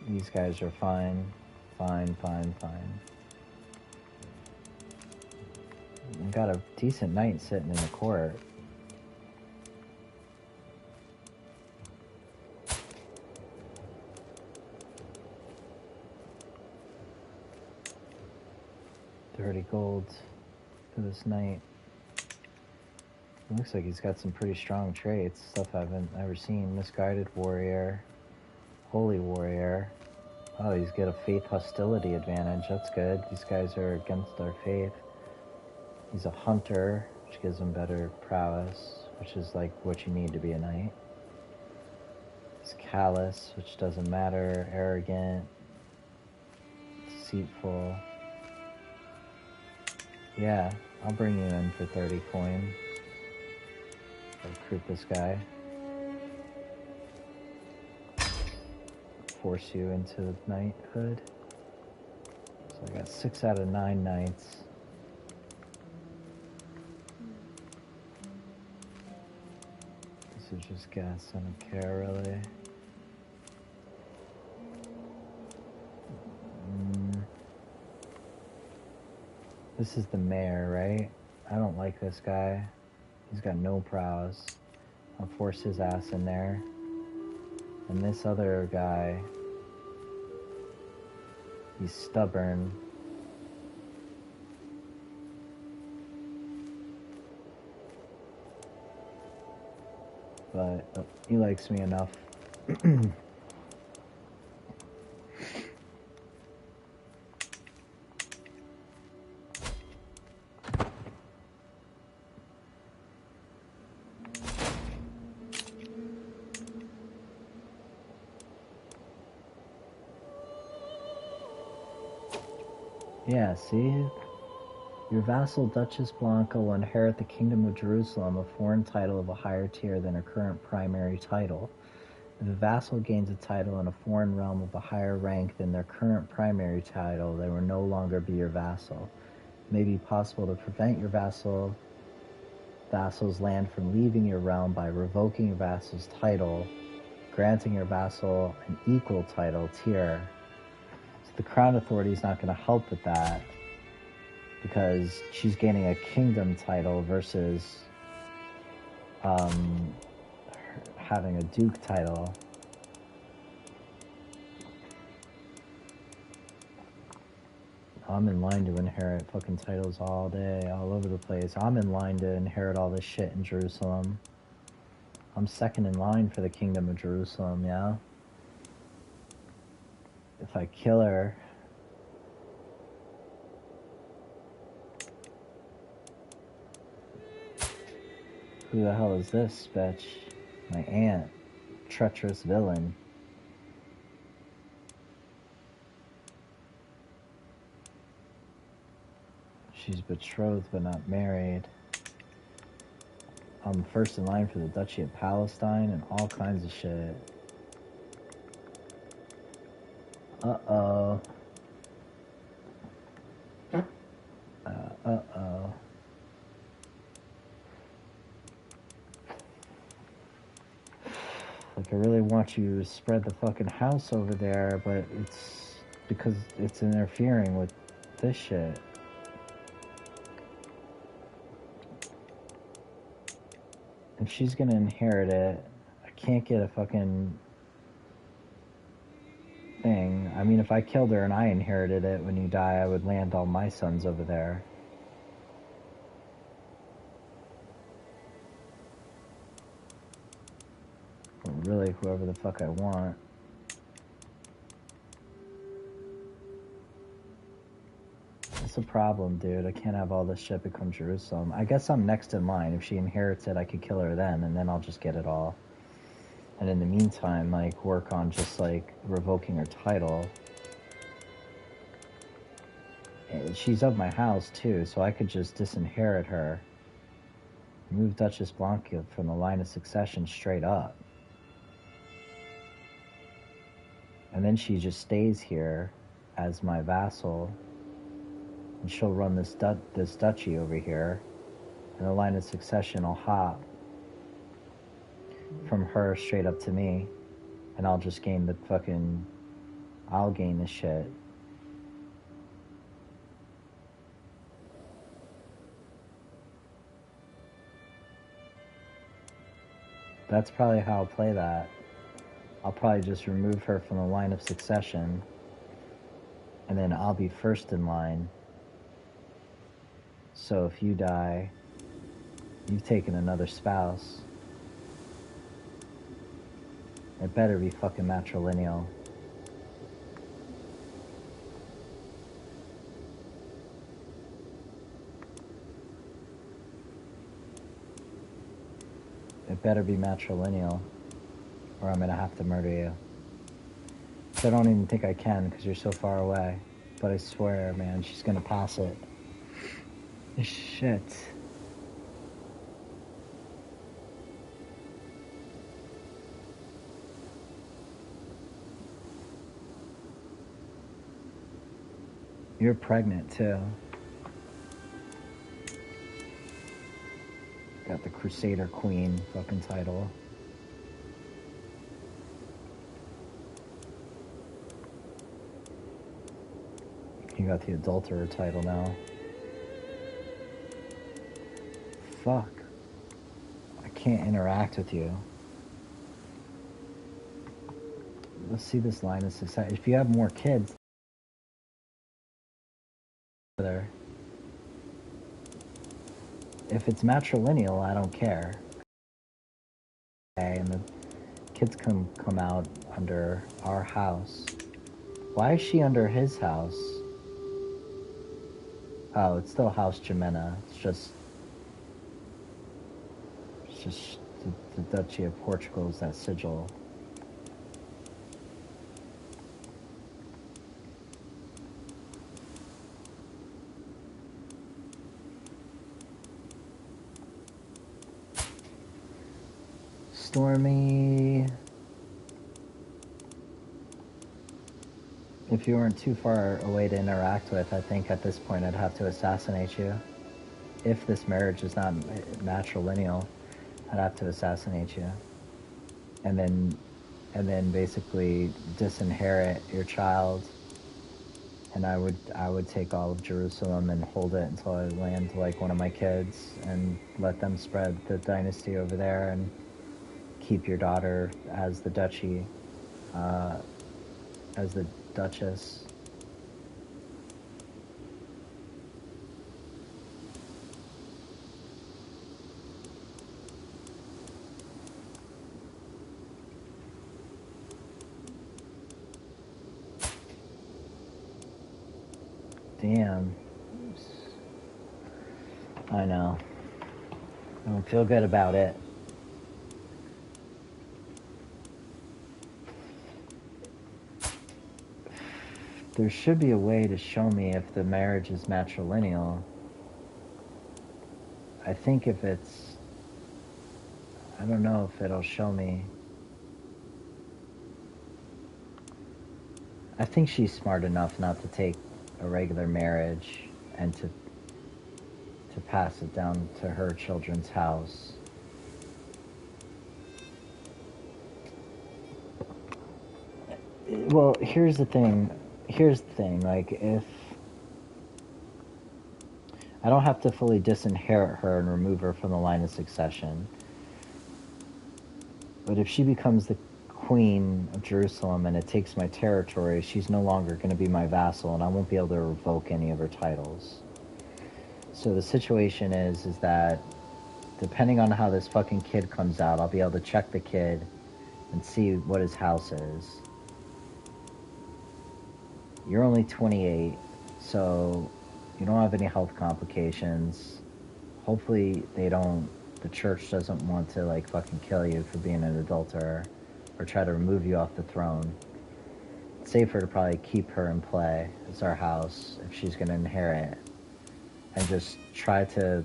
[SPEAKER 1] These guys are fine. Fine. I've got a decent knight sitting in the court. $30 gold for this knight. It looks like he's got some pretty strong traits. Stuff I haven't ever seen. Misguided warrior. Holy warrior. Oh, he's got a faith hostility advantage. That's good. These guys are against our faith. He's a hunter, which gives him better prowess, which is like what you need to be a knight. He's callous, which doesn't matter. Arrogant. Deceitful. Yeah, I'll bring you in for 30 coin. I'll recruit this guy. Force you into knighthood. So I got 6 out of 9 knights. This is just guess. I don't care really. This is the mayor, right? I don't like this guy. He's got no prowess. I'll force his ass in there. And this other guy, he's stubborn. But he likes me enough. Yeah, see? Your vassal Duchess Blanca will inherit the Kingdom of Jerusalem, a foreign title of a higher tier than her current primary title. If a vassal gains a title in a foreign realm of a higher rank than their current primary title, they will no longer be your vassal. It may be possible to prevent your vassal's land from leaving your realm by revoking your vassal's title, granting your vassal an equal title tier. So the Crown Authority is not going to help with that, because she's gaining a kingdom title versus having a duke title. I'm in line to inherit fucking titles all day, all over the place. I'm in line to inherit all this shit in Jerusalem. I'm second in line for the Kingdom of Jerusalem, yeah? If I kill her... Who the hell is this bitch? My aunt. Treacherous villain. She's betrothed but not married. I'm first in line for the Duchy of Palestine and all kinds of shit. Uh-oh. I really want you to spread the fucking house over there, but it's because it's interfering with this shit. If she's gonna inherit it, I can't get a fucking thing. I mean, if I killed her and I inherited it when you die, I would land all my sons over there. Or really, whoever the fuck I want. That's a problem, dude. I can't have all this shit become Jerusalem. I guess I'm next in line. If she inherits it, I could kill her then, and then I'll just get it all. And in the meantime, like, work on just, like, revoking her title. She's of my house, too, so I could just disinherit her. Move Duchess Blanca from the line of succession straight up. And then she just stays here as my vassal. And she'll run this duchy over here. And the line of succession will hop from her straight up to me. And I'll just gain the fucking... I'll gain the shit. That's probably how I'll play that. I'll probably just remove her from the line of succession. And then I'll be first in line. So if you die, you've taken another spouse. It better be fucking matrilineal. It better be matrilineal, or I'm gonna have to murder you. I don't even think I can, because you're so far away. But I swear, man, she's gonna pass it. Shit. You're pregnant, too. Got the Crusader Queen fucking title. You got the Adulterer title now. Fuck. I can't interact with you. Let's see this line of success. If you have more kids... there. If it's matrilineal, I don't care. Okay, and the kids come out under our house. Why is she under his house? Oh, it's still House Jimena. It's just the Duchy of Portugal is that sigil. Stormy. If you weren't too far away to interact with, I think at this point I'd have to assassinate you. If this marriage is not matrilineal, I'd have to assassinate you. And then basically disinherit your child. And I would take all of Jerusalem and hold it until I land like one of my kids and let them spread the dynasty over there and keep your daughter as the duchy, as the Duchess. Damn. I know. I don't feel good about it. There should be a way to show me if the marriage is matrilineal. I think if it's... I don't know if it'll show me. I think she's smart enough not to take a regular marriage and to pass it down to her children's house. Well, here's the thing. Like, if I don't have to fully disinherit her and remove her from the line of succession, but if she becomes the queen of Jerusalem and it takes my territory, she's no longer going to be my vassal, and I won't be able to revoke any of her titles. So the situation is that depending on how this fucking kid comes out, I'll be able to check the kid and see what his house is. You're only 28, so you don't have any health complications. Hopefully the church doesn't want to, like, fucking kill you for being an adulterer or try to remove you off the throne. It's safer to probably keep her in play as our house if she's gonna inherit, and just try to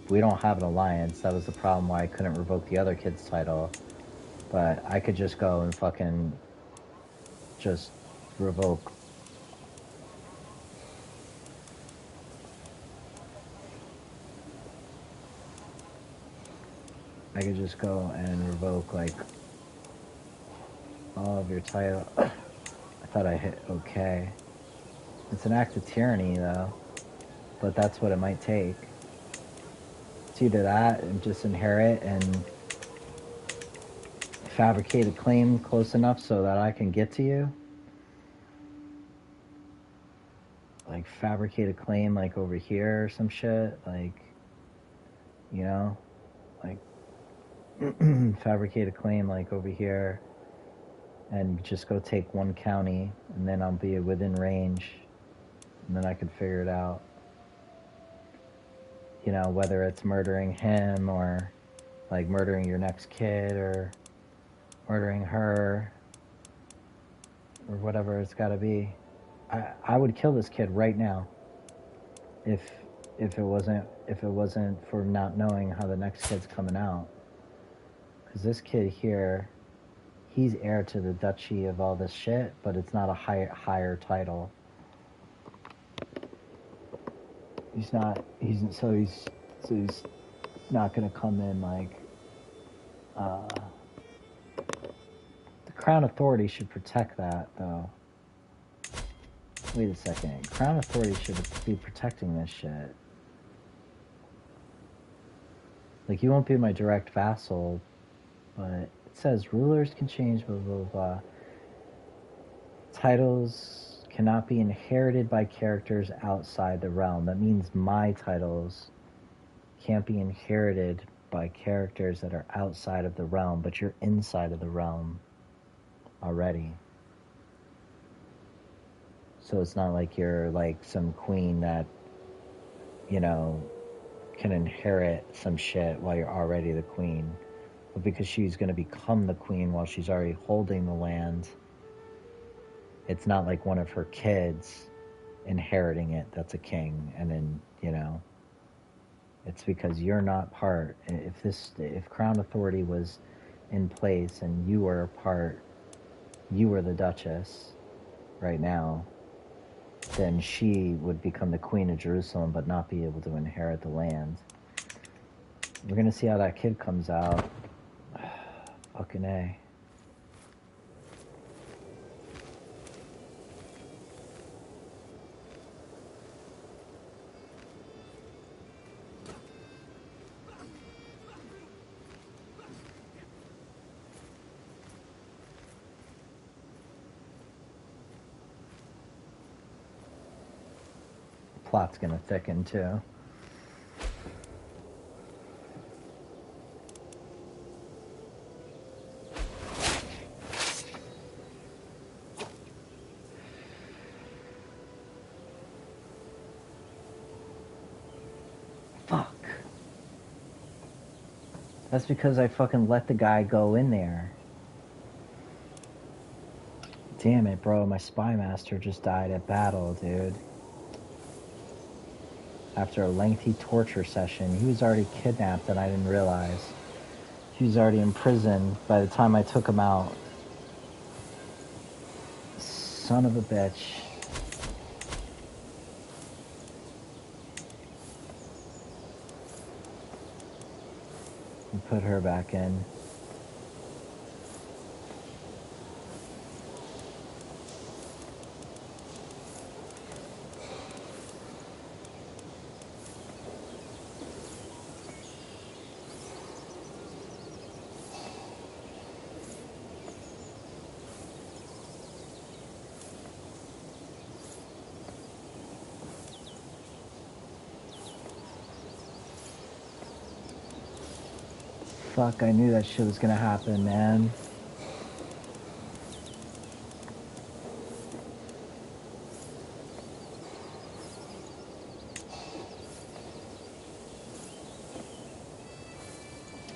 [SPEAKER 1] we don't have an alliance. That was the problem why I couldn't revoke the other kid's title. But I could just go and fucking just revoke. I could just go and revoke, like, all of your title. I thought I hit okay. It's an act of tyranny, though. But that's what it might take. It's either that and just inherit and fabricate a claim close enough so that I can get to you. Like, fabricate a claim, like, over here or some shit. Like, you know? Like, fabricate a claim, like, over here. And just go take one county. And then I'll be within range. And then I can figure it out. You know, whether it's murdering him or, like, murdering your next kid or murdering her or whatever it's got to be. I would kill this kid right now if it wasn't for not knowing how the next kid's coming out. Because this kid here, he's heir to the duchy of all this shit, but it's not a higher title. He's not gonna come in like the Crown Authority should protect that, though. Wait a second. Crown Authority should be protecting this shit. Like, you won't be my direct vassal, but it says rulers can change, blah, blah, blah. Titles cannot be inherited by characters outside the realm. That means my titles can't be inherited by characters that are outside of the realm, but you're inside of the realm already. So it's not like you're like some queen that, you know, can inherit some shit while you're already the queen. But because she's going to become the queen while she's already holding the land, it's not like one of her kids inheriting it that's a king. And then, you know, it's because you're not part. If Crown Authority was in place and you were a part, you were the Duchess right now, then she would become the Queen of Jerusalem but not be able to inherit the land. We're going to see how that kid comes out. Fucking A. Plot's gonna thicken too. Fuck. That's because I fucking let the guy go in there. Damn it, bro. My spy master just died at battle, dude. After a lengthy torture session. He was already kidnapped and I didn't realize. He was already in prison by the time I took him out. Son of a bitch. We put her back in. Fuck, I knew that shit was gonna happen, man.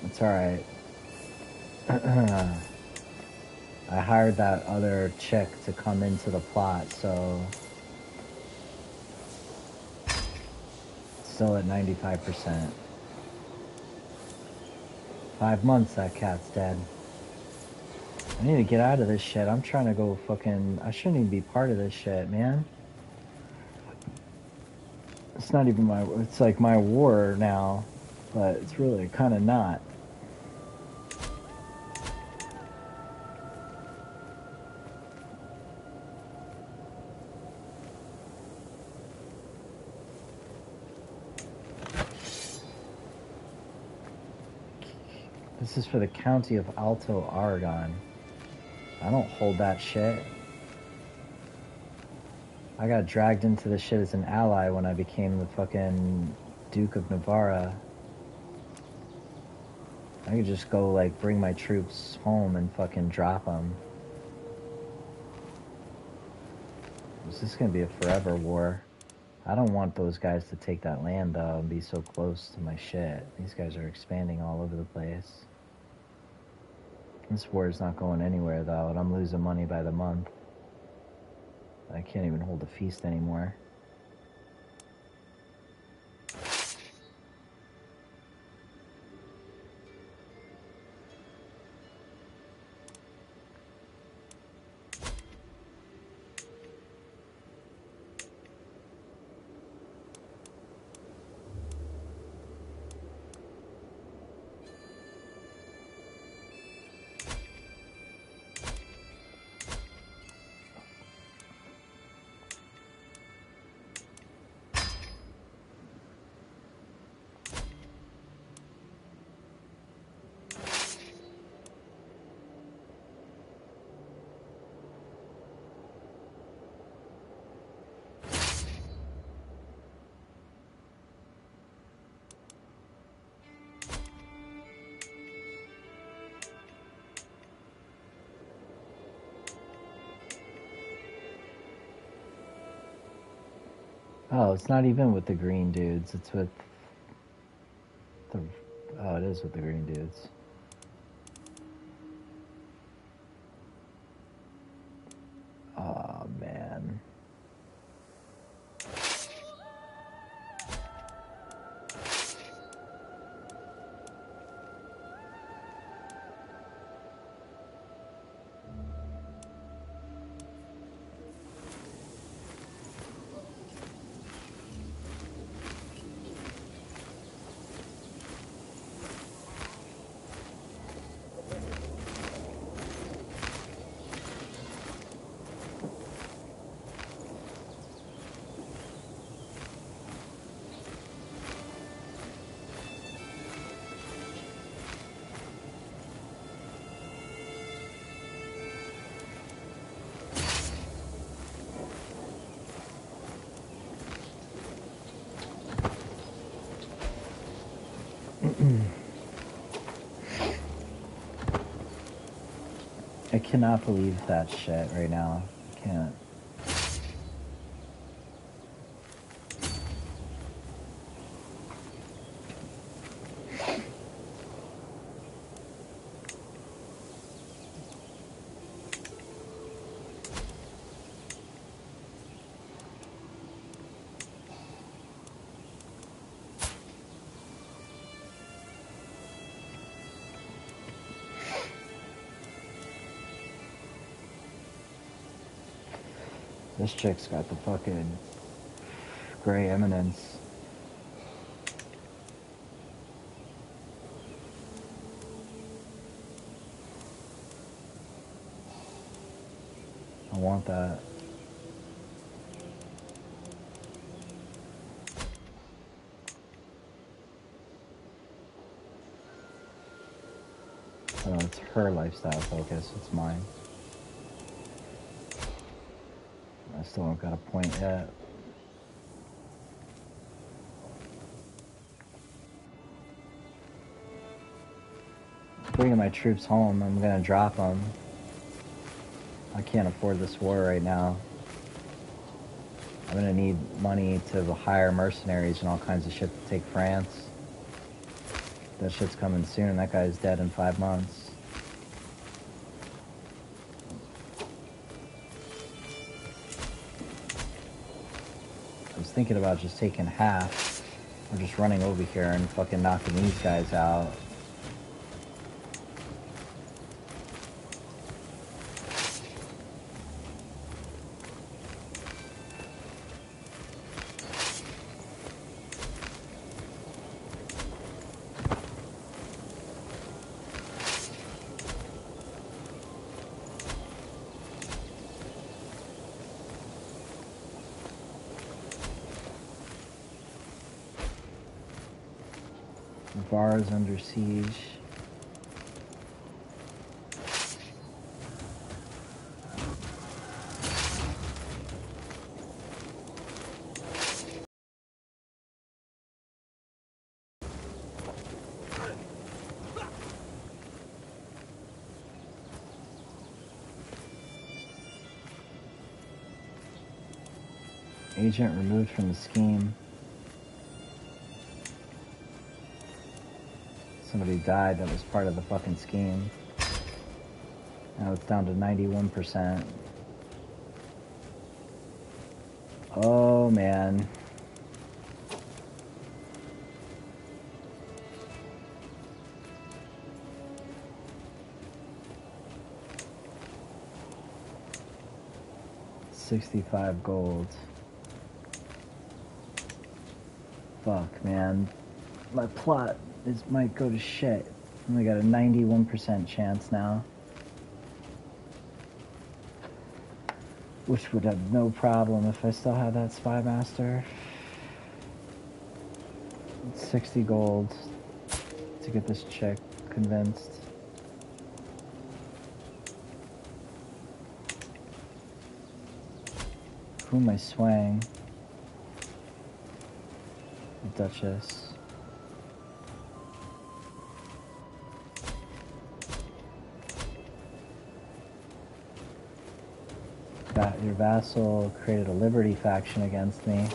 [SPEAKER 1] It's alright. I hired that other chick to come into the plot, so... Still at 95%. 5 months that cat's dead. I need to get out of this shit. I'm trying to go fucking... I shouldn't even be part of this shit, man. It's not even my... It's like my war now, but it's really kind of not. This is for the county of Alto, Oregon. I don't hold that shit. I got dragged into this shit as an ally when I became the fucking Duke of Navarra. I could just go, like, bring my troops home and fucking drop them. This is gonna be a forever war. I don't want those guys to take that land, though, and be so close to my shit. These guys are expanding all over the place. This war is not going anywhere, though, and I'm losing money by the month. I can't even hold a feast anymore. Oh, it's not even with the green dudes. It's with the... Oh, it is with the green dudes. Oh, man. I cannot believe that shit right now. I can't. This chick's got the fucking gray eminence. I want that. Oh, it's her lifestyle focus. It's mine. I still don't got a point yet. my troops home. I'm gonna drop them. I can't afford this war right now. I'm gonna need money to hire mercenaries and all kinds of shit to take France. That shit's coming soon. That guy's dead in 5 months. I was thinking about just taking half, or just running over here and fucking knocking these guys out. Bars under siege. Agent removed from the scheme. Somebody died that was part of the fucking scheme. Now it's down to 91%. Oh, man. $65 gold. Fuck, man. My plot might go to shit. Only got a 91% chance now. Which would have no problem if I still had that Spy Master. 60 gold to get this chick convinced. Who am I swaying? The Duchess. Your vassal created a Liberty faction against me.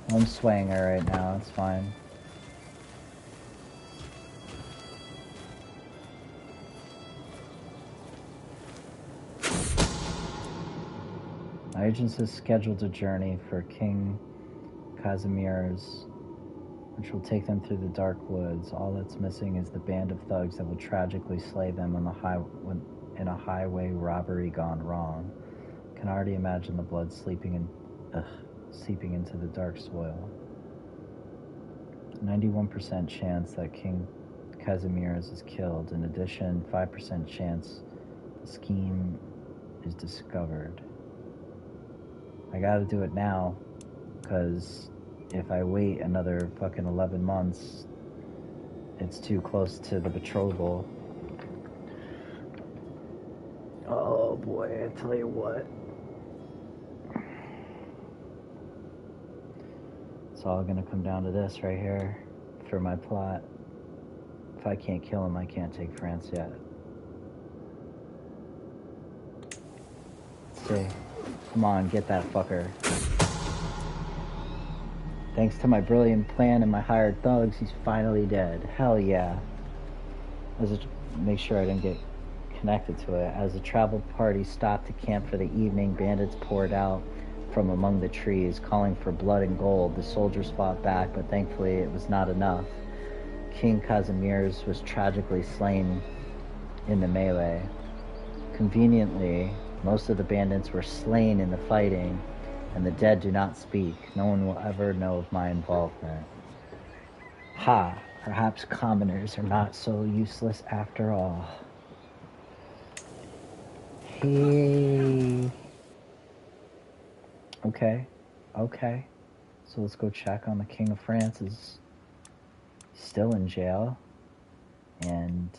[SPEAKER 1] I'm swaying her right now, it's fine. My agent is scheduled a journey for King Casimir's, which will take them through the dark woods. All that's missing is the band of thugs that will tragically slay them on the in a highway robbery gone wrong. Can already imagine the blood seeping into the dark soil. 91% chance that King Casimir's is killed. In addition, 5% chance the scheme is discovered. I gotta do it now, because if I wait another fucking 11 months, it's too close to the betrothal. Oh boy, I tell you what. It's all gonna come down to this right here for my plot. If I can't kill him, I can't take France yet. Let's see. Come on, get that fucker. Thanks to my brilliant plan and my hired thugs, he's finally dead. Hell yeah. Make sure I didn't get connected to it. As the travel party stopped to camp for the evening, bandits poured out from among the trees, calling for blood and gold. The soldiers fought back, but thankfully it was not enough. King Casimir's was tragically slain in the melee. Conveniently, most of the bandits were slain in the fighting, and the dead do not speak. No one will ever know of my involvement. Ha! Perhaps commoners are not so useless after all. Hey. Okay. So let's go check on the King of France. Is still in jail. And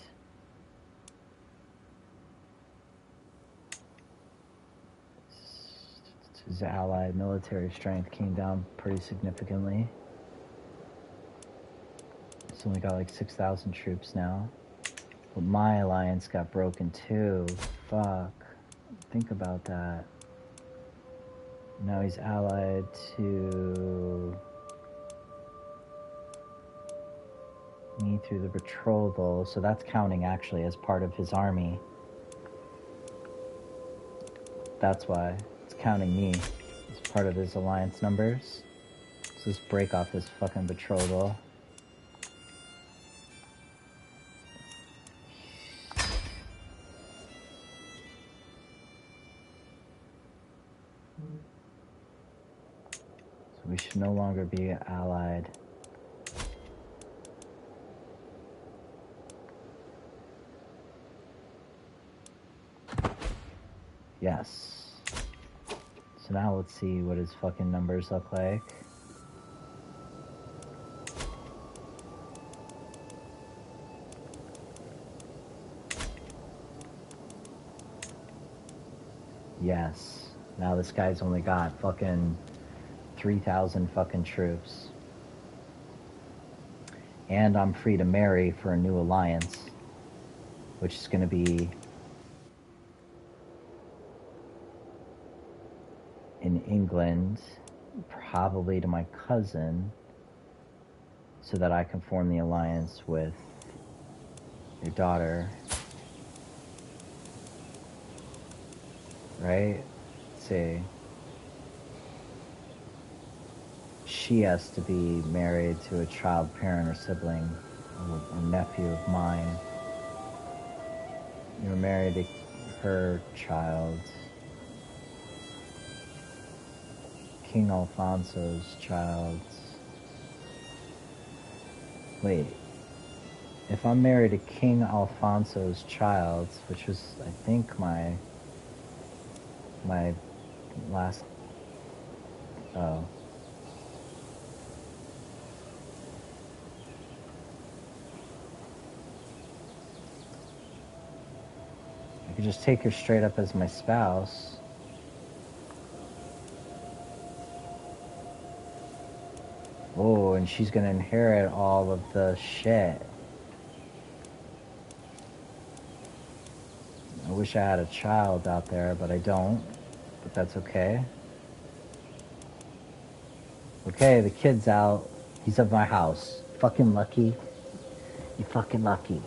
[SPEAKER 1] His allied military strength came down pretty significantly. He's only got like 6,000 troops now. But my alliance got broken too. Fuck. Think about that. Now he's allied to me through the betrothal, so that's counting actually as part of his army. That's why it's counting me as part of his alliance numbers. Let's just break off this fucking betrothal. So we should no longer be allied. Yes. So now let's see what his fucking numbers look like. Yes. Now this guy's only got fucking 3,000 fucking troops. And I'm free to marry for a new alliance, which is going to be in England, probably to my cousin, so that I can form the alliance with your daughter. Right? Let's see. She has to be married to a child parent or sibling, or nephew of mine. You're married to her child. King Alfonso's child. Wait. If I'm married to King Alfonso's child, which was, I think, my last... Oh. I could just take her straight up as my spouse. Oh, and she's gonna inherit all of the shit. I wish I had a child out there, but I don't. But that's okay. Okay, the kid's out. He's at my house. Fucking lucky. You fucking lucky.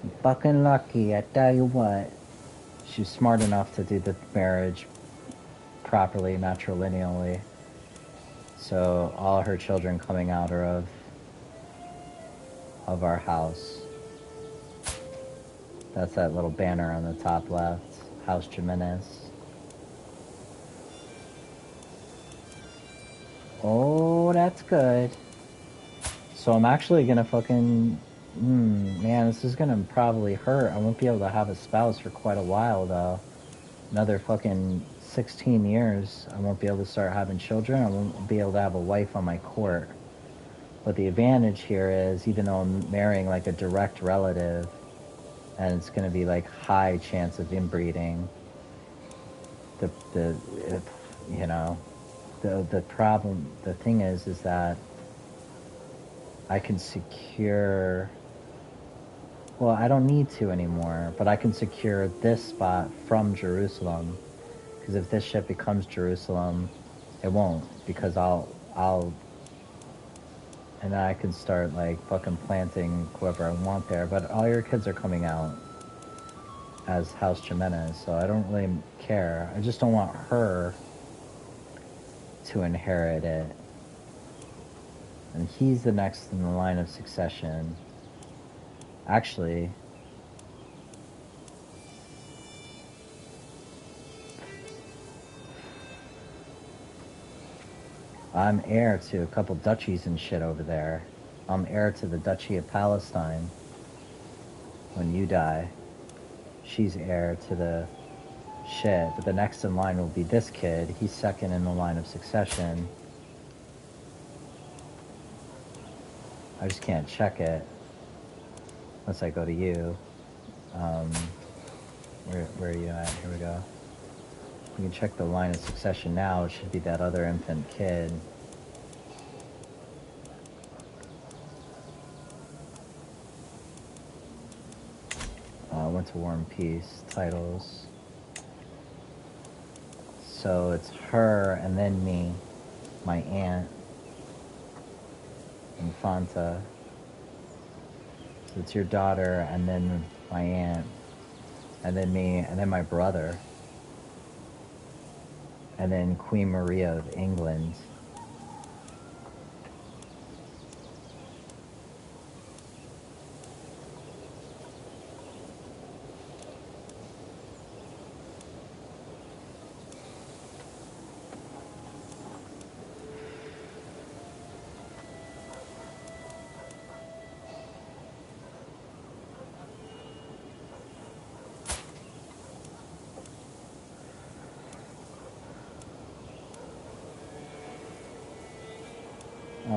[SPEAKER 1] You fucking lucky, I tell you what. She's smart enough to do the marriage properly, matrilineally. So all her children coming out are of our house. That's that little banner on the top left. House Jimenez. Oh, that's good. So I'm actually gonna fucking... man, this is gonna probably hurt. I won't be able to have a spouse for quite a while, though. Another fucking 16 years, I won't be able to start having children. I won't be able to have a wife on my court. But the advantage here is, even though I'm marrying like a direct relative, and it's going to be like high chance of inbreeding, the problem, the thing is that I can secure... Well, I don't need to anymore, but I can secure this spot from Jerusalem. Because if this ship becomes Jerusalem, it won't. Because I'll... And then I can start, like, fucking planting whoever I want there. But all your kids are coming out as House Jimenez, so I don't really care. I just don't want her to inherit it. And he's the next in the line of succession. Actually, I'm heir to a couple duchies and shit over there. I'm heir to the Duchy of Palestine. When you die, she's heir to the shit. But the next in line will be this kid. He's second in the line of succession. I just can't check it unless I go to you. Where are you at? Here we go. We can check the line of succession now. It should be that other infant kid. Went to War and Peace. Titles. So it's her and then me, my aunt, Infanta. So it's your daughter and then my aunt, and then me, and then my brother, and then Queen Maria of England.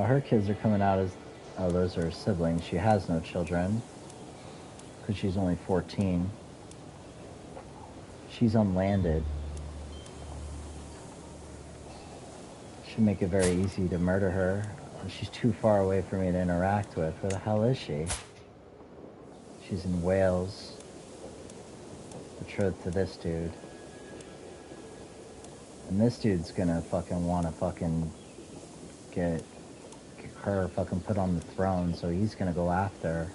[SPEAKER 1] Her kids are coming out as, oh, those are her siblings. She has no children because she's only 14. She's unlanded. Should make it very easy to murder her. She's too far away for me to interact with. Where the hell is she? She's in Wales. Betrothed to this dude. And this dude's gonna fucking wanna fucking get her fucking put on the throne, so he's gonna go after her.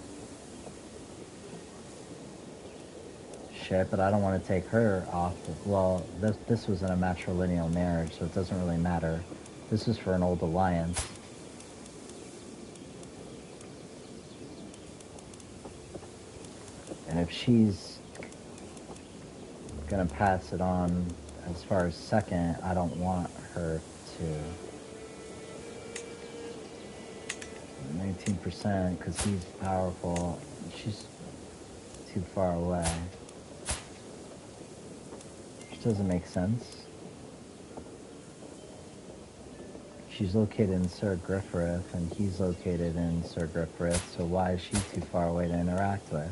[SPEAKER 1] Shit, but I don't want to take her off. Well, this was in a matrilineal marriage, so it doesn't really matter. This is for an old alliance. And if she's gonna pass it on as far as second, I don't want her to. 19%, because he's powerful. She's too far away. Which doesn't make sense. She's located in Sir Griffith, and he's located in Sir Griffith, so why is she too far away to interact with?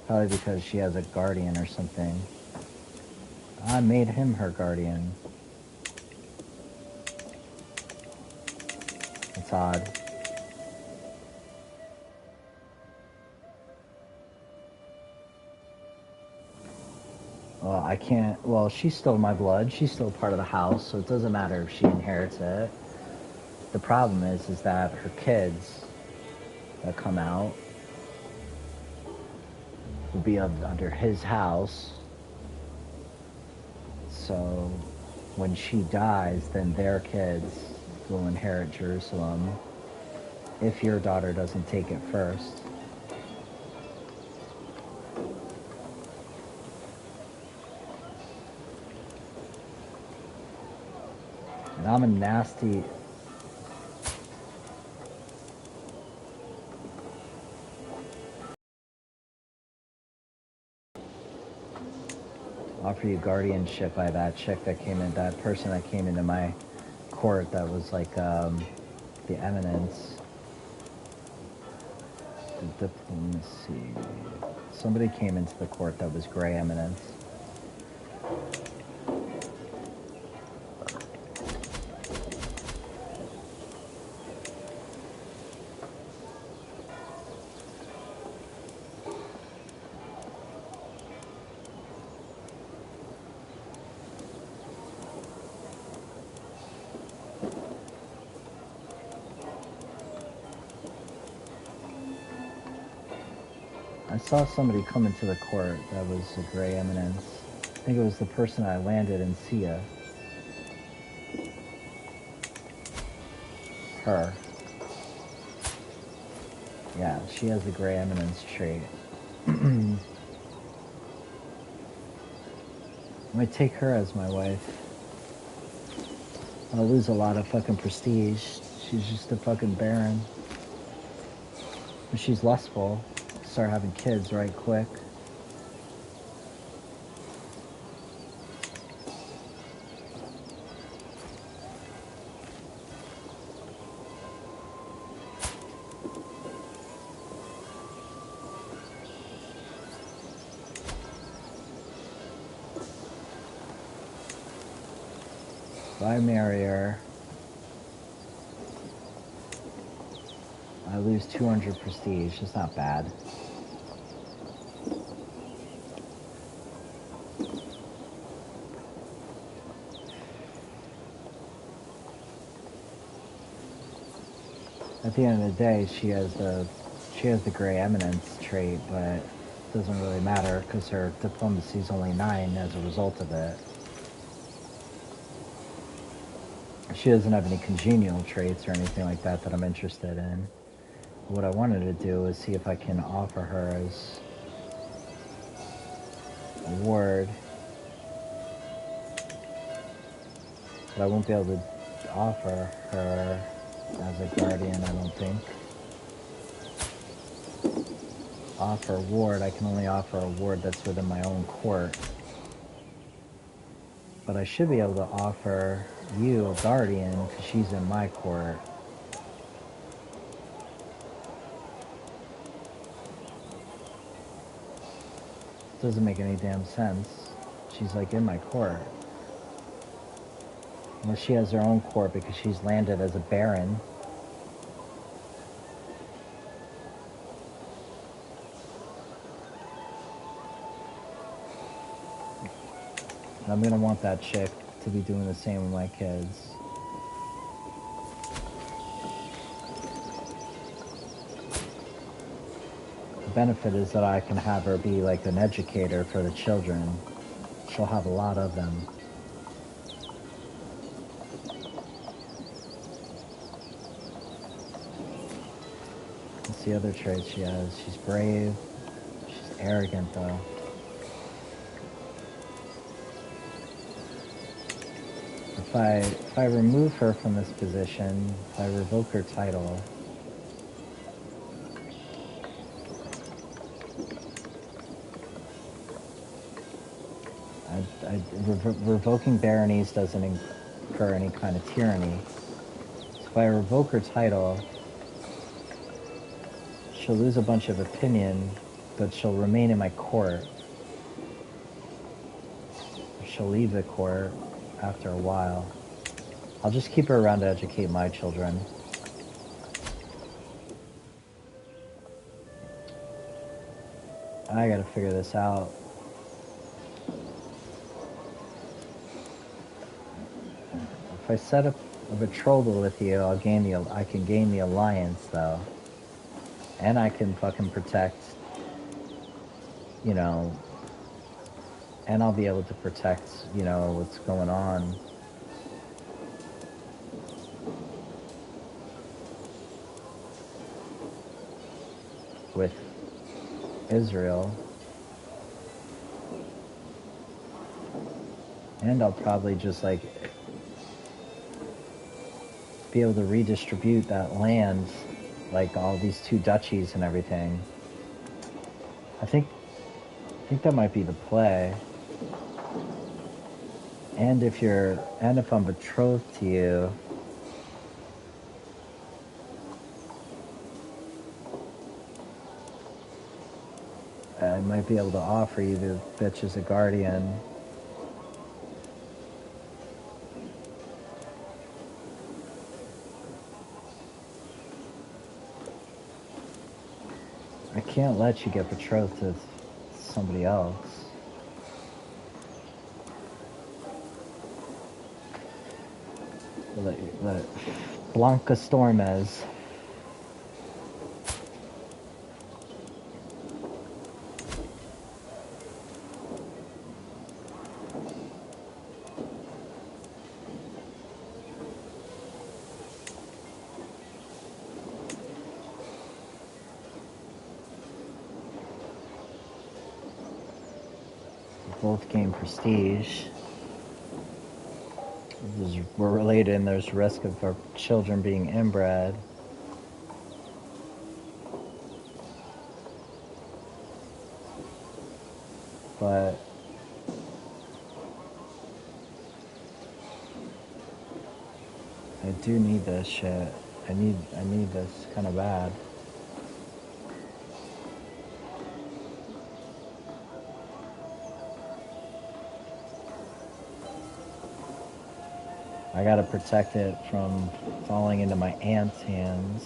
[SPEAKER 1] Probably because she has a guardian or something. I made him her guardian. It's odd. Well, I can't... Well, she's still my blood. She's still part of the house, so it doesn't matter if she inherits it. The problem is that her kids that come out will be under his house. So when she dies, then their kids will inherit Jerusalem if your daughter doesn't take it first. And I'm a nasty... Offer you guardianship by that chick that came in, that person that came into my court that was like the eminence. The diplomacy. Somebody came into the court that was gray eminence. I saw somebody come into the court that was a gray eminence. I think it was the person I landed in Sia. Her. Yeah, she has a gray eminence trait. I might take her as my wife. I'll lose a lot of fucking prestige. She's just a fucking baron. But she's lustful. Start having kids right quick. If I marry her, I lose 200 prestige. It's not bad. At the end of the day, she has the gray eminence trait, but it doesn't really matter because her diplomacy is only 9 as a result of it. She doesn't have any congenial traits or anything like that that I'm interested in. What I wanted to do is see if I can offer her as a ward, but I won't be able to offer her as a guardian, I don't think. Offer ward, I can only offer a ward that's within my own court. But I should be able to offer you a guardian because she's in my court. Doesn't make any damn sense. She's like in my court. Unless she has her own court because she's landed as a baron. I'm gonna want that chick to be doing the same with my kids. The benefit is that I can have her be like an educator for the children. She'll have a lot of them. What's the other trait she has? She's brave. She's arrogant though. If I remove her from this position, if I revoke her title, revoking baronies doesn't incur any kind of tyranny. So if I revoke her title, she'll lose a bunch of opinion, but she'll remain in my court. She'll leave the court after a while. I'll just keep her around to educate my children. I gotta figure this out. If I set up a betrothal with you, I can gain the alliance though. And I can fucking protect, you know, and I'll be able to protect, you know, what's going on. With Israel. And I'll probably just like be able to redistribute that land, like all these 2 duchies and everything. I think that might be the play. And if I'm betrothed to you, I might be able to offer you the bitch as a guardian. I can't let you get betrothed to somebody else. The Blanca Stormes. Both gain prestige. We're related and there's risk of our children being inbred. But I do need this shit. I need this kind of bad. I gotta protect it from falling into my aunt's hands.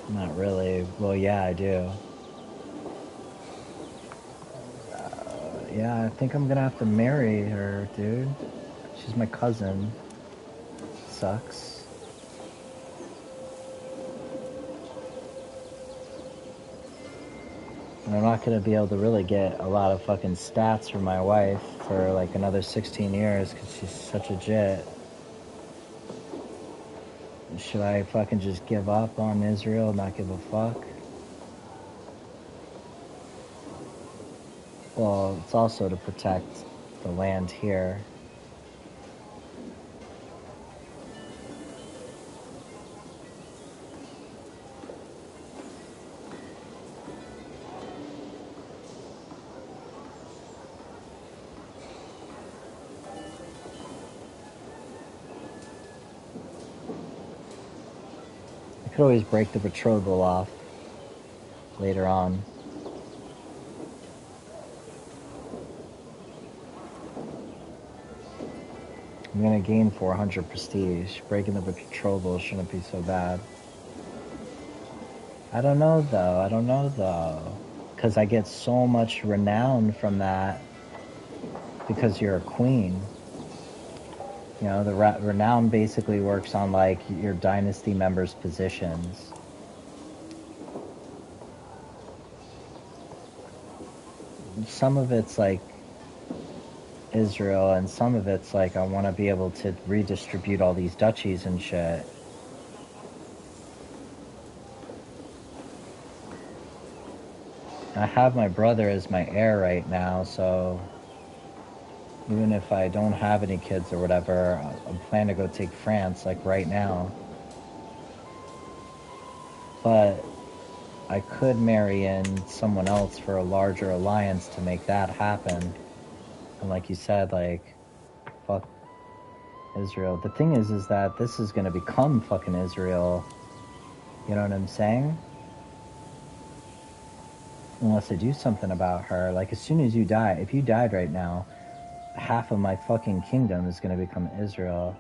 [SPEAKER 1] Not really. Well, yeah, I do. Yeah, I think I'm gonna have to marry her, dude. She's my cousin. Sucks. And I'm not gonna be able to really get a lot of fucking stats from my wife for like another 16 years because she's such a jit. Should I fucking just give up on Israel, not give a fuck? Well, it's also to protect the land here. I could always break the betrothal off later on. I'm gonna gain 400 prestige. Breaking the betrothal shouldn't be so bad. I don't know though. Because I get so much renown from that because you're a queen. You know, the renown basically works on like your dynasty members' positions. Some of it's like Israel, and some of it's like I want to be able to redistribute all these duchies and shit. I have my brother as my heir right now, so even if I don't have any kids or whatever, I'm planning to go take France like right now. But I could marry in someone else for a larger alliance to make that happen. And like you said, like, fuck Israel. The thing is that this is gonna become fucking Israel. You know what I'm saying? Unless I do something about her. Like, as soon as you die, if you died right now, half of my fucking kingdom is gonna become Israel.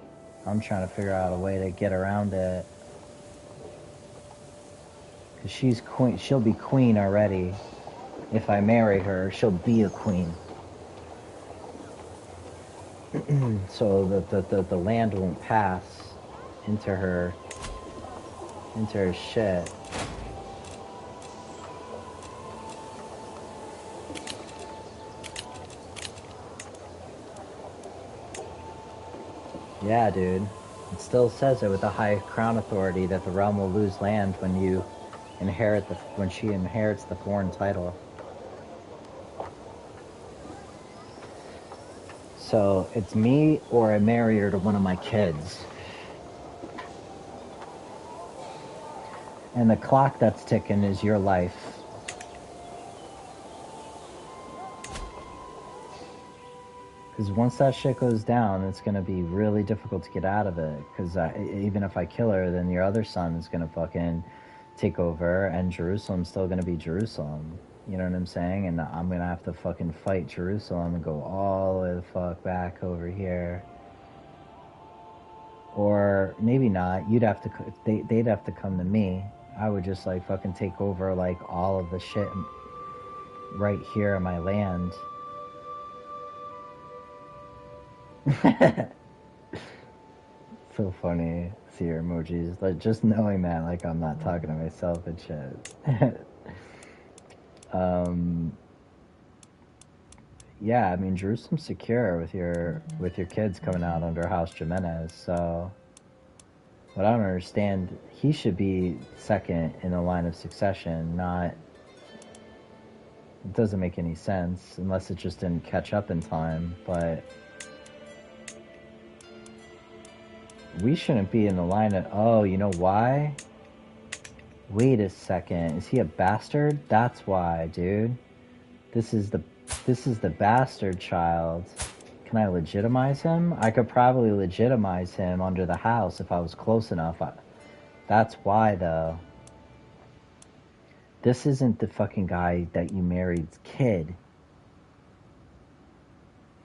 [SPEAKER 1] I'm trying to figure out a way to get around it. Because she's queen. She'll be queen already. If I marry her, she'll be a queen. So the land won't pass into her shit. Yeah, dude. It still says it with the high crown authority that the realm will lose land when she inherits the foreign title. So it's me or I marry her to one of my kids. And the clock that's ticking is your life. Because once that shit goes down, it's going to be really difficult to get out of it. Because even if I kill her, then your other son is going to fucking take over, and Jerusalem's still going to be Jerusalem. You know what I'm saying? And I'm going to have to fucking fight Jerusalem and go all the way the fuck back over here. Or maybe not. They'd have to come to me. I would just like fucking take over like all of the shit right here in my land. So funny. See your emojis. Like just knowing that, like I'm not talking to myself and shit. Yeah, I mean Jerusalem's secure with your kids coming out under House Jimenez. So, what I don't understand, he should be second in the line of succession. Not. It doesn't make any sense unless it just didn't catch up in time. But we shouldn't be in the line of. Oh, you know why? Wait a second. Is he a bastard? That's why, dude. This is the bastard child. Can I legitimize him? I could probably legitimize him under the house if I was close enough. That's why, though. This isn't the fucking guy that you married's kid.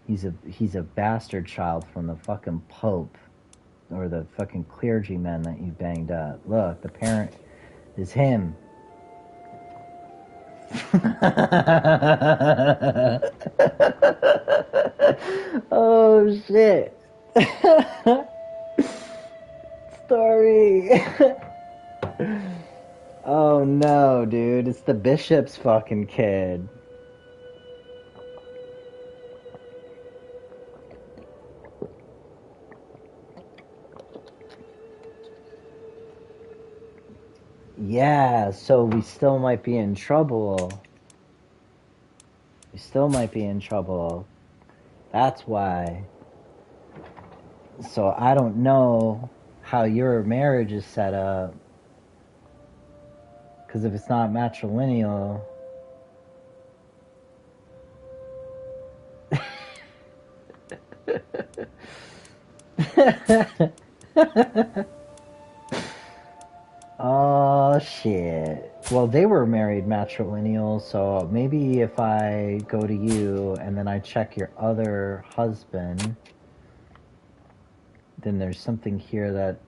[SPEAKER 1] He's a bastard child from the fucking Pope. or the fucking clergymen that you banged up. Look, the parent is him. Oh shit. Story. Oh no, dude. It's the bishop's fucking kid. Yeah, so we still might be in trouble. We still might be in trouble. That's why. So I don't know how your marriage is set up. Because if it's not matrilineal... Oh shit. Well, they were married matrilineal, so maybe if I go to you and then I check your other husband, then there's something here that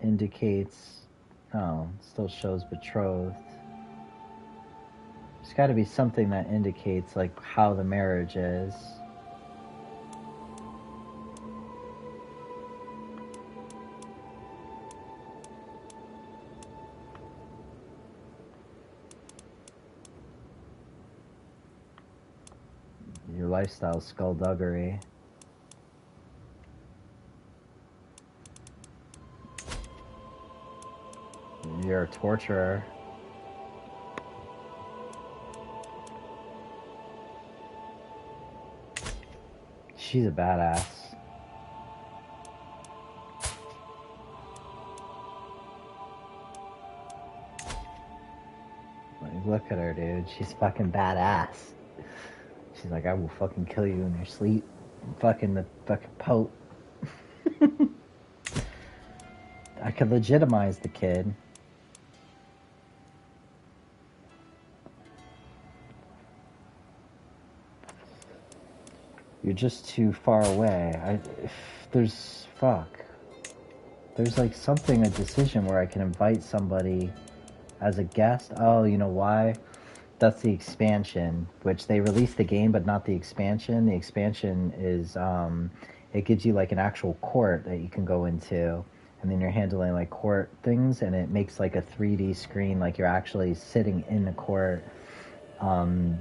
[SPEAKER 1] indicates... Oh, still shows betrothed. There's got to be something that indicates like how the marriage is. Your lifestyle skullduggery. You're a torturer. She's a badass. Like, look at her, dude. She's fucking badass. She's like, I will fucking kill you in your sleep. Fucking the fucking Pope. I could legitimize the kid. You're just too far away. There's like something, a decision where I can invite somebody as a guest. Oh, you know why? That's the expansion, which they released the game, but not the expansion. The expansion is, it gives you like an actual court that you can go into, and then you're handling like court things, and it makes like a 3D screen, like you're actually sitting in the court, and,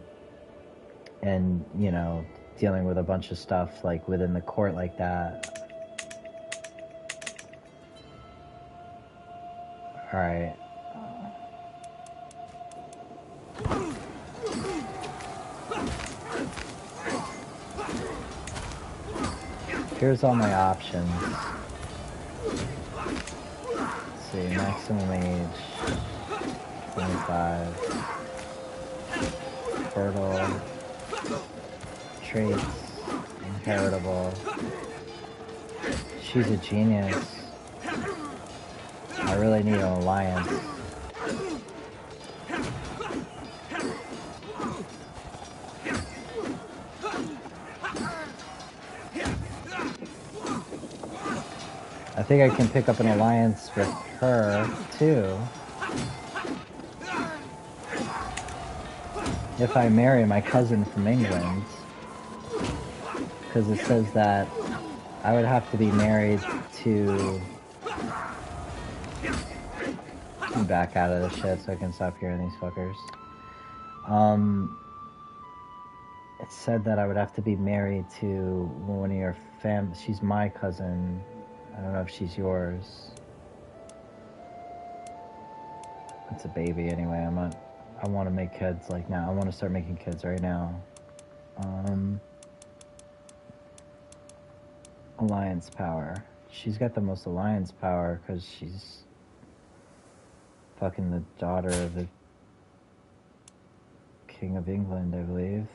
[SPEAKER 1] you know, dealing with a bunch of stuff like within the court like that. Alright. Here's all my options. Let's see, maximum age 25. Fertile. Traits. Inheritable. She's a genius. I really need an alliance. I think I can pick up an alliance with her, too. If I marry my cousin from England. Because it says that I would have to be married to... Back out of the shit so I can stop hearing these fuckers. It said that I would have to be married to one of your she's my cousin. I don't know if she's yours. It's a baby anyway. I want to make kids like now. I want to start making kids right now. Alliance power. She's got the most alliance power because she's fucking the daughter of the King of England, I believe.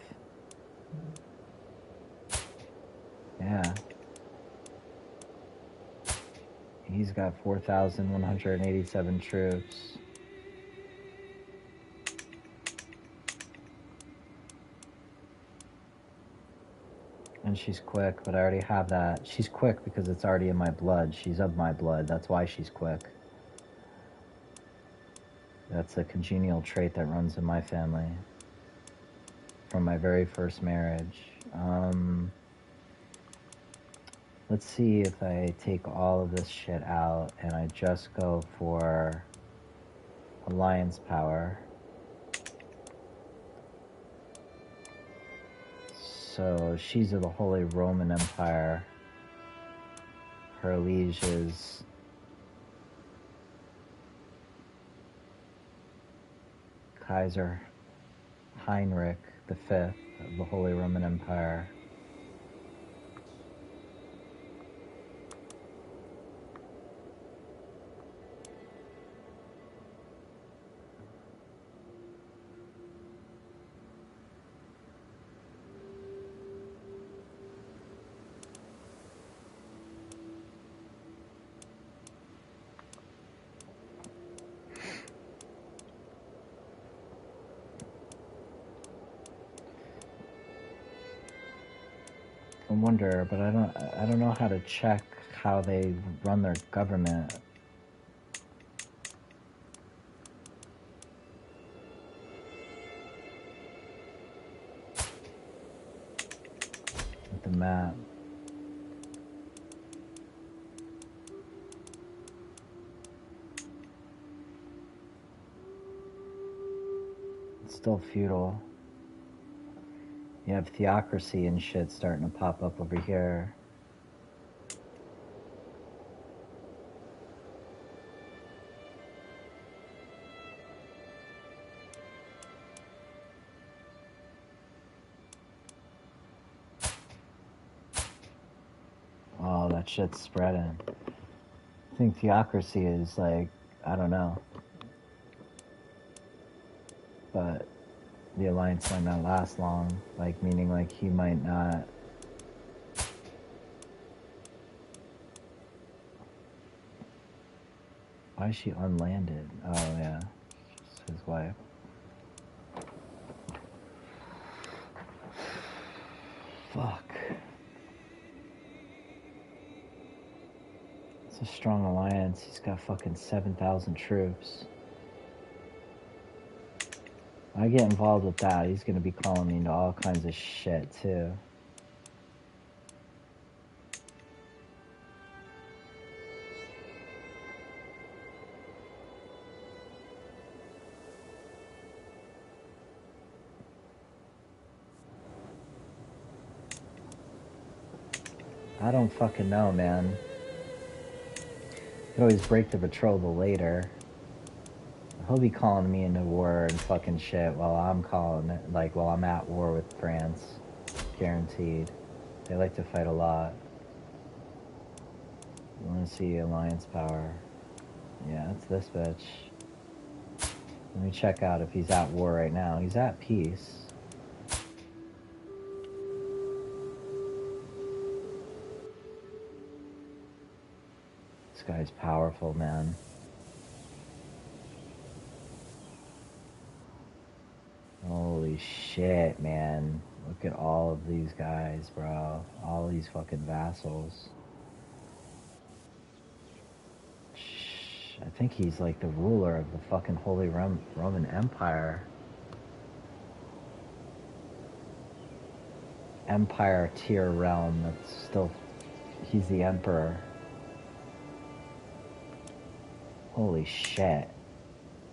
[SPEAKER 1] Yeah. He's got 4,187 troops. And And she's quick, but I already have that. She's quick because it's already in my blood. She's of my blood. That's why she's quick. That's a congenial trait that runs in my family from my very first marriage. Let's see if I take all of this shit out and I just go for alliance power. So she's of the Holy Roman Empire. Her liege is Kaiser Heinrich V of the Holy Roman Empire. I wonder, but I don't know how to check how they run their government. With the map. It's still feudal. You have theocracy and shit starting to pop up over here. Oh, that shit's spreading. I think theocracy is like, I don't know. But the alliance might not last long, like meaning like he might not. Why is she unlanded? Oh yeah, it's his wife. Fuck. It's a strong alliance. He's got fucking 7,000 troops. I get involved with that, he's gonna be calling me into all kinds of shit, too. I don't fucking know, man. You could always break the betrothal later. He'll be calling me into war and fucking shit while I'm while I'm at war with France. Guaranteed. They like to fight a lot. You wanna see alliance power? Yeah, it's this bitch. Let me check out if he's at war right now. He's at peace. This guy's powerful, man. Holy shit, man. Look at all of these guys, bro. All these fucking vassals. I think he's like the ruler of the fucking Holy Roman Empire. Empire tier realm. That's still... He's the emperor. Holy shit.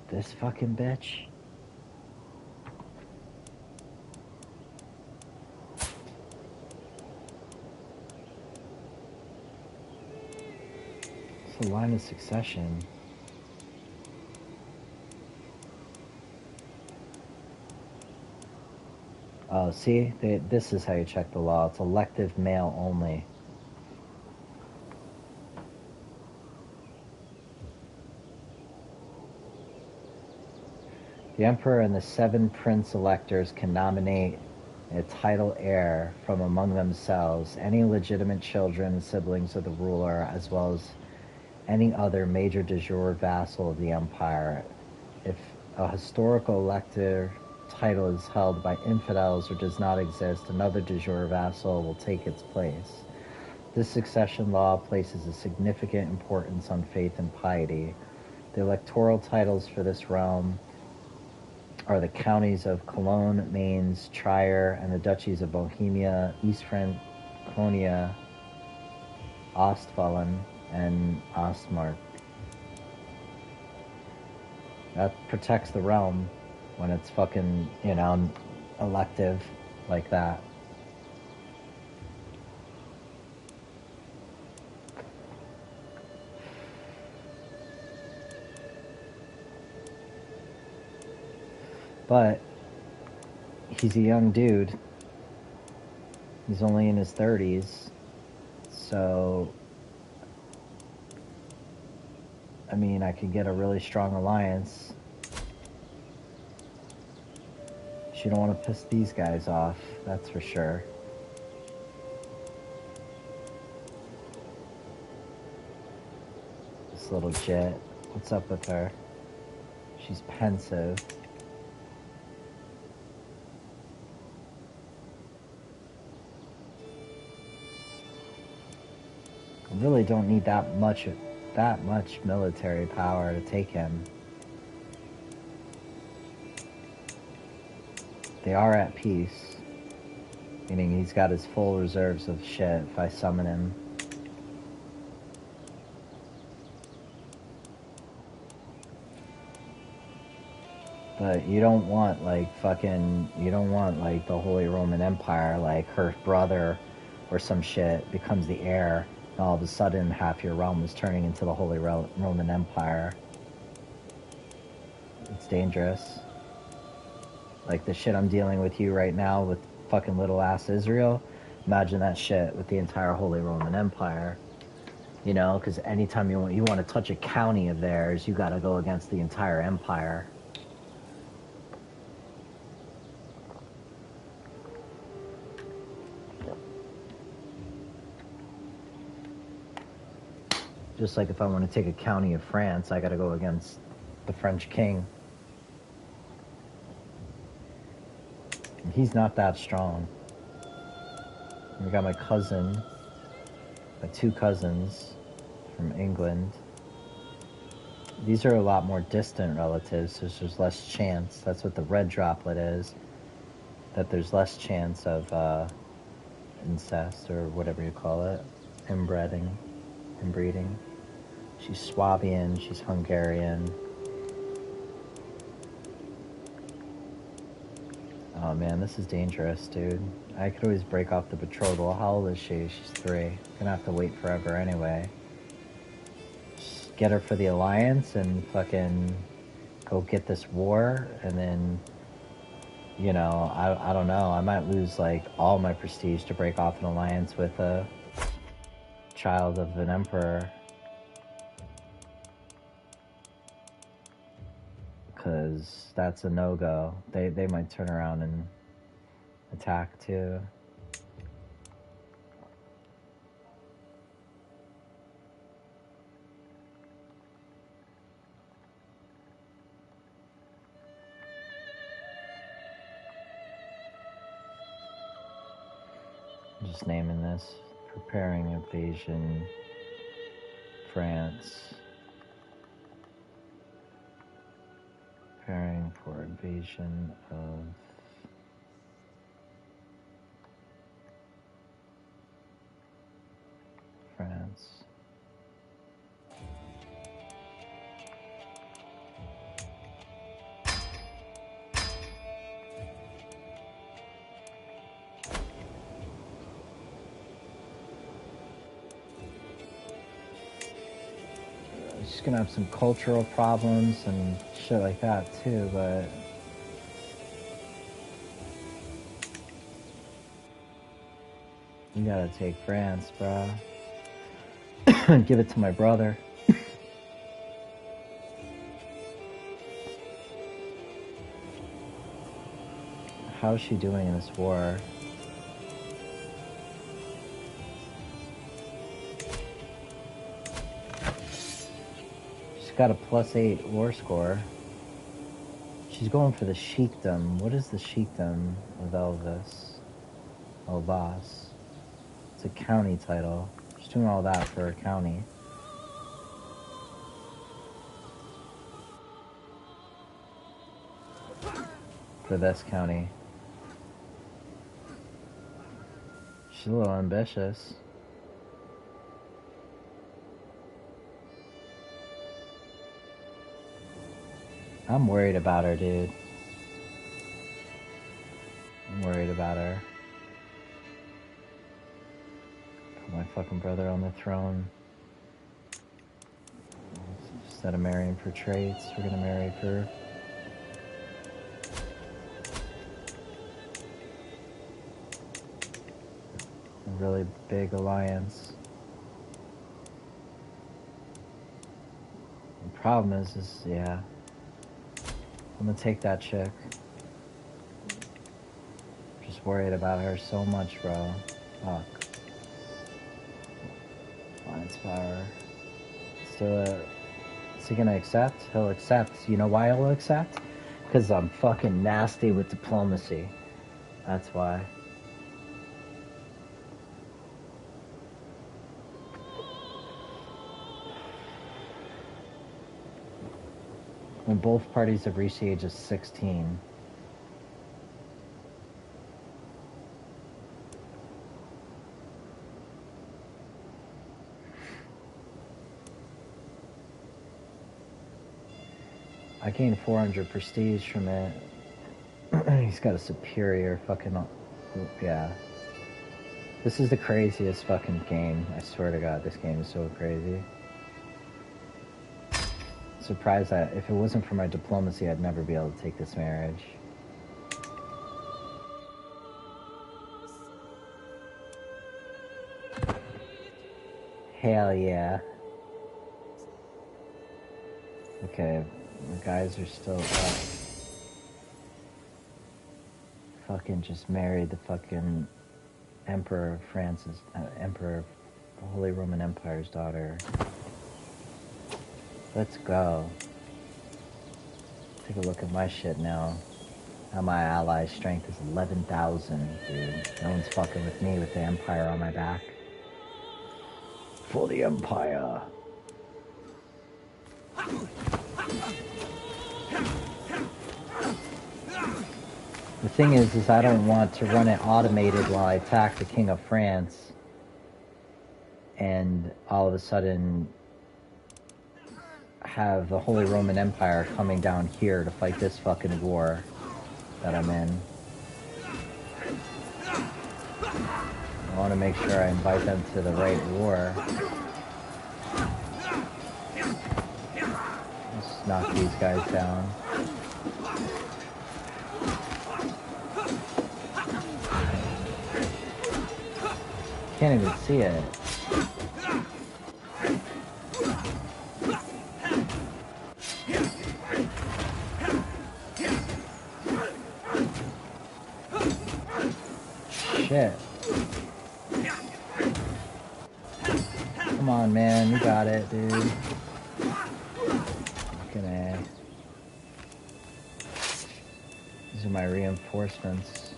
[SPEAKER 1] This fucking bitch? It's a line of succession. Oh, see? This is how you check the law. It's elective male only. The emperor and the 7 prince electors can nominate a title heir from among themselves, any legitimate children and siblings of the ruler, as well as any other major de jure vassal of the empire. If a historical elector title is held by infidels or does not exist, another de jure vassal will take its place. This succession law places a significant importance on faith and piety. The electoral titles for this realm are the counties of Cologne, Mainz, Trier, and the duchies of Bohemia, East Franconia, Ostfalen, and Ostmark. That protects the realm when it's fucking, you know, elective like that. But he's a young dude. He's only in his 30s. So, I mean, I could get a really strong alliance. You don't want to piss these guys off, that's for sure. This little jit. What's up with her? She's pensive. I really don't need that much military power to take him. They are at peace, meaning he's got his full reserves of shit if I summon him. But you don't want like the Holy Roman Empire, like her brother or some shit becomes the heir, and all of a sudden half your realm is turning into the Holy Roman Empire. It's dangerous. Like the shit I'm dealing with you right now with fucking little ass Israel, imagine that shit with the entire Holy Roman Empire. You know, because anytime you want to touch a county of theirs, you gotta go against the entire empire. Just like if I want to take a county of France, I gotta go against the French king. And he's not that strong. We got my cousin, my two cousins from England. These are a lot more distant relatives, so there's less chance. That's what the red droplet is. That there's less chance of incest, or whatever you call it. Inbreeding. She's Swabian, she's Hungarian. Oh man, this is dangerous, dude. I could always break off the betrothal. How old is she? She's 3. Gonna have to wait forever anyway. Just get her for the alliance and fucking go get this war, and then, you know, I don't know. I might lose like all my prestige to break off an alliance with a child of an emperor. Because that's a no-go. They might turn around and attack too. I'm just naming this. Preparing invasion, France. Preparing for invasion of France. Just gonna have some cultural problems and shit like that too, but you gotta take France, bro. Give it to my brother. How's she doing in this war? She's got a +8 war score. She's She's going for the sheikdom. What is the sheikdom of Elvis? Elvas. It's a county title. She's doing all that for a county. For this county. She's a little ambitious. I'm worried about her, dude. I'm worried about her. Put my fucking brother on the throne. Instead of marrying for traits, we're gonna marry for... a really big alliance. The problem is yeah. I'm gonna take that chick. Just worried about her so much, bro. Fuck. Alliance power. Still, is he gonna accept? He'll accept. You know why he'll accept? Because I'm fucking nasty with diplomacy. That's why. When both parties have reached the age of 16. I gained 400 prestige from it. He's got a superior fucking... yeah. This is the craziest fucking game. I swear to God, this game is so crazy. Surprised that if it wasn't for my diplomacy, I'd never be able to take this marriage. Hell yeah. Okay, the guys are still up. Fucking just married the fucking Emperor of France's... Emperor of the Holy Roman Empire's daughter. Let's go. Take a look at my shit now. Now my ally strength is 11,000, dude. No one's fucking with me with the Empire on my back. For the Empire. The thing is I don't want to run it automated while I attack the King of France. And all of a sudden... have the Holy Roman Empire coming down here to fight this fucking war that I'm in. I want to make sure I invite them to the right war. Let's knock these guys down. Can't even see it. Shit. Come on, man. You got it, dude. Fucking A. These are my reinforcements.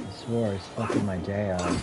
[SPEAKER 1] This war is fucking my day up.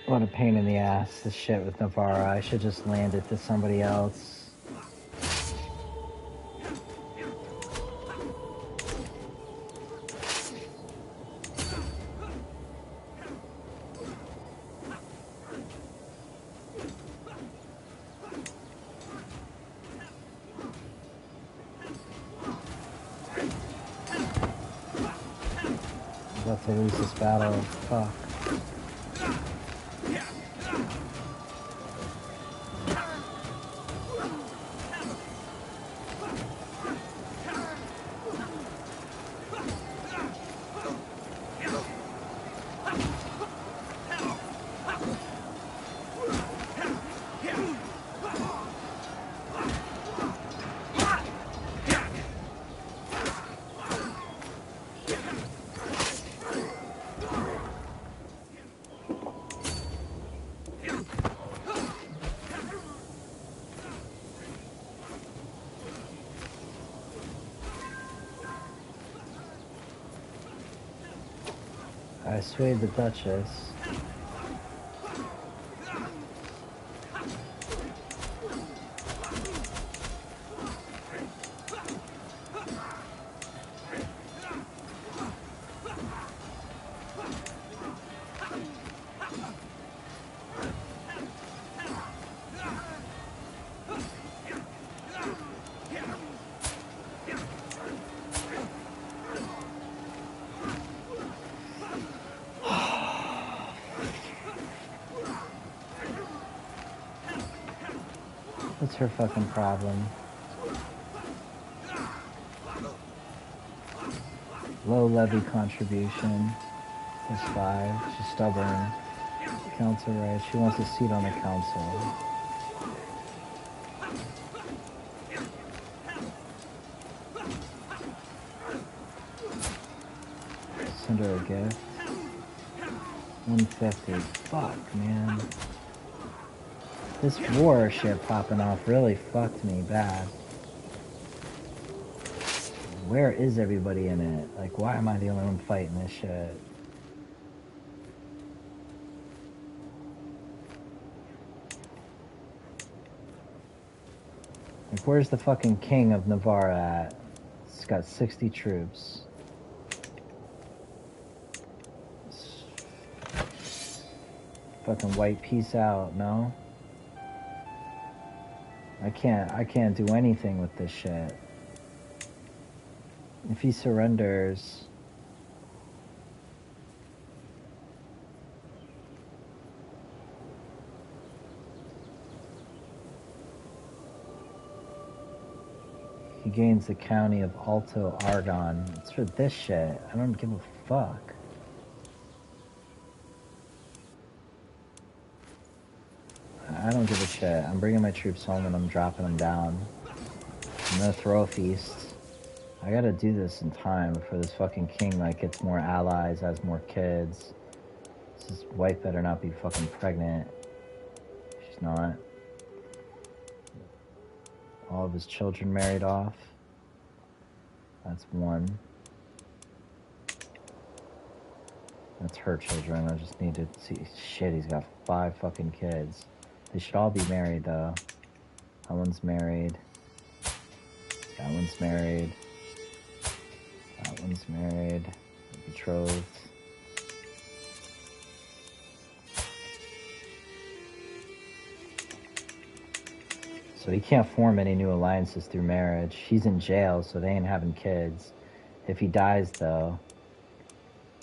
[SPEAKER 1] What a pain in the ass, this shit with Navarra. I should just land it to somebody else. About to lose this battle. Fuck. I swayed the Duchess. What's her fucking problem? Low levy contribution. +5. She's stubborn. Council rights. She wants a seat on the council. Send her a gift. 150. Fuck, man. This war shit popping off really fucked me bad. Where is everybody in it? Like, why am I the only one fighting this shit? Like, where's the fucking king of Navarre at? It's got 60 troops. Fucking white, peace out, no? I can't do anything with this shit. If he surrenders... He gains the county of Alto Argon. It's for this shit. I don't give a fuck. I don't give a shit. I'm bringing my troops home and I'm dropping them down. I'm gonna throw a feast. I gotta do this in time before this fucking king, like, gets more allies, has more kids. This wife better not be fucking pregnant. She's not. All of his children married off. That's one. That's her children. I just need to see. Shit, he's got 5 fucking kids. They should all be married, though. That one's married. That one's married. That one's married. Betrothed. So he can't form any new alliances through marriage. He's in jail, so they ain't having kids. If he dies, though,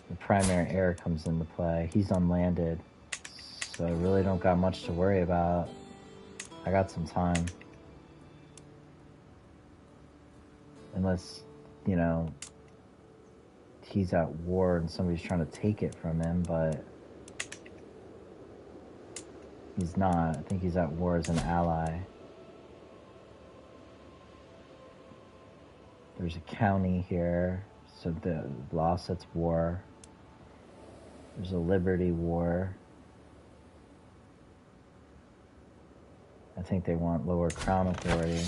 [SPEAKER 1] the primary heir comes into play. He's unlanded, so I really don't got much to worry about. I got some time. Unless, you know, he's at war and somebody's trying to take it from him, but he's not. I think he's at war as an ally. There's a county here, so the law sets war. There's a liberty war. I think they want lower crown authority.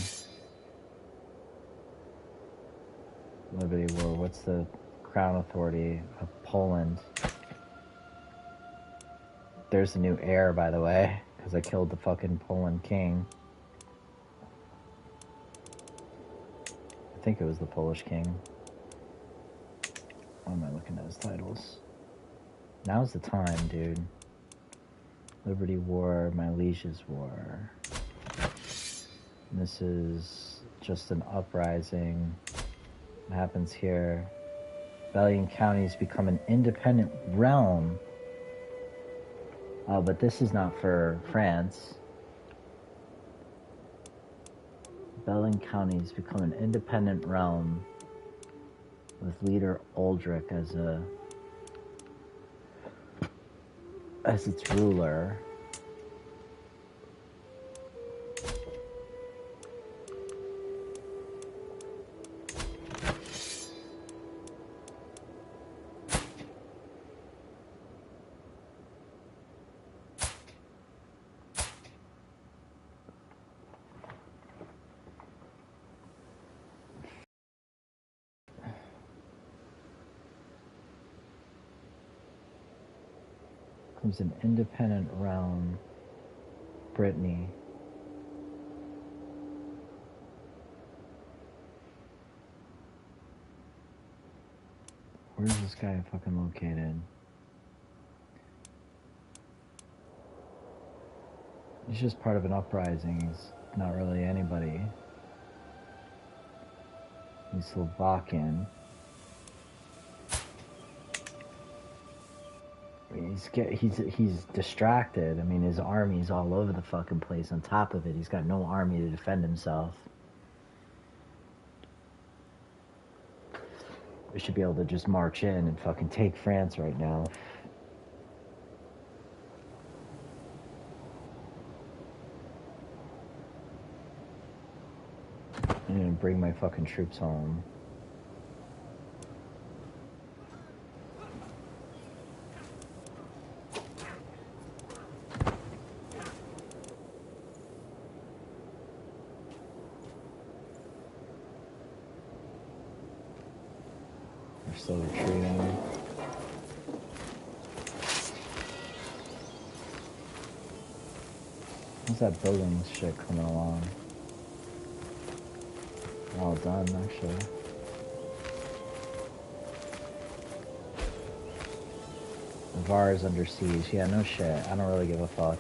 [SPEAKER 1] Liberty war, what's the crown authority of Poland? There's a new heir, by the way, because I killed the fucking Poland king. I think it was the Polish king. Why am I looking at his titles? Now's the time, dude. Liberty War, my liege's war. And this is just an uprising. What happens here? Rebellion counties become an independent realm. Oh, but this is not for France. Rebellion counties become an independent realm with leader Aldrich as its ruler. Becomes an independent realm. Brittany. Where's this guy fucking located? He's just part of an uprising. He's not really anybody. He's Slovakian. He's distracted. I mean, his army's all over the fucking place. On top of it, he's got no army to defend himself. We should be able to just march in and fucking take France right now. And bring my fucking troops home. They're still retreating. How's that building shit coming along? All done, actually. Navarre's under siege. Yeah, no shit. I don't really give a fuck.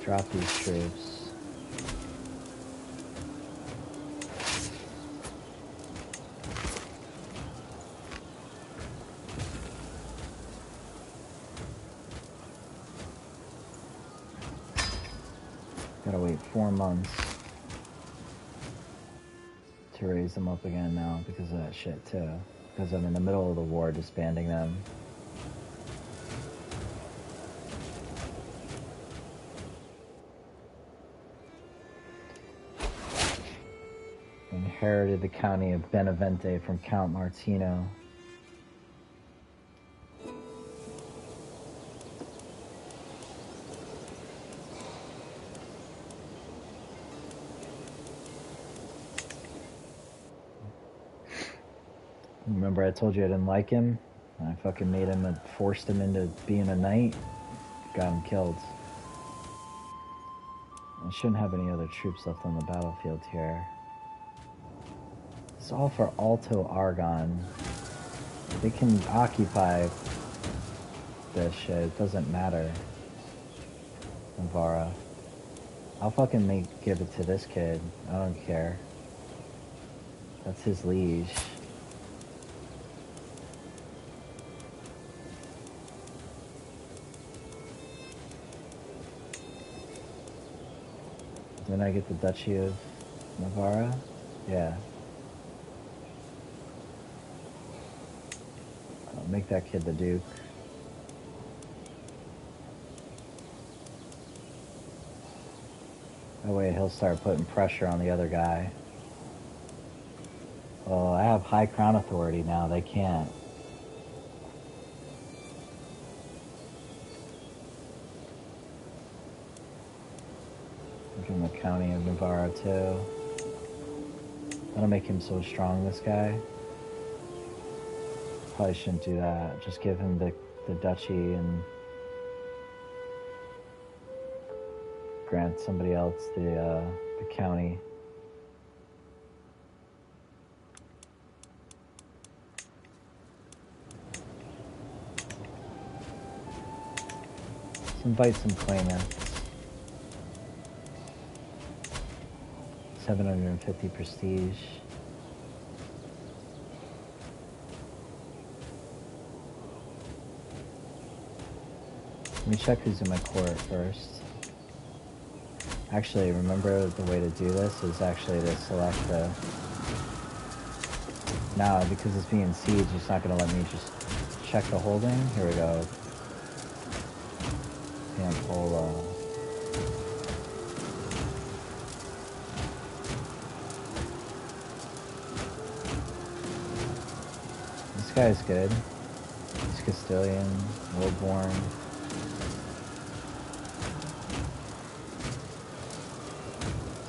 [SPEAKER 1] Drop these troops. Gotta wait 4 months to raise them up again now because of that shit too. Because I'm in the middle of the war disbanding them. Inherited the county of Benevente from Count Martino. Remember I told you I didn't like him? I fucking made him and forced him into being a knight. Got him killed. I shouldn't have any other troops left on the battlefield here. It's all for Alto Argon. They can occupy this shit. It doesn't matter. Navarra. I'll fucking give it to this kid. I don't care. That's his liege. Then I get the Duchy of Navarra? Yeah. I'll make that kid the Duke. That way he'll start putting pressure on the other guy. Well, I have high crown authority now, they can't. Give him the county of Navarra too. That'll make him so strong, this guy. Probably shouldn't do that. Just give him the duchy and grant somebody else the county. Let's invite some claimants. 750 prestige. Let me check who's in my court first. Actually, remember the way to do this is actually to select the... Now, because it's being sieged, it's not going to let me just check the holding. Here we go. Can't pull, This guy's good. He's Castilian, Worldborn.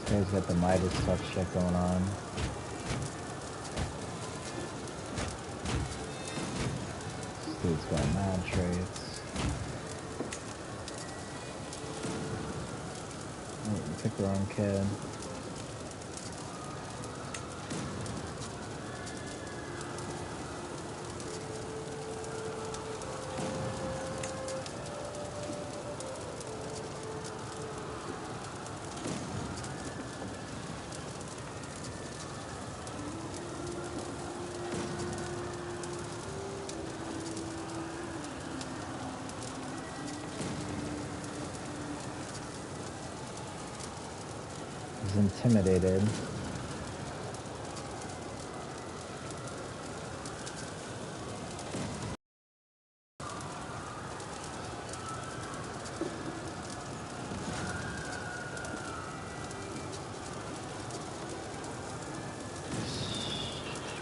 [SPEAKER 1] This guy's got the Midas stuff shit going on. This dude's got mad traits. Oh, pick the wrong kid. Intimidated.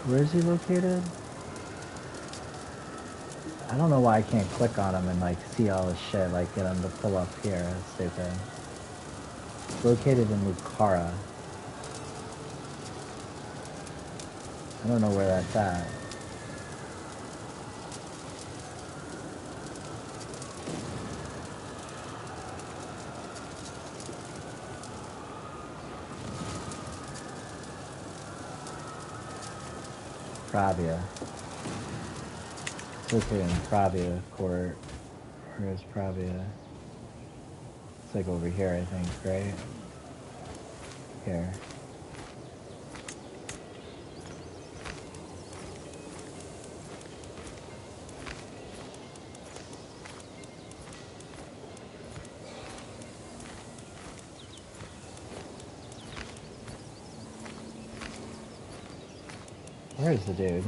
[SPEAKER 1] Where is he located? I don't know why I can't click on him and like see all his shit, like get him to pull up here. That's stupid. Located in Lucara. I don't know where that's at. Pravia. It's located in Pravia Court. Where is Pravia? It's like over here, I think, right? Here. Where's the dude?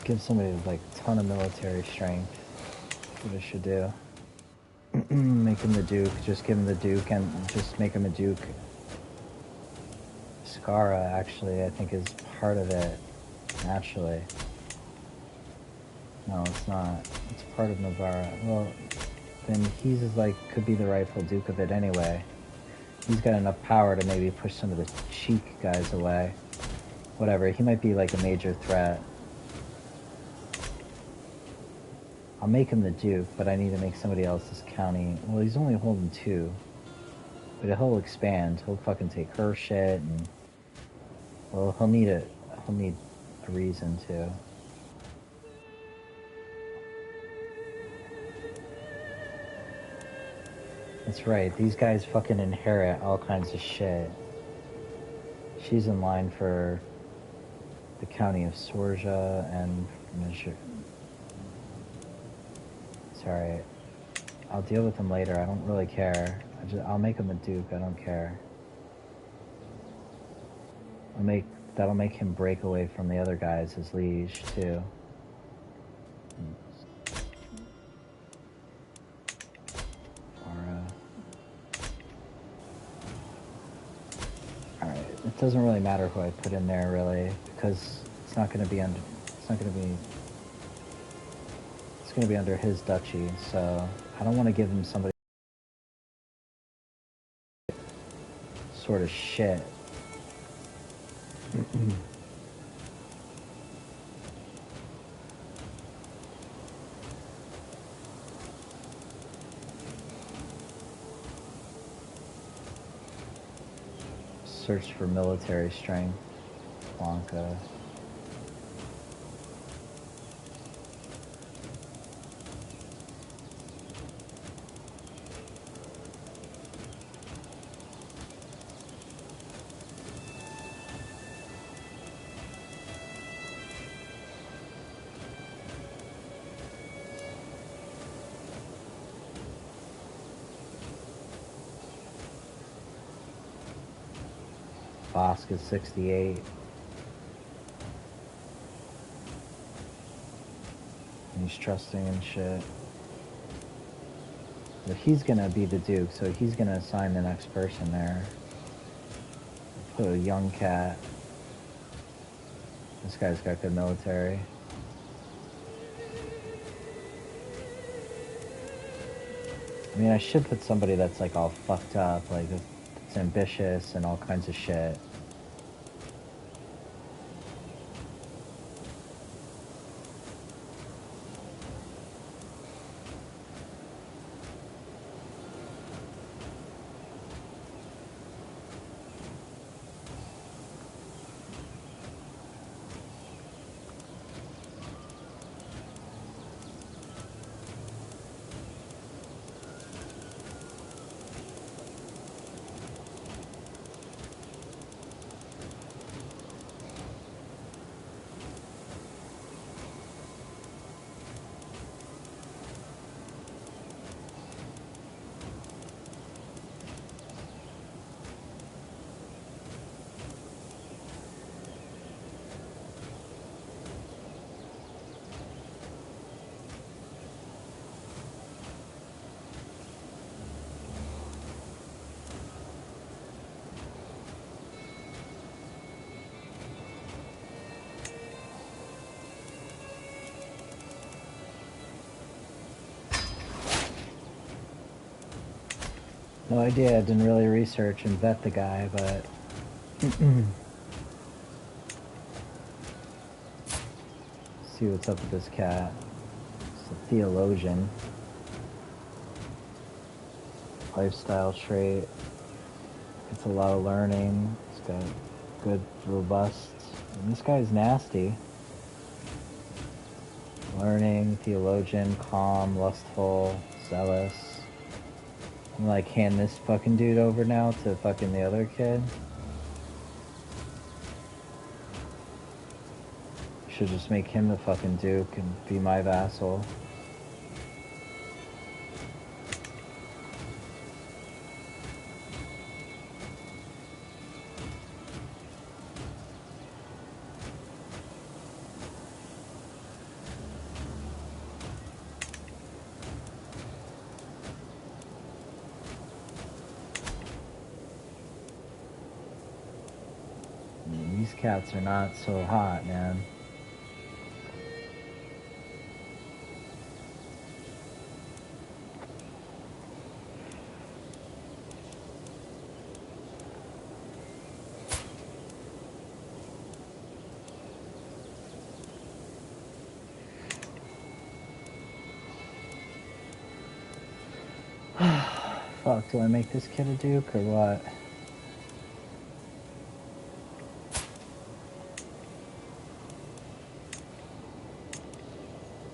[SPEAKER 1] Give somebody like a ton of military strength. That's what I should do. Make him the Duke. Just give him the Duke and just make him a Duke. Skara, actually, I think is part of it. Naturally. No, it's not. It's part of Navarra. Well, then he's like, could be the rightful Duke of it anyway. He's got enough power to maybe push some of the cheek guys away. Whatever, he might be like a major threat. I'll make him the Duke, but I need to make somebody else's county. Well, he's only holding 2. But he'll expand. He'll fucking take her shit and... Well, he'll need a reason to. That's right, these guys fucking inherit all kinds of shit. She's in line for the county of Sorja and... Sorry, I'll deal with him later. I don't really care. I'll make him a Duke. I don't care. That'll make him break away from the other guys as liege too. All right. It doesn't really matter who I put in there really, because it's not going to be under. It's not going to be. gonna be under his duchy, so I don't want to give him somebody sort of shit. Search for military strength, Blanca. Bosk is 68. He's trusting and shit. But he's gonna be the Duke, so he's gonna assign the next person there. Put a young cat. This guy's got good military. I mean, I should put somebody that's like all fucked up, like it's ambitious and all kinds of shit. No idea, I didn't really research and vet the guy, but... See what's up with this cat. It's a theologian. Lifestyle trait. It's a lot of learning. It's got good, robust... And this guy's nasty. Learning, theologian, calm, lustful, zealous. I'm like, hand this fucking dude over now to fucking the other kid. Should just make him the fucking Duke and be my vassal. These cats are not so hot, man. Fuck, do I make this kid a Duke or what?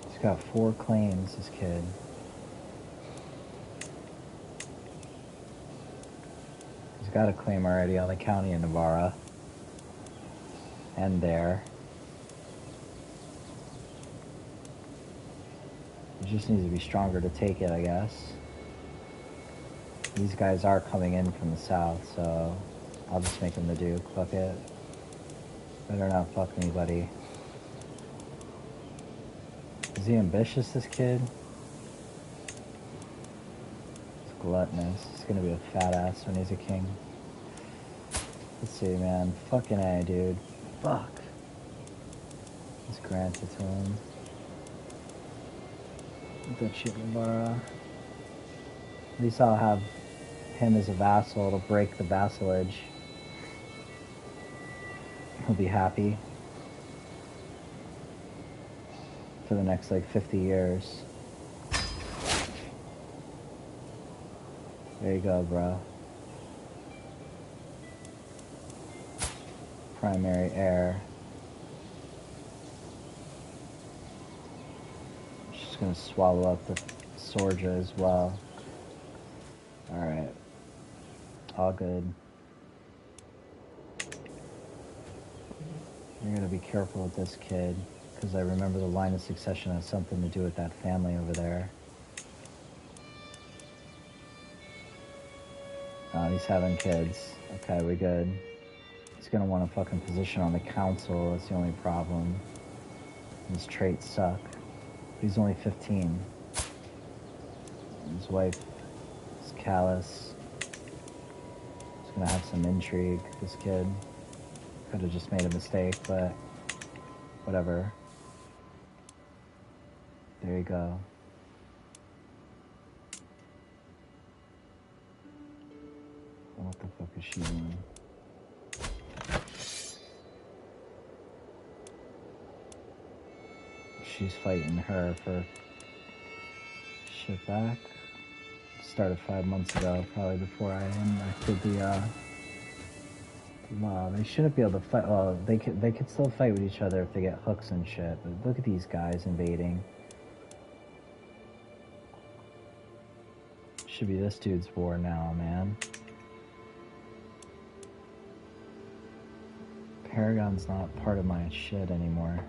[SPEAKER 1] He's got 4 claims, this kid. He's got a claim already on the county of Navarra. And there. He just needs to be stronger to take it, I guess. These guys are coming in from the south, so I'll just make him the Duke. Fuck it. Better not fuck anybody. Is he ambitious, this kid? He's gluttonous. He's gonna be a fat ass when he's a king. Let's see, man. Fucking A, dude. Fuck. Let's grant it to him. That shit, Navarra. At least I'll have him as a vassal. It'll break the vassalage. He'll be happy for the next like 50 years. There you go, bro. Primary heir. She's gonna swallow up the Sorja as well. Alright. All good. You're gonna be careful with this kid, because I remember the line of succession has something to do with that family over there. Oh, he's having kids. Okay, we're good. He's gonna want a fucking position on the council, that's the only problem. His traits suck. He's only 15. His wife is callous. He's gonna have some intrigue, this kid. Could have just made a mistake, but whatever. There you go. What the fuck is she doing? She's fighting her for shit back. Started 5 months ago, probably before I enacted the law. They shouldn't be able to fight. Well, they could still fight with each other if they get hooks and shit. But look at these guys invading. Should be this dude's war now, man. Paragon's not part of my shit anymore.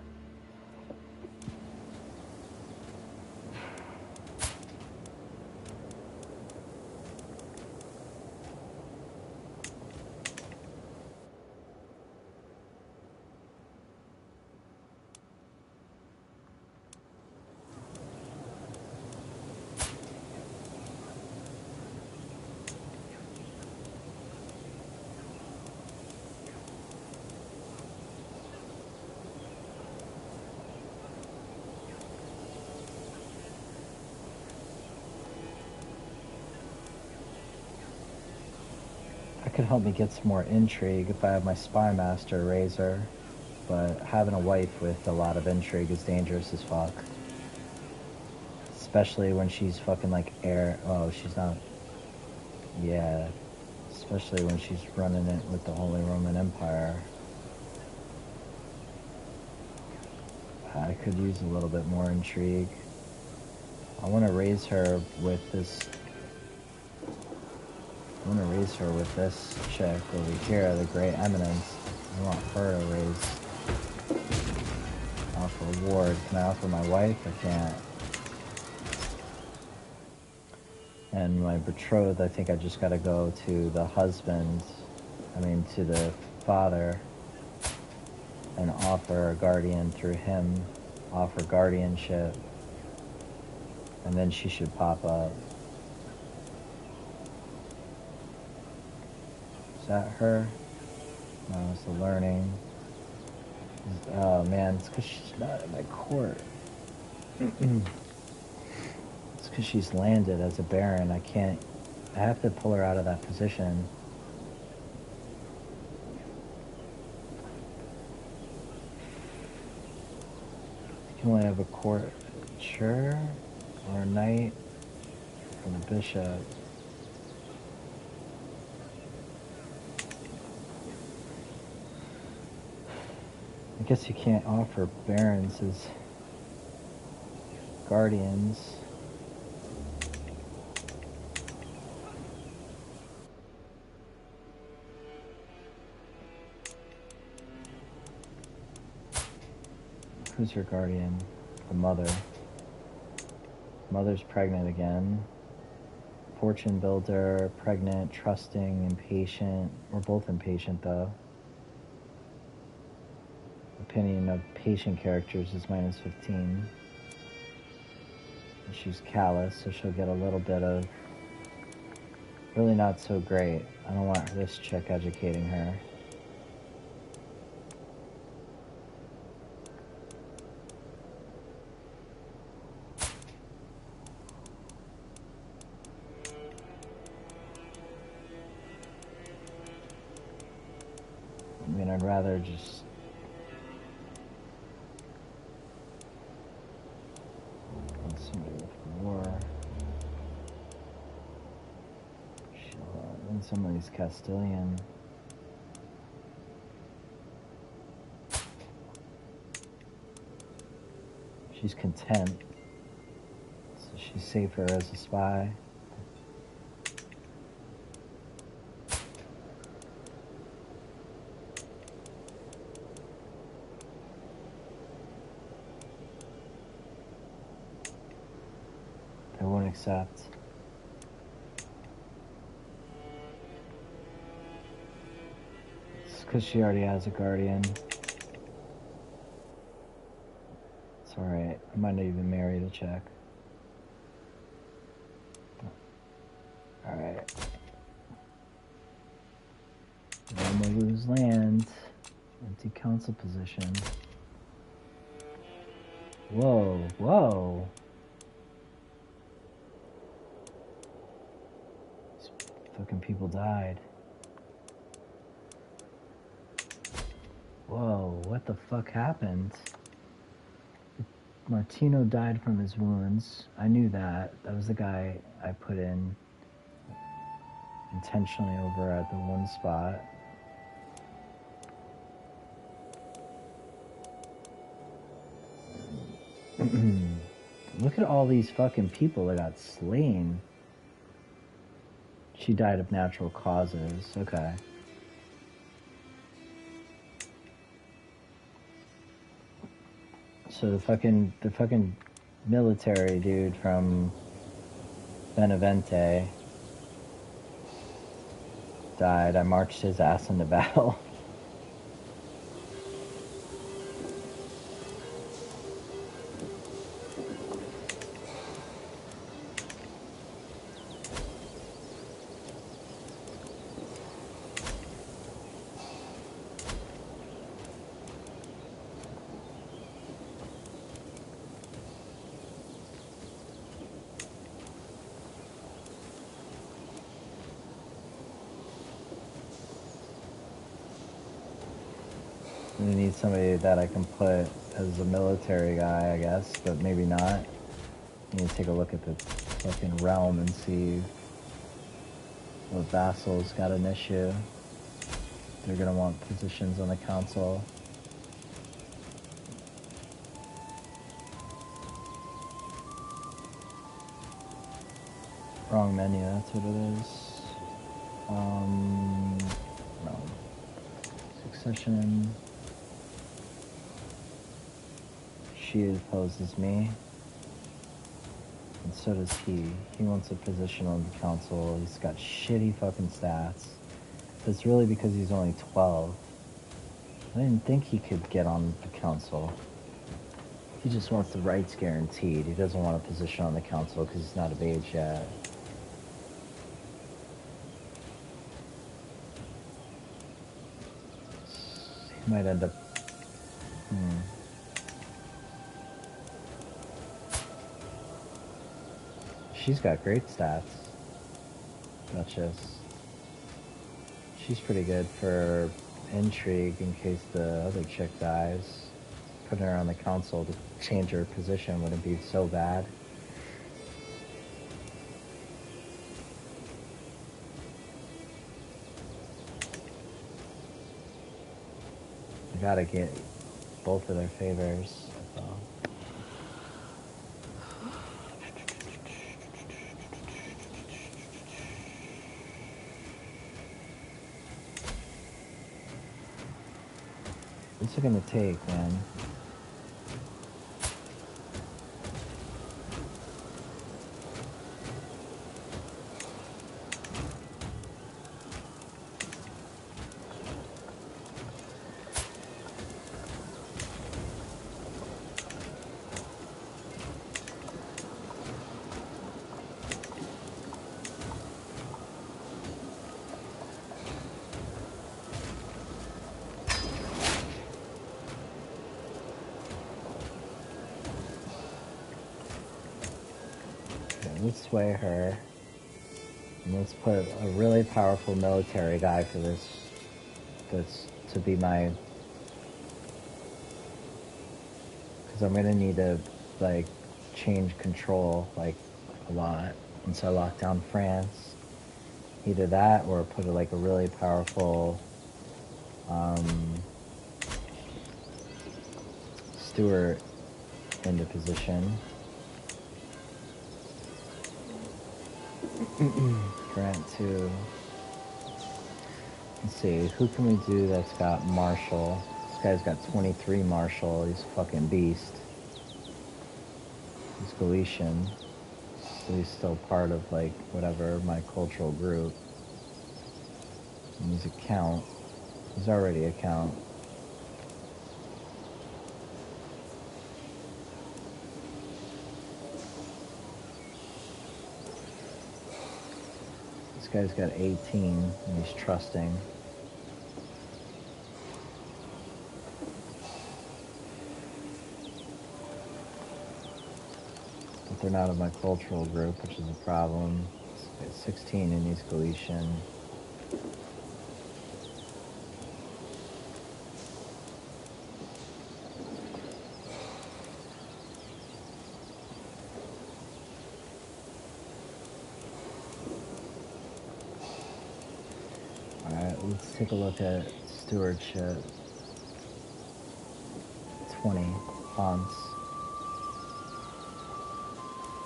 [SPEAKER 1] Could help me get some more intrigue if I have my spy master Razor, but having a wife with a lot of intrigue is dangerous as fuck, especially when she's fucking like she's not, yeah, especially when she's running it with the Holy Roman Empire. I could use a little bit more intrigue. I want to raise her with this chick over here, the Great Eminence. I want her to offer a ward. Can I offer my wife? I can't. And my betrothed, I think I just gotta go to the husband, to the father, and offer a guardian through him, offer guardianship, and then she should pop up. Is that her? No, it's the learning. Oh man, it's because she's not at my court. It's because she's landed as a baron. I have to pull her out of that position. You can only have a courtier or a knight and a bishop. I guess you can't offer barons as guardians. Who's your guardian? The mother. Mother's pregnant again. Fortune builder, pregnant, trusting, impatient. We're both impatient though. Opinion of patient characters is -15. And she's callous, so she'll get a little bit of really not so great. I don't want this chick educating her. mean, I'd rather just... somebody with war. And somebody's Castilian. She's content. So she's safer as a spy. They won't accept. It's because she already has a guardian. It's alright. I might not even marry the chick. Alright. Then we lose land. Empty council position. Whoa, whoa. These fucking people died. Whoa, what the fuck happened? Martino died from his wounds. I knew that. That was the guy I put in intentionally over at the one spot. Look at all these fucking people that got slain. She died of natural causes. Okay. So the fucking military dude from Avente died. I marched his ass into battle. I need somebody that I can put as a military guy, I guess, but maybe not. I need to take a look at the fucking realm and see what vassals got an issue. They're gonna want positions on the council. Wrong menu, that's what it is. No. Succession. She opposes me. And so does he. He wants a position on the council. He's got shitty fucking stats. But it's really because he's only 12. I didn't think he could get on the council. He just wants the rights guaranteed. He doesn't want a position on the council because he's not of age yet. He might end up... She's got great stats. Duchess. She's pretty good for intrigue in case the other chick dies. Putting her on the council to change her position wouldn't be so bad. I gotta get both of their favors. What's it gonna take, man? Let's sway her. And let's put a really powerful military guy for this to be my, because I'm gonna need to like change control like a lot once I lock down France. Either that or put like a really powerful Stewart into position. Grant 2. Let's see, who can we do that's got Marshall? This guy's got 23 Marshall. He's a fucking beast. He's Galician. So he's still part of like whatever my cultural group. And he's a count. He's already a count. This guy's got 18 and he's trusting. But they're not of my cultural group, which is a problem. This guy's 16 and he's Galician. Alright, let's take a look at stewardship. 20 fonts.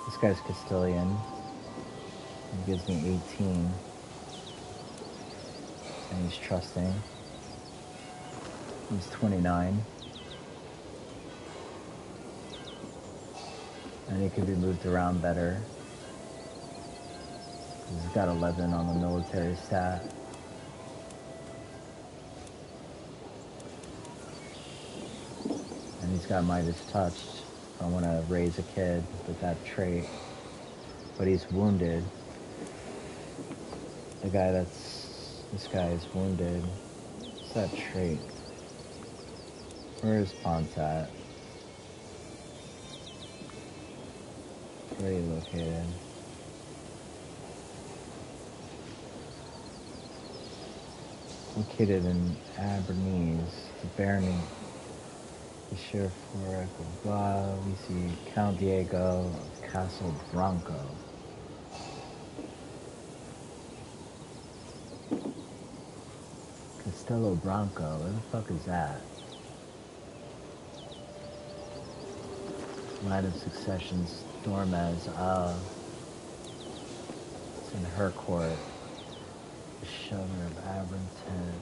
[SPEAKER 1] This guy's Castilian. He gives me 18. And he's trusting. He's 29. And he can be moved around better. He's got 11 on the military stat. And he's got Midas touched. I want to raise a kid with that trait. But he's wounded. The guy this guy is wounded. What's that trait? Where is Ponce at? Where are you located? Located in Abernese, the Bernie. The sheriff for blah, we see Count Diego of Castle Bronco. Castello Bronco, where the fuck is that? Line of Succession, Stormez, it's in her court. The Shover of Abrentis.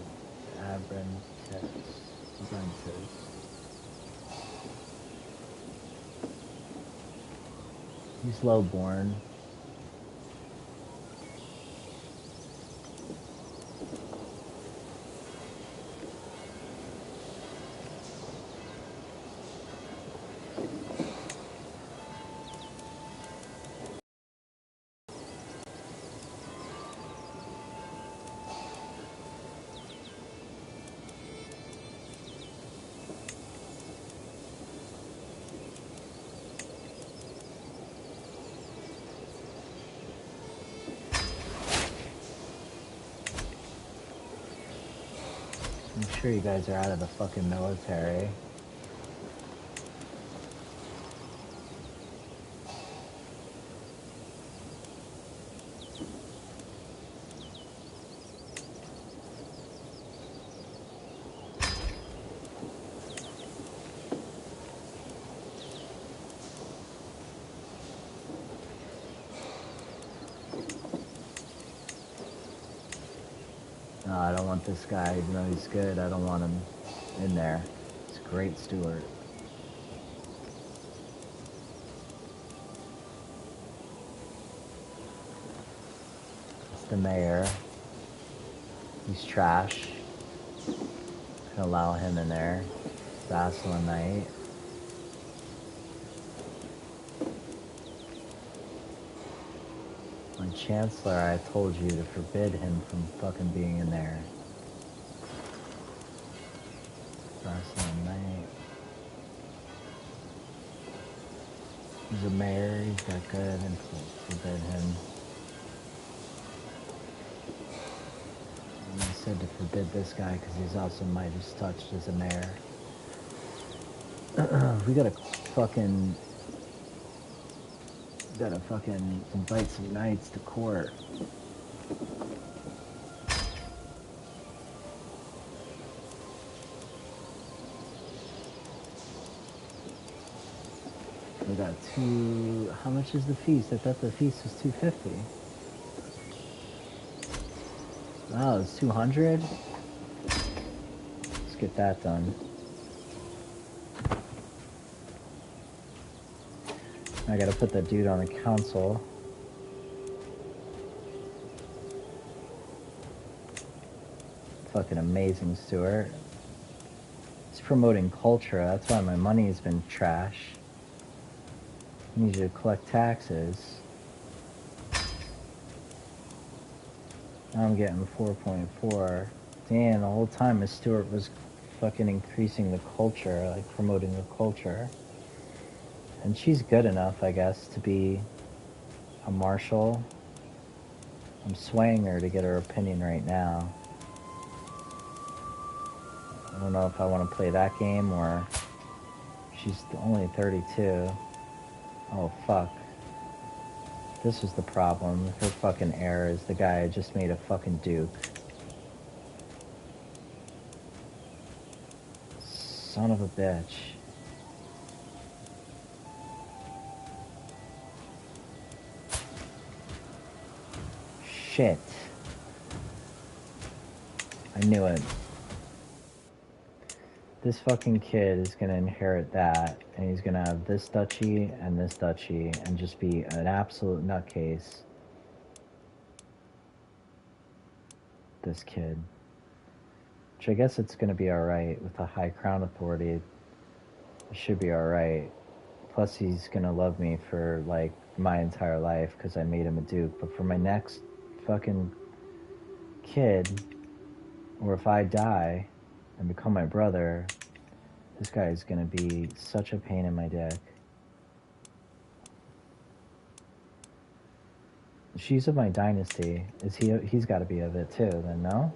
[SPEAKER 1] He's lowborn. I'm sure you guys are out of the fucking military. No, I don't want this guy, even though he's good, I don't want him in there. He's a great steward. It's the mayor. He's trash. Can allow him in there. Vassal and Knight. My Chancellor, I told you to forbid him from fucking being in there. Vassal and Knight. He's a mayor, he's got good influence. Forbid him. Let me said to forbid this guy because he's also Midas touched as a mayor. We gotta fucking invite some knights to court. We got two. How much is the feast? I thought the feast was 250. Oh, it's 200. Let's get that done. I gotta put that dude on the council. Fucking amazing, Stuart. It's promoting culture. That's why my money has been trash. I need you to collect taxes. Now I'm getting 4.4. Damn, the whole time Miss Stewart was fucking increasing the culture, like promoting the culture. And she's good enough, I guess, to be a marshal. I'm swaying her to get her opinion right now. I don't know if I want to play that game or... She's only 32. Oh, fuck. This was the problem. Her fucking heir is the guy I just made a fucking duke. Son of a bitch. Shit. I knew it. This fucking kid is gonna inherit that, and he's gonna have this duchy and just be an absolute nutcase. This kid. Which I guess it's gonna be alright with the high crown authority. It should be alright. Plus he's gonna love me for, like, my entire life because I made him a duke. But for my next fucking kid, or if I die and become my brother, this guy is gonna be such a pain in my dick. She's of my dynasty. Is he? He's got to be of it too. Then no.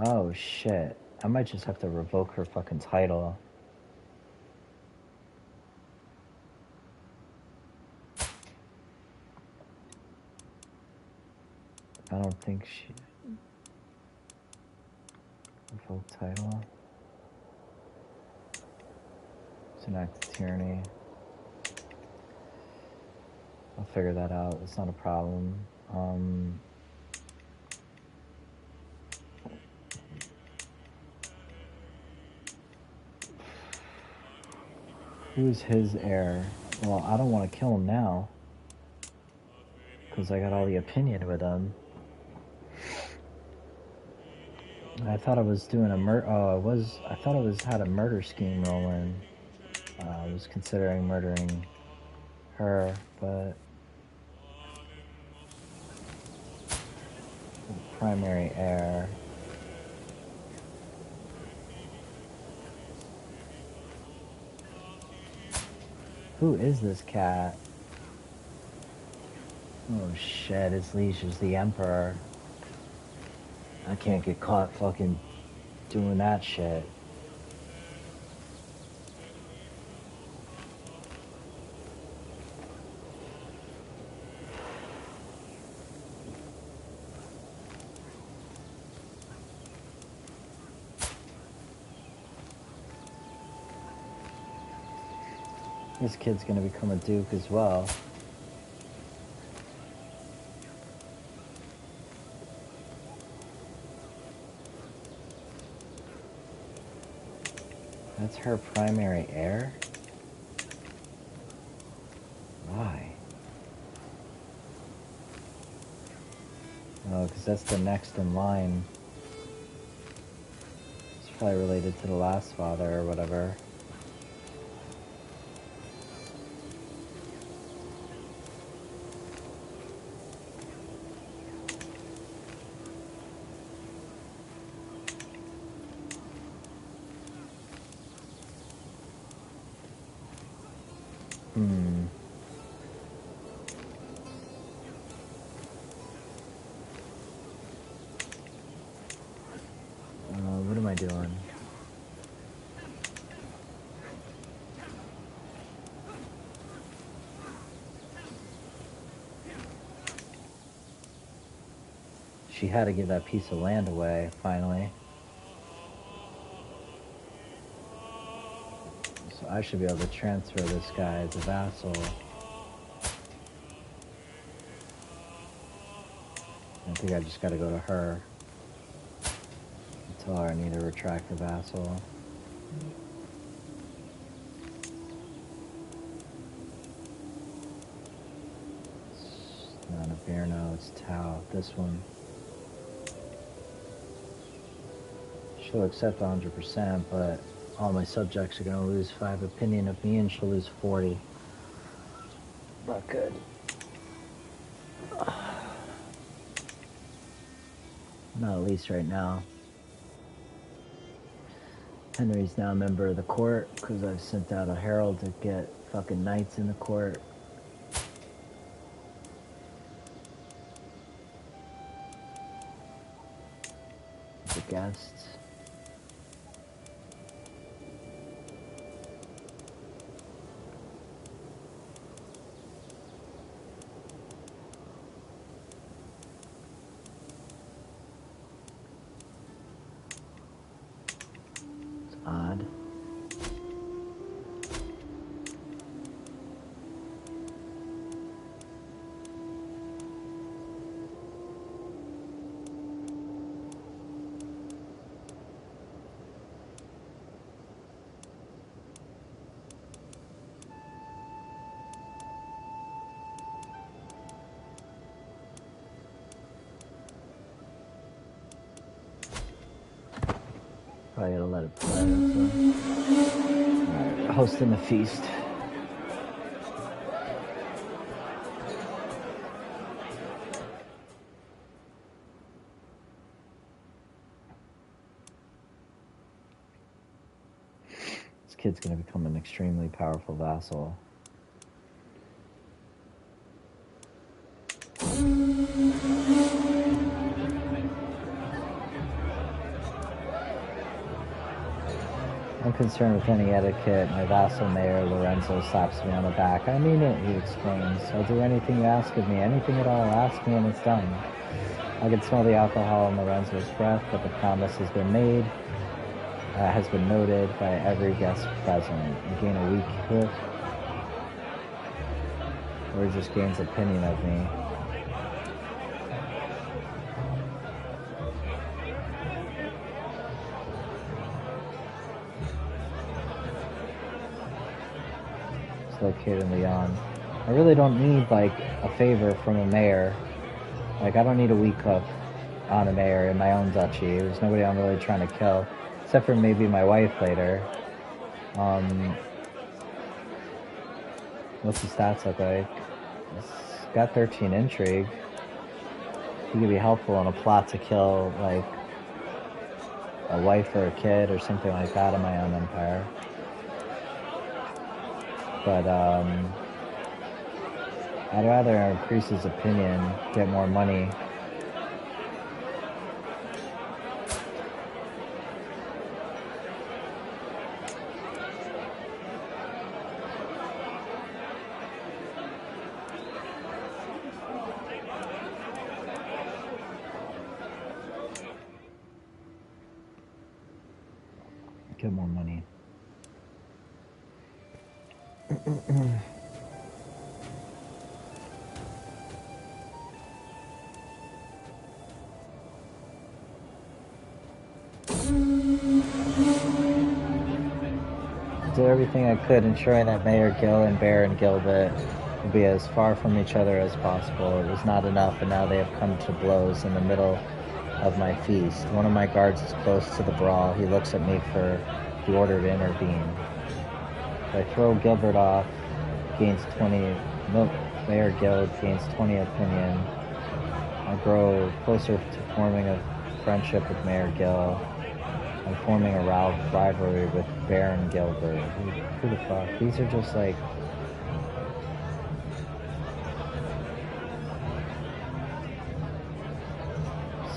[SPEAKER 1] Oh shit! I might just have to revoke her fucking title. I don't think she... Revoke title. It's an act of tyranny. I'll figure that out. It's not a problem. Who's his heir? Well, I don't want to kill him now. Because I got all the opinion with him. I thought I was doing a I thought I had a murder scheme rolling. I was considering murdering her, but primary heir. Who is this cat? Oh shit, his leash is the Emperor. I can't get caught fucking doing that shit. This kid's gonna become a duke as well. That's her primary heir? Why? Oh, because that's the next in line. It's probably related to the last father or whatever. doing? She had to give that piece of land away, finally. So I should be able to transfer this guy as a vassal. I think I just gotta go to her. Tell her I need to retract the vassal. It's not a Birno, it's Tau. This one. She'll accept 100%, but all my subjects are gonna lose 5 opinion of me and she'll lose 40. Not good. Not at least right now. Henry's now a member of the court because I've sent out a herald to get fucking knights in the court. The guests. Odd. Probably gotta let it play. Alright, hosting the feast. This kid's gonna become an extremely powerful vassal. I'm concerned with any etiquette. My vassal mayor, Lorenzo, slaps me on the back. I mean it, he exclaims. I'll do anything you ask of me, anything at all. Ask me and it's done. I can smell the alcohol in Lorenzo's breath, but the promise has been made, has been noted by every guest present. You gain a weak hit, or he just gains opinion of me. Located in Leon. I really don't need like a favor from a mayor. Like I don't need a weak hook on a mayor in my own duchy. There's nobody I'm really trying to kill, except for maybe my wife later. What's the stats look like? It's got 13 intrigue. He could be helpful in a plot to kill like a wife or a kid or something like that in my own empire. But I'd rather increase his opinion, get more money. Get more money. Did everything I could, ensuring that Mayor Gill and Baron Gilbert would be as far from each other as possible. It was not enough, and now they have come to blows in the middle of my feast. One of my guards is close to the brawl. He looks at me for the order to intervene. If I throw Gilbert off, gains 20. Mayor Gill gains 20 opinion. I grow closer to forming a friendship with Mayor Gill. I'm forming a rivalry with Baron Gilbert. Who the fuck? These are just like...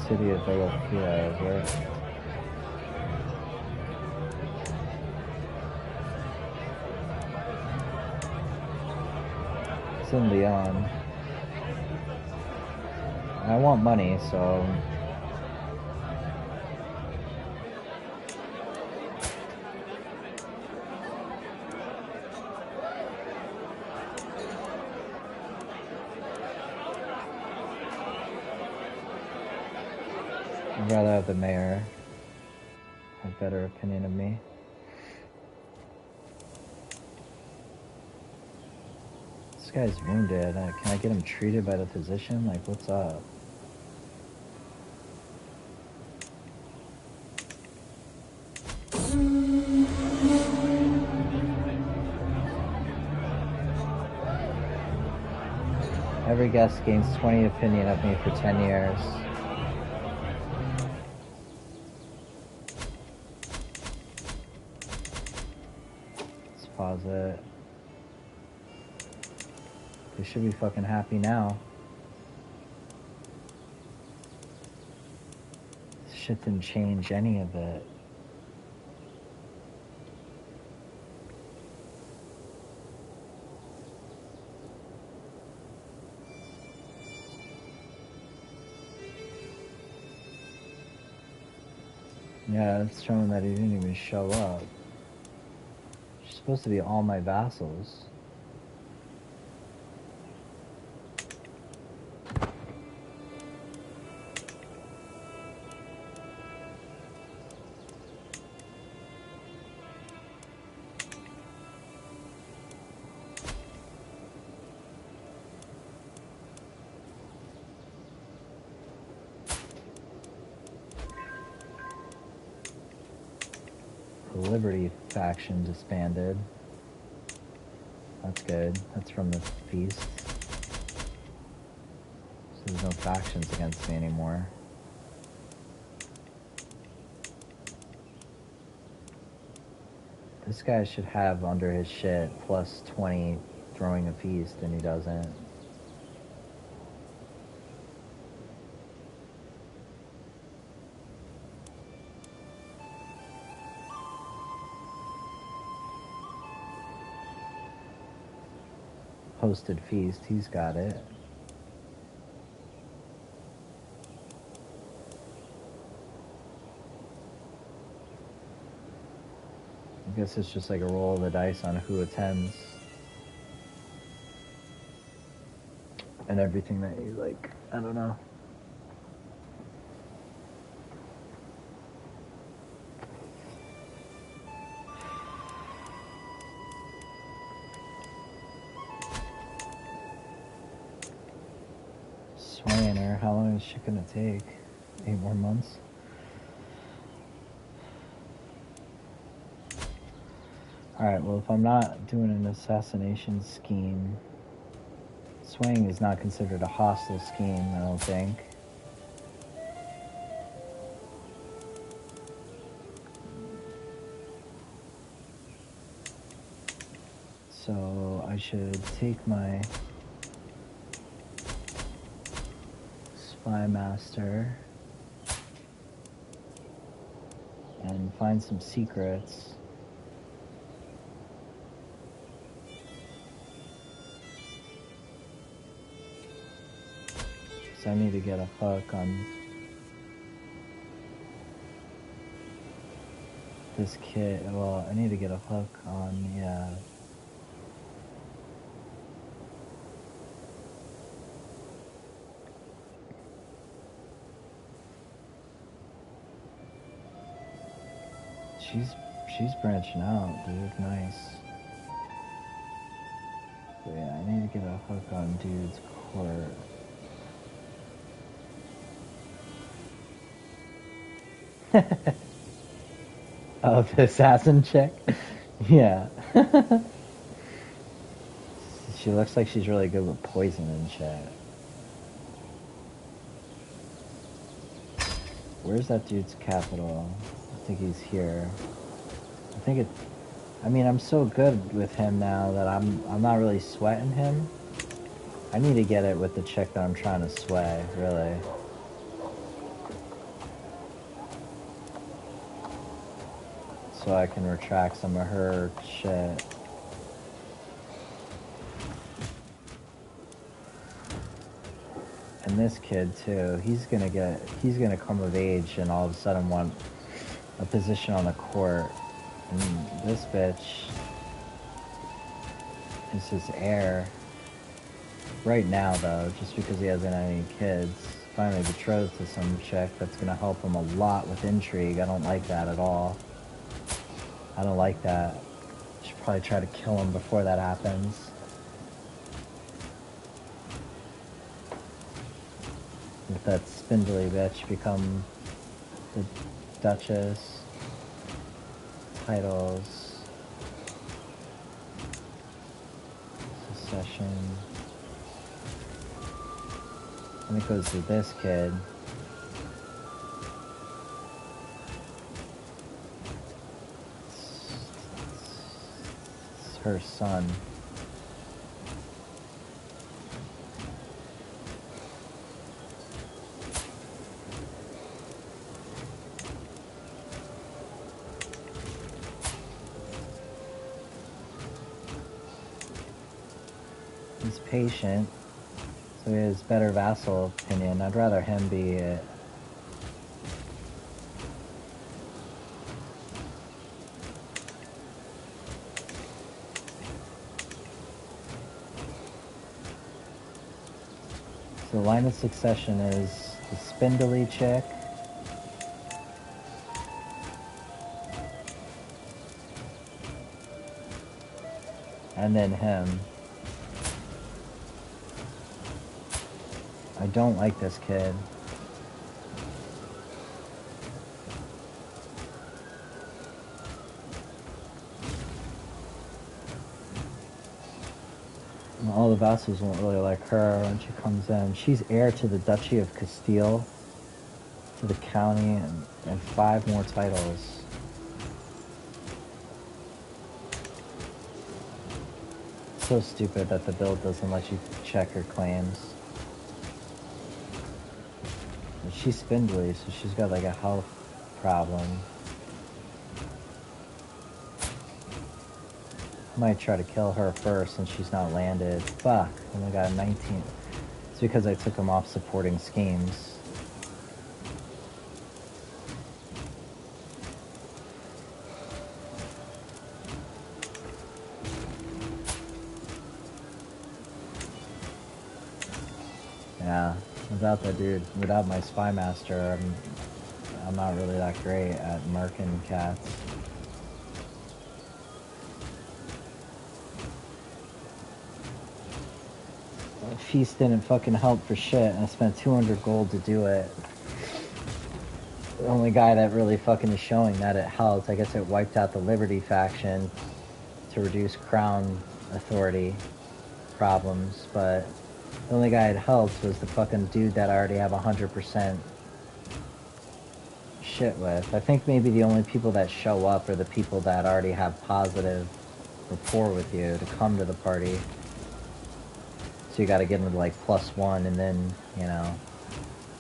[SPEAKER 1] City of Philadelphia, where... in Leon. I want money, so... I'd rather have the mayor have a better opinion of me. This guy's wounded. Can I get him treated by the physician? Like, what's up? Every guest gains 20 opinion of me for 10 years. Let's pause it. They should be fucking happy now. This shit didn't change any of it. Yeah, it's showing that he didn't even show up. You're supposed to be all my vassals. The Liberty faction disbanded. That's good. That's from the feast. So there's no factions against me anymore. This guy should have under his shit plus 20 throwing a feast, and he doesn't. Hosted feast, he's got it. I guess it's just like a roll of the dice on who attends. And everything that you like, I don't know. Swaying her, how long is she gonna take? 8 more months? Alright, well, if I'm not doing an assassination scheme, swaying is not considered a hostile scheme, I don't think. So I should take my spy master and find some secrets. So I need to get a hook on this kid. Well, I need to get a hook on, yeah. She's branching out, dude. Nice. So yeah, I need to get a hook on dude's court. Oh, the assassin chick? Yeah. She looks like she's really good with poison and shit. Where's that dude's capital? I think he's here. I mean, I'm so good with him now that I'm not really sweating him. I need to get it with the chick that I'm trying to sway, really. So I can retract some of her shit. And this kid too, he's gonna come of age and all of a sudden want a position on the court. And this bitch is his heir. Right now though, just because he hasn't had any kids, finally betrothed to some chick that's gonna help him a lot with intrigue. I don't like that at all. I don't like that. Should probably try to kill him before that happens. Let that spindly bitch become the Duchess. Titles. Succession. And it goes to this kid. It's her son. He's patient, so he has better vassal opinion. I'd rather him be it. So the line of succession is the spindly chick, and then him. I don't like this kid. All the vassals won't really like her when she comes in. She's heir to the Duchy of Castile, to the county, and 5 more titles. So stupid that the build doesn't let you check her claims. And she's spindly, so she's got like a health problem. Might try to kill her first since she's not landed. Fuck, only got a 19. It's because I took him off supporting schemes. Yeah, without that dude, without my spy master, I'm not really that great at murking cats. Feast didn't fucking help for shit, and I spent 200 gold to do it. The only guy that really fucking is showing that it helped, I guess it wiped out the Liberty faction to reduce crown authority problems, but the only guy it helped was the fucking dude that I already have 100% shit with. I think maybe the only people that show up are the people that already have positive rapport with you to come to the party. So you gotta get them to like +1 and then, you know,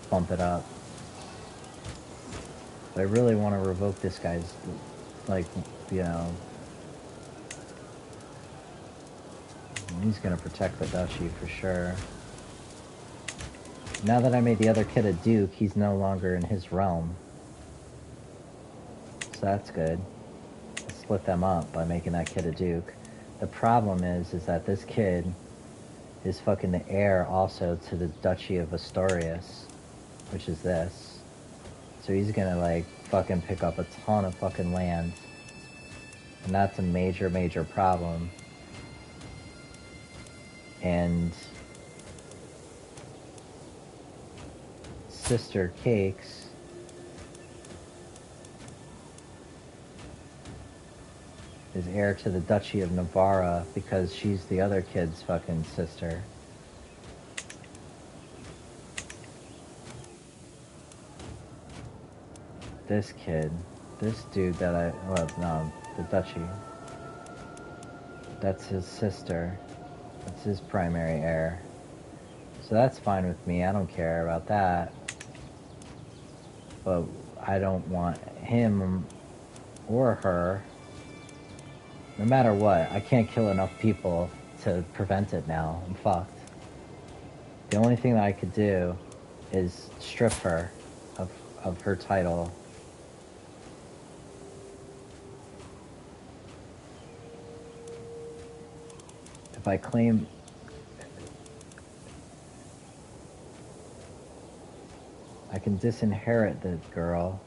[SPEAKER 1] bump it up. But I really want to revoke this guy's, like, you know, he's gonna protect the duchy for sure. Now that I made the other kid a duke, he's no longer in his realm. So that's good. I split them up by making that kid a duke. The problem is that this kid is fucking the heir also to the Duchy of Asturias, which is this. So he's gonna like fucking pick up a ton of fucking land. And that's a major, major problem. And Sister Cakes is heir to the Duchy of Navarra because she's the other kid's fucking sister. This kid, this dude that the Duchy, that's his sister. That's his primary heir. So that's fine with me, I don't care about that. But I don't want him or her. No matter what, I can't kill enough people to prevent it now. I'm fucked. The only thing that I could do is strip her of her title. If I claim... I can disinherit the girl,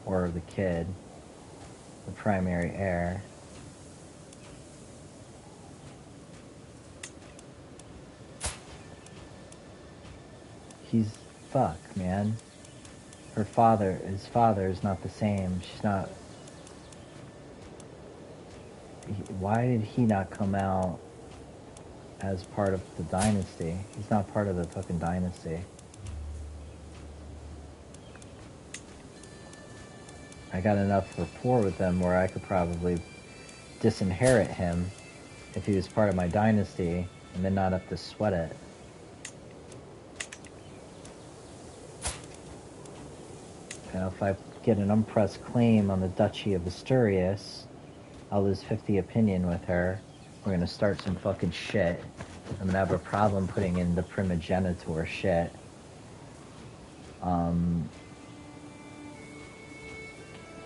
[SPEAKER 1] or the kid, the primary heir. He's... fuck, man. His father is not the same. She's not... Why did he not come out as part of the dynasty? He's not part of the fucking dynasty. I got enough rapport with them where I could probably disinherit him if he was part of my dynasty and then not have to sweat it. Now, if I get an unpressed claim on the Duchy of Asturias, I'll lose 50 opinion with her. We're gonna start some fucking shit. I'm gonna have a problem putting in the primogenitor shit.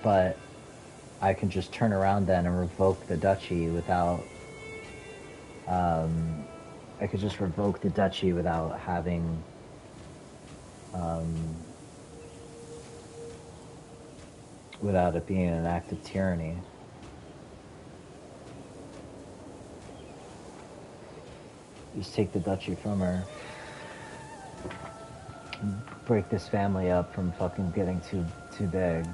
[SPEAKER 1] But I can just turn around then and revoke the duchy without... I could just revoke the duchy without having... without it being an act of tyranny. Just take the duchy from her. Break this family up from fucking getting too big.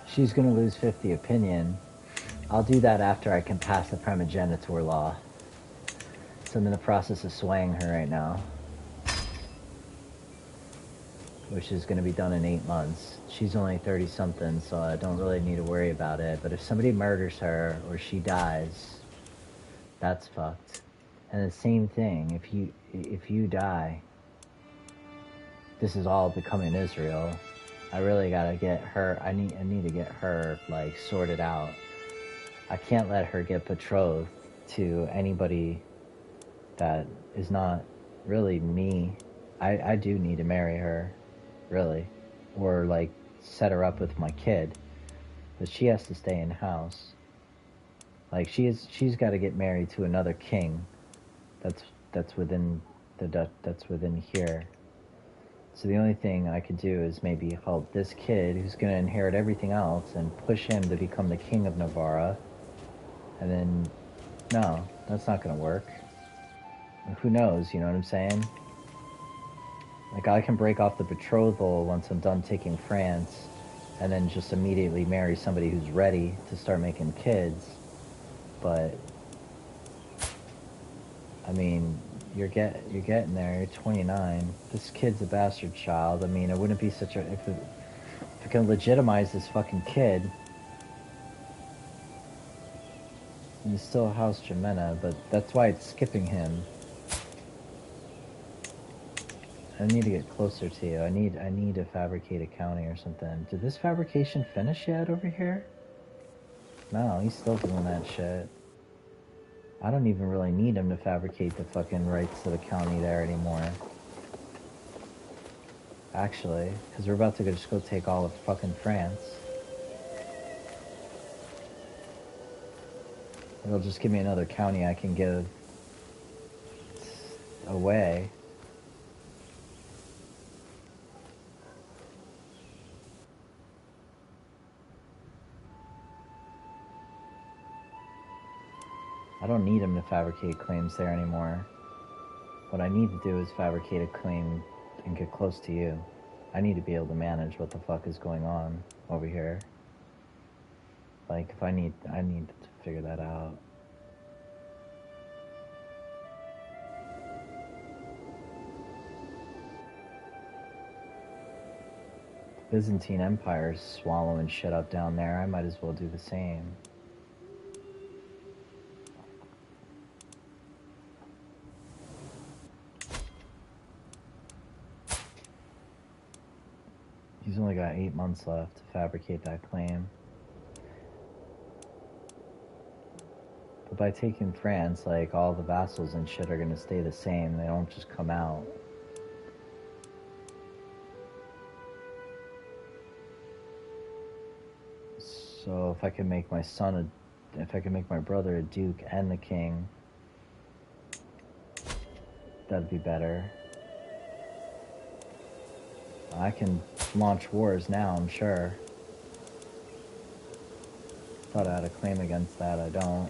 [SPEAKER 1] She's gonna lose 50 opinion. I'll do that after I can pass the primogenitor law. So I'm in the process of swaying her right now, which is gonna be done in 8 months. She's only 30 something, so I don't really need to worry about it. But if somebody murders her or she dies, that's fucked. And the same thing, if you die, this is all becoming Israel. I really gotta get her, I need to get her, like, sorted out. I can't let her get betrothed to anybody that is not really me. I do need to marry her, really. Or, like, set her up with my kid. But she has to stay in house. Like, she's gotta get married to another king that's within that's within here. So the only thing I could do is maybe help this kid who's going to inherit everything else and push him to become the king of Navarra. And then, no, that's not going to work. Who knows, you know what I'm saying? Like, I can break off the betrothal once I'm done taking France and then just immediately marry somebody who's ready to start making kids. But, I mean... You're getting there. You're 29. This kid's a bastard child. I mean, it wouldn't be such a... If it can legitimize this fucking kid... He's still House Jimena, but that's why it's skipping him. I need to get closer to you. I need to fabricate a county or something. Did this fabrication finish yet over here? No, he's still doing that shit. I don't even really need him to fabricate the fucking rights to the county there anymore. Actually, because we're about to just go take all of fucking France. It'll just give me another county I can give away. I don't need him to fabricate claims there anymore. What I need to do is fabricate a claim and get close to you. I need to be able to manage what the fuck is going on over here. Like, if I need to figure that out. The Byzantine Empire's swallowing shit up down there. I might as well do the same. He's only got 8 months left to fabricate that claim. But by taking France, like, all the vassals and shit are gonna stay the same. They don't just come out. So if I can make my son if I can make my brother a duke and the king, that'd be better. I can launch wars now, I'm sure. Thought I had a claim against that, I don't.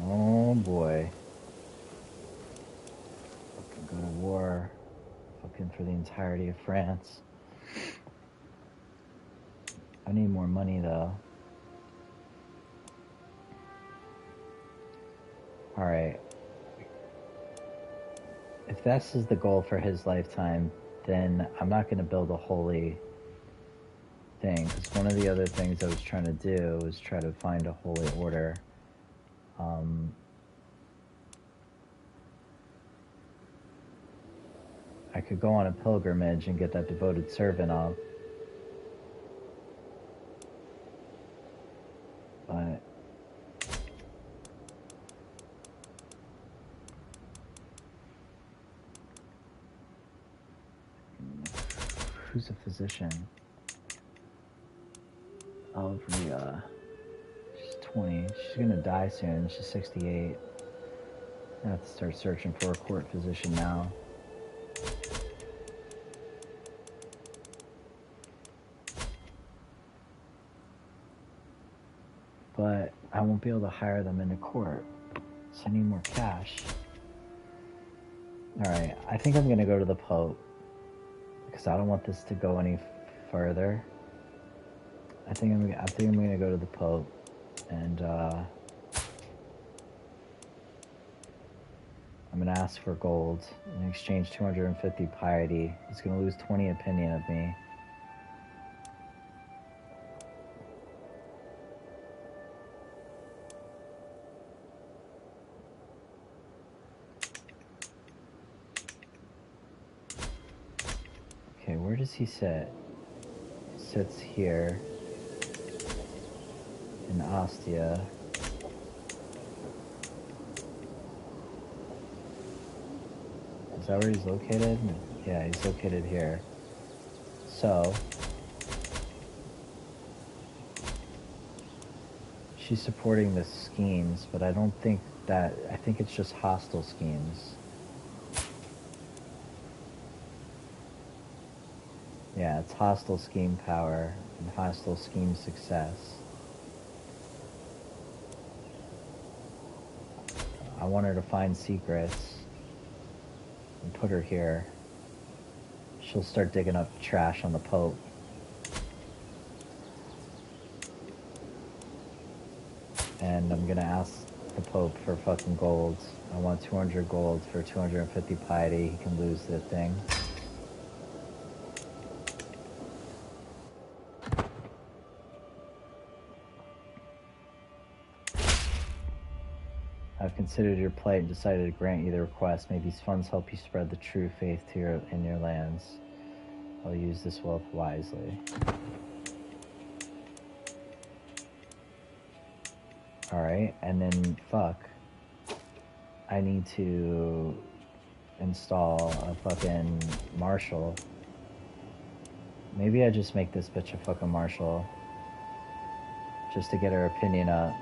[SPEAKER 1] Oh boy. Fucking go to war. Fucking for the entirety of France. I need more money though. Alright. If this is the goal for his lifetime, then I'm not going to build a holy thing. Because one of the other things I was trying to do was try to find a holy order. I could go on a pilgrimage and get that devoted servant up. But who's a physician? Alvria. She's 20. She's gonna die soon. She's 68. I have to start searching for a court physician now. But I won't be able to hire them into court, so I need more cash. Alright, I think I'm gonna go to the Pope, because I don't want this to go any further. I think I'm gonna go to the Pope, and I'm gonna ask for gold in exchange 250 piety. He's gonna lose 20 opinion of me. Okay, where does he sit? He sits here in Ostia. Is that where he's located? Yeah, he's located here. So, she's supporting the schemes, but I don't think that, I think it's just hostile schemes. Yeah, it's hostile scheme power and hostile scheme success. I want her to find secrets and put her here. She'll start digging up trash on the Pope. And I'm gonna ask the Pope for fucking gold. I want 200 gold for 250 piety. He can lose the thing. I've considered your plight and decided to grant you the request. May these funds help you spread the true faith to in your lands. I'll use this wealth wisely. Alright, and then, fuck. I need to install a fucking marshal. Maybe I just make this bitch a fucking marshal. Just to get her opinion up.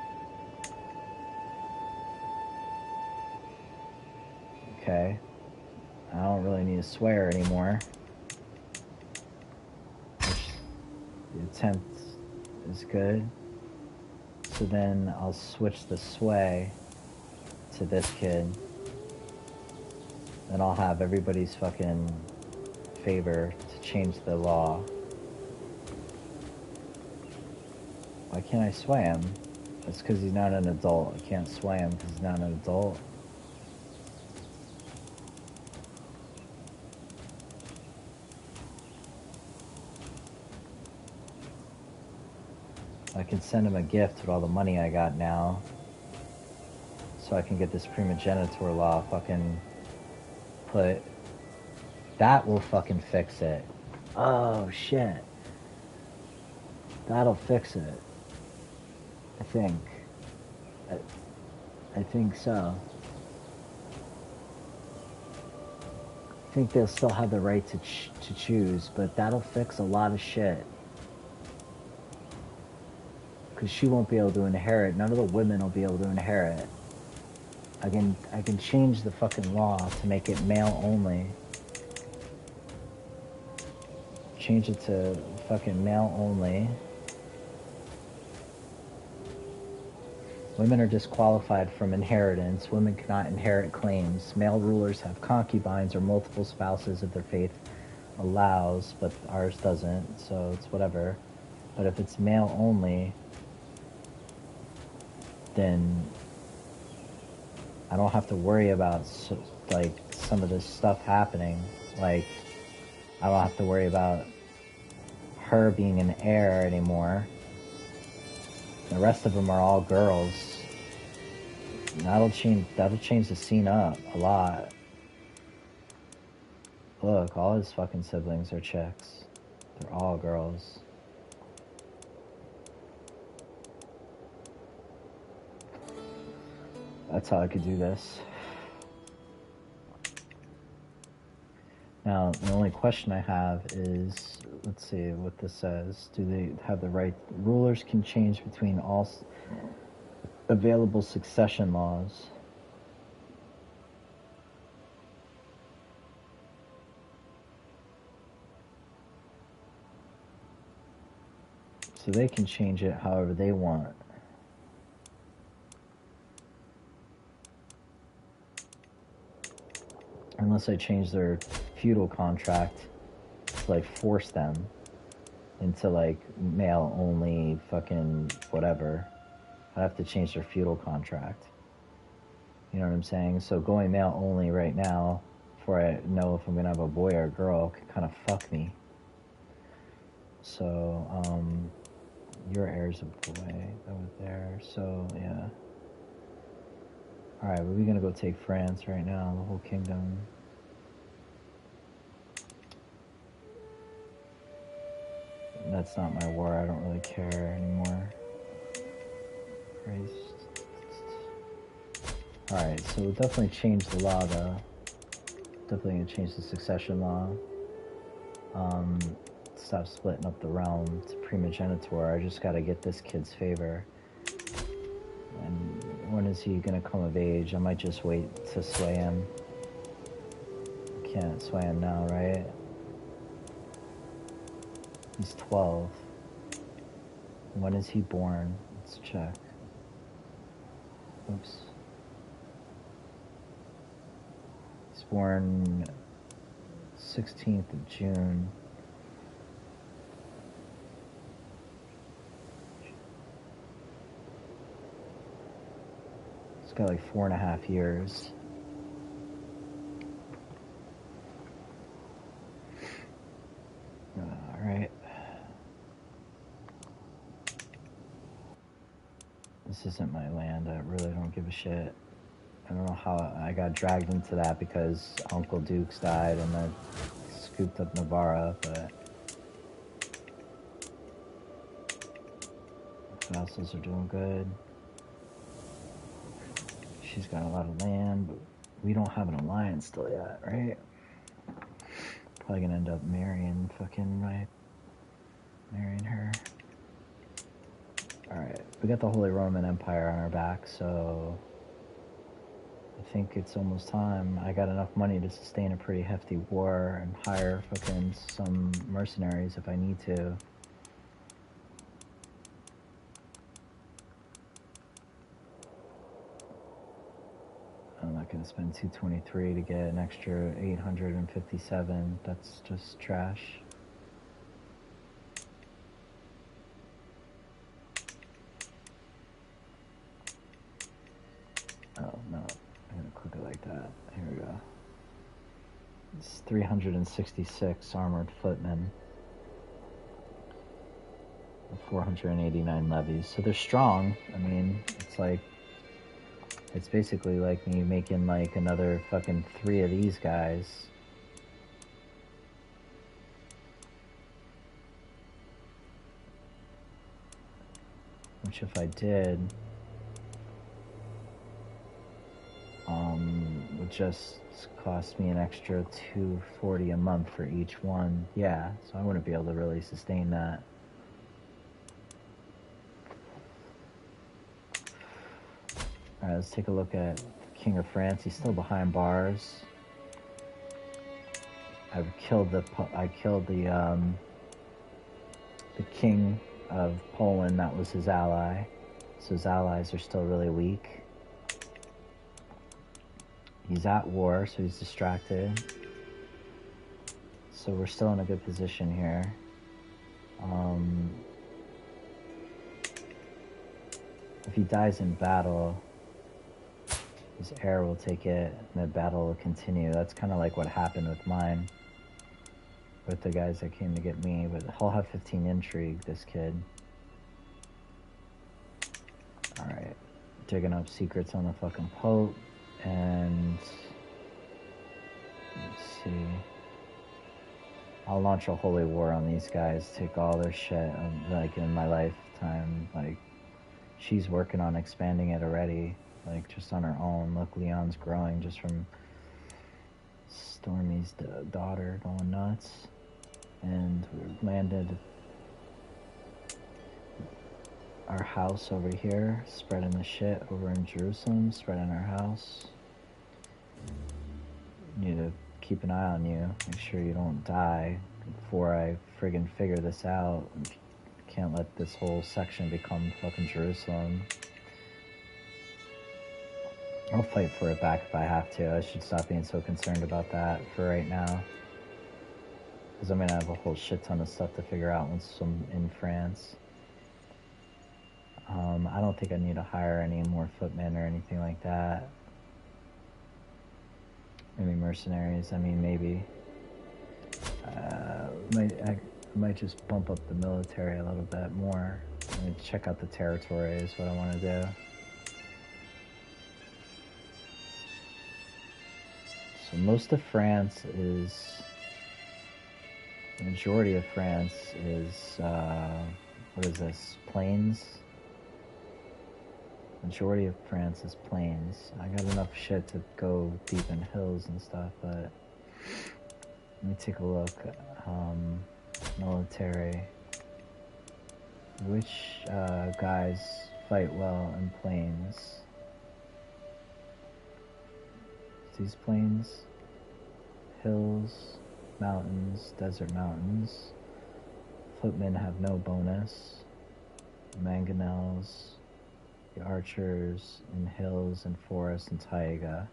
[SPEAKER 1] Okay. I don't really need to swear anymore. Which, the attempt is good. So then I'll switch the sway to this kid. Then I'll have everybody's fucking favor to change the law. Why can't I sway him? That's because he's not an adult. I can't sway him because he's not an adult. I can send him a gift with all the money I got now. so I can get this primogeniture law fucking put. That will fucking fix it. Oh, shit. That'll fix it. I think. I think so. I think they'll still have the right to choose, but that'll fix a lot of shit. Because she won't be able to inherit. None of the women will be able to inherit. I can change the fucking law to make it male only. Change it to fucking male only. Women are disqualified from inheritance. Women cannot inherit claims. Male rulers have concubines or multiple spouses if their faith allows, but ours doesn't, so it's whatever. But if it's male only, then I don't have to worry about like some of this stuff happening. Like, I don't have to worry about her being an heir anymore. The rest of them are all girls. And that'll change the scene up a lot. Look, all his fucking siblings are chicks. They're all girls. That's how I could do this. Now, the only question I have is, let's see what this says. Do they have the right? Rulers can change between all available succession laws. So they can change it however they want. Unless I change their feudal contract to like force them into like male only fucking whatever. I'd have to change their feudal contract. You know what I'm saying? So going male only right now, before I know if I'm gonna have a boy or a girl, could kind of fuck me. So, your heir's a boy. That was there. So, yeah. Alright, we're gonna go take France right now, the whole kingdom. That's not my war, I don't really care anymore. Christ. Alright, so we'll definitely change the law though. Definitely gonna change the succession law. Stop splitting up the realm to primogeniture. I just gotta get this kid's favor. And when is he gonna come of age? I might just wait to sway him. Can't sway him now, right? He's 12. When is he born? Let's check. Oops. He's born 16th of June. He's got like 4.5 years. Alright. This isn't my land. I really don't give a shit. I don't know how I got dragged into that because Uncle Duke's died and I scooped up Navarra, but vassals are doing good. She's got a lot of land, but we don't have an alliance still yet, right? Probably gonna end up marrying her. Alright, we got the Holy Roman Empire on our back, so I think it's almost time. I got enough money to sustain a pretty hefty war and hire fucking some mercenaries if I need to. I'm not gonna spend 223 to get an extra 857. That's just trash. Oh, no. I'm gonna click it like that. Here we go. It's 366 armored footmen. 489 levies. So they're strong. I mean, it's like It's basically like me making like another fucking 3 of these guys. Which if I did, would just cost me an extra $240 a month for each one. Yeah, so I wouldn't be able to really sustain that. Alright, let's take a look at King of France. He's still behind bars. I killed the king of Poland. That was his ally. So his allies are still really weak. He's at war, so he's distracted. So we're still in a good position here. If he dies in battle, his heir will take it, and the battle will continue. That's kind of like what happened with mine, with the guys that came to get me. But he'll have 15 intrigue, this kid. Alright, digging up secrets on the fucking Pope, and let's see. I'll launch a holy war on these guys, take all their shit, like in my lifetime. Like, she's working on expanding it already, like just on her own. Look, Leon's growing just from Stormy's daughter going nuts. And we landed our house over here, spreading the shit over in Jerusalem, spreading our house. Need to keep an eye on you, make sure you don't die before I friggin' figure this out. Can't let this whole section become fucking Jerusalem. I'll fight for it back if I have to. I should stop being so concerned about that for right now, because I'm gonna have a whole shit ton of stuff to figure out once I'm in France. I don't think I need to hire any more footmen or anything like that. Maybe mercenaries. I mean, maybe. I might just bump up the military a little bit more. I mean, check out the territory is what I want to do. So most of France is, the majority of France is, what is this, plains? Majority of France is plains. I got enough shit to go deep in hills and stuff, but let me take a look. Military. Which guys fight well in plains? These plains, hills, mountains, desert mountains. Footmen have no bonus. Mangonels, the archers in hills and forests and taiga.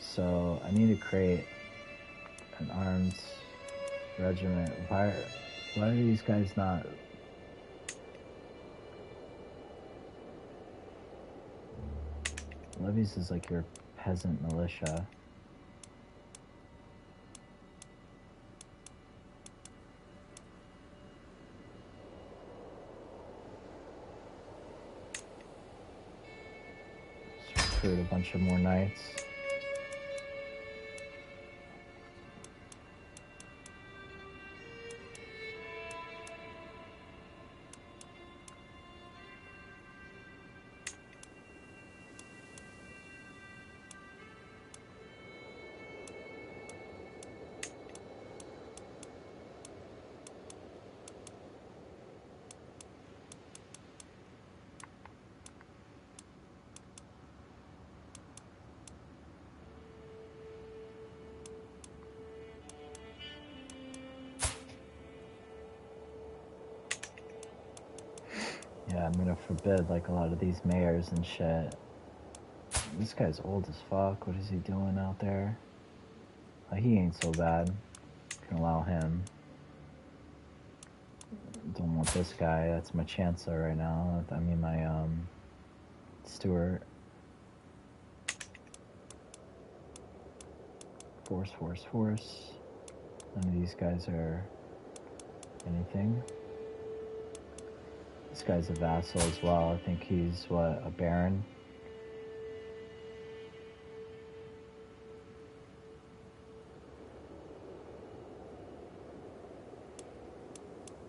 [SPEAKER 1] So I need to create an armed regiment. Why are these guys not? Levies is like your peasant militia. Let's recruit a bunch of more knights. Yeah, I'm gonna forbid like a lot of these mayors and shit. This guy's old as fuck. What is he doing out there? He ain't so bad. Can allow him. Don't want this guy. That's my chancellor right now. I mean my steward. Force. None of these guys are anything. This guy's a vassal as well. I think he's, what, a baron?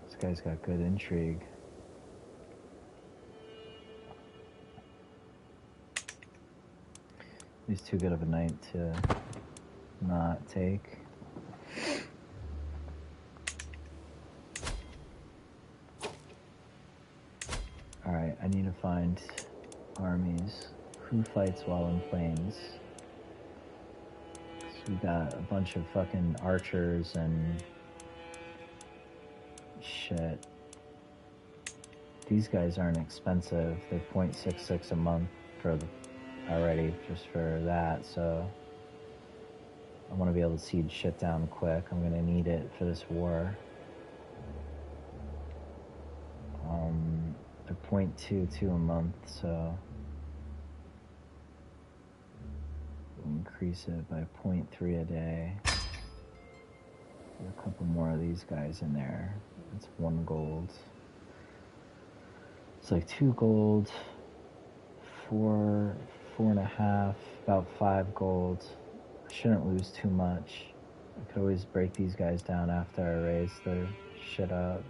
[SPEAKER 1] This guy's got good intrigue. He's too good of a knight to not take. Alright, I need to find armies. Who fights while in plains? So we got a bunch of fucking archers and shit. These guys aren't expensive. They're 0.66 a month for the, already just for that, so I want to be able to siege shit down quick. I'm gonna need it for this war. They're 0.22 a month, so increase it by 0.3 a day. Put a couple more of these guys in there. It's 1 gold. It's like 2 gold, 4.5, about 5 gold. I shouldn't lose too much. I could always break these guys down after I raise their shit up.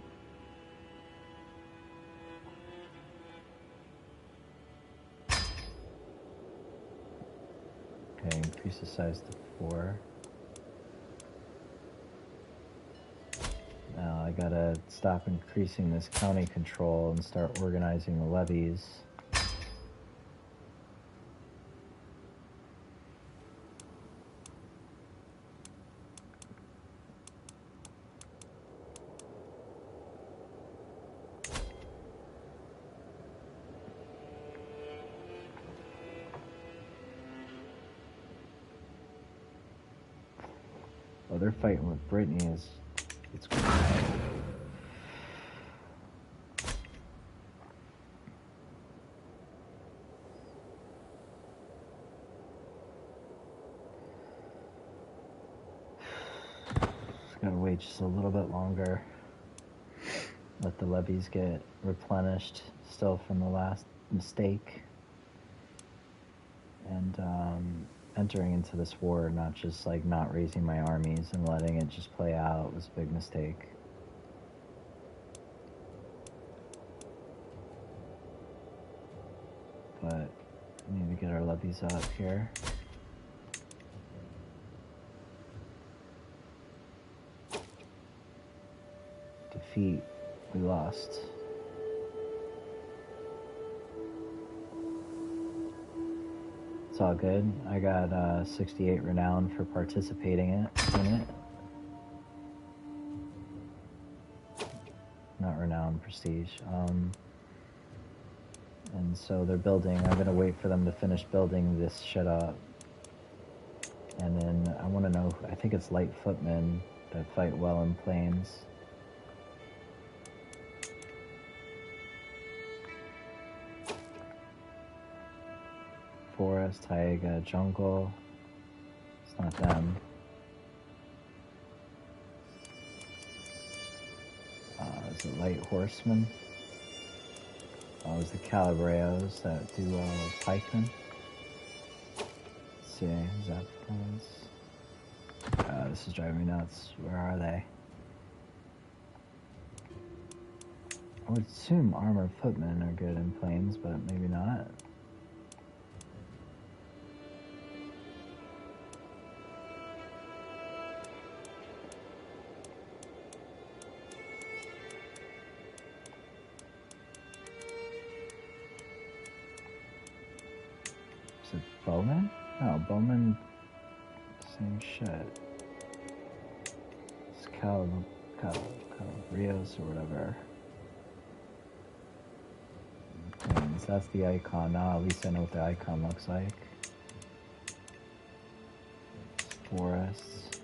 [SPEAKER 1] Okay, increase the size to 4. Now I gotta stop increasing this county control and start organizing the levies. Oh, they're fighting with Brittany. It's cool. Gotta wait just a little bit longer. Let the levies get replenished still from the last mistake. And entering into this war, not just like not raising my armies and letting it just play out, was a big mistake. But we need to get our levies up here. Defeat, we lost. It's all good. I got 68 renown for participating in it. Not renown, prestige. And so they're building. I'm gonna wait for them to finish building this shit up. And then I want to know, I think it's light footmen that fight well in plains. Forest, taiga, jungle. It's not them. Is it light horsemen? Oh, it's the Calabreos that do Pikeman. Let's see, is that France? This is driving me nuts. Where are they? I would assume armored footmen are good in plains, but maybe not. Is it bowmen? No, bowmen, same shit. It's Calabrios or whatever. Plains, that's the icon. Now at least I know what the icon looks like. It's forests.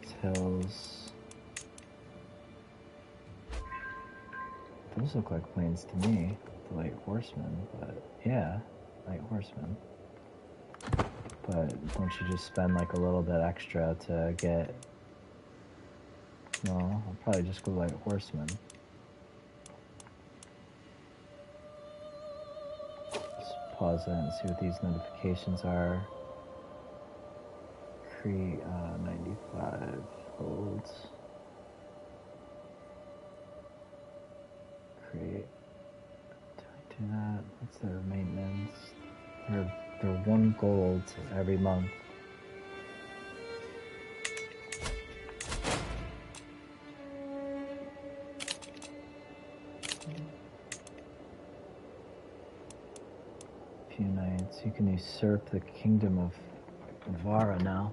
[SPEAKER 1] It's hills. Those look like plains to me. The light horsemen, but yeah, light horsemen. But don't you just spend like a little bit extra to get? No, I'll probably just go light horsemen. pause it and see what these notifications are. Create 95 holds. Create. Do I do that? What's their maintenance? They're 1 gold every month. Few nights. You can usurp the kingdom of Vara now.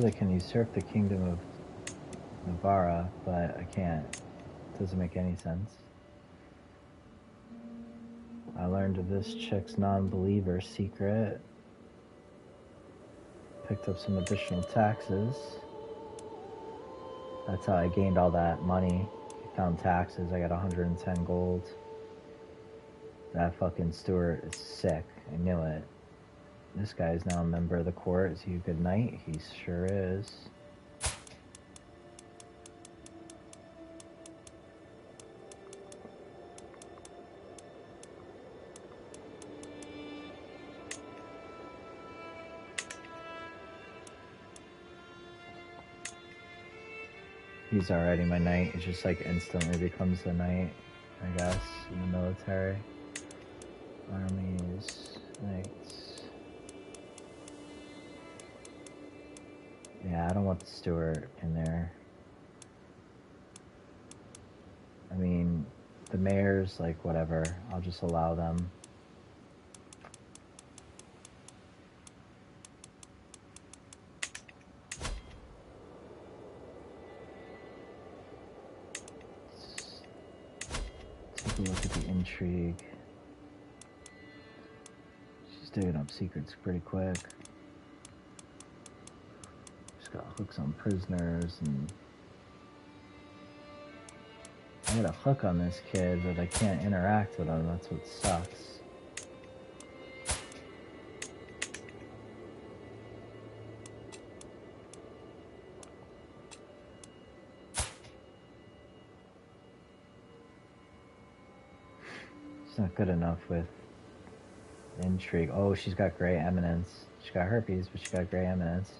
[SPEAKER 1] I can usurp the kingdom of Navarra, but I can't. It doesn't make any sense. I learned of this chick's non-believer secret. Picked up some additional taxes. That's how I gained all that money. Found taxes. I got 110 gold. That fucking Stewart is sick. I knew it. This guy is now a member of the court. Is he a good knight? He sure is. He's already my knight. He just like instantly becomes the knight, I guess, in the military. Armies, knights. Yeah, I don't want the Stewart in there. I mean, the mayors, like, whatever. I'll just allow them. Let's take a look at the intrigue. She's digging up secrets pretty quick. Got hooks on prisoners, and I got a hook on this kid, but I can't interact with him. That's what sucks. It's not good enough with intrigue. Oh, she's got gray eminence. She got herpes, but she got gray eminence.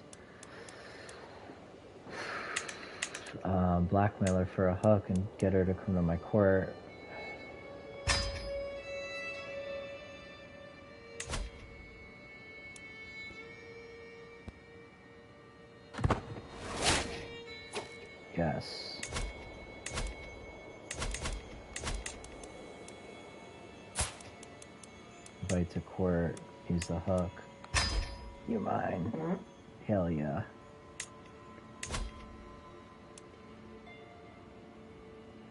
[SPEAKER 1] Blackmail her for a hook and get her to come to my court. Yes. Invite to court. Use the hook. You mine? Hell yeah.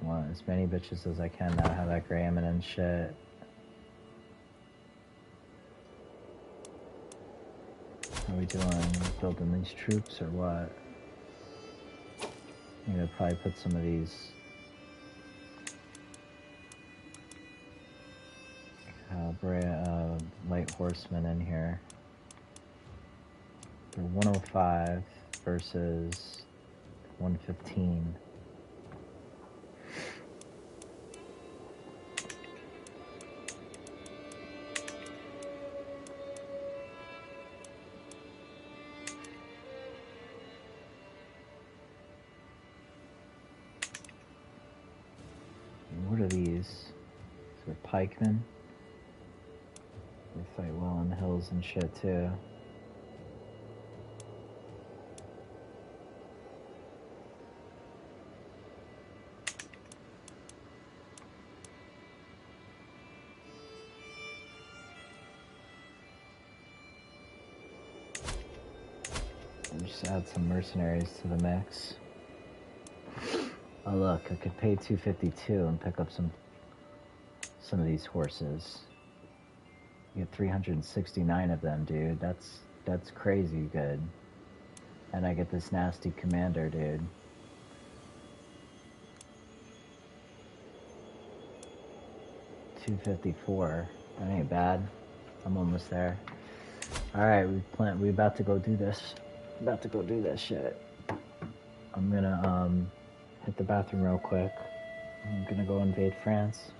[SPEAKER 1] Want as many bitches as I can that have that gray eminence shit. How are we doing? Building these troops or what? I'm gonna probably put some of these light horsemen in here. They're 105 versus 115. What are these? They're pikemen. They fight well on the hills and shit too. Just add some mercenaries to the mix. Oh look, I could pay 252 and pick up some of these horses. You get 369 of them, dude. That's crazy good. And I get this nasty commander, dude. $254. That ain't bad. I'm almost there. Alright, we about to go do this. About to go do this shit. I'm gonna hit the bathroom real quick. I'm gonna go invade France.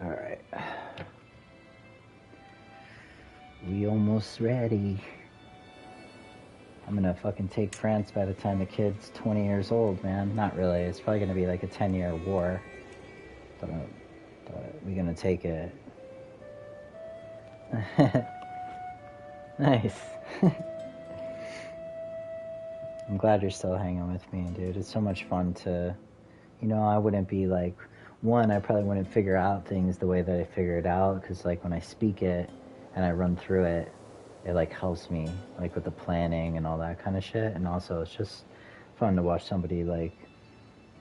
[SPEAKER 1] Alright. We almost ready. I'm gonna fucking take France by the time the kid's 20 years old, man. Not really. It's probably gonna be like a 10-year war. But we're gonna take it. Nice. I'm glad you're still hanging with me, dude. It's so much fun to... You know, I wouldn't be like... One, I probably wouldn't figure out things the way that I figure it out, because like when I speak it and I run through it, it like helps me like with the planning and all that kind of shit. And also it's just fun to watch somebody like,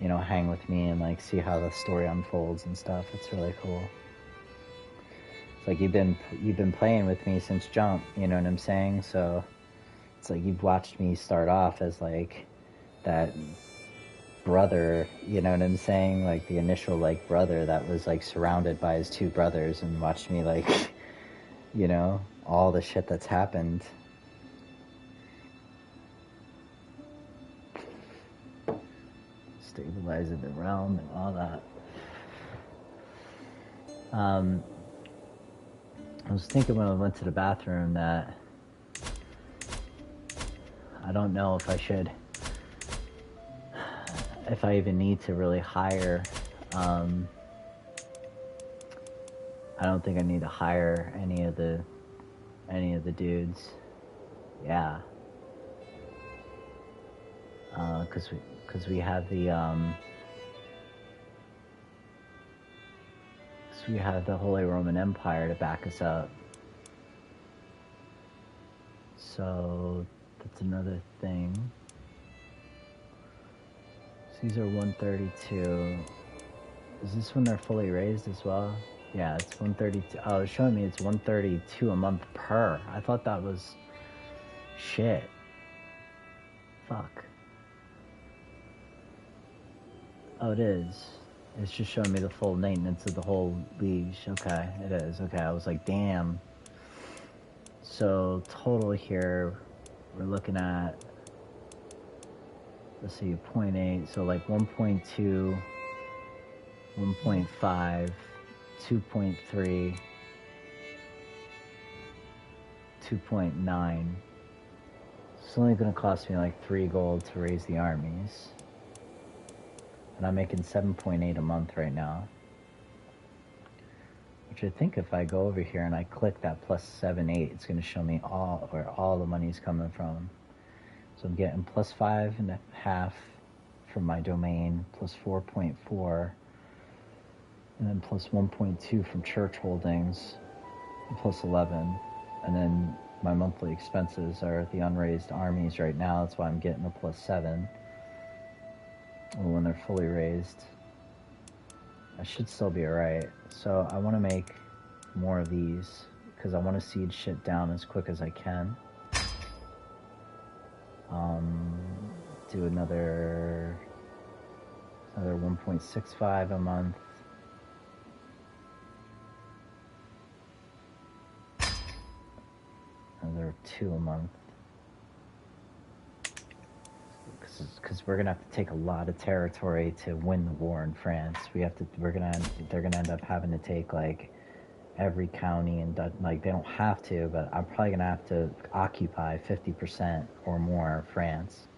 [SPEAKER 1] you know, hang with me and like see how the story unfolds and stuff. It's really cool. It's like you've been playing with me since jump, you know what I'm saying? So it's like you've watched me start off as like that brother, you know what I'm saying? Like the initial like brother that was like surrounded by his two brothers, and watched me like, you know, all the shit that's happened. Stabilizing the realm and all that. I was thinking when I went to the bathroom that I don't know if I should, if I even need to really hire, I don't think I need to hire any of the dudes. Yeah. Cause we have the, we have the Holy Roman Empire to back us up. So that's another thing. These are 132. Is this when they're fully raised as well? Yeah, it's 132. Oh, it's showing me it's 132 a month per. I thought that was shit. Fuck. Oh, it is. It's just showing me the full maintenance of the whole liege. Okay, it is. Okay, I was like, damn. So total here, we're looking at, let's see, 0.8. So like 1.2, 1.5, 2.3, 2.9. It's only going to cost me like 3 gold to raise the armies. And I'm making 7.8 a month right now. Which I think if I go over here and I click that plus 7.8, it's going to show me where all the money's coming from. So I'm getting plus 5.5 from my domain, plus 4.4, and then plus 1.2 from church holdings, and plus 11. And then my monthly expenses are the unraised armies right now. That's why I'm getting a plus 7. When they're fully raised, I should still be alright. So I want to make more of these because I want to siege shit down as quick as I can. Do another 1.65 a month. Another 2 a month. Because we're gonna have to take a lot of territory to win the war in France. They're gonna end up having to take like every county, and like they don't have to, but I'm probably gonna have to occupy 50% or more of France.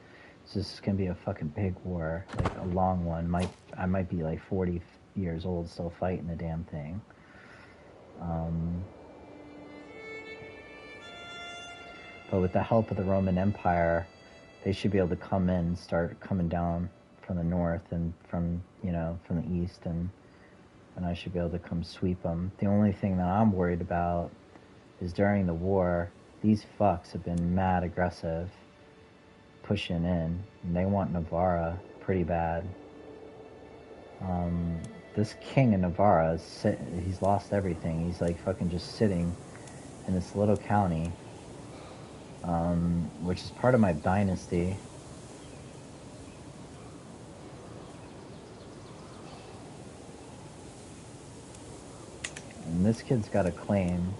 [SPEAKER 1] So this is gonna be a fucking big war, like a long one. I might be like 40 years old still fighting the damn thing. But with the help of the Roman Empire, they should be able to come in and start coming down from the north and from the east, and I should be able to come sweep them. The only thing that I'm worried about is during the war, these fucks have been mad aggressive, pushing in, and they want Navarra pretty bad. This king of Navarra, he's lost everything. He's like fucking just sitting in this little county, which is part of my dynasty. And this kid's got a claim.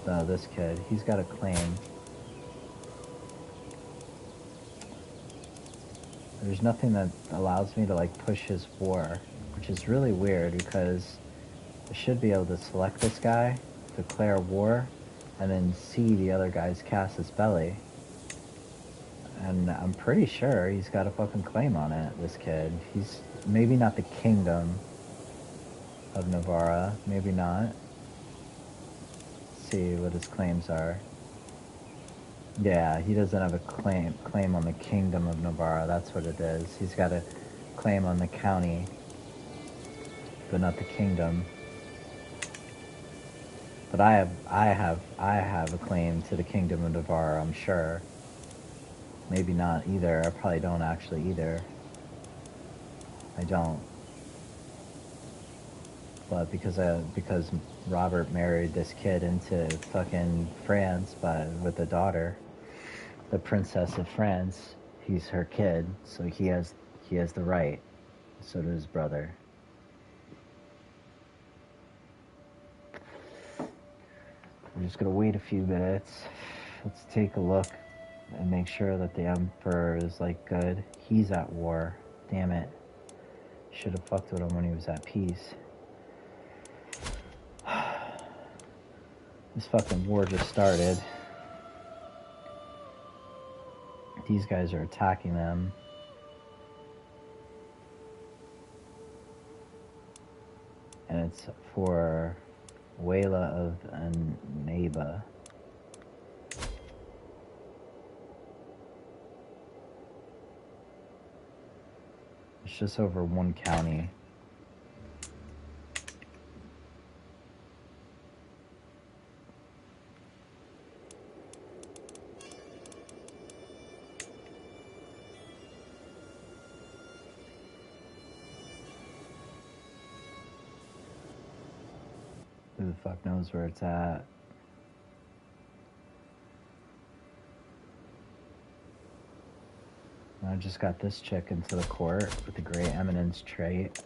[SPEAKER 1] No, this kid, he's got a claim. There's nothing that allows me to like push his war, which is really weird because I should be able to select this guy, declare war, and then see the other guy's cast his belly. And I'm pretty sure he's got a fucking claim on it, this kid. He's maybe not the kingdom of Navarra, maybe not. Let's see what his claims are. Yeah, he doesn't have a claim on the kingdom of Navarra. That's what it is. He's got a claim on the county, but not the kingdom. But I have a claim to the kingdom of Navarra, I'm sure. Maybe not either. I probably don't actually either. I don't. But because Robert married this kid into fucking France with a daughter, the princess of France, he's her kid, so he has the right. So does his brother. We're just gonna wait a few minutes. Let's take a look and make sure that the emperor is like good. He's at war. Damn it. Should have fucked with him when he was at peace. This fucking war just started. These guys are attacking them. And it's for Wayla of Neba. It's just over one county. the fuck knows where it's at. I just got this chick into the court with the Great Eminence trait.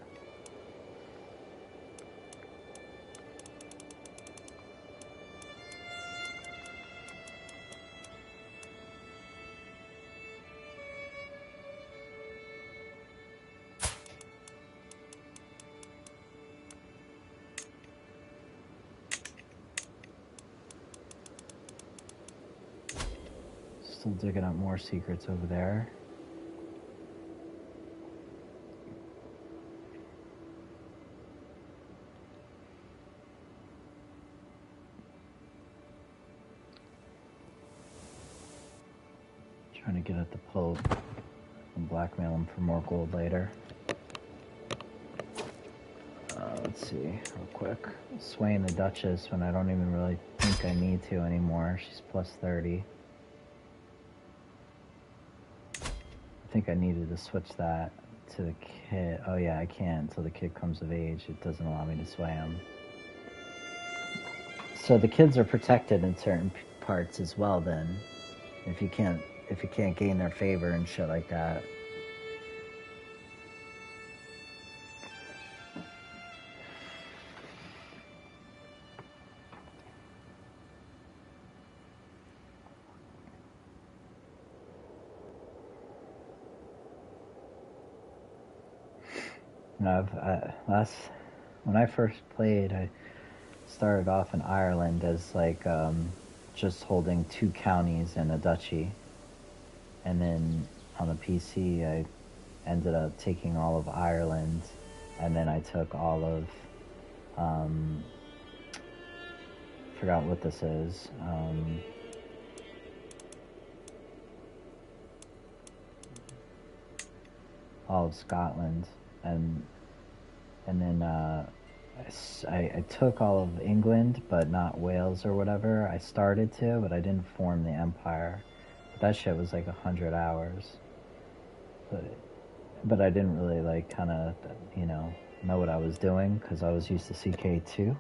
[SPEAKER 1] Still digging up more secrets over there. Trying to get at the Pope and blackmail him for more gold later. Let's see, real quick. Swaying the Duchess when I don't even really think I need to anymore. She's plus 30. I think I needed to switch that to the kid. Oh yeah, I can't until the kid comes of age. It doesn't allow me to sway him. So the kids are protected in certain parts as well then. If you can't gain their favor and shit like that. When I first played, I started off in Ireland as like just holding 2 counties and a duchy, and then on the PC I ended up taking all of Ireland, and then I took all of forgot what this is. All of Scotland, and then I took all of England, but not Wales or whatever. I started to, but I didn't form the empire. But that shit was like 100 hours. But I didn't really like kind of, know what I was doing because I was used to CKIII.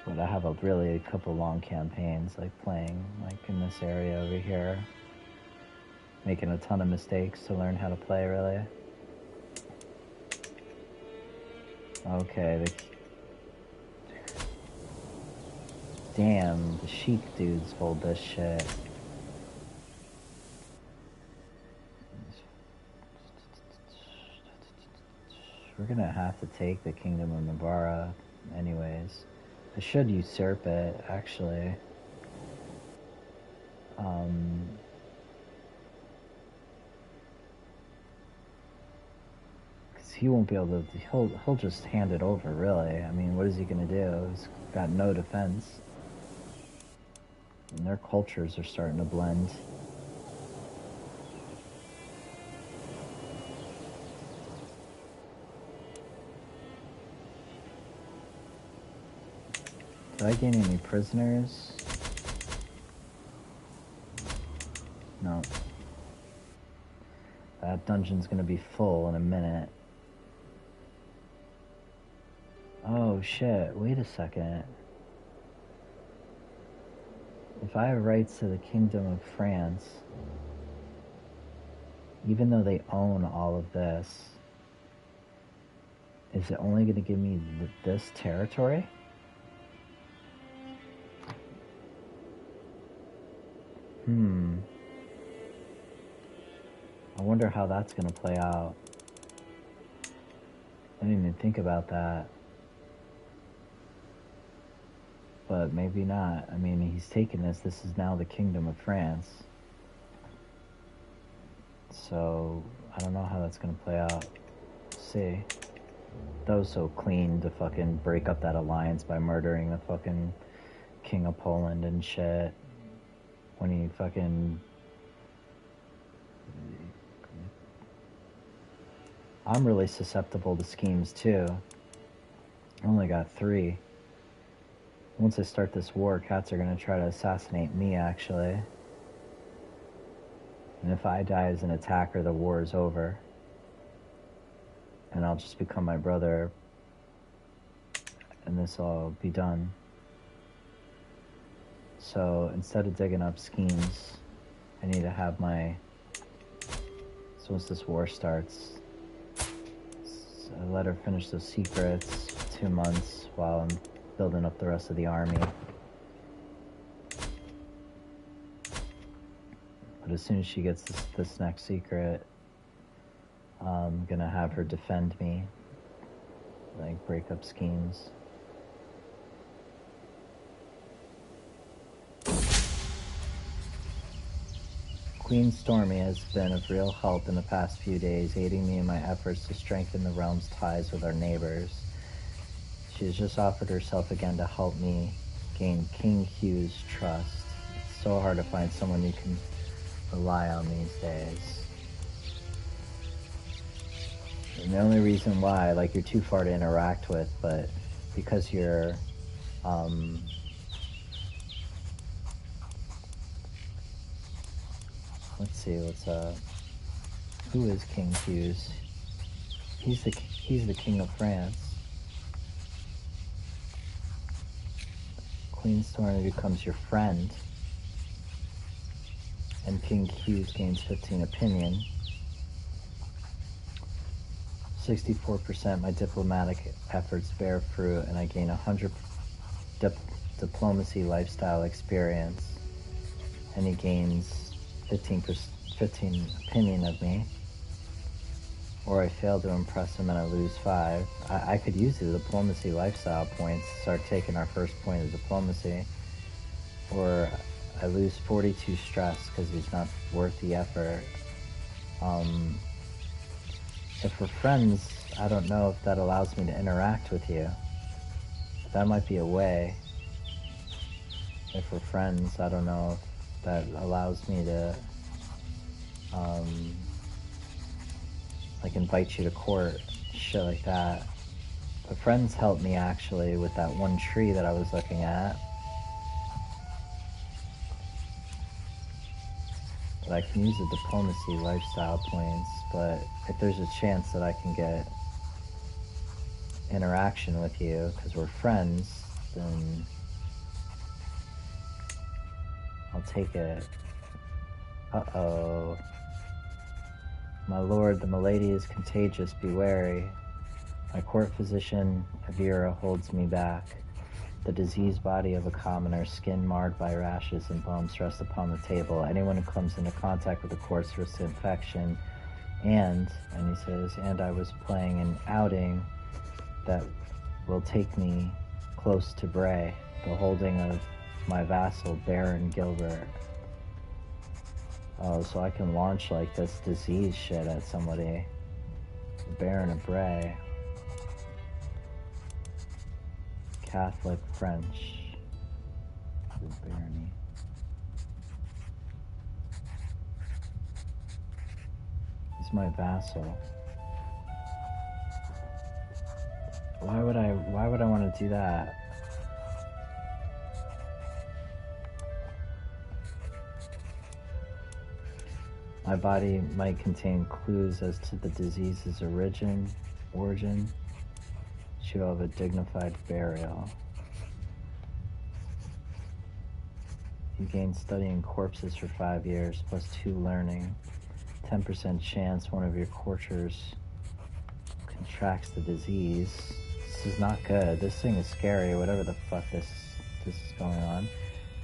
[SPEAKER 1] But I have a couple long campaigns like playing like in this area over here. Making a ton of mistakes to learn how to play, really. Okay, damn, the Sheik dudes hold this shit. We're gonna have to take the Kingdom of Navarra anyways. I should usurp it, actually. He won't be able to, he'll just hand it over, really. I mean, what is he gonna do? He's got no defense. And their cultures are starting to blend. Did I gain any prisoners? No. That dungeon's gonna be full in a minute. Oh shit, wait a second. If I have rights to the Kingdom of France, even though they own all of this, is it only going to give me this territory? I wonder how that's going to play out. I didn't even think about that. But maybe not. I mean, he's taken this. This is now the Kingdom of France. So, I don't know how that's going to play out. Let's see. That was so clean to fucking break up that alliance by murdering the fucking King of Poland and shit. When he fucking... I'm really susceptible to schemes too. I only got 3. Once I start this war, cats are going to try to assassinate me, actually. And if I die as an attacker, the war is over. And I'll just become my brother and this will all be done. So instead of digging up schemes, I need to have my... So once this war starts, I let her finish those secrets 2 months while I'm building up the rest of the army. But as soon as she gets this next secret, I'm gonna have her defend me, like break up schemes. Queen Stormy has been of real help in the past few days, aiding me in my efforts to strengthen the realm's ties with our neighbors. She has just offered herself again to help me gain King Hugh's trust. It's so hard to find someone you can rely on these days. And the only reason why, like, you're too far to interact with, but because you're, let's see, who is King Hughes? He's the King of France. Queen Stormy becomes your friend, and King Hughes gains 15 opinion. 64% my diplomatic efforts bear fruit, and I gain 100 diplomacy lifestyle experience, and he gains 15 opinion of me. Or I fail to impress him and I lose 5. I could use the diplomacy lifestyle points, start taking our first point of diplomacy. Or I lose 42 stress because he's not worth the effort. If we're friends, I don't know if that allows me to interact with you. That might be a way. If we're friends, I don't know if that allows me to like invite you to court, shit like that. But friends helped me actually with that one tree that I was looking at. But I can use the diplomacy lifestyle points, but if there's a chance that I can get interaction with you because we're friends, then I'll take it. Uh-oh. My lord, the malady is contagious, be wary. My court physician, Avira, holds me back. The diseased body of a commoner, skin marred by rashes and bumps, rests upon the table. Anyone who comes into contact with the corpse risks infection. And he says, and I was playing an outing that will take me close to Bray, the holding of my vassal, Baron Gilbert. Oh, so I can launch like this disease shit at somebody. Baron of Bray. Catholic French. Barony. He's my vassal. Why would I want to do that? My body might contain clues as to the disease's origin. She will have a dignified burial. You gain studying corpses for 5 years, plus 2 learning. 10% chance one of your courtiers contracts the disease. This is not good. This thing is scary, whatever the fuck this is going on.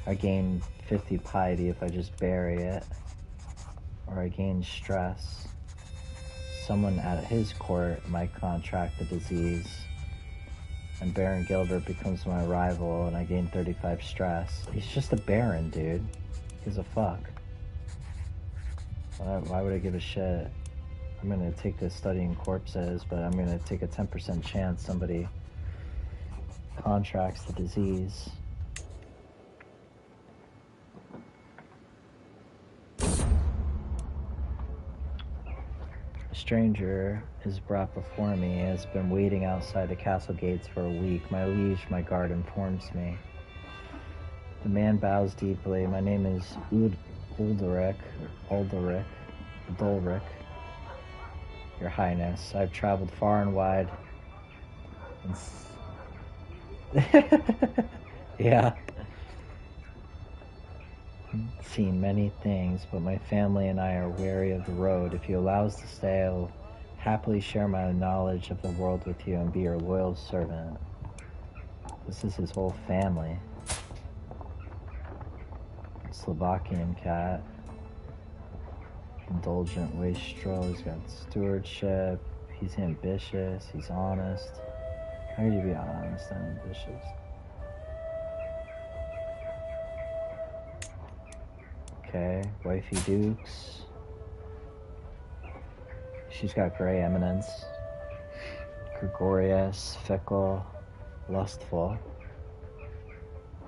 [SPEAKER 1] I gain 50 piety if I just bury it. Or I gain stress. Someone at his court might contract the disease. And Baron Gilbert becomes my rival, and I gain 35 stress. He's just a baron, dude. He gives a fuck. Why would I give a shit? I'm gonna take this studying corpses, but I'm gonna take a 10% chance somebody contracts the disease. A stranger is brought before me. He has been waiting outside the castle gates for a week. My liege, my guard, informs me. The man bows deeply. My name is Ulderic, Your Highness. I've traveled far and wide Yeah. Seen many things, but my family and I are wary of the road. If you allow us to stay, I will happily share my knowledge of the world with you and be your loyal servant. This is his whole family. Slovakian cat. Indulgent wastrel. He's got stewardship. He's ambitious. He's honest. How could you be honest and ambitious? Okay, wifey dukes. She's got gray eminence. Gregorious, fickle, lustful.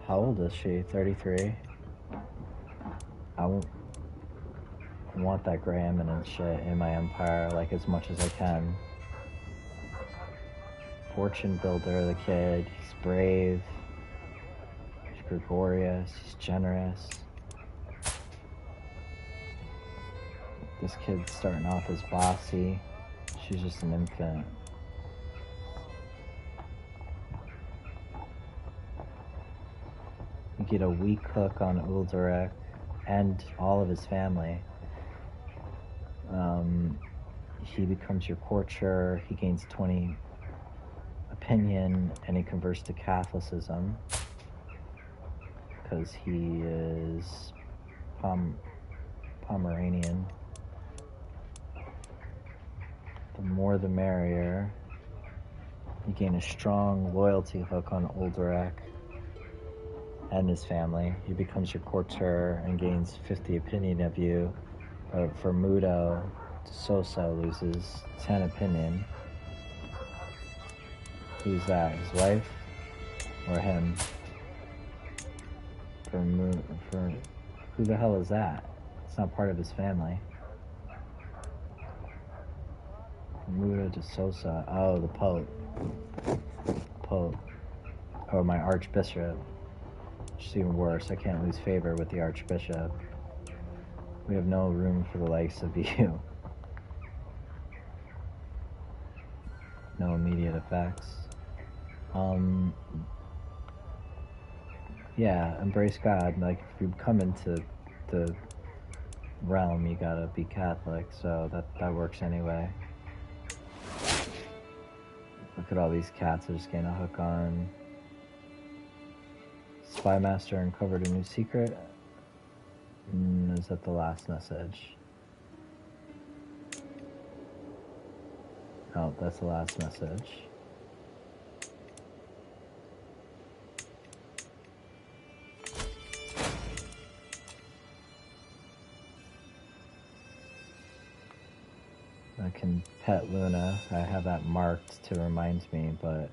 [SPEAKER 1] How old is she? 33? I want that gray eminence shit in my empire, like, as much as I can. Fortune builder, the kid. He's brave. He's gregarious. He's generous. This kid's starting off as bossy. She's just an infant. You get a weak hook on Uldarek and all of his family. He becomes your courtier. He gains 20 opinion, and he converts to Catholicism because he is Pomeranian. The more the merrier. You gain a strong loyalty hook on Uldarek and his family. He becomes your courtier and gains 50 opinion of you. But for Mudo, Sosa loses 10 opinion. Who's that? His wife? Or him? For who the hell is that? It's not part of his family. Mudo de Sosa. Oh, the Pope. Pope. Or my Archbishop. Which is even worse. I can't lose favor with the Archbishop. We have no room for the likes of you. No immediate effects. Yeah, embrace God. Like, if you come into the realm, you gotta be Catholic, so that works anyway. Look at all these cats I just gained a hook on. Spy Master uncovered a new secret. Is that the last message? Oh, that's the last message. I can pet Luna. I have that marked to remind me, but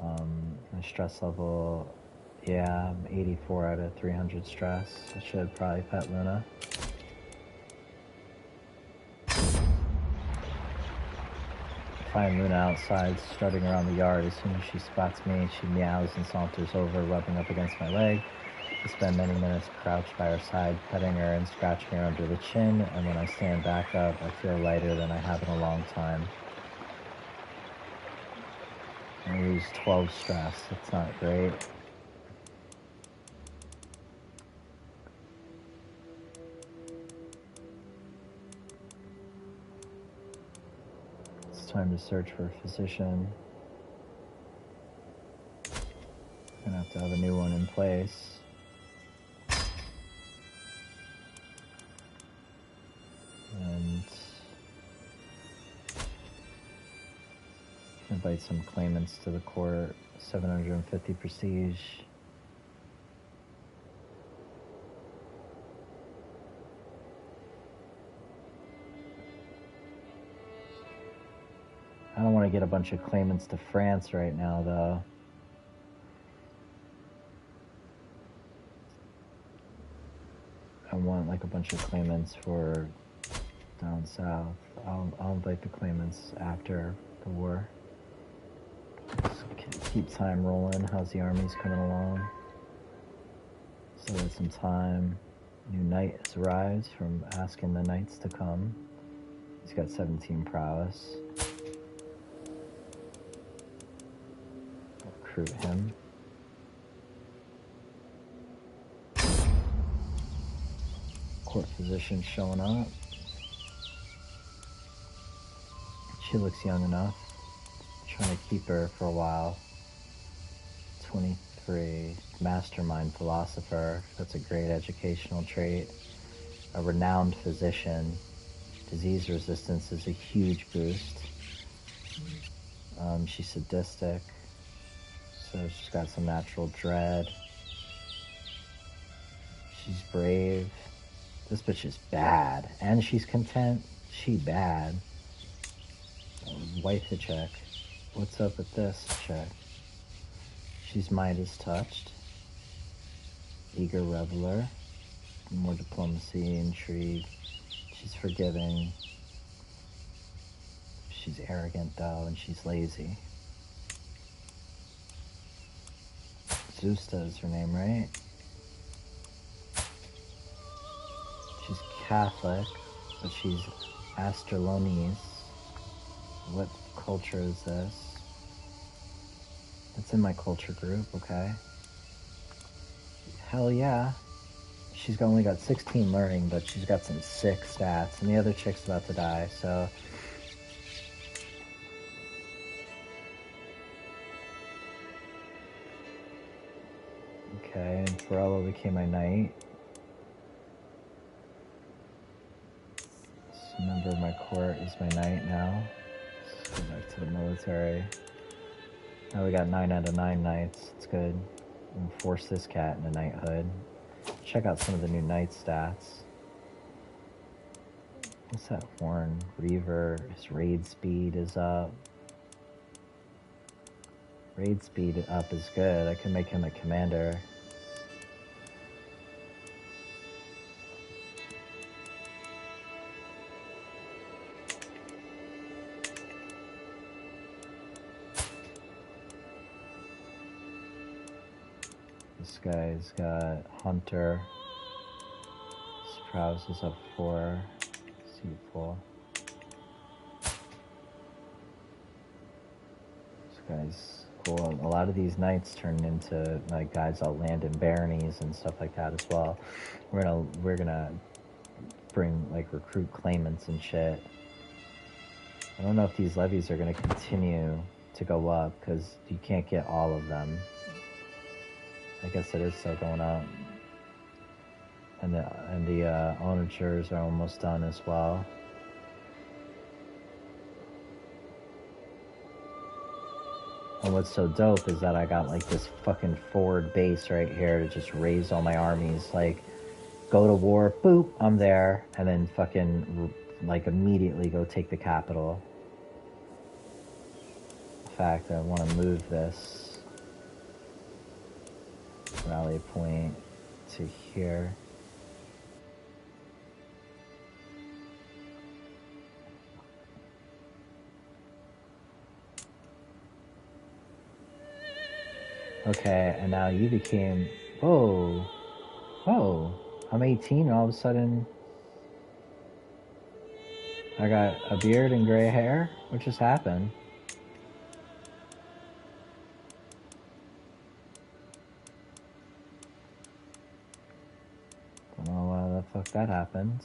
[SPEAKER 1] my stress level, yeah, I'm 84 out of 300 stress. I should probably pet Luna. Find Luna outside, strutting around the yard. As soon as she spots me, she meows and saunters over, rubbing up against my leg. I spend many minutes crouched by her side, petting her and scratching her under the chin, and when I stand back up, I feel lighter than I have in a long time. I lose 12 stress. That's not great. It's time to search for a physician. Gonna have to have a new one in place. And invite some claimants to the court. 750 prestige. I don't want to get a bunch of claimants to France right now, though. I want like a bunch of claimants for down south. I'll invite the claimants after the war. Just keep time rolling. How's the armies coming along? Still got some time. New knight has arrived from asking the knights to come. He's got 17 prowess. recruit him. Court physician showing up. She looks young enough. Trying to keep her for a while. 23. Mastermind philosopher. That's a great educational trait. A renowned physician. Disease resistance is a huge boost. She's sadistic. So she's got some natural dread. She's brave. This bitch is bad. And she's content. She bad. Wife a chick. What's up with this chick? She's Midas touched. Eager reveler. More diplomacy, intrigue. She's forgiving. She's arrogant though, and she's lazy. Zusta is her name, right? She's Catholic, but she's Astrolonese. What culture is this? It's in my culture group, okay. Hell yeah. She's only got 16 learning, but she's got some sick stats, and the other chick's about to die, so... Okay, and Ferrello became my knight. This member of my court is my knight now. Let's go back to the military. Now we got 9 out of 9 knights. It's good. We'll force this cat into knighthood. Check out some of the new knight stats. What's that horn? Reaver. His raid speed is up. Raid speed up is good. I can make him a commander. This guy's got Hunter. His prowess is up 4. C4. This guy's cool. A lot of these knights turn into like guys that'll land in baronies and stuff like that as well. We're gonna bring like recruit claimants and shit. I don't know if these levies are gonna continue to go up because you can't get all of them. I guess it is still going up. And the onagers are almost done as well. And what's so dope is that I got like this fucking forward base right here to just raise all my armies. Like, go to war, boop, I'm there. And then fucking, like, immediately go take the capital. In fact, I want to move this rally point to here. Okay, and now you became... Whoa. Whoa. I'm 18 and all of a sudden... I got a beard and gray hair? What just happened? Don't know why the fuck that happened.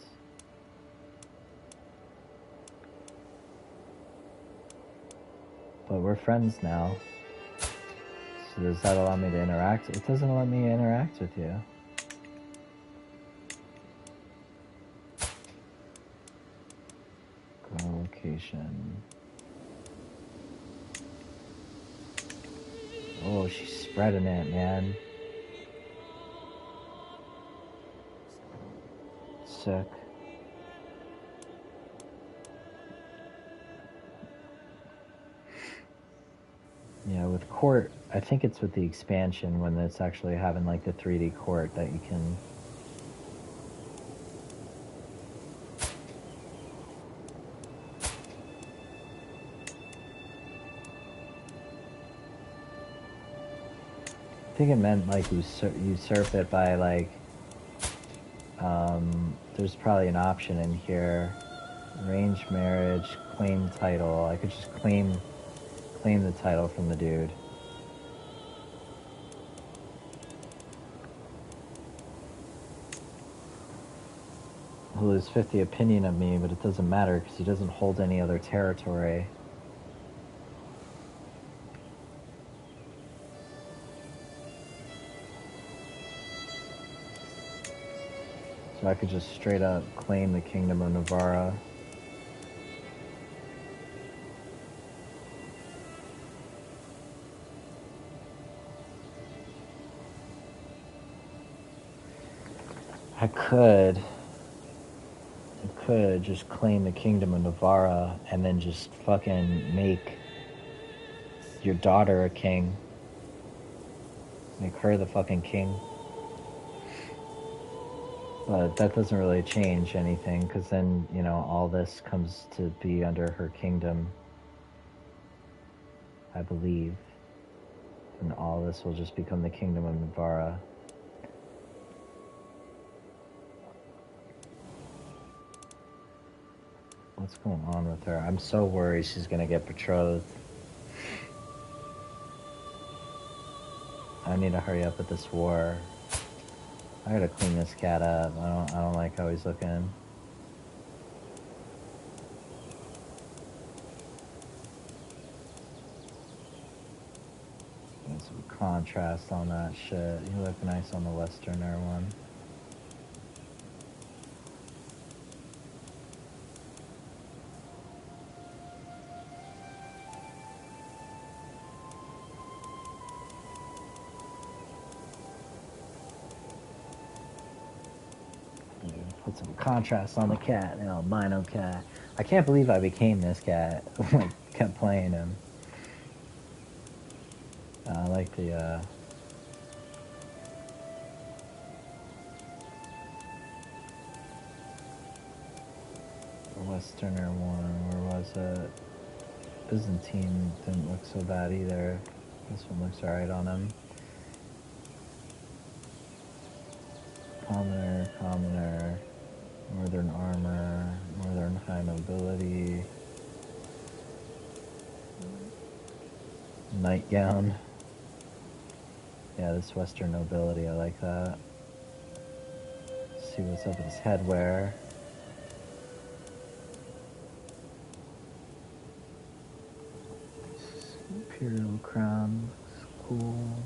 [SPEAKER 1] But we're friends now. So does that allow me to interact? It doesn't let me interact with you. Go location. Oh, she's spreading it, man. Sick. Yeah, with court, I think it's with the expansion when it's actually having like the 3D court that you can... I think it meant like usurp it by like... there's probably an option in here. Arranged marriage, claim title. I could just claim the title from the dude. He'll lose 50 opinion of me, but it doesn't matter because he doesn't hold any other territory. So I could just straight up claim the Kingdom of Navarra. I could just claim the Kingdom of Navarra and then just fucking make your daughter a king. Make her the fucking king. But that doesn't really change anything, because then, you know, all this comes to be under her kingdom, I believe. And all this will just become the Kingdom of Navarra. What's going on with her? I'm so worried she's gonna get betrothed. I need to hurry up with this war. I gotta clean this cat up. I don't like how he's looking. Get some contrast on that shit. You look nice on the Westerner one. Put some contrast on the cat, you know, albino cat. I can't believe I became this cat. Like, kept playing him. I like the Westerner one. Where was it? Byzantine didn't look so bad either. This one looks alright on him. Commoner, Northern Armor, Northern High Nobility, Nightgown. Yeah, this Western Nobility, I like that. Let's see what's up with his headwear. Imperial crown, looks cool.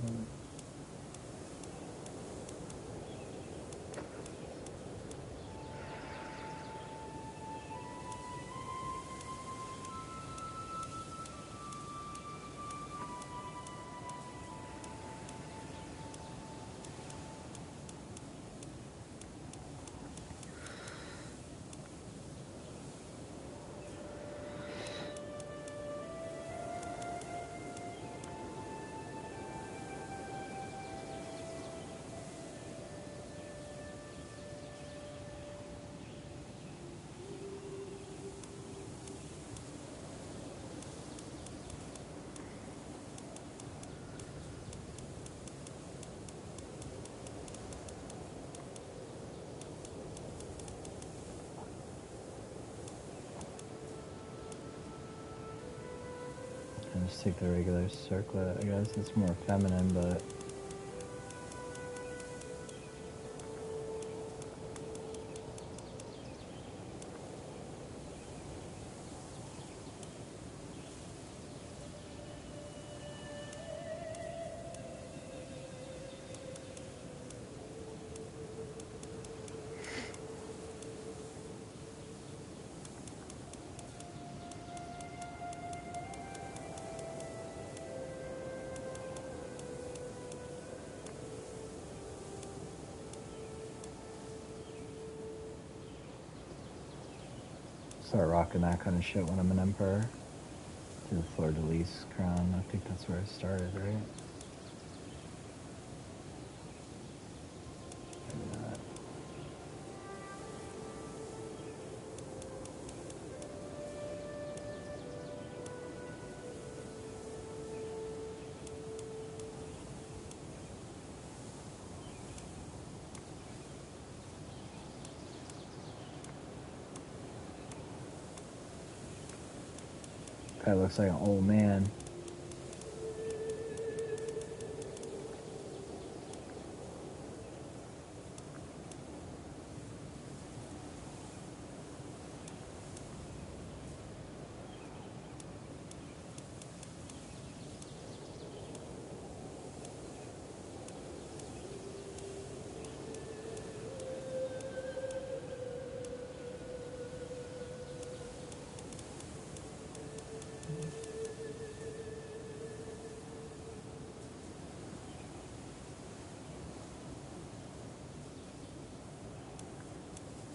[SPEAKER 1] Just take the regular circlet. I guess it's more feminine, but start rocking that kind of shit when I'm an emperor. Do the fleur-de-lis crown. I think that's where I started, right? Guy looks like an old man.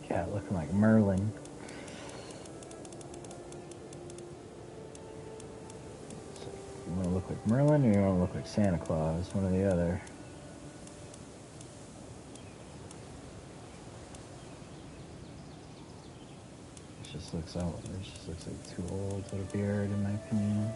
[SPEAKER 1] Cat looking like Merlin. So you want to look like Merlin or you want to look like Santa Claus? One or the other. It just looks like too old with a beard, in my opinion.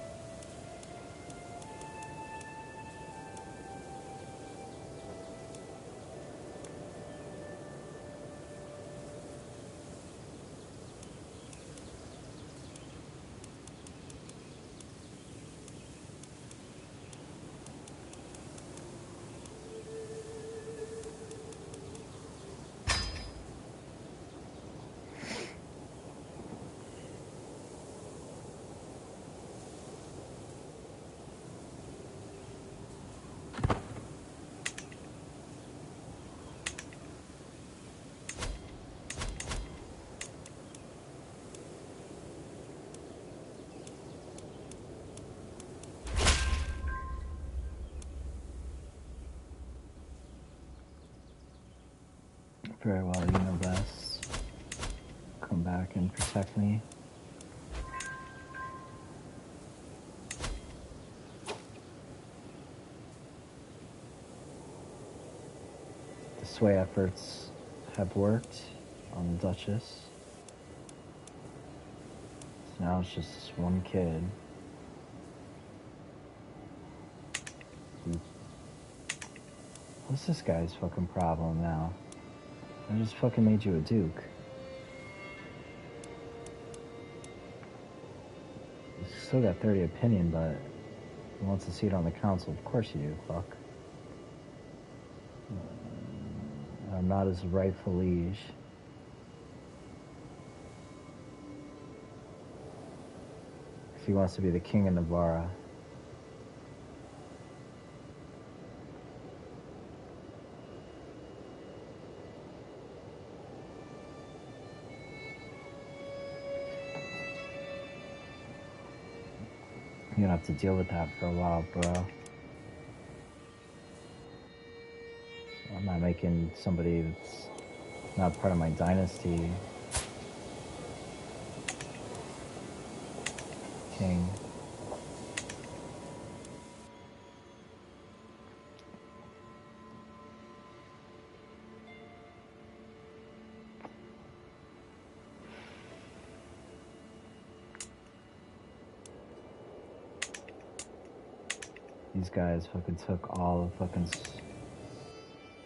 [SPEAKER 1] Very well, you know best. Come back and protect me. The sway efforts have worked on the Duchess. So now it's just this one kid. What's this guy's fucking problem now? I just fucking made you a duke. You still got 30 opinion, but he wants a seat on the council. Of course you do, fuck. I'm not his rightful liege. If he wants to be the king of Navarra. You're gonna have to deal with that for a while, bro. I'm not making somebody that's not part of my dynasty king. These guys fucking took all of fucking...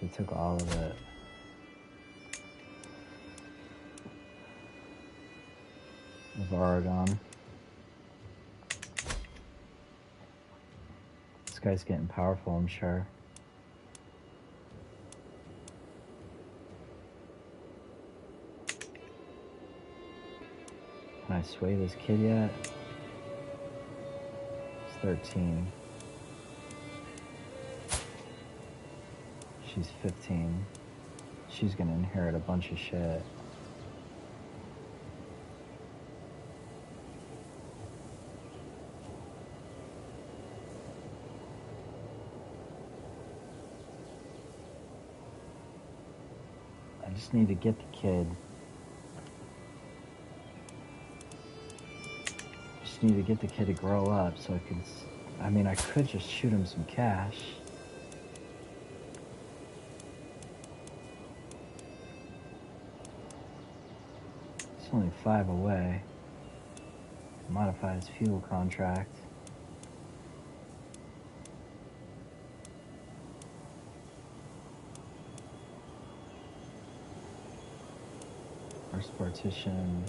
[SPEAKER 1] They took all of it. Of Oregon. This guy's getting powerful, I'm sure. Can I sway this kid yet? He's 13. She's 15. She's gonna inherit a bunch of shit. I just need to get the kid. Just need to get the kid to grow up so I can... I mean, I could just shoot him some cash. It's only 5 away. Modify his fuel contract. First partition.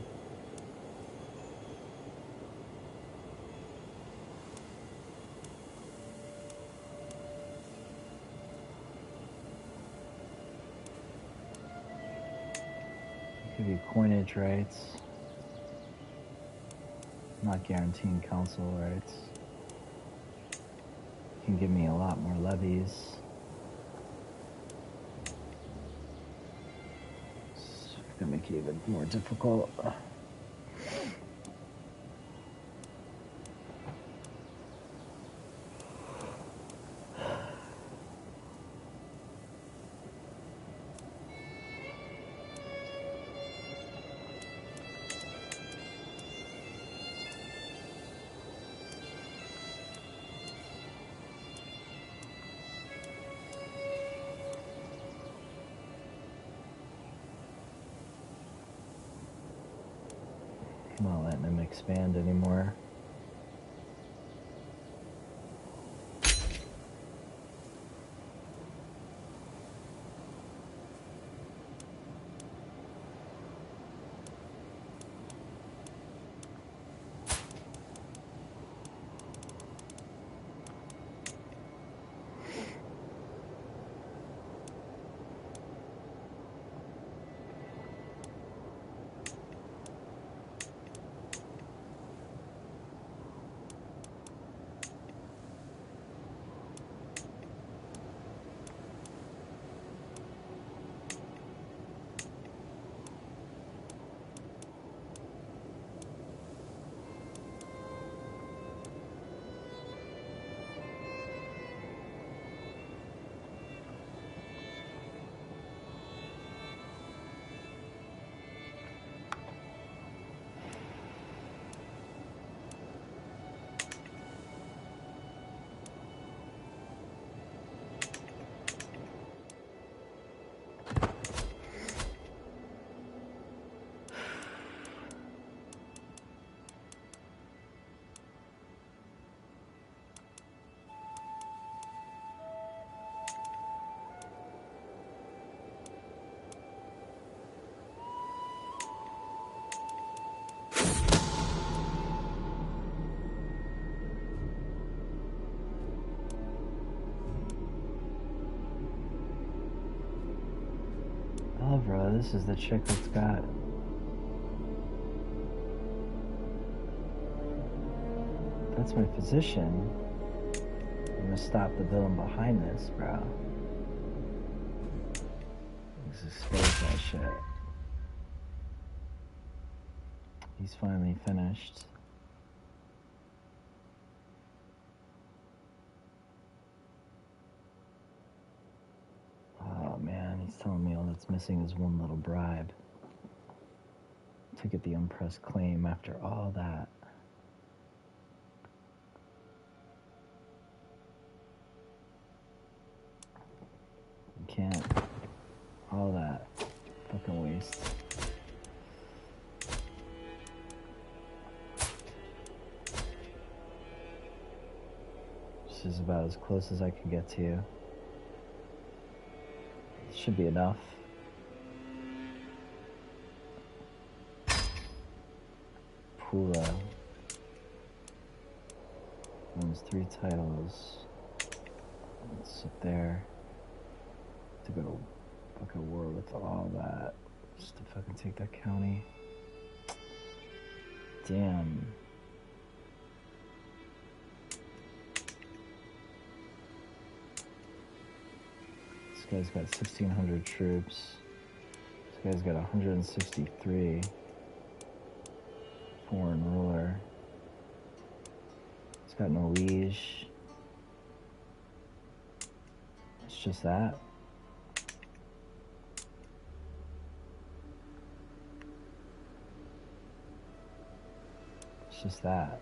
[SPEAKER 1] Give you coinage rights. Not guaranteeing council rights. You can give me a lot more levies. It's gonna make it even more difficult. I'm not letting him expand anymore. Oh, bro, this is the chick that's got... That's my physician. I'm gonna stop the villain behind this, bro. Let's expose that shit. He's finally finished. Oh man, he's telling me all that's missing is one little bribe to get the unpressed claim after all that. You can't. All that. Fucking waste. This is about as close as I can get to you. Should be enough. Pula owns 3 titles. Let's sit there to go to fucking war with all that just to fucking take that county. Damn. This guy's got 1,600 troops. This guy's got 163. Foreign ruler. He's got no liege. It's just that. It's just that.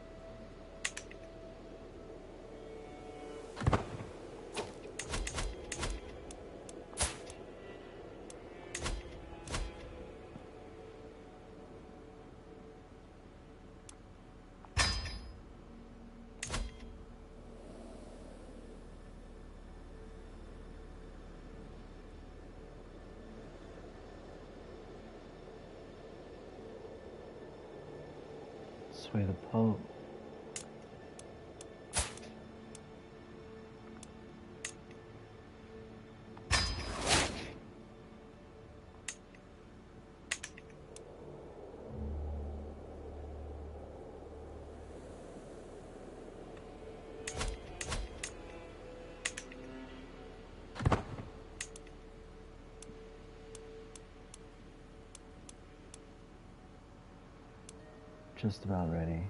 [SPEAKER 1] Sway the Pope. Just about ready.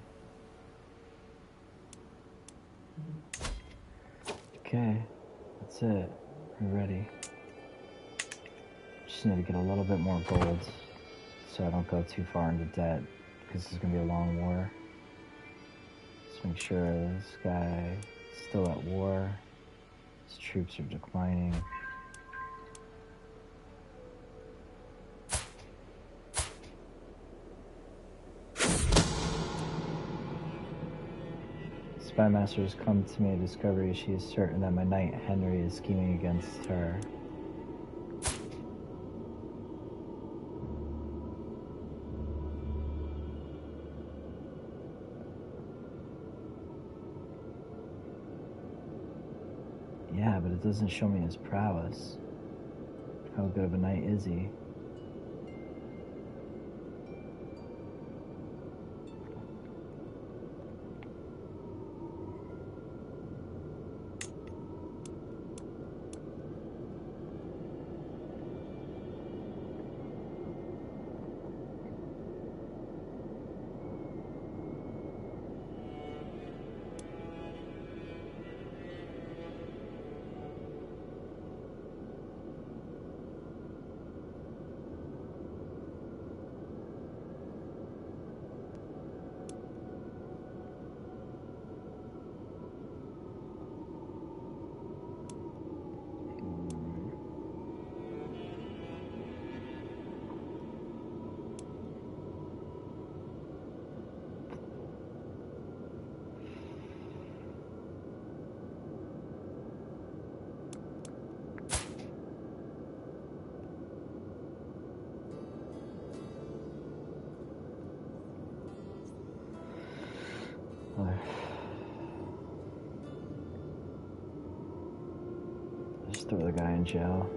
[SPEAKER 1] Okay, that's it. We're ready. Just need to get a little bit more gold so I don't go too far into debt, because this is going to be a long war. Just make sure this guy is still at war. His troops are declining. spymaster has come to me a discovery. She is certain that my knight Henry is scheming against her. Yeah, but it doesn't show me his prowess. How good of a knight is he? Just throw the guy in jail.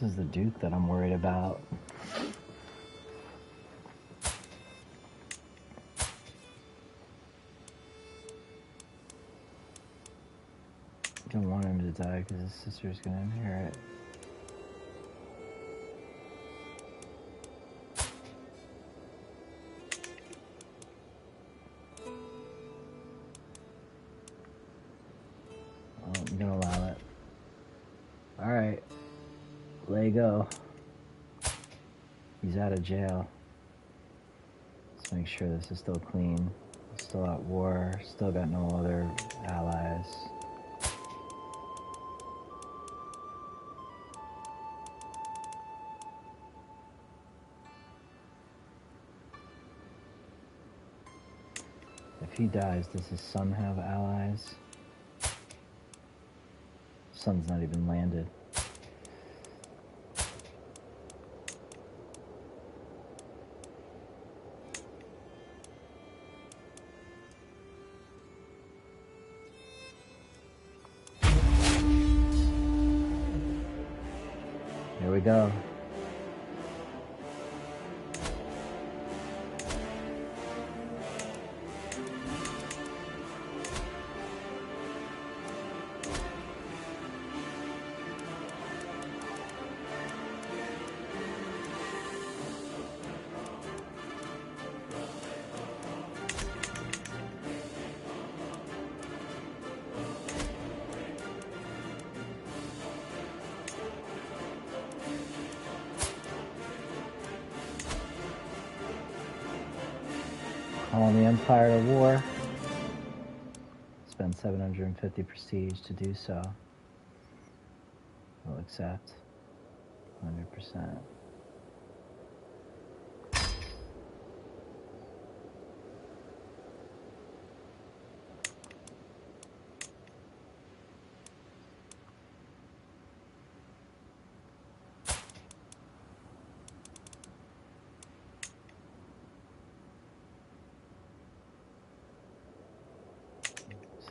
[SPEAKER 1] This is the Duke that I'm worried about. I don't want him to die because his sister's gonna inherit. Oh, I'm gonna allow it. Alright. Let go. He's out of jail. Let's make sure this is still clean. Still at war. Still got no other allies. If he dies, does his son have allies? Son's not even landed. Here we go. Calling the Empire to war. Spend 750 prestige to do so. We'll accept 100%.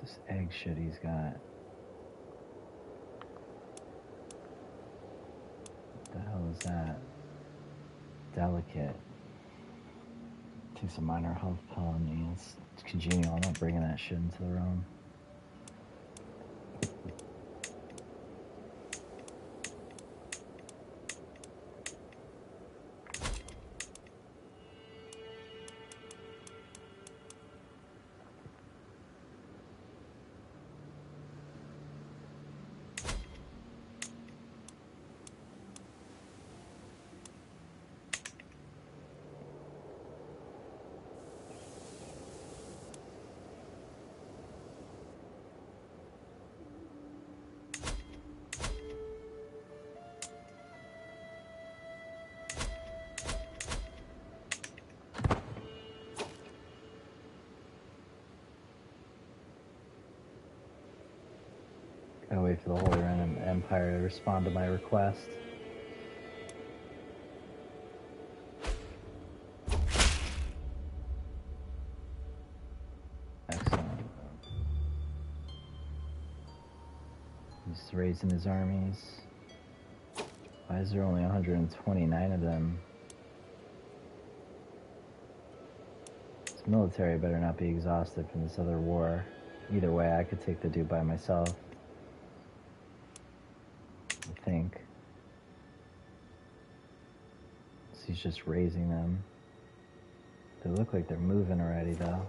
[SPEAKER 1] This egg shit he's got. What the hell is that? Delicate. Takes a minor health penalty. It's congenial. I'm not bringing that shit into the realm. wait for the Holy Roman Empire to respond to my request. Excellent. He's raising his armies. Why is there only 129 of them? This military better not be exhausted from this other war. Either way, I could take the dude by myself. I think. So he's just raising them. They look like they're moving already, though.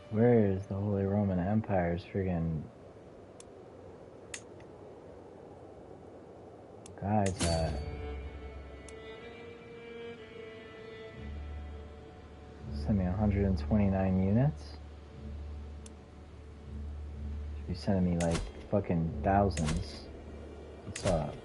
[SPEAKER 1] Where is the Holy Roman Empire's friggin' guys at? Send me 129 units? Should be sending me like fucking thousands. What's up?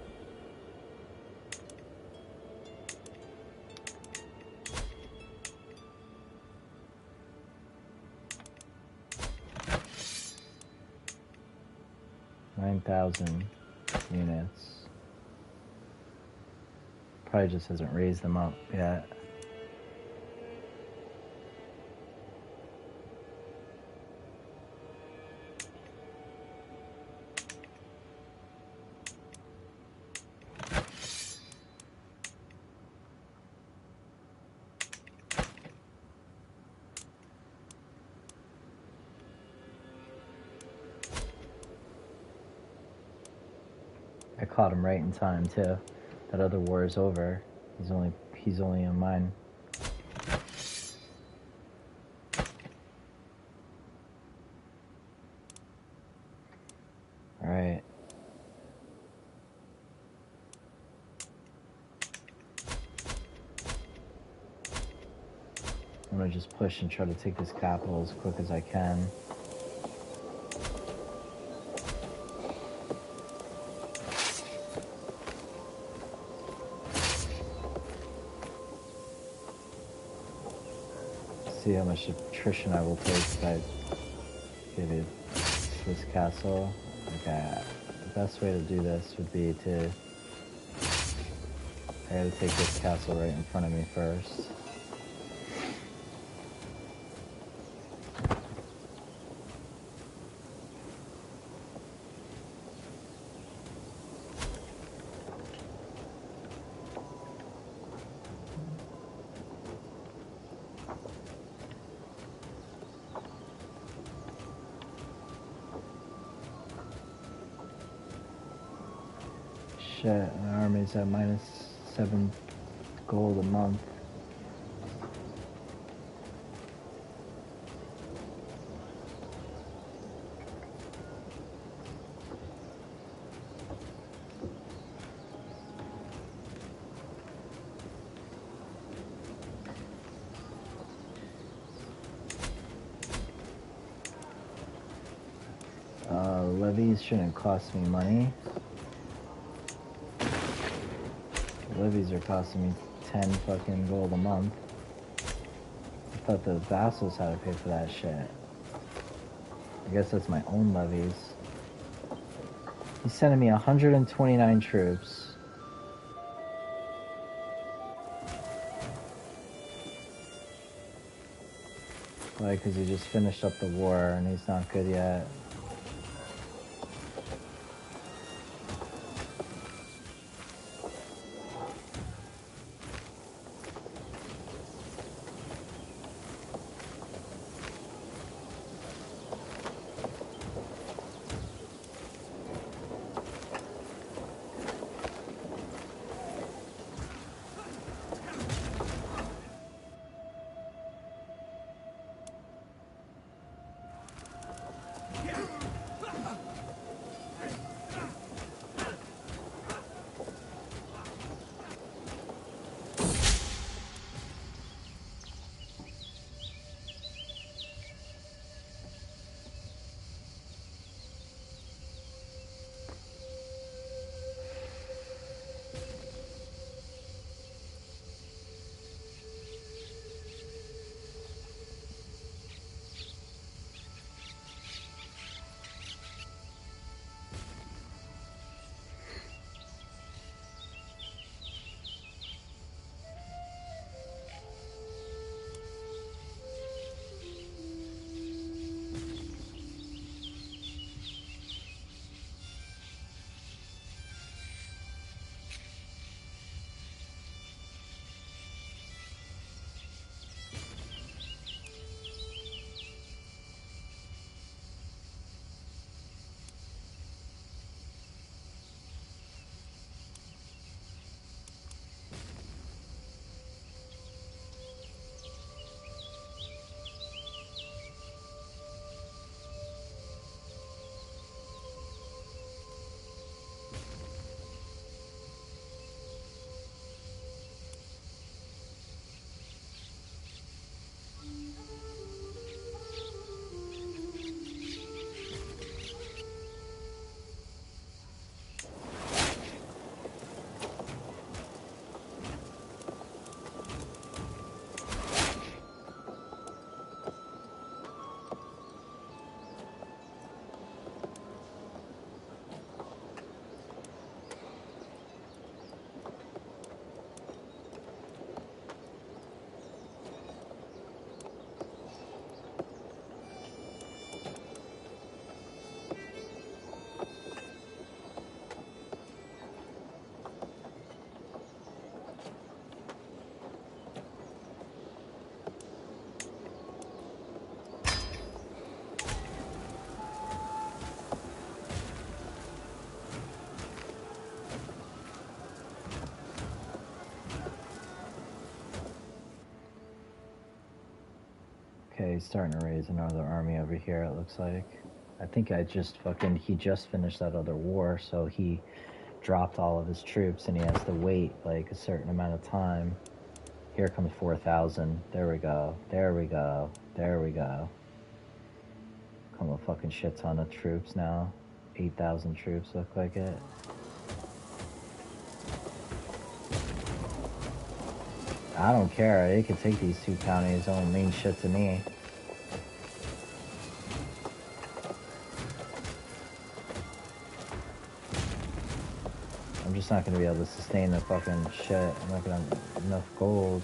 [SPEAKER 1] $9,000 units. Probably just hasn't raised them up yet. I caught him right in time too. That other war is over. He's only on mine. All right. I'm gonna just push and try to take this capital as quick as I can. See how much attrition I will take if I give it this castle. Okay, the best way to do this would be to... I gotta take this castle right in front of me first. Shit, my army's at -7 gold a month. Levies shouldn't cost me money. Levies are costing me 10 fucking gold a month. I thought the vassals had to pay for that shit. I guess that's my own levies. He's sending me 129 troops. Why? Because he just finished up the war and he's not good yet. Okay, he's starting to raise another army over here, it looks like. I think he just finished that other war, so he dropped all of his troops and he has to wait like a certain amount of time. Here comes 4,000. There we go. There we go. There we go. Come a fucking shit ton of troops now. 8,000 troops look like it. I don't care. They could take these 2 counties. It don't mean shit to me. I'm just not gonna be able to sustain the fucking shit. I'm not gonna have enough gold.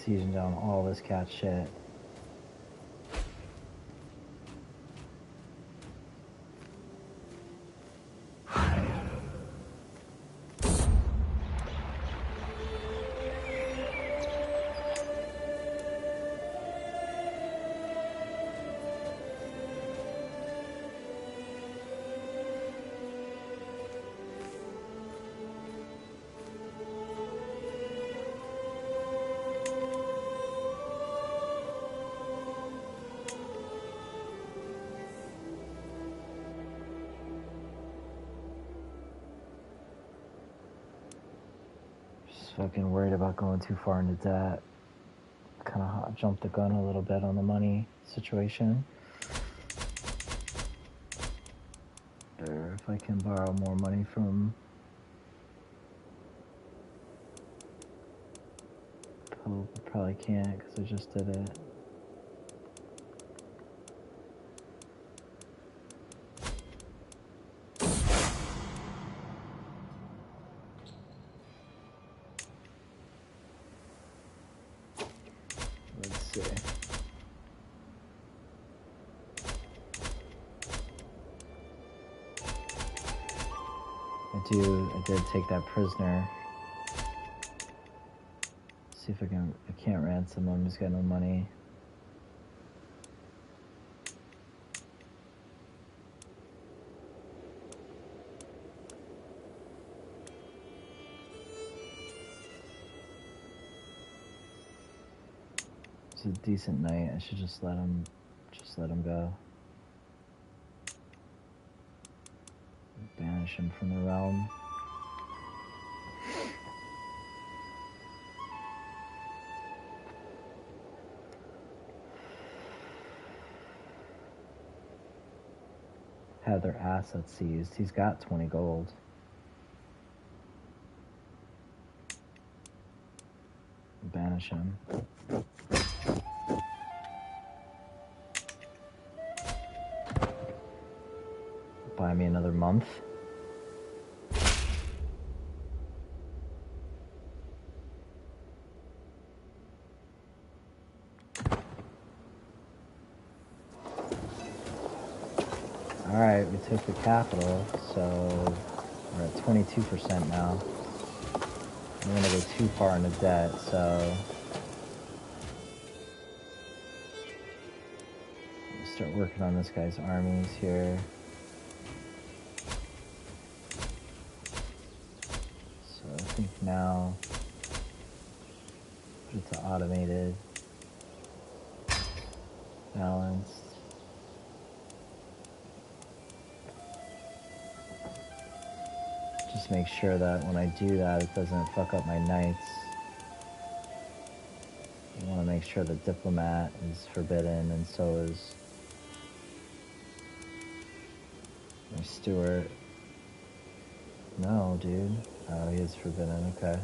[SPEAKER 1] sieging down all this cat shit. Fucking worried about going too far into debt. Kind of jumped the gun a little bit on the money situation. Or if I can borrow more money from Pope, I probably can't because I just did it. I did take that prisoner. See if I can't ransom him, he's got no money. It's a decent night, I should just let him go. Banish him from the realm. Have their assets seized. He's got 20 gold. Banish him. Buy me another month. Alright, we took the capital, so we're at 22% now. I'm gonna go too far into debt, so start working on this guy's armies here. So I think now put it to automated, balanced. Just make sure that when I do that, it doesn't fuck up my knights. I want to make sure the diplomat is forbidden, and so is my steward. No, dude. Oh, he is forbidden. Okay.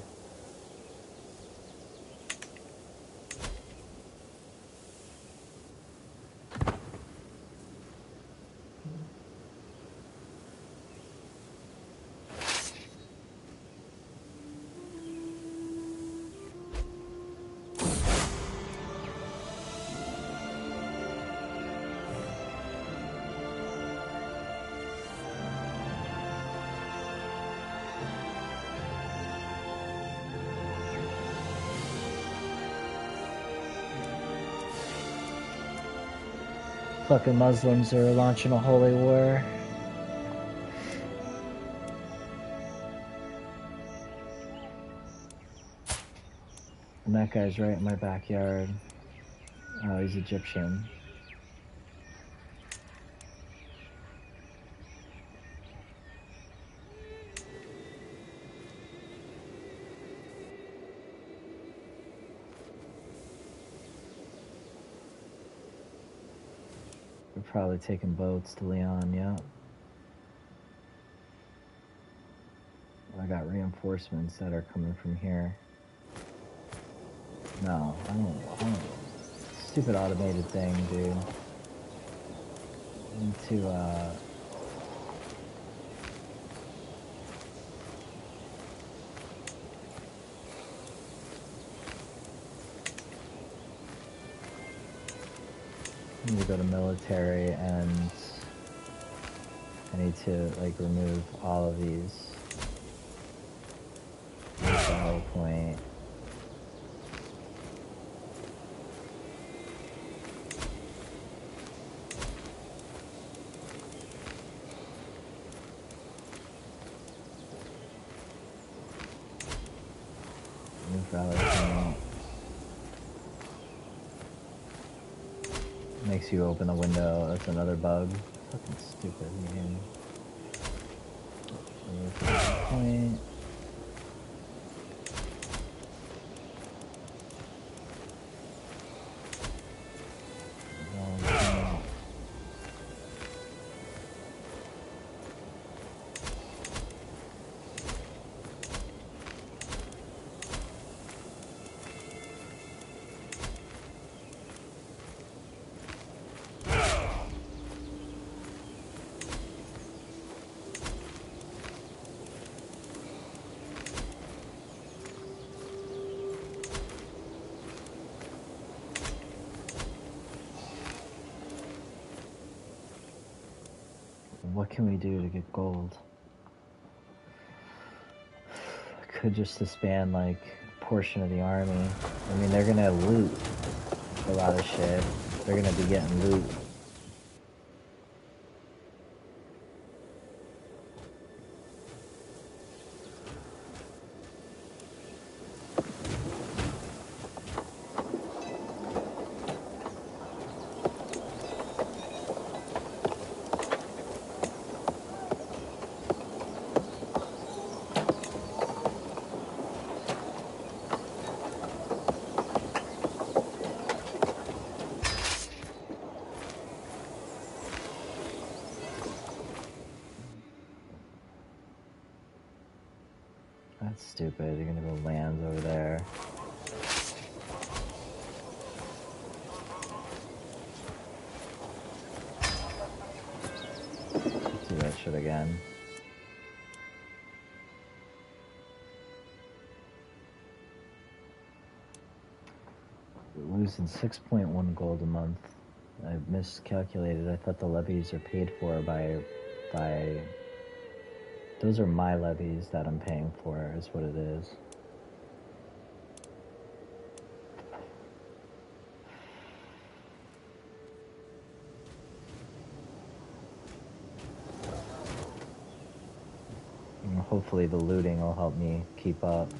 [SPEAKER 1] Fucking Muslims are launching a holy war. And that guy's right in my backyard. Oh, he's Egyptian. We're probably taking boats to Leon, yeah. I got reinforcements that are coming from here. No, I don't. Stupid automated thing, dude. I need to, I need to go to military, and I need to like remove all of these. Battle point. Remove rally point. Makes you open a window. That's another bug. Fucking stupid game. Remove rally point. What can we do to get gold? Could just disband like a portion of the army. I mean, they're gonna loot a lot of shit. They're gonna be getting loot. That's stupid. You're gonna go lands over there. Do that shit again. We're losing 6.1 gold a month. I miscalculated. I thought the levies are paid for by those are my levies that I'm paying for, is what it is. And hopefully the looting will help me keep up.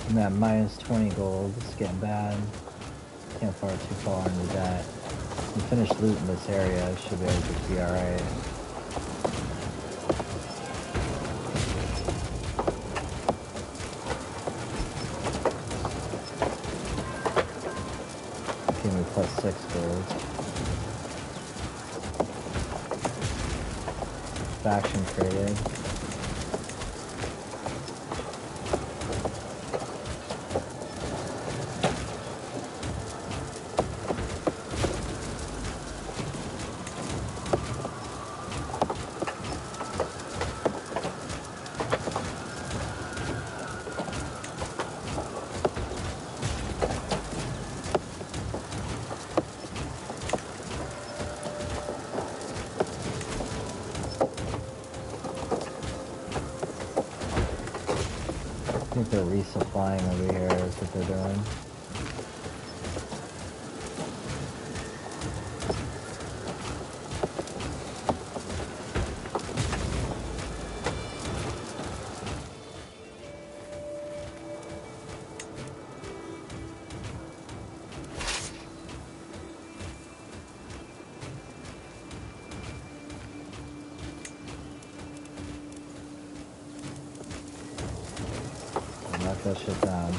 [SPEAKER 1] I'm at minus 20 gold. It's getting bad. Can't far too far into that. We finish looting this area. I should be able to be alright. Give me plus 6 gold. faction created. I think they're resupplying over here is what they're doing. Knock that shit down.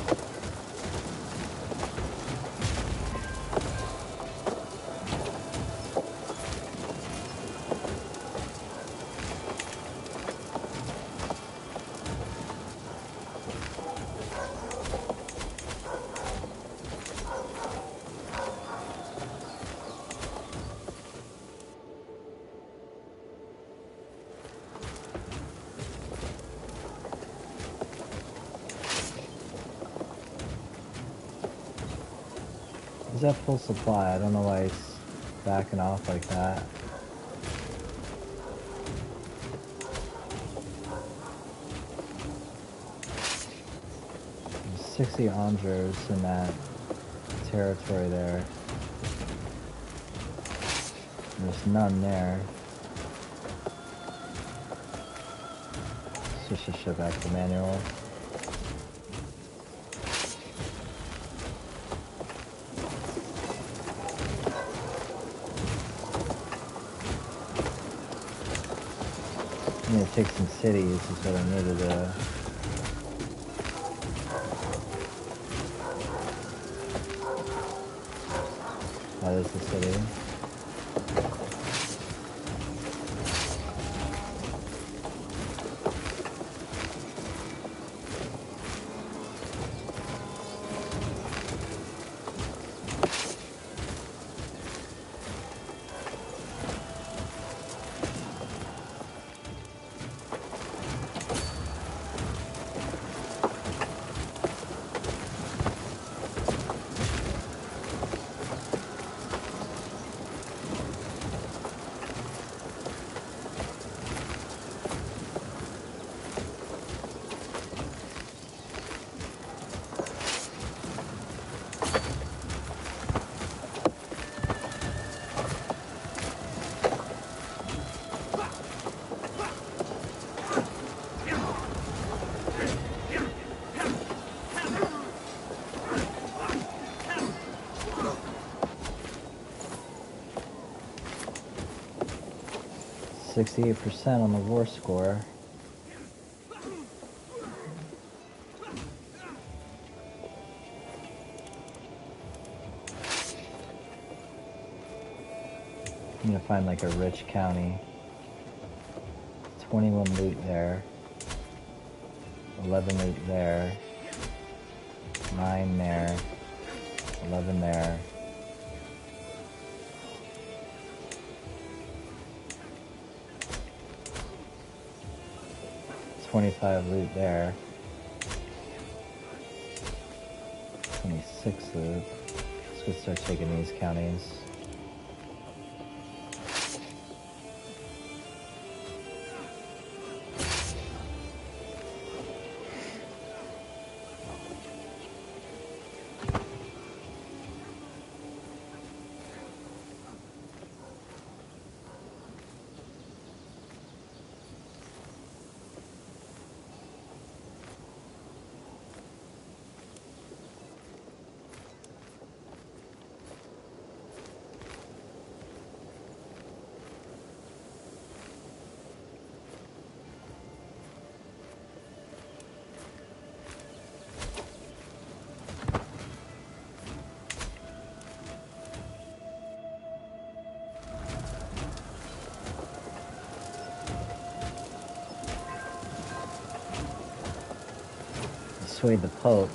[SPEAKER 1] He's at full supply. I don't know why he's backing off like that. There's 60 Andros in that territory there. There's none there. Switch this shit back to manual. I need to take some cities is what I need to do. That is the city. %68 on the war score. I'm gonna find like a rich county. 21 loot there. 11 loot there. 9 there. 11 there. 25 loot there. 26 loot. Let's go start taking these counties. persuade the Pope.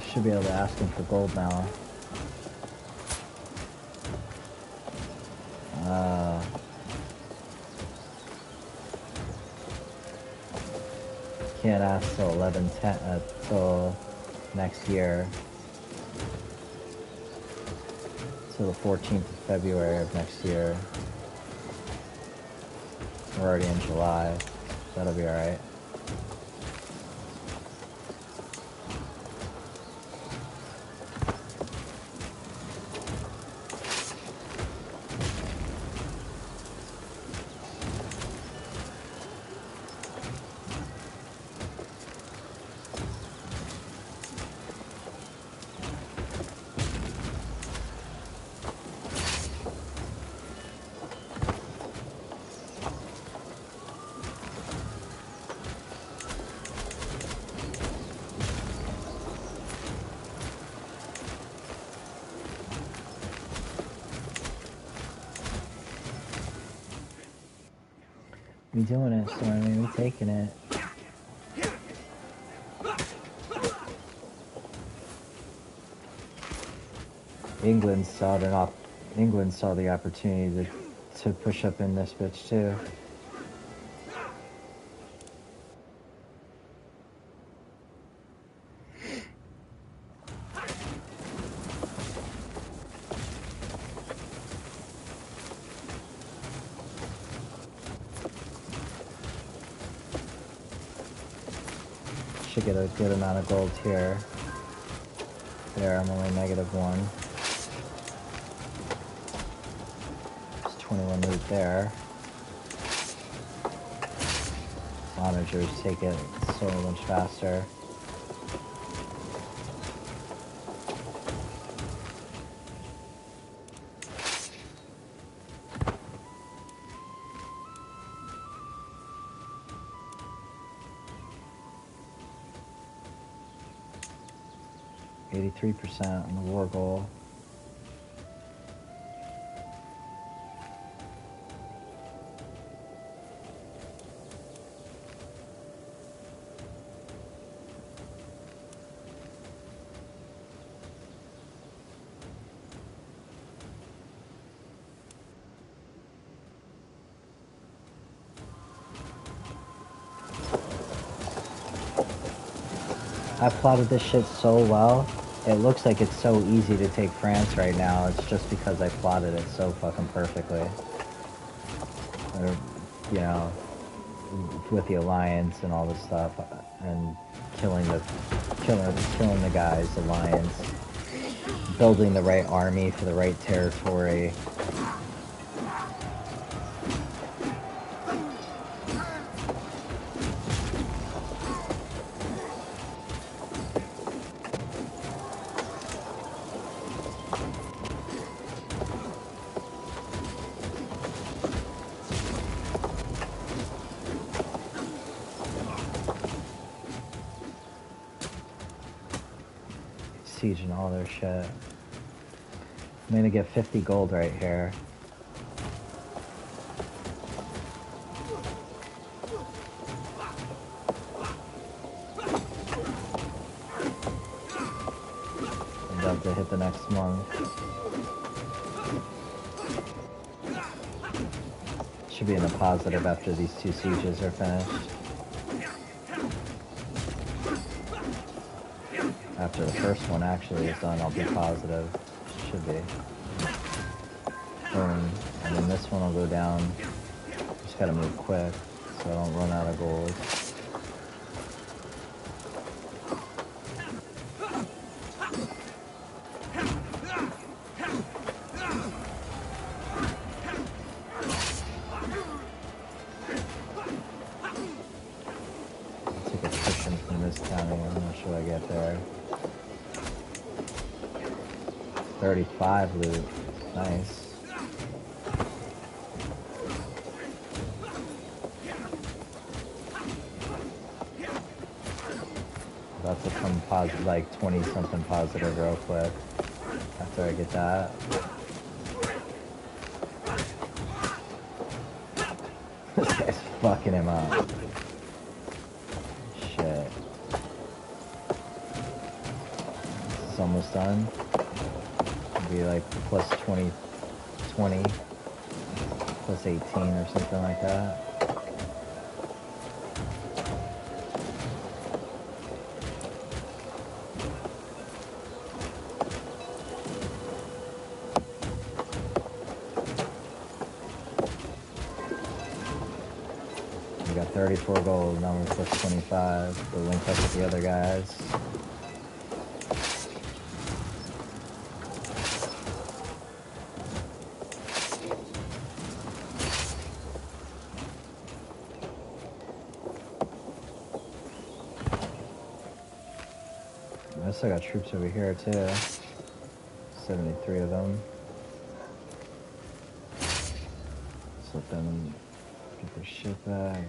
[SPEAKER 1] Should be able to ask him for gold now. Can't ask till 11/10 till next year. Till the 14th of February of next year. We're already in July. That'll be alright. We doing it, Stormy. We taking it. England saw the opportunity to push up in this bitch too. Should get a good amount of gold here. There, I'm only -1. There's 21 loot there. Onagers take it so much faster. %, on the war goal. I plotted this shit so well. It looks like it's so easy to take France right now. It's just because I plotted it so fucking perfectly. Or, you know, with the alliance and all this stuff, and killing the guys, alliance, building the right army for the right territory. Siege and all their shit. I'm gonna get 50 gold right here. I'm about to hit the next monk. Should be in the positive after these 2 sieges are finished. After the first one actually is done, I'll be positive. Should be. Boom. And then this one will go down. Just gotta move quick so I don't run out of gold. I'll take a cushion from this county. I'm not sure I get there. 35 loot. Nice. About to come positive, like 20 something positive real quick. After I get that. This guy's fucking him up. Shit. is almost done. It'll be like plus 20, plus 18 or something like that. We got 34 gold, now we're plus 25. We'll link up with the other guys. I still got troops over here too. 73 of them. Let's let them get their shit back.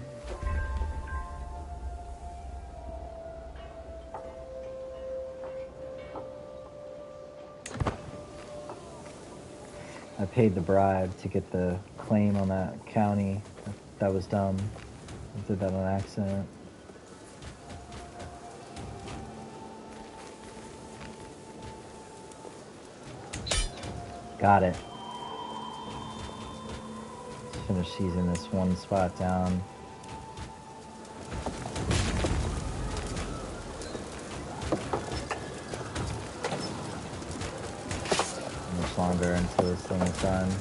[SPEAKER 1] I paid the bribe to get the claim on that county. That was dumb. I did that on accident. Got it. Let's finish seizing this one spot down. Much longer until this thing is done.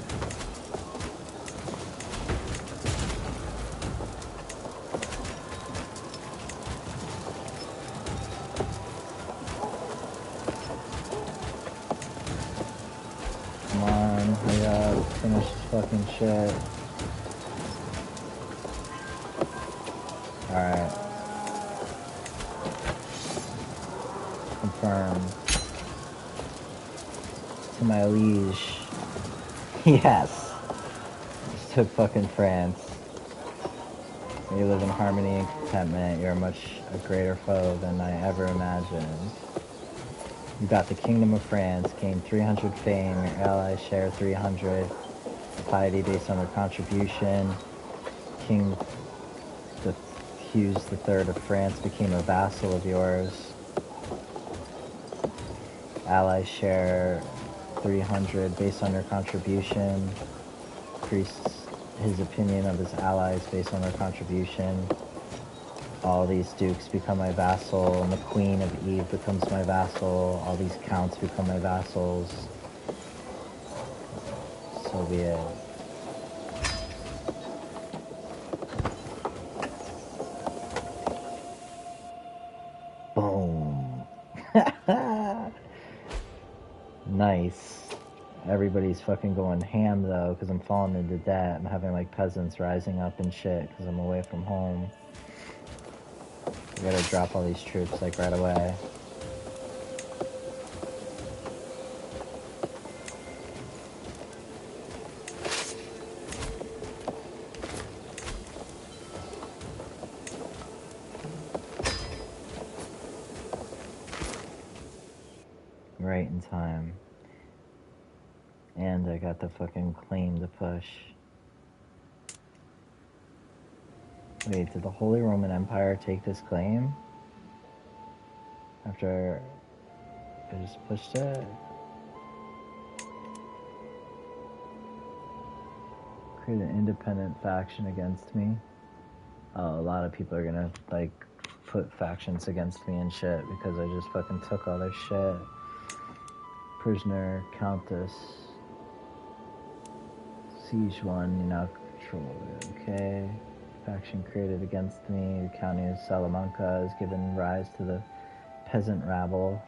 [SPEAKER 1] Come on, hurry up, finish this fucking shit. Alright. Confirm. To my liege. Yes! Just took fucking France. When you live in harmony and contentment, you're much a greater foe than I ever imagined. You got the Kingdom of France, gained 300 fame, your allies share 300. Piety based on their contribution. King Hughes III of France became a vassal of yours. Allies share 300 based on their contribution. Increased his opinion of his allies based on their contribution. All these dukes become my vassal, and the Queen of Eve becomes my vassal. All these counts become my vassals. So be it. Boom. Nice. Everybody's fucking going ham though, because I'm falling into debt. I'm having like peasants rising up and shit because I'm away from home. I gotta drop all these troops like right away. Right in time. And I got the fucking claim to push. Wait, did the Holy Roman Empire take this claim? After I just pushed it? Create an independent faction against me. Oh, a lot of people are gonna, like, put factions against me and shit because I just fucking took all their shit. Prisoner, Countess. Siege 1, you now control it. Okay. Faction created against me. The county of Salamanca has given rise to the peasant rabble.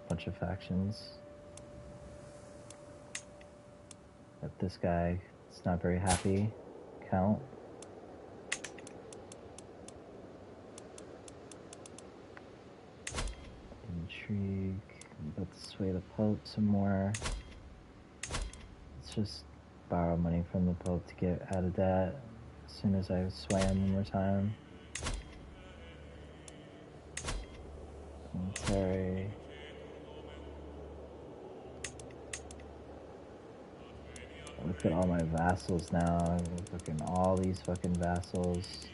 [SPEAKER 1] Bunch of factions. But this guy is not very happy. Count. Intrigue. I'm about to sway the Pope some more. Let's just borrow money from the Pope to get out of debt as soon as I sway him one more time. Military. Look at all my vassals now. Look at all these fucking vassals.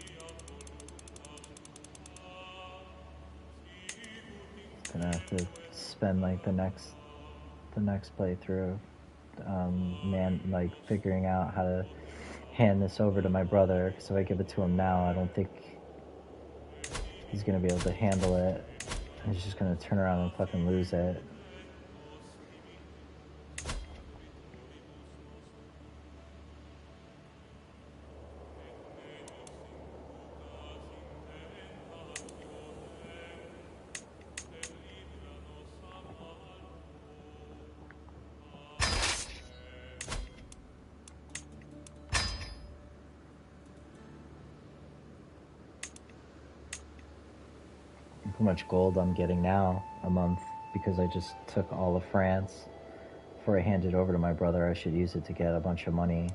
[SPEAKER 1] Gonna have to spend like the next playthrough, figuring out how to hand this over to my brother. Because if I give it to him now, I don't think he's gonna be able to handle it. He's just gonna turn around and fucking lose it. How much gold I'm getting now a month because I just took all of France. Before I hand it over to my brother, I should use it to get a bunch of money.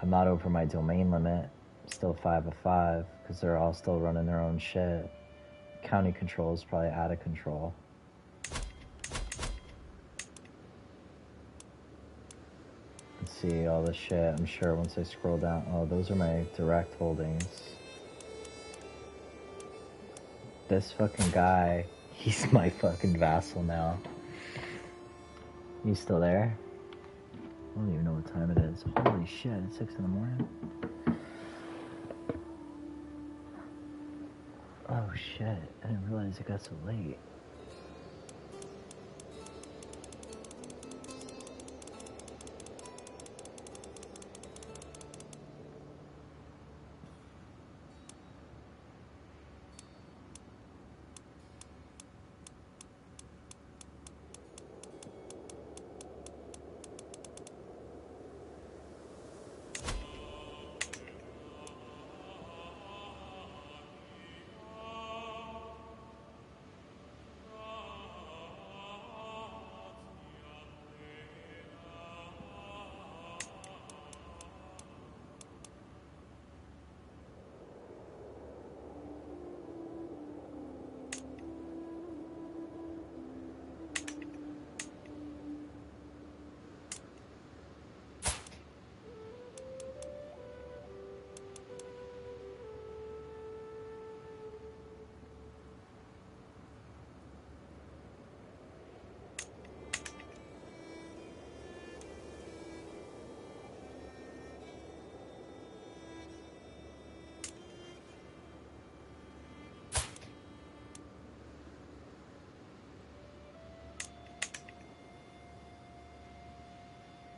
[SPEAKER 1] I'm not over my domain limit. I'm still 5 of 5 because they're all still running their own shit. County control is probably out of control. Let's see all this shit. I'm sure once I scroll down. Oh, those are my direct holdings. This fucking guy, he's my fucking vassal now. You still there? I don't even know what time it is. Holy shit, it's 6 in the morning? Oh shit, I didn't realize it got so late.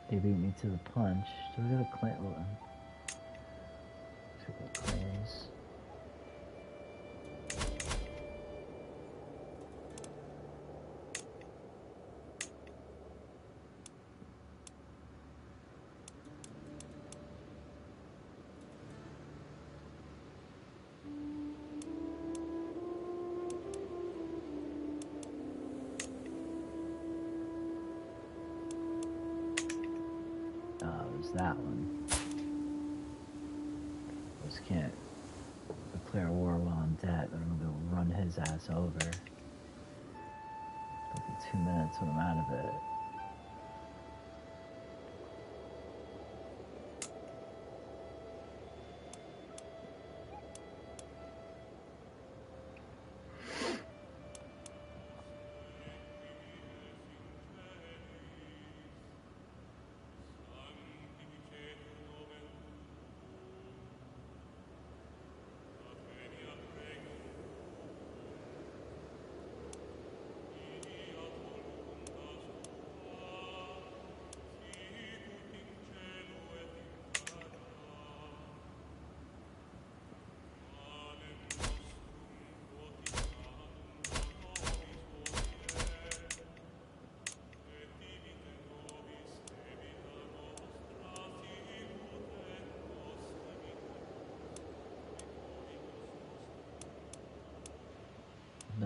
[SPEAKER 1] They beat me to the punch. So we gotta claim. Claims. That one. Just can't declare war while in debt, but I'm gonna go run his ass over. It'll be 2 minutes when I'm out of it.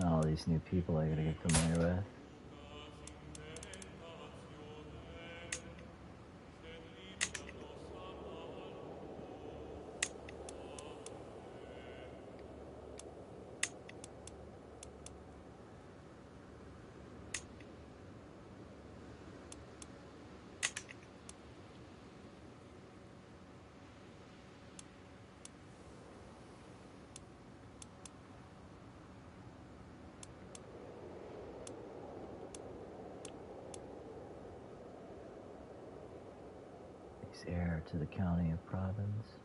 [SPEAKER 1] All these new people I gotta get familiar with. heir to the county of Province.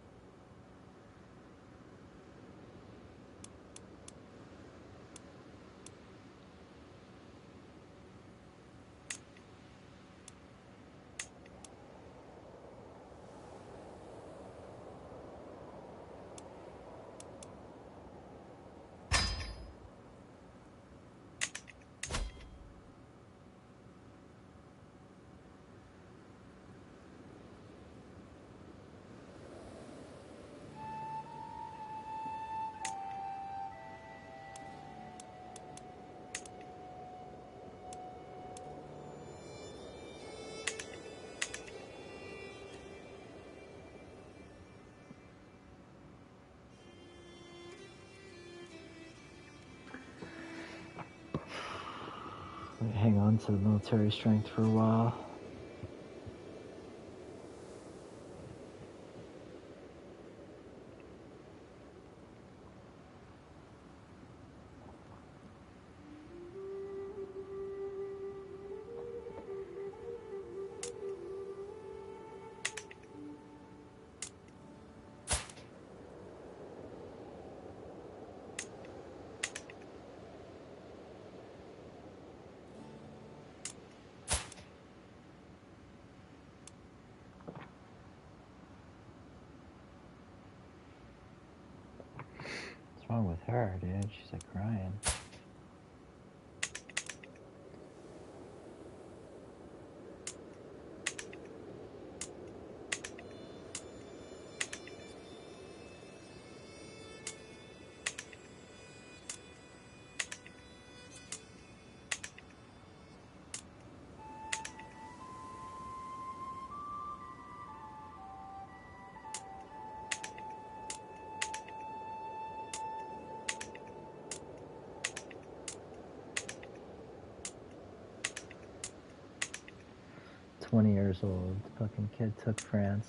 [SPEAKER 1] Hang on to the military strength for a while. What's wrong with her, dude? She's like crying. "20 years old. Fucking kid took France."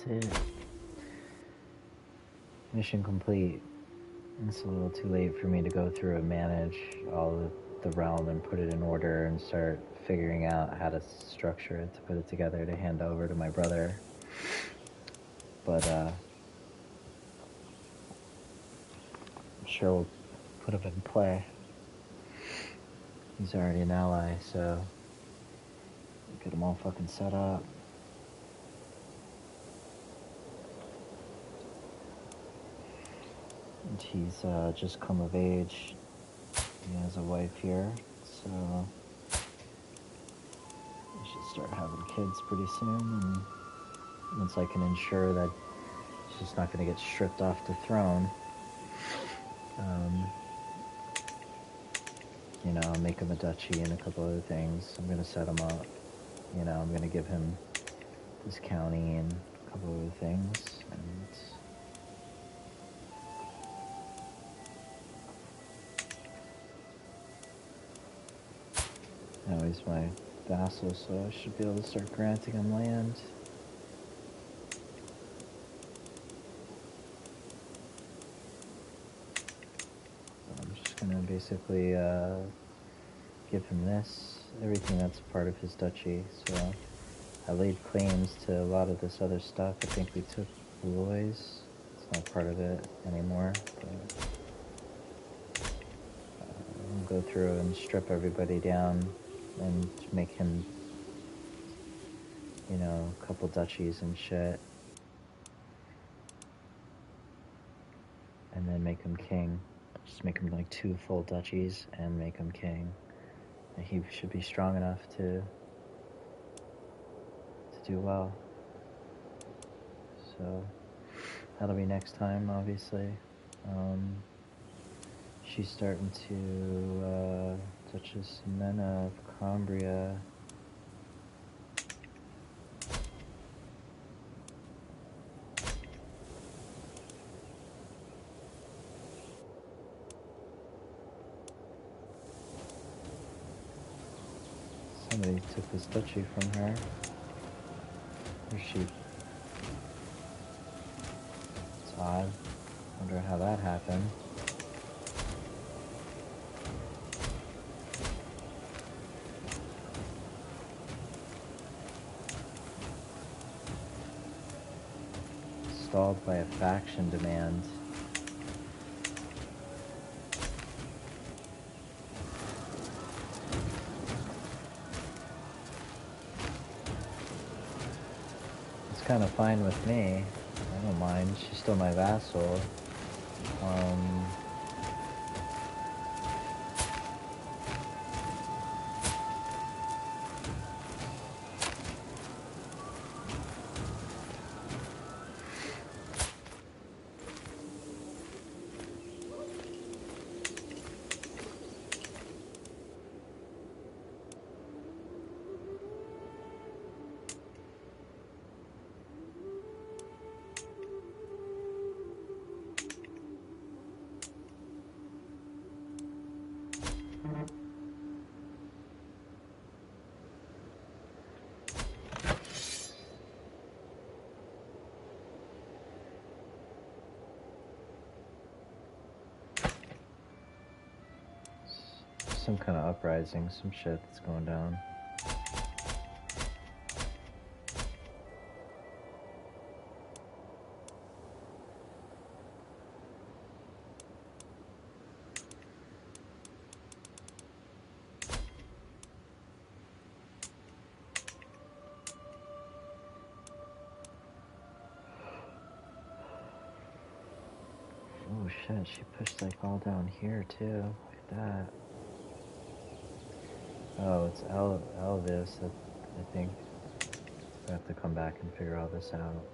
[SPEAKER 1] it. Mission complete. It's a little too late for me to go through and manage all of the realm and put it in order and start figuring out how to structure it, to put it together, to hand over to my brother. But I'm sure we'll put him in play. He's already an ally, so get him all fucking set up. And he's just come of age. He has a wife here, so we should start having kids pretty soon. And once I can ensure that she's not going to get stripped off the throne, you know, make him a duchy and a couple other things. I'm going to set him up. You know, I'm going to give him this county and a couple other things. And now he's my vassal, so I should be able to start granting him land. I'm just going to basically give him this, everything that's part of his duchy. So I laid claims to a lot of this other stuff. I think we took Blois. It's not part of it anymore. But I'll go through and strip everybody down and make him, you know, a couple duchies and shit. And then make him king. Just make him like 2 full duchies and make him king. And he should be strong enough to do well. So that'll be next time, obviously. She's starting to Duchess Mena of Cambria. Somebody took this duchy from her. Or she. It's odd. Wonder how that happened. Stalled by a faction demand. It's kind of fine with me. I don't mind. She's still my vassal. Some kind of uprising, some shit that's going down. Oh shit, she pushed like all down here too. Look at that. Oh, it's Elvis. I think I have to come back and figure all this out.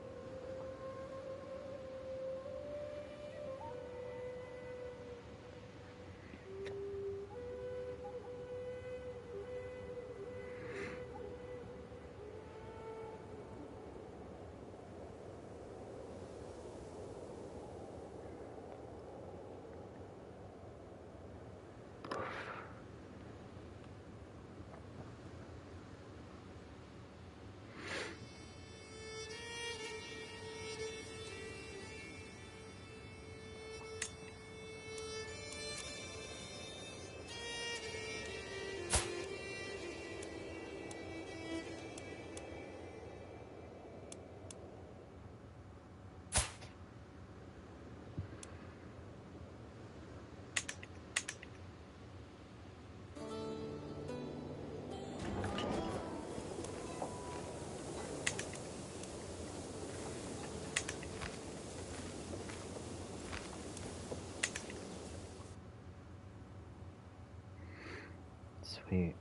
[SPEAKER 1] Sweet.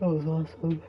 [SPEAKER 1] That was awesome.